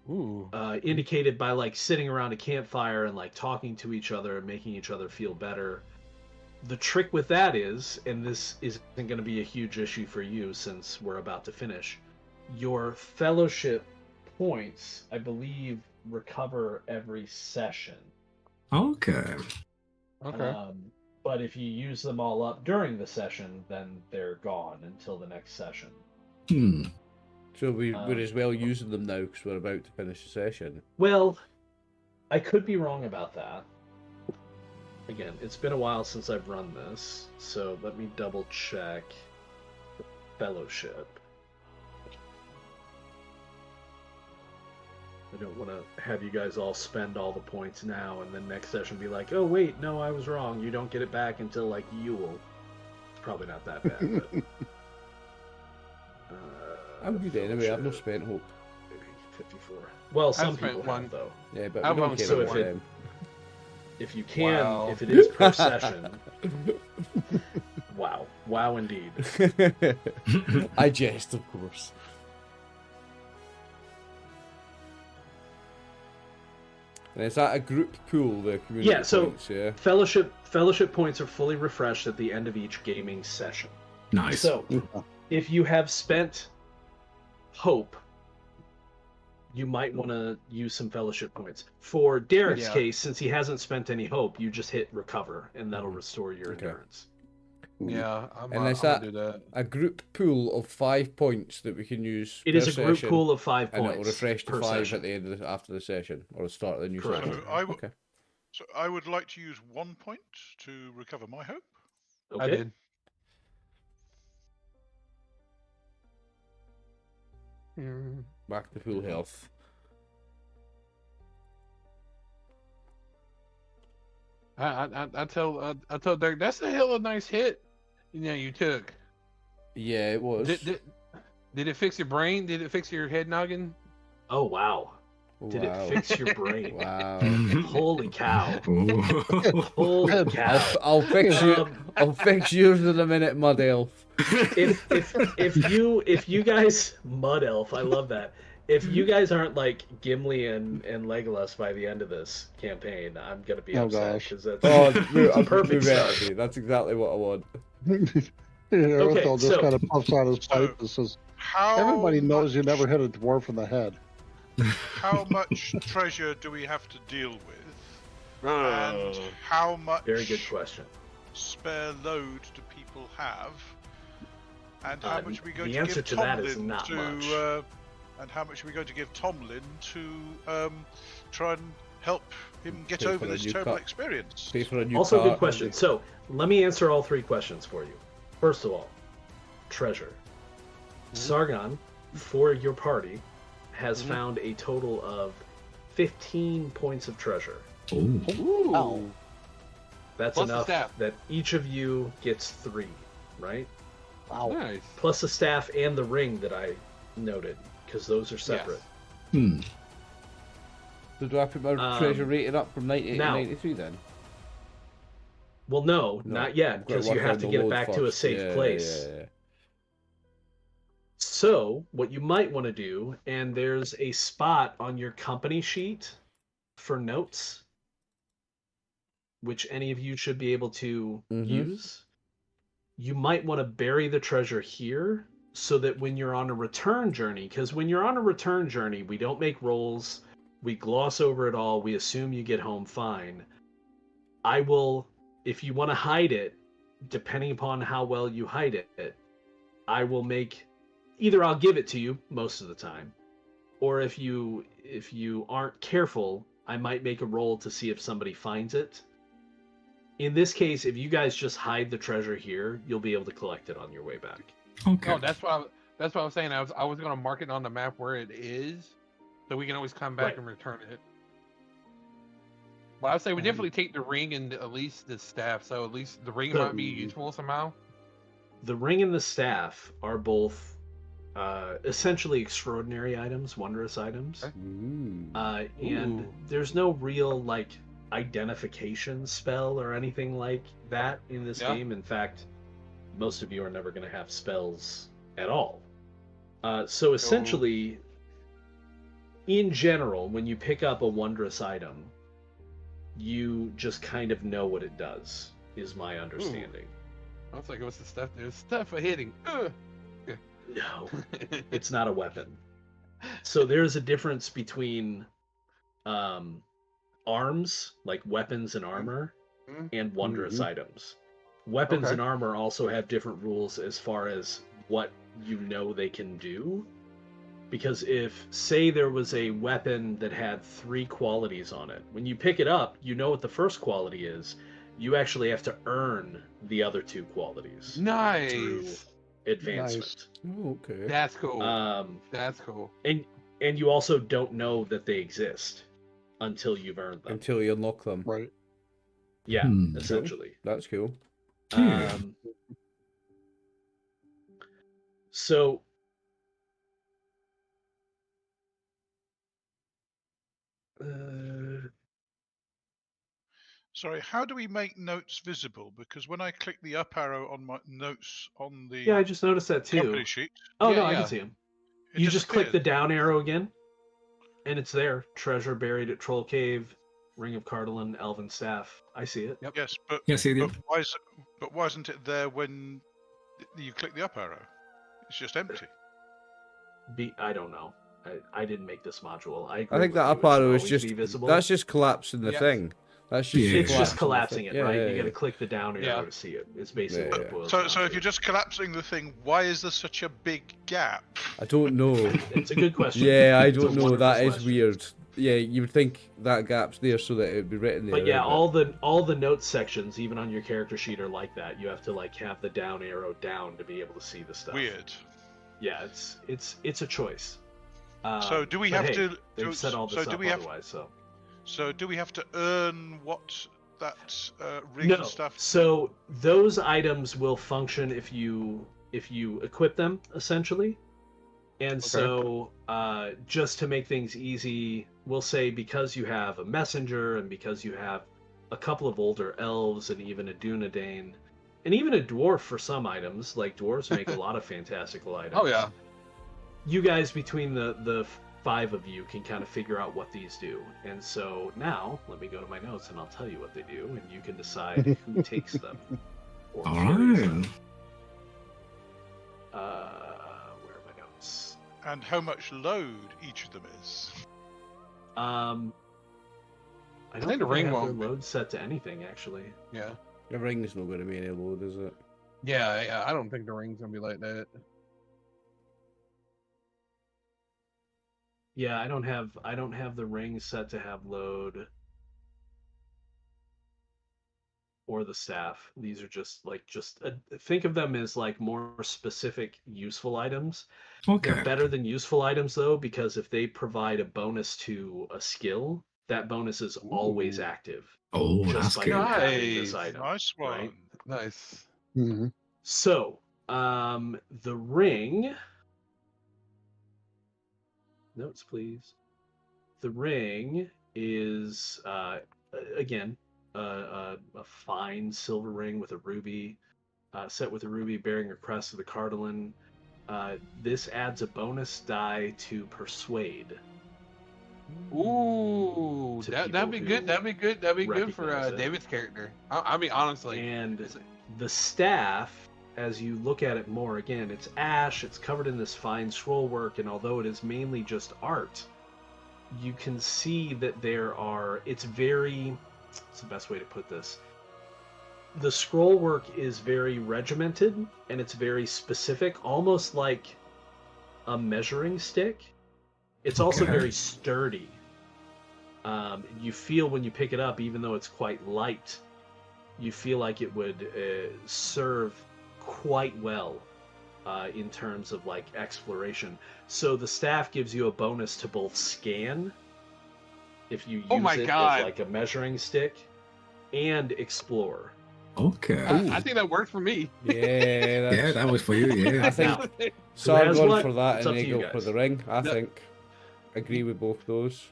[SPEAKER 3] Ooh.
[SPEAKER 2] Indicated by like sitting around a campfire and like talking to each other and making each other feel better. The trick with that is, and this isn't going to be a huge issue for you since we're about to finish, your fellowship points, I believe, recover every session.
[SPEAKER 5] Okay.
[SPEAKER 3] Okay.
[SPEAKER 2] But if you use them all up during the session, then they're gone until the next session.
[SPEAKER 1] So we're as well using them now because we're about to finish the session.
[SPEAKER 2] Well, I could be wrong about that. Again, it's been a while since I've run this, so let me double check the fellowship. I don't want to have you guys all spend all the points now and then next session be like, oh wait, no, I was wrong. You don't get it back until like Yule. It's probably not that bad, but...
[SPEAKER 1] I'm good anyway, I've not
[SPEAKER 2] fellowship.
[SPEAKER 1] spent hope.
[SPEAKER 2] 54. Well, some
[SPEAKER 3] spent
[SPEAKER 2] people
[SPEAKER 3] one.
[SPEAKER 2] have, though.
[SPEAKER 1] Yeah, but
[SPEAKER 3] I've
[SPEAKER 1] we don't
[SPEAKER 3] only
[SPEAKER 1] care
[SPEAKER 2] so
[SPEAKER 1] about
[SPEAKER 2] if it-
[SPEAKER 1] them.
[SPEAKER 2] If you can,
[SPEAKER 3] Wow.
[SPEAKER 2] if it is per session. Wow. Wow, indeed.
[SPEAKER 1] I jest, of course. And is that a group pool, the community
[SPEAKER 2] Yeah, so
[SPEAKER 1] points, yeah?
[SPEAKER 2] fellowship points are fully refreshed at the end of each gaming session.
[SPEAKER 5] Nice.
[SPEAKER 2] So, if you have spent hope, you might want to use some fellowship points. For Derek's
[SPEAKER 3] Yeah.
[SPEAKER 2] case, since he hasn't spent any hope, you just hit recover, and that'll restore your
[SPEAKER 1] Okay.
[SPEAKER 2] endurance.
[SPEAKER 3] Yeah, I'm
[SPEAKER 1] And is
[SPEAKER 3] gonna
[SPEAKER 1] that
[SPEAKER 3] do that.
[SPEAKER 1] a group pool of 5 points that we can use
[SPEAKER 2] It
[SPEAKER 1] per
[SPEAKER 2] is a group
[SPEAKER 1] session,
[SPEAKER 2] pool of 5
[SPEAKER 1] and
[SPEAKER 2] points.
[SPEAKER 1] it'll refresh to
[SPEAKER 2] per
[SPEAKER 1] 5
[SPEAKER 2] session.
[SPEAKER 1] at the end of after the session, or the start of the new
[SPEAKER 2] Correct.
[SPEAKER 1] session. Okay.
[SPEAKER 4] So I would like to use 1 point to recover my hope.
[SPEAKER 2] Okay.
[SPEAKER 3] I did.
[SPEAKER 1] Back to full health.
[SPEAKER 3] I tell Derek that's a hell of a nice hit. You took.
[SPEAKER 1] Yeah, it was.
[SPEAKER 3] Did it fix your brain? Did it fix your head noggin?
[SPEAKER 2] Oh, wow. Did
[SPEAKER 1] Wow.
[SPEAKER 2] it fix your brain?
[SPEAKER 1] Wow.
[SPEAKER 2] Holy cow.
[SPEAKER 5] Oh.
[SPEAKER 2] Holy cow.
[SPEAKER 1] I'll fix you.
[SPEAKER 2] Um,
[SPEAKER 1] I'll fix yours in a minute, Mud Elf.
[SPEAKER 2] if you guys Mud Elf, I love that. If you guys aren't like Gimli and Legolas by the end of this campaign, I'm gonna be
[SPEAKER 6] Oh,
[SPEAKER 2] upset
[SPEAKER 6] gosh.
[SPEAKER 2] because that's
[SPEAKER 1] Oh,
[SPEAKER 2] a perfect start.
[SPEAKER 1] That's exactly what I want.
[SPEAKER 2] Okay,
[SPEAKER 6] Aristotle just
[SPEAKER 2] so-
[SPEAKER 6] kind of puffs out his pipe
[SPEAKER 4] So-
[SPEAKER 6] and says,
[SPEAKER 4] How
[SPEAKER 6] "Everybody knows you
[SPEAKER 4] much-
[SPEAKER 6] never hit a dwarf in the head."
[SPEAKER 4] How much treasure do we have to deal with? And how much
[SPEAKER 2] Very good question.
[SPEAKER 4] spare load do people have? And how much are we going
[SPEAKER 2] the
[SPEAKER 4] to
[SPEAKER 2] answer
[SPEAKER 4] give
[SPEAKER 2] to that is
[SPEAKER 4] Tomlin
[SPEAKER 2] not
[SPEAKER 4] to?
[SPEAKER 2] much.
[SPEAKER 4] And how much are we going to give Tomlin to try and help him get
[SPEAKER 1] Pay for
[SPEAKER 4] over
[SPEAKER 1] a
[SPEAKER 4] this
[SPEAKER 1] new
[SPEAKER 4] terrible
[SPEAKER 1] cut.
[SPEAKER 4] experience?
[SPEAKER 1] Pay for a new
[SPEAKER 2] Also,
[SPEAKER 1] cart,
[SPEAKER 2] good question. So let me answer all 3 questions for you. First of all, treasure. Sargon, for your party, has found a total of 15 points of treasure.
[SPEAKER 5] Oh.
[SPEAKER 6] Ow.
[SPEAKER 2] That's
[SPEAKER 3] Plus the
[SPEAKER 2] enough
[SPEAKER 3] staff.
[SPEAKER 2] that each of you gets 3, right?
[SPEAKER 6] Wow.
[SPEAKER 3] Nice.
[SPEAKER 2] Plus the staff and the ring that I noted, because those are separate.
[SPEAKER 5] Hmm.
[SPEAKER 1] So do I put my treasure rating up from 90
[SPEAKER 2] now-
[SPEAKER 1] to 93 then?
[SPEAKER 2] Well, no,
[SPEAKER 1] No,
[SPEAKER 2] not yet,
[SPEAKER 1] I've gotta
[SPEAKER 2] because you
[SPEAKER 1] work
[SPEAKER 2] have
[SPEAKER 1] out
[SPEAKER 2] to
[SPEAKER 1] the
[SPEAKER 2] get it
[SPEAKER 1] load
[SPEAKER 2] back to a
[SPEAKER 1] first.
[SPEAKER 2] safe
[SPEAKER 1] Yeah,
[SPEAKER 2] place.
[SPEAKER 1] yeah.
[SPEAKER 2] So, what you might want to do, and there's a spot on your company sheet for notes, which any of you should be able to use. You might want to bury the treasure here so that when you're on a return journey, because when you're on a return journey, we don't make rolls, we gloss over it all, we assume you get home fine. I will, if you want to hide it, depending upon how well you hide it, I will make, either I'll give it to you most of the time, or if you aren't careful, I might make a roll to see if somebody finds it. In this case, if you guys just hide the treasure here, you'll be able to collect it on your way back.
[SPEAKER 5] Okay.
[SPEAKER 3] No, that's what I was saying. I was gonna mark it on the map where it is, so we can always come back
[SPEAKER 2] Right.
[SPEAKER 3] and return it. But I would say we definitely take the ring and at least the staff, so at least the ring might be useful somehow.
[SPEAKER 2] The ring and the staff are both essentially extraordinary items, wondrous items.
[SPEAKER 3] Okay.
[SPEAKER 2] And
[SPEAKER 3] Ooh.
[SPEAKER 2] there's no real like identification spell or anything like that in this
[SPEAKER 3] Yeah.
[SPEAKER 2] game. In fact, most of you are never going to have spells at all. So essentially, in general, when you pick up a wondrous item, you just kind of know what it does, is my understanding.
[SPEAKER 3] I was like, what's the stuff? There's stuff for hitting. Ugh.
[SPEAKER 2] No, it's not a weapon. So there's a difference between arms, like weapons and armor, and wondrous items. Weapons
[SPEAKER 3] Okay.
[SPEAKER 2] and armor also have different rules as far as what you know they can do. Because if, say, there was a weapon that had 3 qualities on it, when you pick it up, you know what the first quality is. You actually have to earn the other 2 qualities through
[SPEAKER 3] Nice.
[SPEAKER 2] advancement.
[SPEAKER 1] Oh, okay.
[SPEAKER 3] That's cool. That's cool.
[SPEAKER 2] And you also don't know that they exist until you've earned them.
[SPEAKER 1] Until you unlock them.
[SPEAKER 6] Right.
[SPEAKER 2] Yeah,
[SPEAKER 5] Hmm.
[SPEAKER 2] essentially.
[SPEAKER 1] That's cool.
[SPEAKER 5] Yeah.
[SPEAKER 2] So
[SPEAKER 4] Sorry, how do we make notes visible? Because when I click the up arrow on my notes on the
[SPEAKER 2] Yeah, I just noticed that too.
[SPEAKER 4] company sheet,
[SPEAKER 2] Oh,
[SPEAKER 3] Yeah,
[SPEAKER 2] no, I
[SPEAKER 3] yeah.
[SPEAKER 2] can see them.
[SPEAKER 4] it
[SPEAKER 2] You just click the
[SPEAKER 4] disappeared.
[SPEAKER 2] down arrow again, and it's there. Treasure buried at Troll Cave, Ring of Cardalin, Elven Staff. I see it.
[SPEAKER 3] Yep.
[SPEAKER 4] Yes, but
[SPEAKER 5] Yes, it
[SPEAKER 4] but
[SPEAKER 5] did.
[SPEAKER 4] why isn't it there when you click the up arrow? It's just empty.
[SPEAKER 2] I don't know. I didn't make this module. I
[SPEAKER 1] I
[SPEAKER 2] agree
[SPEAKER 1] think
[SPEAKER 2] with
[SPEAKER 1] that
[SPEAKER 2] you.
[SPEAKER 1] up
[SPEAKER 2] It should
[SPEAKER 1] arrow is
[SPEAKER 2] always
[SPEAKER 1] just
[SPEAKER 2] be visible.
[SPEAKER 1] that's just collapsing the
[SPEAKER 3] Yeah.
[SPEAKER 1] thing. That's just
[SPEAKER 5] Yeah.
[SPEAKER 2] It's just collapsing
[SPEAKER 1] the
[SPEAKER 2] it,
[SPEAKER 1] thing.
[SPEAKER 2] right?
[SPEAKER 1] Yeah,
[SPEAKER 2] You
[SPEAKER 1] yeah,
[SPEAKER 2] got to
[SPEAKER 1] yeah.
[SPEAKER 2] click the down arrow
[SPEAKER 3] Yeah.
[SPEAKER 2] to see it. It's basically
[SPEAKER 1] Yeah,
[SPEAKER 2] what
[SPEAKER 1] yeah.
[SPEAKER 2] it boils
[SPEAKER 4] So
[SPEAKER 2] down
[SPEAKER 4] if
[SPEAKER 2] to.
[SPEAKER 4] you're just collapsing the thing, why is there such a big gap?
[SPEAKER 1] I don't know.
[SPEAKER 2] It's a good question.
[SPEAKER 1] Yeah, I
[SPEAKER 2] It's a
[SPEAKER 1] don't know.
[SPEAKER 2] wonderful
[SPEAKER 1] That is
[SPEAKER 2] question.
[SPEAKER 1] weird. Yeah, you would think that gap's there so that it would be written there.
[SPEAKER 2] But yeah,
[SPEAKER 1] right?
[SPEAKER 2] all the note sections, even on your character sheet, are like that. You have to like have the down arrow down to be able to see the stuff.
[SPEAKER 4] Weird.
[SPEAKER 2] Yeah, it's a choice.
[SPEAKER 4] So do we
[SPEAKER 2] but
[SPEAKER 4] have
[SPEAKER 2] hey,
[SPEAKER 4] to?
[SPEAKER 2] They've set all this
[SPEAKER 4] so do
[SPEAKER 2] up
[SPEAKER 4] we have?
[SPEAKER 2] otherwise.
[SPEAKER 4] So do we have to earn what that ring
[SPEAKER 2] No.
[SPEAKER 4] and stuff?
[SPEAKER 2] So those items will function if you equip them essentially. And so just to make things easy, we'll say because you have a messenger and because you have a couple of older elves and even a Dunedain and even a dwarf for some items, like dwarves make a lot of fantastical items.
[SPEAKER 3] Oh yeah.
[SPEAKER 2] You guys between the 5 of you can kind of figure out what these do. And so now let me go to my notes and I'll tell you what they do and you can decide who takes them. Or
[SPEAKER 5] All
[SPEAKER 2] carries
[SPEAKER 5] right.
[SPEAKER 2] them. Where are my notes?
[SPEAKER 4] And how much load each of them is?
[SPEAKER 2] I don't
[SPEAKER 3] think the ring
[SPEAKER 2] I have
[SPEAKER 3] won't
[SPEAKER 2] their load set to anything actually.
[SPEAKER 3] Yeah.
[SPEAKER 1] The ring's not going to be any load, is it?
[SPEAKER 3] Yeah. I don't think the ring's gonna be like that.
[SPEAKER 2] Yeah, I don't have the ring set to have load or the staff. These are just think of them as like more specific useful items.
[SPEAKER 5] Okay.
[SPEAKER 2] They're better than useful items though because if they provide a bonus to a skill, that bonus is always
[SPEAKER 3] Ooh.
[SPEAKER 2] active.
[SPEAKER 5] Oh,
[SPEAKER 2] Just
[SPEAKER 5] that's
[SPEAKER 2] by
[SPEAKER 5] good.
[SPEAKER 2] having this
[SPEAKER 3] Nice.
[SPEAKER 2] item.
[SPEAKER 4] Nice one.
[SPEAKER 2] right?
[SPEAKER 3] Nice.
[SPEAKER 6] Mhm.
[SPEAKER 2] So, the ring. Notes, please. The ring is again a fine silver ring with a ruby, set with a ruby bearing a crest of the Cardalin. This adds a bonus die to persuade.
[SPEAKER 3] Ooh,
[SPEAKER 2] To
[SPEAKER 3] that'd be
[SPEAKER 2] people
[SPEAKER 3] good.
[SPEAKER 2] who
[SPEAKER 3] That'd be good. That'd be good for
[SPEAKER 2] recognize it.
[SPEAKER 3] David's character. I mean, honestly.
[SPEAKER 2] And
[SPEAKER 3] it's-
[SPEAKER 2] the staff, as you look at it more, again, it's ash, it's covered in this fine scroll work, and although it is mainly just art, you can see that it's the best way to put this. The scroll work is very regimented, and it's very specific, almost like a measuring stick. It's also
[SPEAKER 5] Okay.
[SPEAKER 2] very sturdy. You feel when you pick it up, even though it's quite light, you feel like it would serve quite well in terms of like exploration. So the staff gives you a bonus to both scan, if you use
[SPEAKER 3] Oh my
[SPEAKER 2] it
[SPEAKER 3] God.
[SPEAKER 2] as like a measuring stick, and explore.
[SPEAKER 5] Okay.
[SPEAKER 3] I think that worked for me.
[SPEAKER 1] Yeah,
[SPEAKER 5] Yeah, that was for you. Yeah.
[SPEAKER 1] I think
[SPEAKER 2] Now, has
[SPEAKER 1] Sargon
[SPEAKER 2] what?
[SPEAKER 1] for that
[SPEAKER 2] It's
[SPEAKER 1] and
[SPEAKER 2] up to you
[SPEAKER 1] Eagle for
[SPEAKER 2] guys.
[SPEAKER 1] the ring. I
[SPEAKER 3] No.
[SPEAKER 1] think. Agree with both those.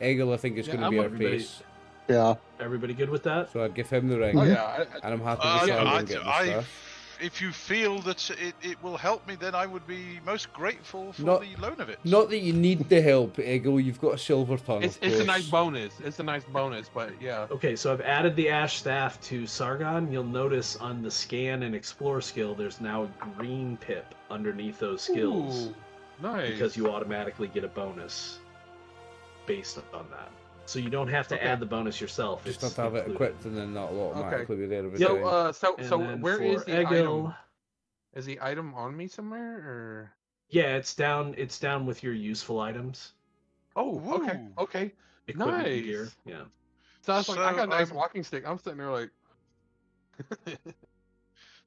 [SPEAKER 1] Eagle, I think, is
[SPEAKER 3] Yeah,
[SPEAKER 1] going to
[SPEAKER 3] I'm
[SPEAKER 1] be our
[SPEAKER 2] everybody-
[SPEAKER 1] face.
[SPEAKER 6] Yeah.
[SPEAKER 2] Everybody good with that?
[SPEAKER 1] So I'd give him the ring.
[SPEAKER 3] Oh yeah.
[SPEAKER 1] And I'm happy with Sargon getting the stuff.
[SPEAKER 4] If you feel that it will help me, then I would be most grateful for
[SPEAKER 1] Not-
[SPEAKER 4] the loan of it.
[SPEAKER 1] Not that you need the help, Eagle. You've got a silver tongue.
[SPEAKER 3] It's
[SPEAKER 1] of
[SPEAKER 3] a nice
[SPEAKER 1] course.
[SPEAKER 3] bonus. It's a nice bonus, but yeah.
[SPEAKER 2] Okay, so I've added the ash staff to Sargon. You'll notice on the scan and explore skill, there's now a green pip underneath those skills.
[SPEAKER 3] Ooh, nice.
[SPEAKER 2] Because you automatically get a bonus based on that. So you don't have to
[SPEAKER 3] Okay.
[SPEAKER 2] add the bonus yourself.
[SPEAKER 1] Just
[SPEAKER 2] it's
[SPEAKER 1] have to have it
[SPEAKER 2] included.
[SPEAKER 1] equipped, and then that'll automatically be there every
[SPEAKER 2] Yep.
[SPEAKER 1] time.
[SPEAKER 3] So
[SPEAKER 2] And
[SPEAKER 3] so
[SPEAKER 2] then
[SPEAKER 3] where
[SPEAKER 2] for
[SPEAKER 3] is the
[SPEAKER 2] Egil,
[SPEAKER 3] item? Is the item on me somewhere or?
[SPEAKER 2] Yeah, it's down with your useful items.
[SPEAKER 3] Oh, okay,
[SPEAKER 4] Ooh.
[SPEAKER 3] okay.
[SPEAKER 2] Equipment and
[SPEAKER 3] Nice.
[SPEAKER 2] gear. Yeah.
[SPEAKER 3] So I was like, I
[SPEAKER 4] So
[SPEAKER 3] got a nice
[SPEAKER 4] I'm-
[SPEAKER 3] walking stick. I'm sitting there like.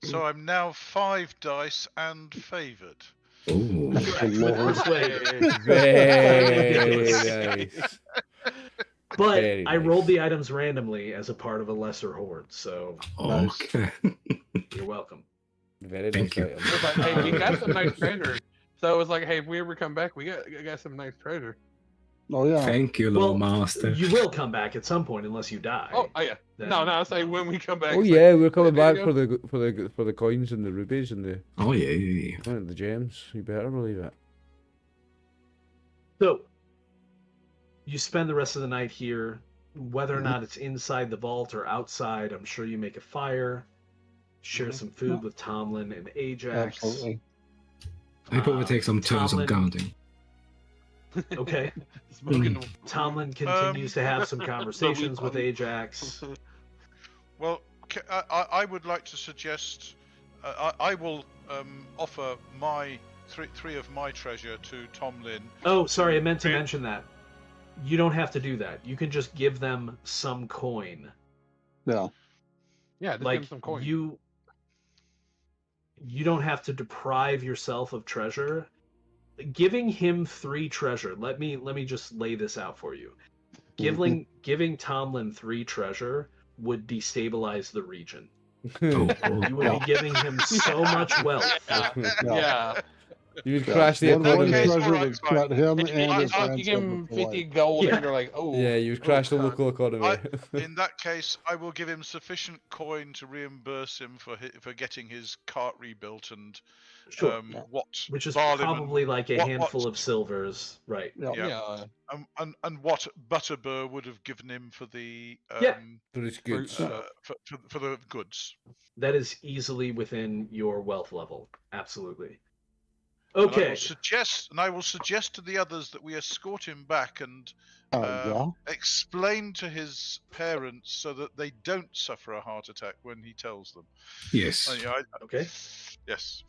[SPEAKER 4] So I'm now 5 dice and favoured.
[SPEAKER 5] Oh.
[SPEAKER 2] Correct, with persuade.
[SPEAKER 1] Very nice.
[SPEAKER 2] But
[SPEAKER 1] Very
[SPEAKER 2] I
[SPEAKER 1] nice.
[SPEAKER 2] rolled the items randomly as a part of a lesser horde, so
[SPEAKER 5] Okay.
[SPEAKER 2] you're welcome.
[SPEAKER 1] Very
[SPEAKER 5] Thank
[SPEAKER 1] nice
[SPEAKER 5] you.
[SPEAKER 1] item.
[SPEAKER 3] It was like, hey, we got some nice treasure. So it was like, hey, if we ever come back, we got some nice treasure.
[SPEAKER 6] Oh yeah.
[SPEAKER 5] Thank you, Lord Master.
[SPEAKER 2] You will come back at some point unless you die.
[SPEAKER 3] Oh yeah.
[SPEAKER 2] Then-
[SPEAKER 3] No, I say when we come back.
[SPEAKER 1] Oh
[SPEAKER 3] it's
[SPEAKER 1] yeah,
[SPEAKER 3] like,
[SPEAKER 1] we're coming
[SPEAKER 3] there you
[SPEAKER 1] back
[SPEAKER 3] go.
[SPEAKER 1] for the coins and the rubies and the
[SPEAKER 5] Oh yeah.
[SPEAKER 1] the gems. You better believe it.
[SPEAKER 2] So, you spend the rest of the night here. Whether or not it's inside the vault or outside, I'm sure you make a fire, share some food with Tomlin and Ajax.
[SPEAKER 6] Absolutely.
[SPEAKER 5] I probably take some turns of
[SPEAKER 2] Tomlin-
[SPEAKER 5] guarding.
[SPEAKER 2] Okay.
[SPEAKER 3] Smoking
[SPEAKER 2] Tomlin continues to have some conversations with Ajax.
[SPEAKER 4] Well, I would like to suggest I will offer my three of my treasure to Tomlin.
[SPEAKER 2] Oh, sorry, I meant to mention that. You don't have to do that. You can just give them some coin.
[SPEAKER 6] Yeah.
[SPEAKER 3] Yeah, just give
[SPEAKER 2] Like
[SPEAKER 3] him some coin.
[SPEAKER 2] you don't have to deprive yourself of treasure. Giving him 3 treasure. Let me just lay this out for you. Giving Tomlin 3 treasure would destabilize the region. You would be giving him so much wealth.
[SPEAKER 3] Yeah.
[SPEAKER 1] You would crash the
[SPEAKER 6] One
[SPEAKER 1] economy.
[SPEAKER 4] Okay,
[SPEAKER 6] treasure
[SPEAKER 4] alright,
[SPEAKER 6] would cut him and his
[SPEAKER 3] You give him
[SPEAKER 6] grandchildren for
[SPEAKER 3] 50
[SPEAKER 6] life.
[SPEAKER 3] gold,
[SPEAKER 2] Yeah.
[SPEAKER 3] and you're like, oh.
[SPEAKER 1] Yeah, you would crash the local economy.
[SPEAKER 4] In that case, I will give him sufficient coin to reimburse him for getting his cart rebuilt and
[SPEAKER 2] Sure.
[SPEAKER 4] what
[SPEAKER 2] Which is
[SPEAKER 4] Barliman-
[SPEAKER 2] probably like a
[SPEAKER 4] what-
[SPEAKER 2] handful
[SPEAKER 4] what-
[SPEAKER 2] of silvers. Right.
[SPEAKER 6] Yeah.
[SPEAKER 3] Yeah.
[SPEAKER 4] and what Butterbur would have given him for the
[SPEAKER 2] Yeah.
[SPEAKER 1] But it's good.
[SPEAKER 4] for the goods.
[SPEAKER 2] That is easily within your wealth level. Absolutely.
[SPEAKER 4] And
[SPEAKER 2] Okay.
[SPEAKER 4] I will suggest to the others that we escort him back and
[SPEAKER 6] Yeah.
[SPEAKER 4] explain to his parents so that they don't suffer a heart attack when he tells them.
[SPEAKER 5] Yes,
[SPEAKER 2] Okay.
[SPEAKER 4] Yes.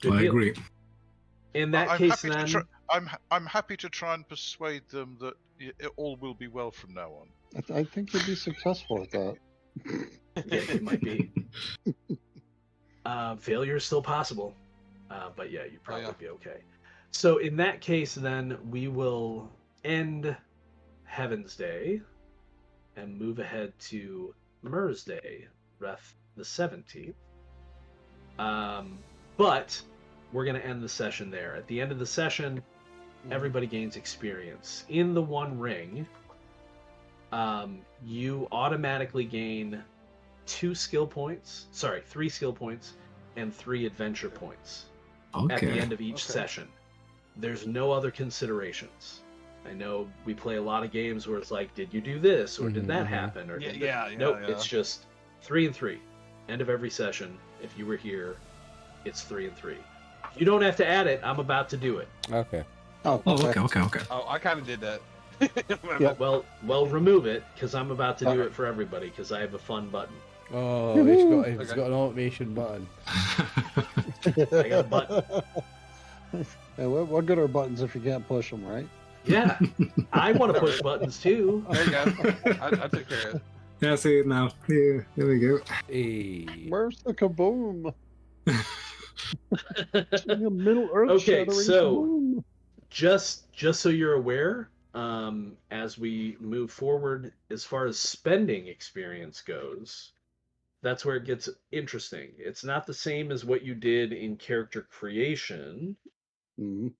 [SPEAKER 2] Good
[SPEAKER 5] I
[SPEAKER 2] deal.
[SPEAKER 5] agree.
[SPEAKER 2] In that
[SPEAKER 4] I'm
[SPEAKER 2] case,
[SPEAKER 4] happy
[SPEAKER 2] then.
[SPEAKER 4] I'm happy to try and persuade them that it all will be well from now on.
[SPEAKER 6] I think you'd be successful at that.
[SPEAKER 2] Yeah, you might be. Failure is still possible. But yeah, you'd probably be okay. So in that case, then, we will end Heaven's Day and move ahead to Myr's Day, Ref the 17th. But we're going to end the session there. At the end of the session, everybody gains experience. In the One Ring, you automatically gain 3 skill points, and 3 adventure points at the end of each session. There's no other considerations. I know we play a lot of games where it's like, did you do this, or did that happen, or did nope, it's just 3 and 3. End of every session. If you were here, it's 3 and 3. You don't have to add it. I'm about to do it.
[SPEAKER 1] Okay.
[SPEAKER 6] Oh,
[SPEAKER 5] Okay.
[SPEAKER 3] Oh, I kind of did that.
[SPEAKER 6] Yep.
[SPEAKER 2] Well, remove it because I'm about to do it for everybody because I have a fun button.
[SPEAKER 1] Oh, he's got an automation button.
[SPEAKER 2] I got a button.
[SPEAKER 6] Yeah, what good are buttons if you can't push them, right?
[SPEAKER 2] Yeah, I want to push buttons too.
[SPEAKER 3] There you go. I took care of it.
[SPEAKER 5] Yeah, see it now. Yeah, there we go.
[SPEAKER 1] Hey.
[SPEAKER 6] Where's the kaboom? Middle Earth
[SPEAKER 2] Okay,
[SPEAKER 6] shattering
[SPEAKER 2] so
[SPEAKER 6] kaboom.
[SPEAKER 2] just so you're aware, as we move forward, as far as spending experience goes, that's where it gets interesting. It's not the same as what you did in character creation.
[SPEAKER 6] Mhm.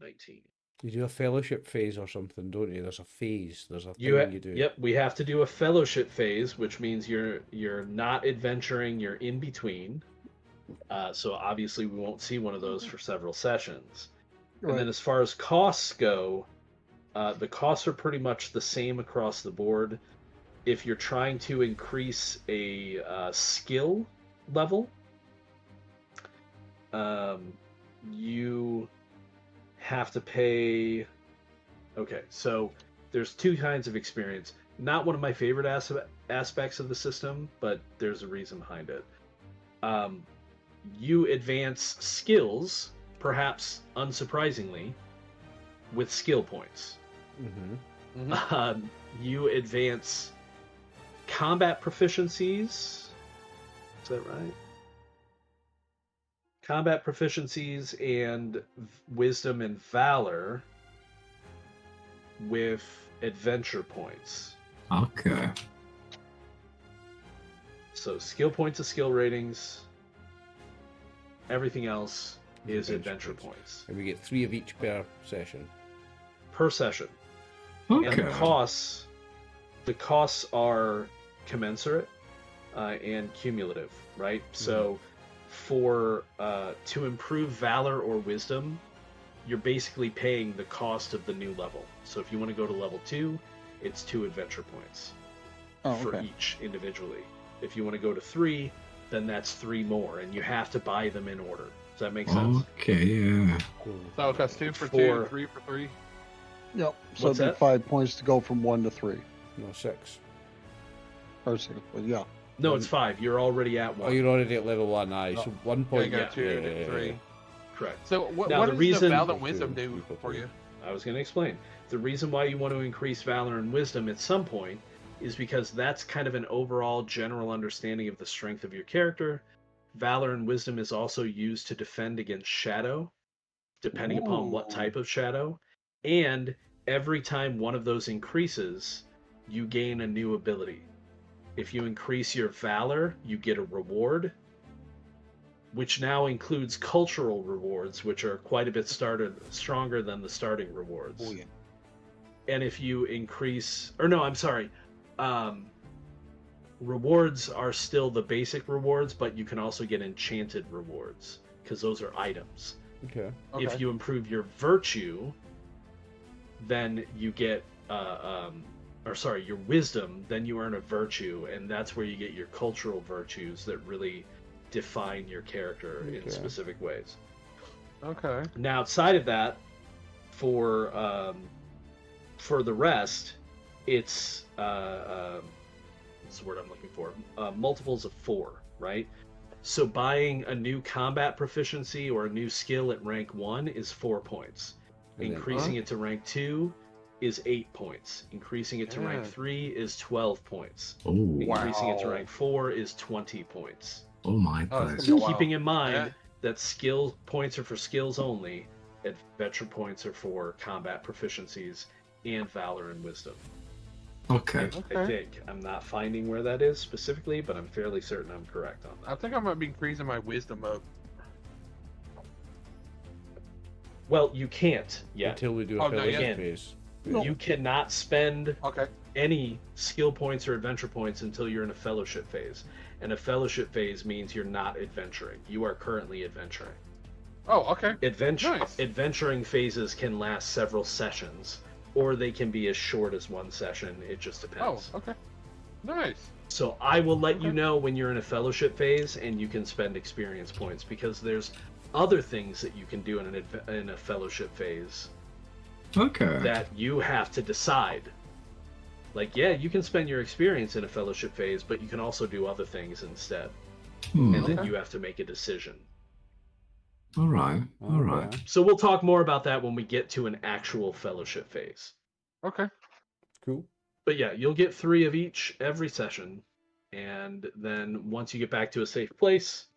[SPEAKER 2] 19.
[SPEAKER 1] You do a fellowship phase or something, don't you? There's a phase. There's a thing you do.
[SPEAKER 2] Yep, we have to do a fellowship phase, which means you're not adventuring, you're in between. So obviously we won't see one of those for several sessions.
[SPEAKER 6] Right.
[SPEAKER 2] And then as far as costs go, the costs are pretty much the same across the board. If you're trying to increase a skill level, you have to pay. Okay, so there's 2 kinds of experience. Not one of my favorite aspects of the system, but there's a reason behind it. You advance skills, perhaps unsurprisingly, with skill points. You advance combat proficiencies. Is that right? Combat proficiencies and wisdom and valor with adventure points.
[SPEAKER 5] Okay.
[SPEAKER 2] So skill points of skill ratings. Everything else is adventure points
[SPEAKER 1] And we get 3 of each per session.
[SPEAKER 2] per session.
[SPEAKER 5] Okay.
[SPEAKER 2] And the costs are commensurate and cumulative, right? So for to improve valor or wisdom, you're basically paying the cost of the new level. So if you want to go to level 2, it's 2 adventure points for each individually. If you want to go to 3, then that's 3 more, and you have to buy them in order. Does that make sense?
[SPEAKER 5] Okay, yeah.
[SPEAKER 3] So that's 2 for 2,
[SPEAKER 2] For-
[SPEAKER 3] 3 for 3.
[SPEAKER 6] Yep. So
[SPEAKER 2] What's
[SPEAKER 6] it'd be
[SPEAKER 2] that?
[SPEAKER 6] 5 points to go from 1 to 3.
[SPEAKER 1] No, 6.
[SPEAKER 6] Or 6, but yeah.
[SPEAKER 2] No, it's 5. You're already at 1.
[SPEAKER 1] Oh, you're already at level 1, aye. So 1 point.
[SPEAKER 3] Yeah, 2
[SPEAKER 1] yeah,
[SPEAKER 3] to 3.
[SPEAKER 2] Correct.
[SPEAKER 3] So what
[SPEAKER 2] Now, the
[SPEAKER 3] does
[SPEAKER 2] reason-
[SPEAKER 3] the Valor and Wisdom do for you?
[SPEAKER 2] I was going to explain. The reason why you want to increase valor and wisdom at some point is because that's kind of an overall general understanding of the strength of your character. Valor and wisdom is also used to defend against shadow, depending upon what
[SPEAKER 6] Ooh.
[SPEAKER 2] type of shadow. And every time one of those increases, you gain a new ability. If you increase your valor, you get a reward, which now includes cultural rewards, which are quite a bit stronger than the starting rewards.
[SPEAKER 6] Oh, yeah.
[SPEAKER 2] And if you increase, or no, I'm sorry, rewards are still the basic rewards, but you can also get enchanted rewards, because those are items.
[SPEAKER 1] Okay.
[SPEAKER 2] If you improve your virtue, then you get, your wisdom, then you earn a virtue, and that's where you get your cultural virtues that really define your character in specific ways.
[SPEAKER 3] Okay.
[SPEAKER 2] Now, outside of that, for the rest, it's what's the word I'm looking for? Multiples of 4, right? So buying a new combat proficiency or a new skill at rank 1 is 4 points.
[SPEAKER 1] And then-
[SPEAKER 2] Increasing it to rank 2 is 8 points. Increasing it to rank 3 is 12 points.
[SPEAKER 5] Oh,
[SPEAKER 2] Increasing it to rank 4 is 20 points.
[SPEAKER 5] oh my
[SPEAKER 3] Oh, it's
[SPEAKER 5] days.
[SPEAKER 3] gonna be- Wow.
[SPEAKER 2] Keeping in mind
[SPEAKER 3] Yeah.
[SPEAKER 2] that skill points are for skills only, adventure points are for combat proficiencies and valor and wisdom.
[SPEAKER 5] Okay.
[SPEAKER 2] I think. I'm not finding where that is specifically, but I'm fairly certain I'm correct on
[SPEAKER 3] I
[SPEAKER 2] that.
[SPEAKER 3] think I might be increasing my wisdom up.
[SPEAKER 2] Well, you can't yet.
[SPEAKER 1] Until we do
[SPEAKER 3] Oh,
[SPEAKER 1] a
[SPEAKER 3] not
[SPEAKER 1] fellowship
[SPEAKER 2] yet.
[SPEAKER 1] phase.
[SPEAKER 2] You cannot spend
[SPEAKER 3] Okay.
[SPEAKER 2] any skill points or adventure points until you're in a fellowship phase. And a fellowship phase means you're not adventuring. You are currently adventuring.
[SPEAKER 3] Oh, okay. Nice.
[SPEAKER 2] Adventuring phases can last several sessions, or they can be as short as one session. It just
[SPEAKER 3] Oh,
[SPEAKER 2] depends.
[SPEAKER 3] okay. Nice.
[SPEAKER 2] So I will let you
[SPEAKER 3] Okay.
[SPEAKER 2] know when you're in a fellowship phase and you can spend experience points, because there's other things that you can do in a fellowship phase
[SPEAKER 5] Okay.
[SPEAKER 2] that you have to decide. Like, yeah, you can spend your experience in a fellowship phase, but you can also do other things instead.
[SPEAKER 5] Hmm.
[SPEAKER 2] And then
[SPEAKER 3] Okay.
[SPEAKER 2] you have to make a decision.
[SPEAKER 5] All right. All right.
[SPEAKER 1] Okay.
[SPEAKER 2] So we'll talk more about that when we get to an actual fellowship phase.
[SPEAKER 3] Okay.
[SPEAKER 1] Cool.
[SPEAKER 2] But yeah, you'll get 3 of each every session. And then once you get back to a safe place,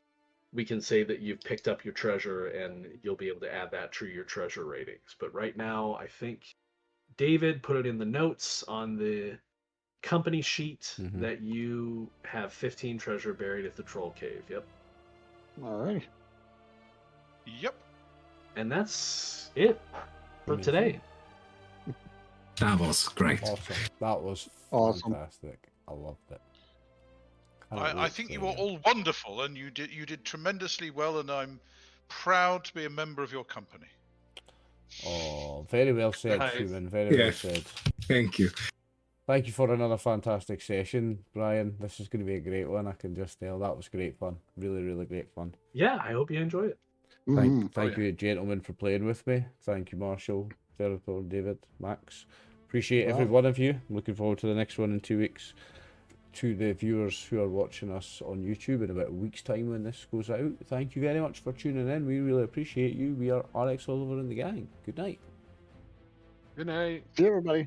[SPEAKER 2] we can say that you've picked up your treasure and you'll be able to add that to your treasure ratings. But right now, I think David put it in the notes on the company sheet
[SPEAKER 1] Mhm.
[SPEAKER 2] that you have 15 treasure buried at the Troll Cave. Yep.
[SPEAKER 6] All right.
[SPEAKER 4] Yep.
[SPEAKER 2] And that's it for
[SPEAKER 1] Amazing.
[SPEAKER 2] today.
[SPEAKER 5] That was great.
[SPEAKER 1] Awesome. That was
[SPEAKER 6] Awesome.
[SPEAKER 1] fantastic. I loved it. Can't
[SPEAKER 4] I
[SPEAKER 1] wait
[SPEAKER 4] think
[SPEAKER 1] to-
[SPEAKER 4] you were all wonderful, and you did tremendously well, and I'm proud to be a member of your company.
[SPEAKER 1] Oh, very well said,
[SPEAKER 3] Nice.
[SPEAKER 1] Human. Very well
[SPEAKER 5] Yeah.
[SPEAKER 1] said.
[SPEAKER 5] Thank you.
[SPEAKER 1] Thank you for another fantastic session, Brian. This is going to be a great one. I can just tell. That was great fun. Really, really great fun.
[SPEAKER 2] Yeah, I hope you enjoy it.
[SPEAKER 6] Mhm.
[SPEAKER 1] Thank you, gentlemen, for playing with me. Thank you, Marshall, Theodore, David, Max. Appreciate every
[SPEAKER 6] Wow.
[SPEAKER 1] one of you. I'm looking forward to the next one in 2 weeks. To the viewers who are watching us on YouTube in about a week's time when this goes out, thank you very much for tuning in. We really appreciate you. We are RxOliver and the gang. Good night.
[SPEAKER 3] Good night.
[SPEAKER 6] See you, everybody.